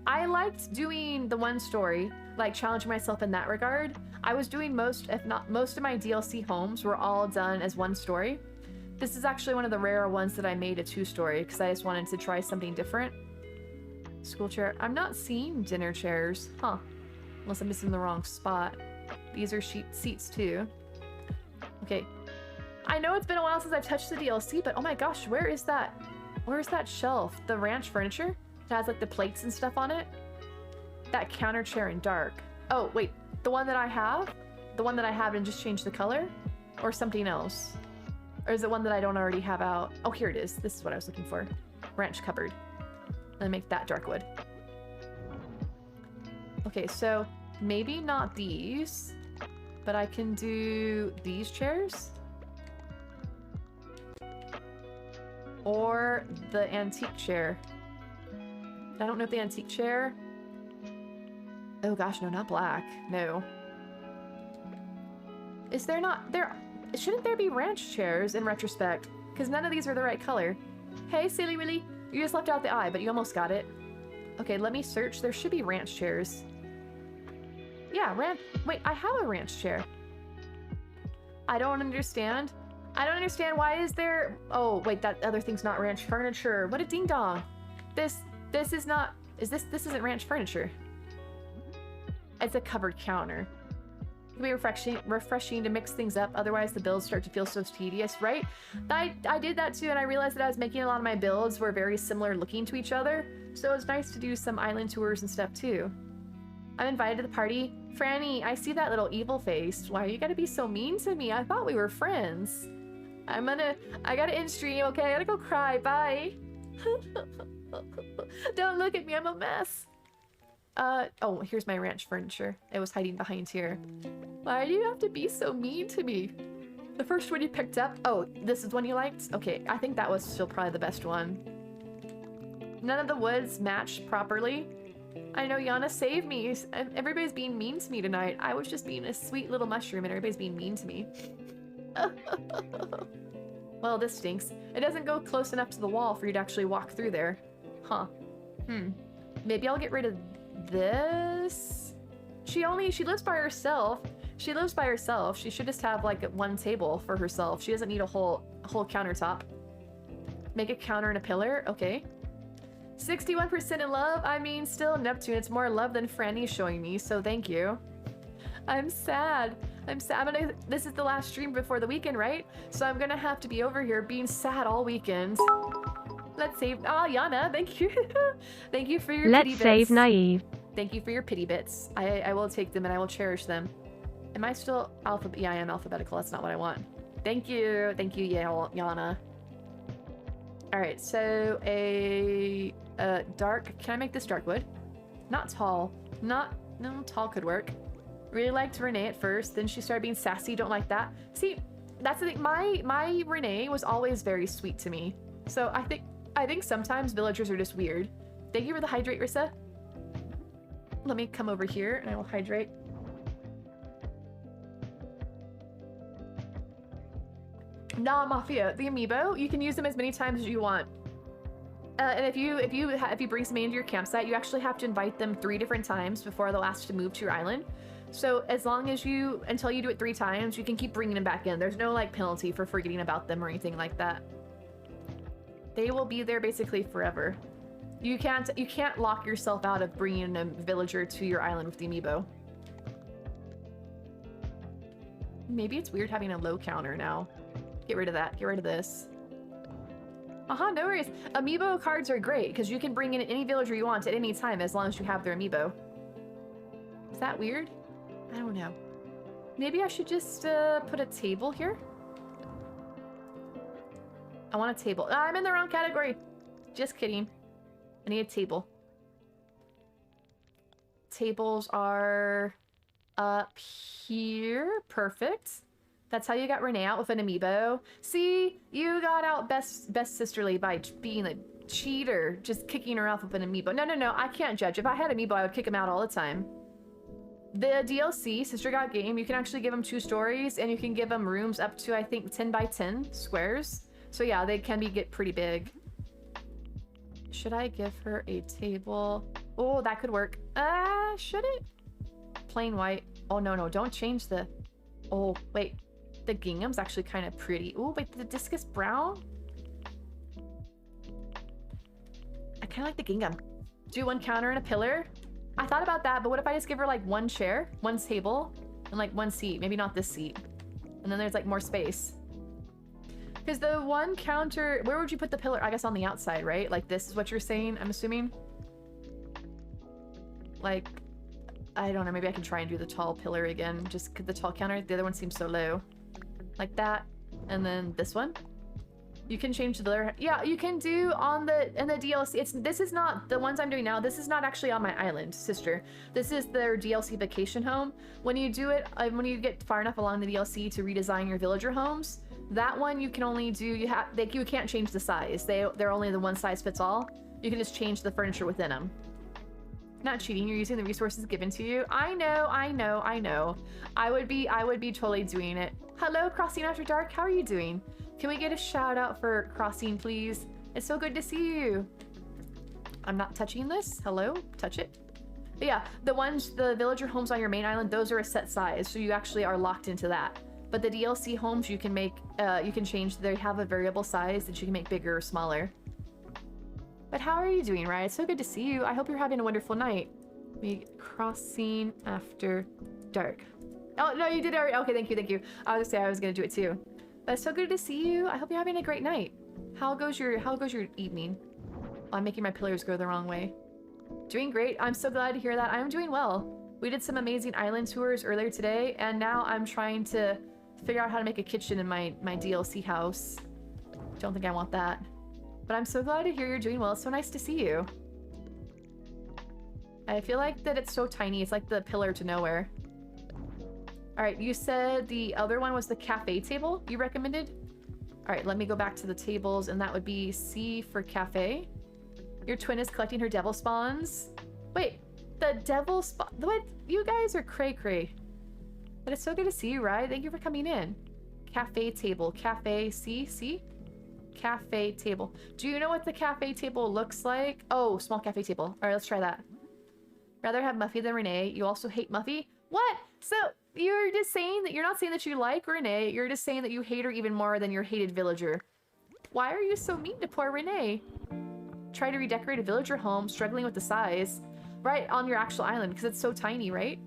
I liked doing the 1 story, like challenging myself in that regard. I was doing most, if not most of my DLC homes were all done as 1 story. This is actually one of the rarer ones that I made a 2 story because I just wanted to try something different. School chair. I'm not seeing dinner chairs. Huh. Unless I'm missing the wrong spot. These are seats too. Okay. I know it's been a while since I've touched the DLC, but oh my gosh, where is that? Where is that shelf? The ranch furniture? It has like the plates and stuff on it. That counter chair in dark. Oh, wait. The one that I have? The one that I have and just change the color? Or something else? Or is it one that I don't already have out? Oh, here it is. This is what I was looking for. Branch cupboard. Then make that dark wood. Okay, so maybe not these, but I can do these chairs. Or the antique chair. I don't know if the antique chair... Oh gosh, no, not black. No. Is there not... Shouldn't there be ranch chairs in retrospect? Because none of these are the right color. Hey, Silly Willy. You just left out the eye, but you almost got it. Okay, let me search. There should be ranch chairs. Yeah, Wait, I have a ranch chair. I don't understand. I don't understand. Why is there... Oh, wait, that other thing's not ranch furniture. What a ding-dong. This is not... This isn't ranch furniture. It's a covered counter. It can be refreshing to mix things up, otherwise the builds start to feel so tedious, right? I did that too, and I realized that I was making a lot of my builds were very similar looking to each other, so it's nice to do some island tours and stuff too. I'm invited to the party. Franny, I see that little evil face. Why you gotta be so mean to me? I thought we were friends. I gotta end stream, okay? I gotta go cry, bye. Don't look at me, I'm a mess. Oh, here's my ranch furniture. It was hiding behind here. Why do you have to be so mean to me? The first one you picked up? Oh, this is one you liked? Okay, I think that was still probably the best one. None of the woods matched properly. I know, Yana, save me. Everybody's being mean to me tonight. I was just being a sweet little mushroom and everybody's being mean to me. Well, this stinks. It doesn't go close enough to the wall for you to actually walk through there. Huh. Maybe I'll get rid of this. She lives by herself. She lives by herself. She should just have like one table for herself. She doesn't need a whole countertop. Make a counter and a pillar. Okay. 61% in love. I mean, still Neptune. It's more love than Franny's showing me, so thank you. I'm sad. This is the last stream before the weekend, right? So I'm gonna have to be over here being sad all weekend. Let's save. Oh, Yana, thank you. Thank you for your pity bits. Let's save Naive. Thank you for your pity bits. I will take them and I will cherish them. Am I still alphabet? Yeah, I am alphabetical. That's not what I want. Thank you. Thank you, Yana. All right, so a dark. Can I make this dark wood? Not tall. No, tall could work. Really liked Renee at first, then she started being sassy. Don't like that. See, that's the thing. My Renee was always very sweet to me. So I think sometimes villagers are just weird. Thank you for the hydrate, Rissa. Let me come over here and I will hydrate. Nah, Mafia, the amiibo, you can use them as many times as you want. And if you bring somebody into your campsite, you actually have to invite them 3 different times before they'll ask to move to your island. So as long as until you do it 3 times, you can keep bringing them back in. There's no like penalty for forgetting about them or anything like that. They will be there basically forever. You can't lock yourself out of bringing a villager to your island with the amiibo. Maybe it's weird having a low counter now. Get rid of that. Get rid of this. No worries. Amiibo cards are great because you can bring in any villager you want at any time as long as you have their amiibo. Is that weird? I don't know. Maybe I should just put a table here. I want a table. I'm in the wrong category. Just kidding. I need a table. Tables are up here. Perfect. That's how you got Renee out with an amiibo. See, you got out best sisterly by being a cheater, just kicking her off with an amiibo. No, I can't judge. If I had amiibo, I would kick him out all the time. The DLC, Sister Got Game, you can actually give them 2 stories, and you can give them rooms up to, I think, 10 by 10 squares. So yeah, they can get pretty big. Should I give her a table? Oh, that could work. Should it? Plain white. Oh, no, don't change the... Oh, wait. The gingham's actually kind of pretty. Oh, wait, the discus brown? I kind of like the gingham. Do 1 counter and a pillar. I thought about that, but what if I just give her like 1 chair, 1 table, and like 1 seat? Maybe not this seat. And then there's like more space. Because the 1 counter, where would you put the pillar? I guess on the outside, right? Like this is what you're saying, I'm assuming. Like, I don't know, maybe I can try and do the tall pillar again, just 'cause the tall counter, the other one seems so low. Like that, and then this one. You can change the other, yeah, you can do on in the DLC. This is not, the ones I'm doing now, this is not actually on my island, sister. This is their DLC vacation home. When you do it, when you get far enough along the DLC to redesign your villager homes, that one you can only do, you can't change the size. They're only the one size fits all. You can just change the furniture within them. Not cheating, you're using the resources given to you. I know. I would be totally doing it. Hello, Crossing After Dark, how are you doing? Can we get a shout out for Crossing, please? It's so good to see you. I'm not touching this. Hello, touch it. But yeah, the villager homes on your main island, those are a set size, so you actually are locked into that. But the DLC homes you can make, you can change, they have a variable size that you can make bigger or smaller. But how are you doing, Ryan? It's so good to see you. I hope you're having a wonderful night. Crossing After Dark. Oh, no, you did already. Okay, thank you. I was gonna say I was gonna do it too. But it's so good to see you. I hope you're having a great night. How goes your evening? Oh, I'm making my pillars go the wrong way. Doing great. I'm so glad to hear that. I'm doing well. We did some amazing island tours earlier today, and now I'm trying to figure out how to make a kitchen in my DLC house. Don't think I want that. But I'm so glad to hear you're doing well. It's so nice to see you. I feel like that it's so tiny. It's like the pillar to nowhere. All right, you said the other one was the cafe table you recommended? All right, let me go back to the tables, and that would be C for cafe. Your twin is collecting her devil spawns. Wait, the devil spawn, what? You guys are cray-cray. But it's so good to see you, Rye. Thank you for coming in. Cafe table, cafe, see? Cafe table. Do you know what the cafe table looks like? Oh, small cafe table. All right, let's try that. Rather have Muffy than Renee. You also hate Muffy? What? So you're just saying that you're not saying that you like Renee. You're just saying that you hate her even more than your hated villager. Why are you so mean to poor Renee? Try to redecorate a villager home, struggling with the size. Right, on your actual island, because it's so tiny, right?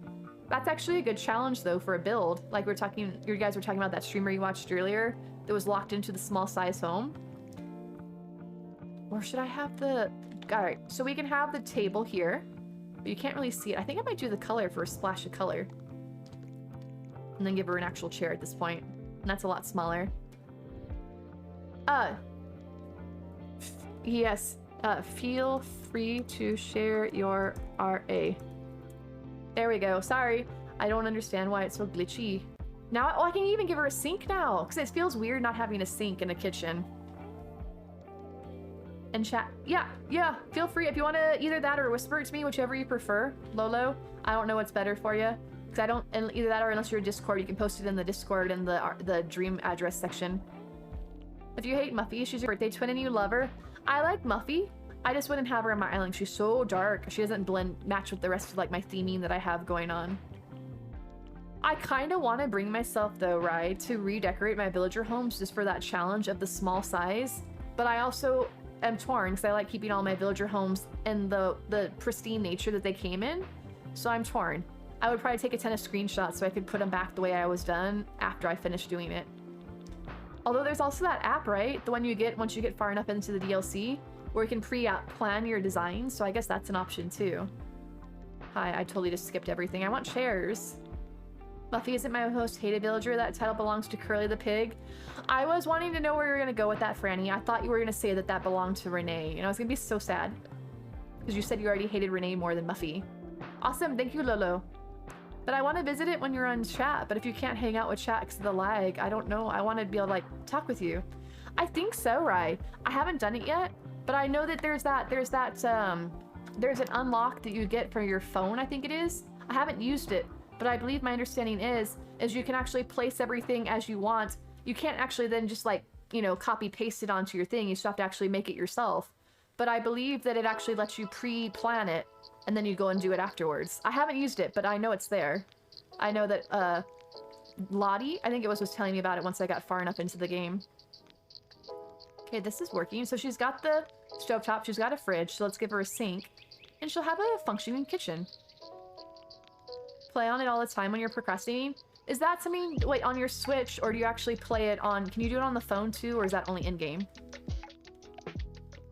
That's actually a good challenge, though, for a build. Like you guys were talking about that streamer you watched earlier that was locked into the small size home. Or should I have the... Alright, so we can have the table here. But you can't really see it. I think I might do the color for a splash of color. And then give her an actual chair at this point. And that's a lot smaller. Yes. Feel free to share your RA. There we go. Sorry. I don't understand why it's so glitchy. Now, I can even give her a sink now. Because it feels weird not having a sink in a kitchen. And chat. Yeah. Feel free if you want to either that or whisper it to me, whichever you prefer. Lolo, I don't know what's better for you. Because I don't, and either that or unless you're a Discord, you can post it in the Discord in the dream address section. If you hate Muffy, she's your birthday twin and you love her. I like Muffy. I just wouldn't have her on my island. She's so dark. She doesn't match with the rest of like my theming that I have going on. I kind of want to bring myself though, right, to redecorate my villager homes just for that challenge of the small size. But I also am torn because I like keeping all my villager homes in the pristine nature that they came in. So I'm torn. I would probably take a ton of screenshots so I could put them back the way I was done after I finished doing it. Although there's also that app, right? The one you get once you get far enough into the DLC where you can pre-plan your designs. So I guess that's an option too. Hi, I totally just skipped everything. I want chairs. Muffy isn't my most hated villager. That title belongs to Curly the pig. I was wanting to know where you were going to go with that, Franny. I thought you were going to say that that belonged to Renee. And I was going to be so sad. Because you said you already hated Renee more than Muffy. Awesome. Thank you, Lolo. But I want to visit it when you're on chat. But if you can't hang out with chat because of the lag, I don't know. I want to be able to, like, talk with you. I think so, Rai. I haven't done it yet. But I know that there's an unlock that you get for your phone, I think it is. I haven't used it. But I believe my understanding is you can actually place everything as you want. You can't actually then just like, you know, copy paste it onto your thing. You still have to actually make it yourself. But I believe that it actually lets you pre-plan it and then you go and do it afterwards. I haven't used it, but I know it's there. I know that Lottie, I think it was telling me about it once I got far enough into the game. Okay, this is working. So she's got the stovetop, she's got a fridge, so let's give her a sink. And she'll have a functioning kitchen. Play on it all the time when you're procrastinating. Is that something, wait, on your Switch, or do you actually play it on, can you do it on the phone too, or is that only in-game?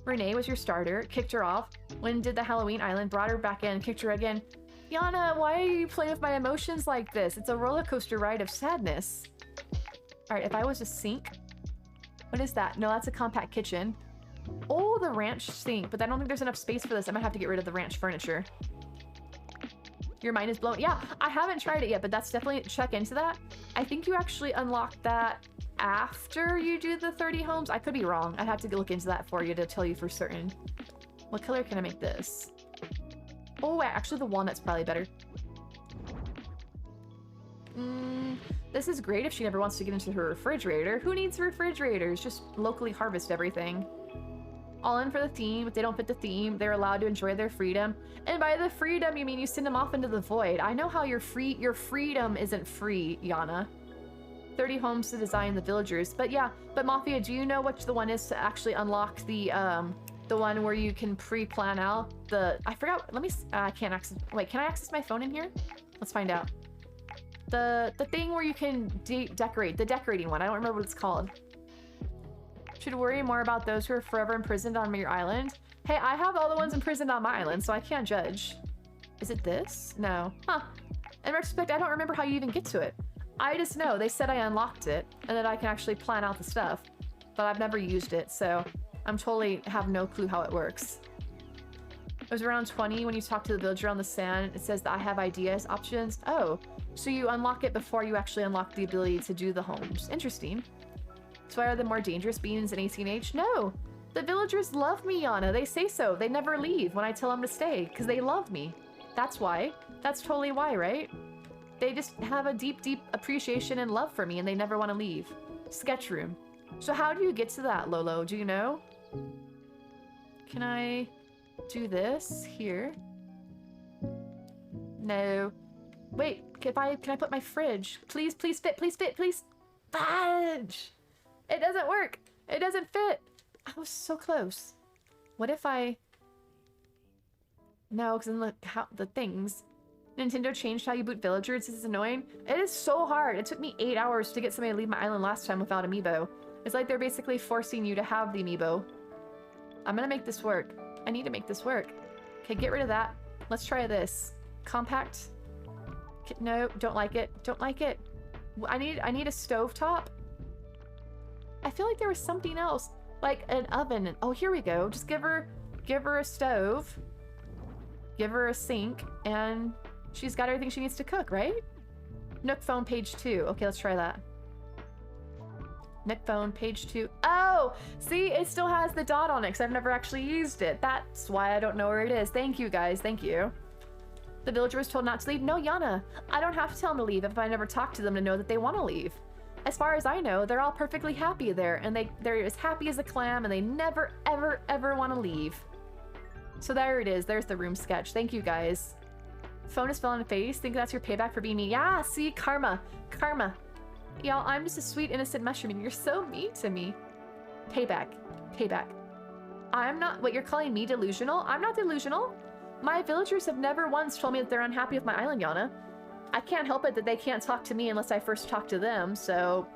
Renee was your starter, kicked her off. When did the Halloween Island, brought her back in, kicked her again. Yana, why are you playing with my emotions like this? It's a roller coaster ride of sadness. Alright, if I was a sink... What is that? No, that's a compact kitchen. Oh, the ranch sink, but I don't think there's enough space for this. I might have to get rid of the ranch furniture. Your mind is blown. Yeah, I haven't tried it yet, but that's definitely... Check into that. I think you actually unlock that after you do the 30 homes. I could be wrong. I'd have to look into that for you to tell you for certain. What color can I make this? Oh, wait, actually the walnut's probably better. This is great if she never wants to get into her refrigerator. Who needs refrigerators? Just locally harvest everything. All in for the theme. If they don't fit the theme, they're allowed to enjoy their freedom. And by the freedom, you mean you send them off into the void. I know how your freedom isn't free, Yana. 30 homes to design the villagers. But yeah, but Mafia, do you know which the one is to actually unlock the one where you can pre-plan out the... I forgot. Let me... I can't access... Wait, can I access my phone in here? Let's find out. The thing where you can decorate. The decorating one. I don't remember what it's called. Should worry more about those who are forever imprisoned on your island. Hey, I have all the ones imprisoned on my island, so I can't judge. Is it this? No. Huh. In retrospect, I don't remember how you even get to it. I just know they said I unlocked it, and that I can actually plan out the stuff. But I've never used it, so I'm totally have no clue how it works. It was around 20 when you talk to the villager on the sand. It says that I have ideas options. Oh, so you unlock it before you actually unlock the ability to do the homes. Interesting. So why are the more dangerous beings in 18H? No, the villagers love me, Yana. They say so. They never leave when I tell them to stay because they love me. That's why. That's totally why, right? They just have a deep, deep appreciation and love for me and they never want to leave. Sketch room. So how do you get to that, Lolo? Do you know? Can I do this here? No. Wait, can I put my fridge? Please, please fit, please fit, please. Fudge! It doesn't work. It doesn't fit. I was so close. What if I... No, because then the things... Nintendo changed how you boot villagers. This is annoying. It is so hard. It took me 8 hours to get somebody to leave my island last time without amiibo. It's like they're basically forcing you to have the amiibo. I'm gonna make this work. I need to make this work. Okay, get rid of that. Let's try this. Compact. No, don't like it. Don't like it. I need a stovetop. I feel like there was something else. Like an oven. Oh, here we go. Just give her a stove. Give her a sink. And she's got everything she needs to cook, right? Nook phone page 2. Okay, let's try that. Nook phone page 2. Oh! See? It still has the dot on it because I've never actually used it. That's why I don't know where it is. Thank you, guys. Thank you. The villager was told not to leave. No, Yana. I don't have to tell them to leave if I never talk to them to know that they want to leave. As far as I know, they're all perfectly happy there, and they're as happy as a clam, and they never, ever, ever want to leave. So there it is. There's the room sketch. Thank you, guys. Phone is fell in the face. Think that's your payback for being mean. Yeah, see? Karma. Karma. Y'all, I'm just a sweet, innocent mushroom, and you're so mean to me. Payback. Payback. I'm not... What, you're calling me delusional? I'm not delusional. My villagers have never once told me that they're unhappy with my island, Yana. I can't help it that they can't talk to me unless I first talk to them, so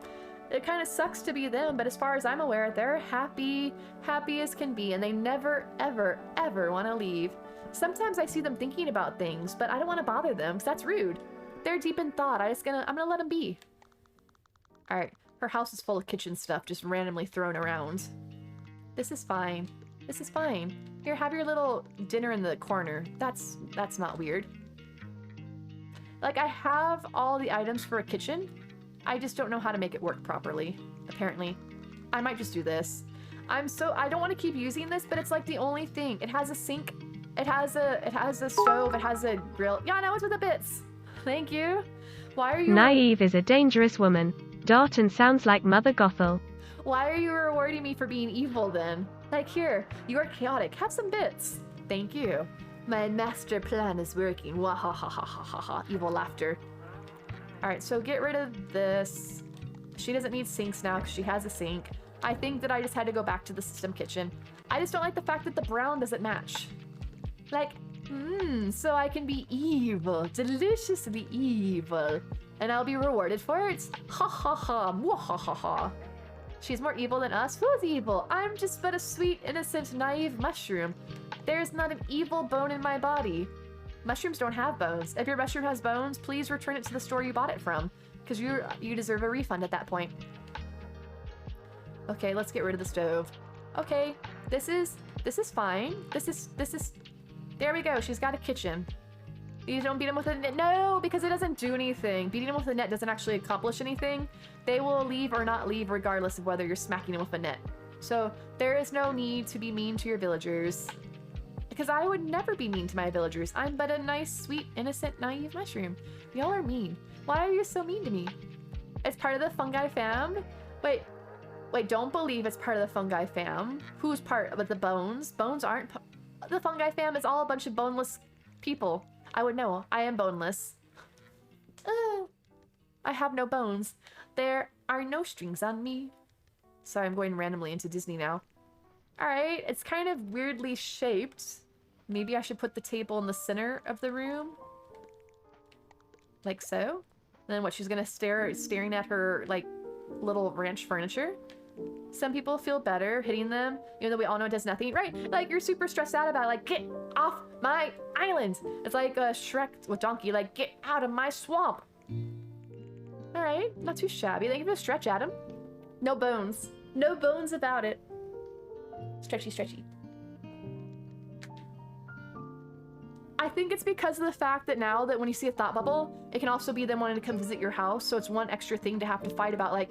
it kind of sucks to be them, but as far as I'm aware, they're happy as can be, and they never, ever, ever want to leave. Sometimes I see them thinking about things, but I don't want to bother them, because that's rude. They're deep in thought. I'm gonna let them be. Alright, her house is full of kitchen stuff just randomly thrown around. This is fine. This is fine. Here, have your little dinner in the corner. That's not weird. Like, I have all the items for a kitchen. I just don't know how to make it work properly, apparently. I might just do this. I don't want to keep using this, but it's like the only thing. It has a sink. It has a stove. It has a grill. Yeah, now it's with the bits. Thank you. Why are you... Naive is a dangerous woman. Darton sounds like Mother Gothel. Why are you rewarding me for being evil then? Like, here, you are chaotic. Have some bits. Thank you. My master plan is working. Wahahahahaha. Evil laughter. Alright, so get rid of this. She doesn't need sinks now because she has a sink. I think that I just had to go back to the system kitchen. I just don't like the fact that the brown doesn't match. Like, so I can be evil. Deliciously evil. And I'll be rewarded for it. Ha ha ha. Mwahahaha. She's more evil than us. Who's evil? I'm just but a sweet, innocent, naive mushroom. There's not an evil bone in my body. Mushrooms don't have bones. If your mushroom has bones, please return it to the store you bought it from, because you deserve a refund at that point. Okay, let's get rid of the stove. Okay, this is fine. This is there we go. She's got a kitchen. You don't beat them with a net. No, because it doesn't do anything. Beating them with a net doesn't actually accomplish anything. They will leave or not leave regardless of whether you're smacking them with a net. So there is no need to be mean to your villagers. Because I would never be mean to my villagers. I'm but a nice, sweet, innocent, naive mushroom. Y'all are mean. Why are you so mean to me? It's part of the fungi fam? Wait, don't believe it's part of the fungi fam. Who's part of the bones? Bones aren't... The fungi fam is all a bunch of boneless people. I would know. I am boneless. I have no bones. There are no strings on me. Sorry, I'm going randomly into Disney now. Alright, it's kind of weirdly shaped. Maybe I should put the table in the center of the room. Like so. And then what, she's gonna staring at her, like, little ranch furniture? Some people feel better hitting them, even though we all know it does nothing. Right, like, you're super stressed out about it, like, get off my island! It's like Shrek with Donkey, like, get out of my swamp! Alright, not too shabby. Thank you for the stretch, Adam. No bones. No bones about it. Stretchy, stretchy. I think it's because of the fact that now that when you see a thought bubble, it can also be them wanting to come visit your house, so it's one extra thing to have to fight about, like,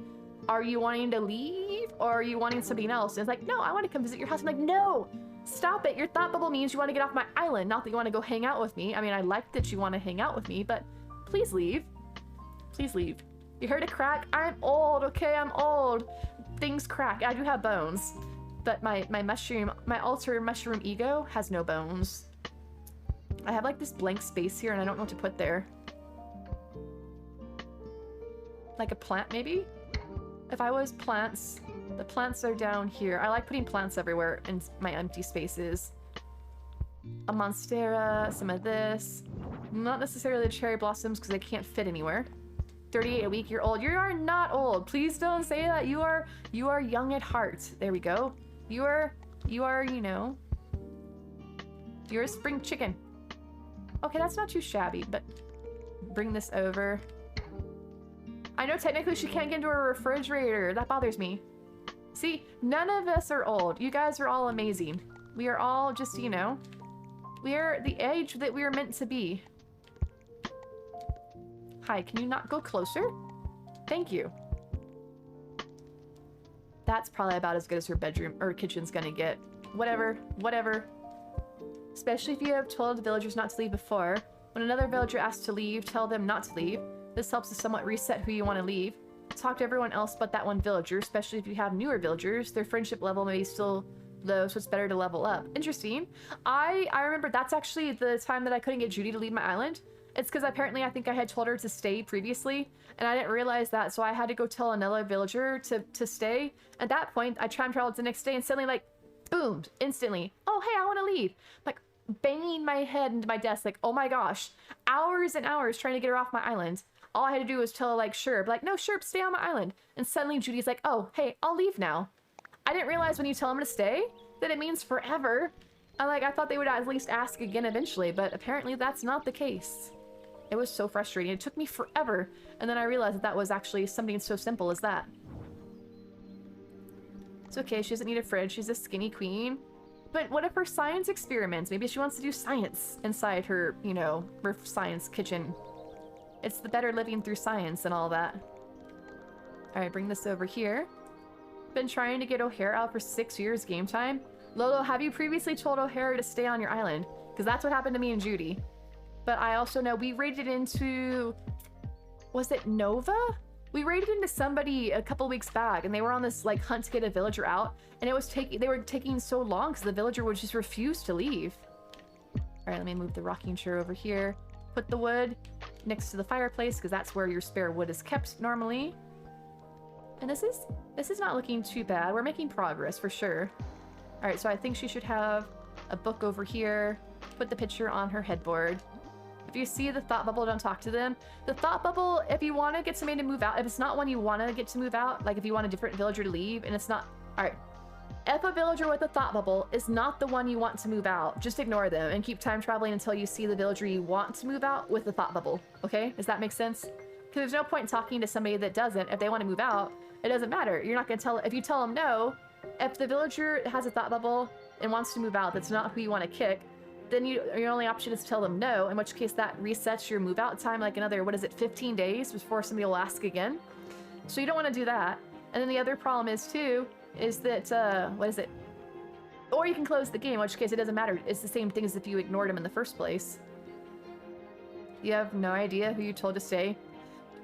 are you wanting to leave, or are you wanting something else? And it's like, no, I want to come visit your house. I'm like, no! Stop it! Your thought bubble means you want to get off my island, not that you want to go hang out with me. I mean, I like that you want to hang out with me, but please leave. Please leave. You heard a crack? I'm old, okay? I'm old. Things crack. I do have bones. But my alter mushroom ego has no bones. I have like this blank space here and I don't know what to put there. Like a plant, maybe? If I was plants, the plants are down here. I like putting plants everywhere in my empty spaces. A monstera, some of this. Not necessarily the cherry blossoms because they can't fit anywhere. 38 a week, you're old. You are not old. Please don't say that. You are young at heart. There we go. You are, you know, you're a spring chicken. Okay, that's not too shabby, but bring this over. I know technically she can't get into a refrigerator. That bothers me. See, none of us are old. You guys are all amazing. We are all just, you know, we are the age that we are meant to be. Hi, can you not go closer? Thank you. That's probably about as good as her bedroom or kitchen's gonna get. Whatever, whatever. Especially if you have told the villagers not to leave before. When another villager asks to leave, tell them not to leave. This helps to somewhat reset who you want to leave. Talk to everyone else but that one villager, especially if you have newer villagers. Their friendship level may be still low, so it's better to level up. Interesting. I remember that's actually the time that I couldn't get Judy to leave my island. It's because apparently I think I had told her to stay previously, and I didn't realize that, so I had to go tell another villager to stay. At that point, I time traveled the next day and suddenly, like, boomed, instantly. Oh, hey, I want to leave. Like, banging my head into my desk, like, oh my gosh. Hours and hours trying to get her off my island. All I had to do was tell, like, Sherb, like, no, Sherb, stay on my island. And suddenly Judy's like, oh, hey, I'll leave now. I didn't realize when you tell them to stay that it means forever. I thought they would at least ask again eventually, but apparently that's not the case. It was so frustrating. It took me forever. And then I realized that that was actually something so simple as that. It's okay, she doesn't need a fridge. She's a skinny queen. But what if her science experiments? Maybe she wants to do science inside her, you know, her science kitchen. It's the better living through science and all that. Alright, bring this over here. Been trying to get O'Hare out for 6 years game time. Lolo, have you previously told O'Hare to stay on your island? Because that's what happened to me and Judy. But I also know we raided into... Was it Nova? We raided into somebody a couple weeks back, and they were on this, like, hunt to get a villager out. And it was they were taking so long because the villager would just refuse to leave. Alright, let me move the rocking chair over here. Put the wood next to the fireplace, because that's where your spare wood is kept normally. And this is not looking too bad. We're making progress, for sure. Alright, so I think she should have a book over here. Put the picture on her headboard. If you see the thought bubble, don't talk to them. The thought bubble, if you want to get somebody to move out, if it's not one you want to get to move out, like if you want a different villager to leave and it's not... Alright. If a villager with a thought bubble is not the one you want to move out, just ignore them and keep time traveling until you see the villager you want to move out with the thought bubble. Okay? Does that make sense? Because there's no point talking to somebody that doesn't. If they want to move out, it doesn't matter. You're not going to tell... If you tell them no, if the villager has a thought bubble and wants to move out, that's not who you want to kick, then your only option is to tell them no, in which case that resets your move out time like another, 15 days before somebody will ask again. So you don't want to do that. And then the other problem is too, is that, or you can close the game, in which case it doesn't matter. It's the same thing as if you ignored him in the first place. You have no idea who you told to stay.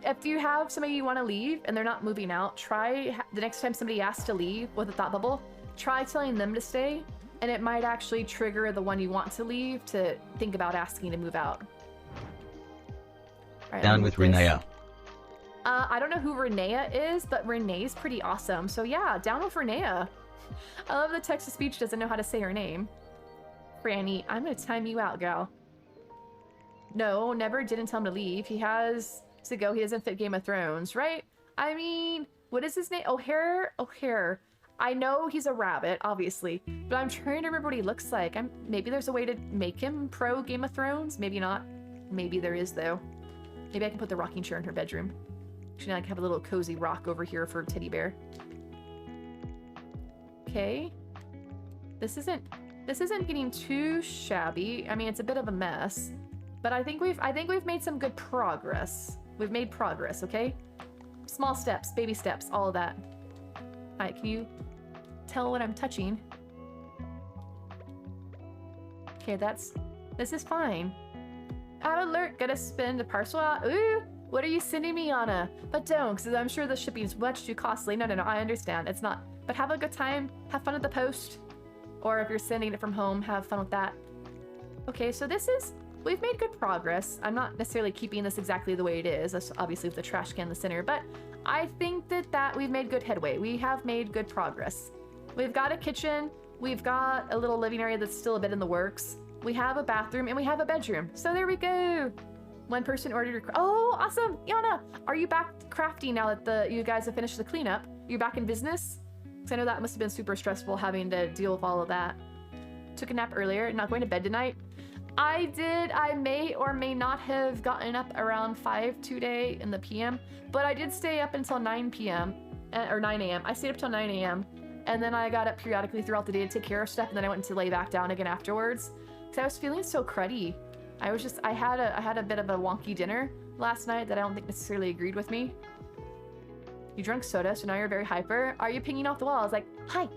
If you have somebody you want to leave and they're not moving out, try the next time somebody asks to leave with a thought bubble, try telling them to stay, and it might actually trigger the one you want to leave to think about asking to move out. Right, Down with Renea. I don't know who Renea is, but Renee's pretty awesome. So yeah, down with Renea. I love the text-to-speech doesn't know how to say her name. Franny, I'm gonna time you out, gal. No, never didn't tell him to leave. He has to go. He doesn't fit Game of Thrones, right? I mean, what is his name? O'Hare? O'Hare. I know he's a rabbit, obviously, but I'm trying to remember what he looks like. Maybe there's a way to make him pro Game of Thrones. Maybe not. Maybe there is, though. Maybe I can put the rocking chair in her bedroom. She like have a little cozy rock over here for teddy bear. Okay. This isn't getting too shabby. I mean, it's a bit of a mess, but I think we've made some good progress. We've made progress, okay? Small steps, baby steps, all of that. All right, can you tell what I'm touching? Okay, this is fine. I'm alert, gotta spend a parcel out. Ooh, what are you sending me, Anna? But don't, because I'm sure the shipping is much too costly. No, I understand. It's not. But have a good time. Have fun at the post. Or if you're sending it from home, have fun with that. Okay, so we've made good progress. I'm not necessarily keeping this exactly the way it is, obviously with the trash can in the center, but I think that we've made good headway. We have made good progress. We've got a kitchen. We've got a little living area that's still a bit in the works. We have a bathroom and we have a bedroom. So there we go. One person ordered your... Oh, awesome. Yana, are you back crafting now that you guys have finished the cleanup? You back in business? Because I know that must have been super stressful having to deal with all of that. Took a nap earlier. Not going to bed tonight? I did. I may or may not have gotten up around 5 today in the PM, but I did stay up until 9 p.m. Or 9 a.m. I stayed up till 9 a.m. and then I got up periodically throughout the day to take care of stuff, and then I went to lay back down again afterwards because I was feeling so cruddy. I had a bit of a wonky dinner last night that I don't think necessarily agreed with me. You drank soda, so now you're very hyper. Are you pinging off the wall? I was like, hi.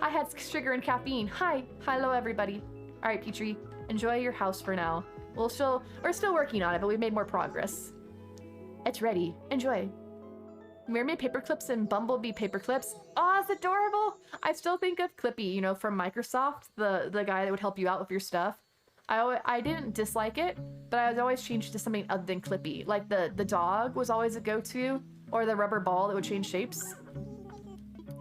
I had sugar and caffeine. Hi, hello everybody. All right, Petrie, enjoy your house for now. We're still working on it, but we've made more progress. It's ready. Enjoy. Mermaid paperclips and Bumblebee paperclips. Oh, it's adorable. I still think of Clippy, you know, from Microsoft, the guy that would help you out with your stuff. I didn't dislike it, but I was always changed to something other than Clippy. Like the dog was always a go-to, or the rubber ball that would change shapes.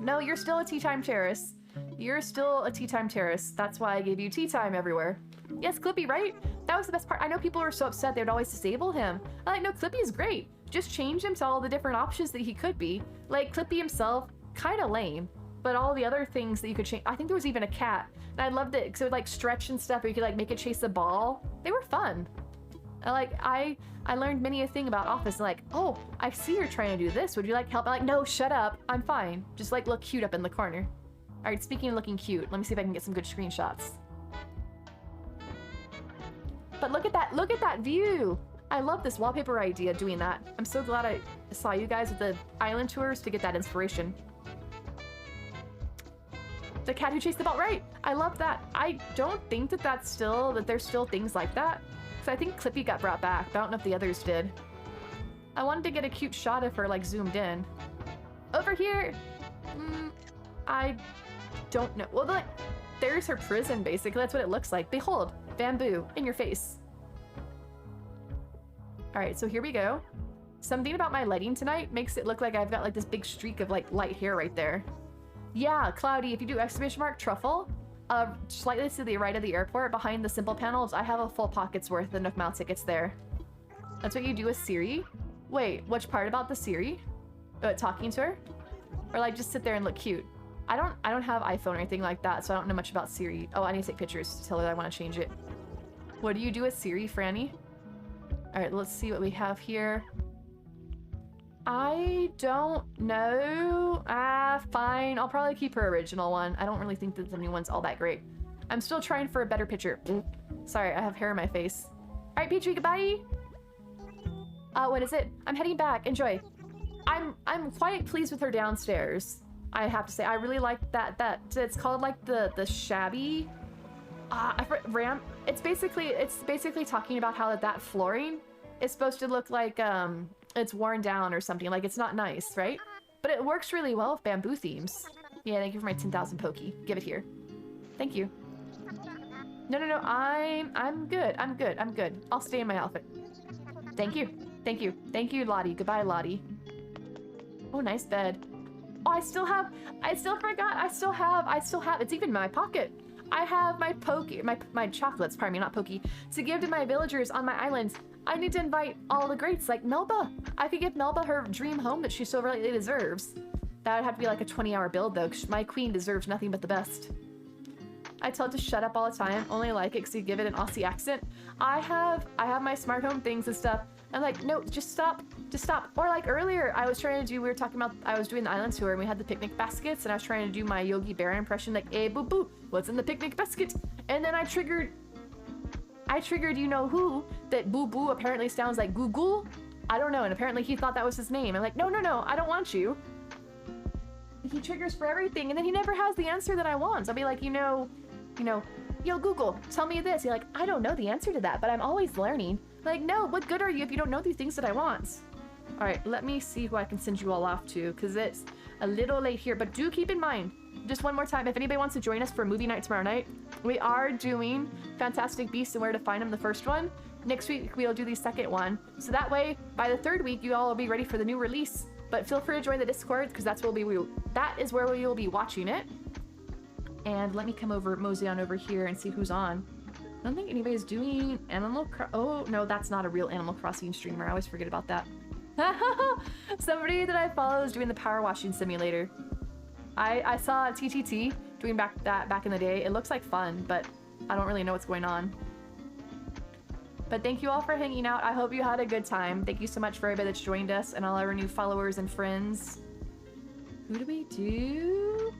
No, you're still a tea time terrace. You're still a tea time terrace. That's why I gave you tea time everywhere. Yes, Clippy, right? That was the best part. I know people were so upset they would always disable him. I'm like, no, Clippy is great. Just change him to all the different options that he could be. Like, Clippy himself, kind of lame. But all the other things that you could change. I think there was even a cat. And I loved it because it would like stretch and stuff, or you could like make it chase a ball. They were fun. I learned many a thing about Office. Like, oh, I see you're trying to do this. Would you like help? I'm like, no, shut up. I'm fine. Just like look cute up in the corner. All right, speaking of looking cute, let me see if I can get some good screenshots. But look at that view. I love this wallpaper idea doing that. I'm so glad I saw you guys with the island tours to get that inspiration. The cat who chased the ball, right? I love that. I don't think that there's still things like that. So I think Clippy got brought back, but I don't know if the others did. I wanted to get a cute shot of her like zoomed in. Over here. I don't know. Well, like, there's her prison basically. That's what it looks like. Behold, bamboo in your face. All right, so here we go. Something about my lighting tonight makes it look like I've got like this big streak of like light hair right there. Yeah, Cloudy, if you do exclamation mark truffle, Slightly to the right of the airport, behind the simple panels, I have a full pocket's worth of Mouth tickets there. That's what you do with Siri? Wait, which part about the Siri? Talking to her? Or like just sit there and look cute? I don't have iPhone or anything like that, so I don't know much about Siri. Oh, I need to take pictures to tell her I want to change it. What do you do with Siri, Franny? Alright, let's see what we have here. I don't know. Fine. I'll probably keep her original one. I don't really think that the new one's all that great. I'm still trying for a better picture. Sorry, I have hair in my face. Alright, Petrie, goodbye! What is it? I'm heading back. Enjoy. I'm quite pleased with her downstairs. I have to say, I really like that it's called like the shabby ramp. It's basically talking about how that flooring is supposed to look like it's worn down or something, like it's not nice, right? But it works really well with bamboo themes. Yeah, thank you for my 10,000 pokey. Give it here. Thank you. No, I'm good. I'm good. I'll stay in my outfit. Thank you. Thank you, Lottie. Goodbye, Lottie. Oh, nice bed. Oh, I still forgot. I still have, it's even in my pocket. I have my my chocolates, pardon me, not pokey, to give to my villagers on my islands. I need to invite all the greats like Melba. I could give Melba her dream home that she so rightly deserves. That would have to be like a 20-hour build though, because my queen deserves nothing but the best. I tell it to shut up all the time, only like it because you give it an Aussie accent. I have my smart home things and stuff. I'm like, no, just stop. Or like earlier, I was trying to do, I was doing the island tour and we had the picnic baskets and I was trying to do my Yogi Bear impression like, hey, boo boo, what's in the picnic basket? And then I triggered you know who, that boo boo apparently sounds like Google. I don't know, and apparently he thought that was his name. I'm like, no, I don't want you. He triggers for everything and then he never has the answer that I want. So I'll be like, you know, yo Google, tell me this. You're like, I don't know the answer to that, but I'm always learning. Like, no, what good are you if you don't know these things that I want? All right, let me see who I can send you all off to, because it's a little late here. But do keep in mind, just one more time, if anybody wants to join us for movie night tomorrow night, we are doing Fantastic Beasts and Where to Find Them, the first one. Next week, we'll do the second one. So that way, by the third week, you all will be ready for the new release. But feel free to join the Discord, because that is where we will be watching it. And let me come over, mosey on over here and see who's on. I don't think anybody's doing oh, no, that's not a real Animal Crossing streamer. I always forget about that. Somebody that I follow is doing the power washing simulator. I saw TTT doing back in the day. It looks like fun, but I don't really know what's going on. But thank you all for hanging out. I hope you had a good time. Thank you so much for everybody that's joined us and all our new followers and friends. Who do we do?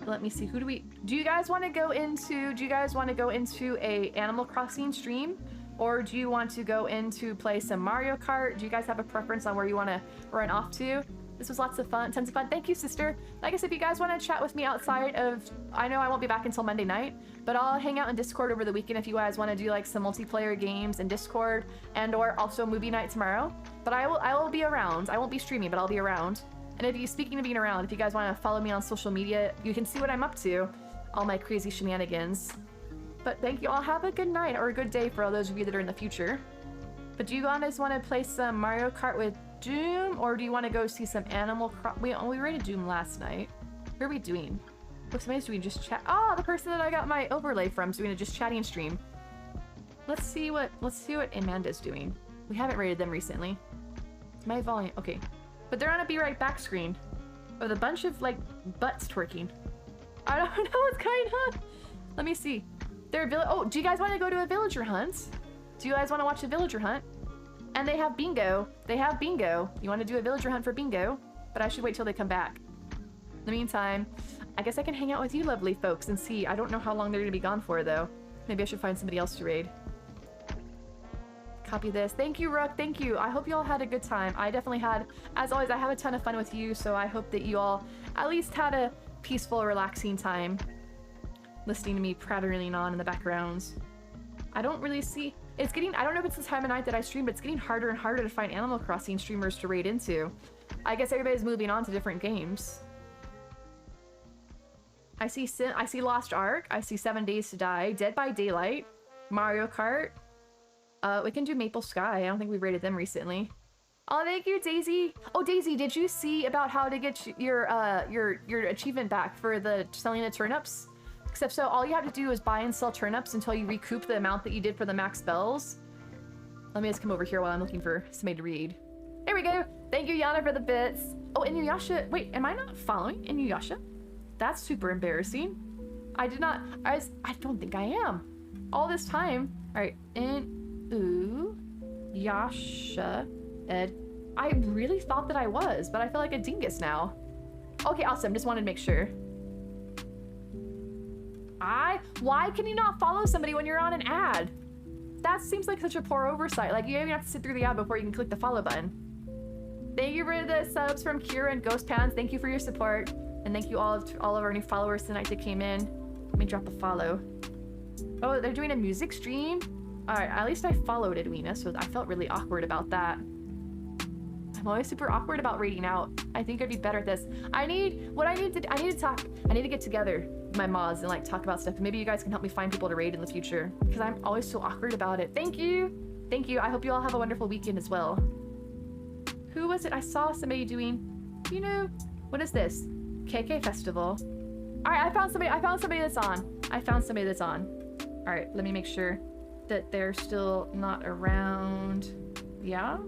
Let me see. Do you guys want to go into a Animal Crossing stream, or do you want to go into play some Mario Kart? Do you guys have a preference on where you want to run off to? This was lots of fun, tons of fun. Thank you, sister. Like I said, if you guys want to chat with me outside of, I know I won't be back until Monday night, but I'll hang out in Discord over the weekend if you guys want to do like some multiplayer games in Discord, and or also movie night tomorrow. But I will be around. I won't be streaming, but I'll be around. And speaking of being around, if you guys want to follow me on social media, you can see what I'm up to, all my crazy shenanigans. But thank you all. Have a good night or a good day for all those of you that are in the future. But do you guys want to play some Mario Kart with Doom, or do you want to go see some Animal Crossing? We rated Doom last night. What are we doing? Look, somebody's doing just chat. Oh, the person that I got my overlay from is doing a just chatting stream. Let's see what Amanda's doing. We haven't rated them recently. My volume, okay. But they're on a Be Right Back screen with a bunch of like butts twerking. I don't know what's going on. Let me see. Oh, do you guys want to go to a villager hunt? Do you guys want to watch a villager hunt? And they have bingo. You want to do a villager hunt for bingo? But I should wait till they come back. In the meantime, I guess I can hang out with you lovely folks and see. I don't know how long they're going to be gone for though. Maybe I should find somebody else to raid. Copy this. Thank you, Rook. Thank you. I hope you all had a good time. I definitely had. As always, I have a ton of fun with you, so I hope that you all at least had a peaceful, relaxing time listening to me prattling on in the background. I don't really see... I don't know if it's the time of night that I stream, but it's getting harder and harder to find Animal Crossing streamers to raid into. I guess everybody's moving on to different games. I see Lost Ark. I see 7 Days to Die. Dead by Daylight. Mario Kart. We can do Maple Sky. I don't think we rated them recently. Oh, thank you, Daisy. Oh, Daisy, did you see about how to get your achievement back for the selling the turnips? Except so all you have to do is buy and sell turnips until you recoup the amount that you did for the max spells. Let me just come over here while I'm looking for somebody to read. There we go. Thank you, Yana, for the bits. Oh, Inuyasha. Wait, am I not following Inuyasha? That's super embarrassing. I don't think I am. All this time. All right, Inuyasha. Ed. I really thought that I was, but I feel like a dingus now. Okay, awesome. Just wanted to make sure. Why can you not follow somebody when you're on an ad? That seems like such a poor oversight. Like, you even have to sit through the ad before you can click the follow button. Thank you for the subs from Kira and Ghost Pants. Thank you for your support. And thank you all of our new followers tonight that came in. Let me drop a follow. Oh, they're doing a music stream? Alright, at least I followed Edwina, so I felt really awkward about that. I'm always super awkward about reading out. I think I'd be better at this. I need to get together with my mods and like talk about stuff. Maybe you guys can help me find people to raid in the future because I'm always so awkward about it. Thank you. Thank you. I hope you all have a wonderful weekend as well. Who was it? I saw somebody doing, you know, what is this? KK Festival. All right, I found somebody that's on. All right, let me make sure that they're still not around. Yeah?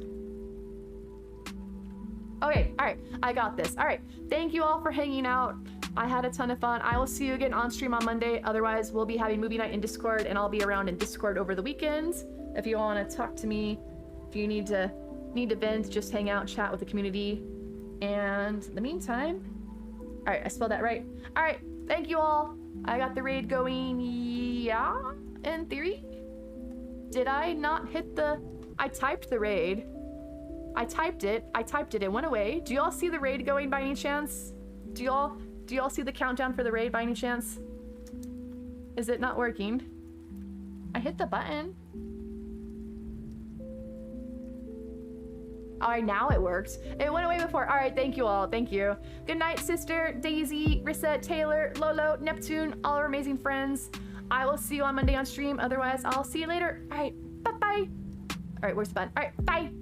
Okay, all right, I got this. All right, thank you all for hanging out. I had a ton of fun. I will see you again on stream on Monday. Otherwise, we'll be having movie night in Discord, and I'll be around in Discord over the weekends. If you want to talk to me, if you need to vent, just hang out, chat with the community. And in the meantime, all right, I spelled that right. All right, thank you all. I got the raid going, yeah, in theory. Did I not hit the, I typed the raid. I typed it, it went away. Do y'all see the raid going by any chance? Do y'all see the countdown for the raid by any chance? Is it not working? I hit the button. All right, now it worked. It went away before. All right, thank you all, thank you. Good night, sister, Daisy, Rissa, Taylor, Lolo, Neptune, all our amazing friends. I will see you on Monday on stream. Otherwise, I'll see you later. All right, bye-bye. All right, where's the button? All right, bye.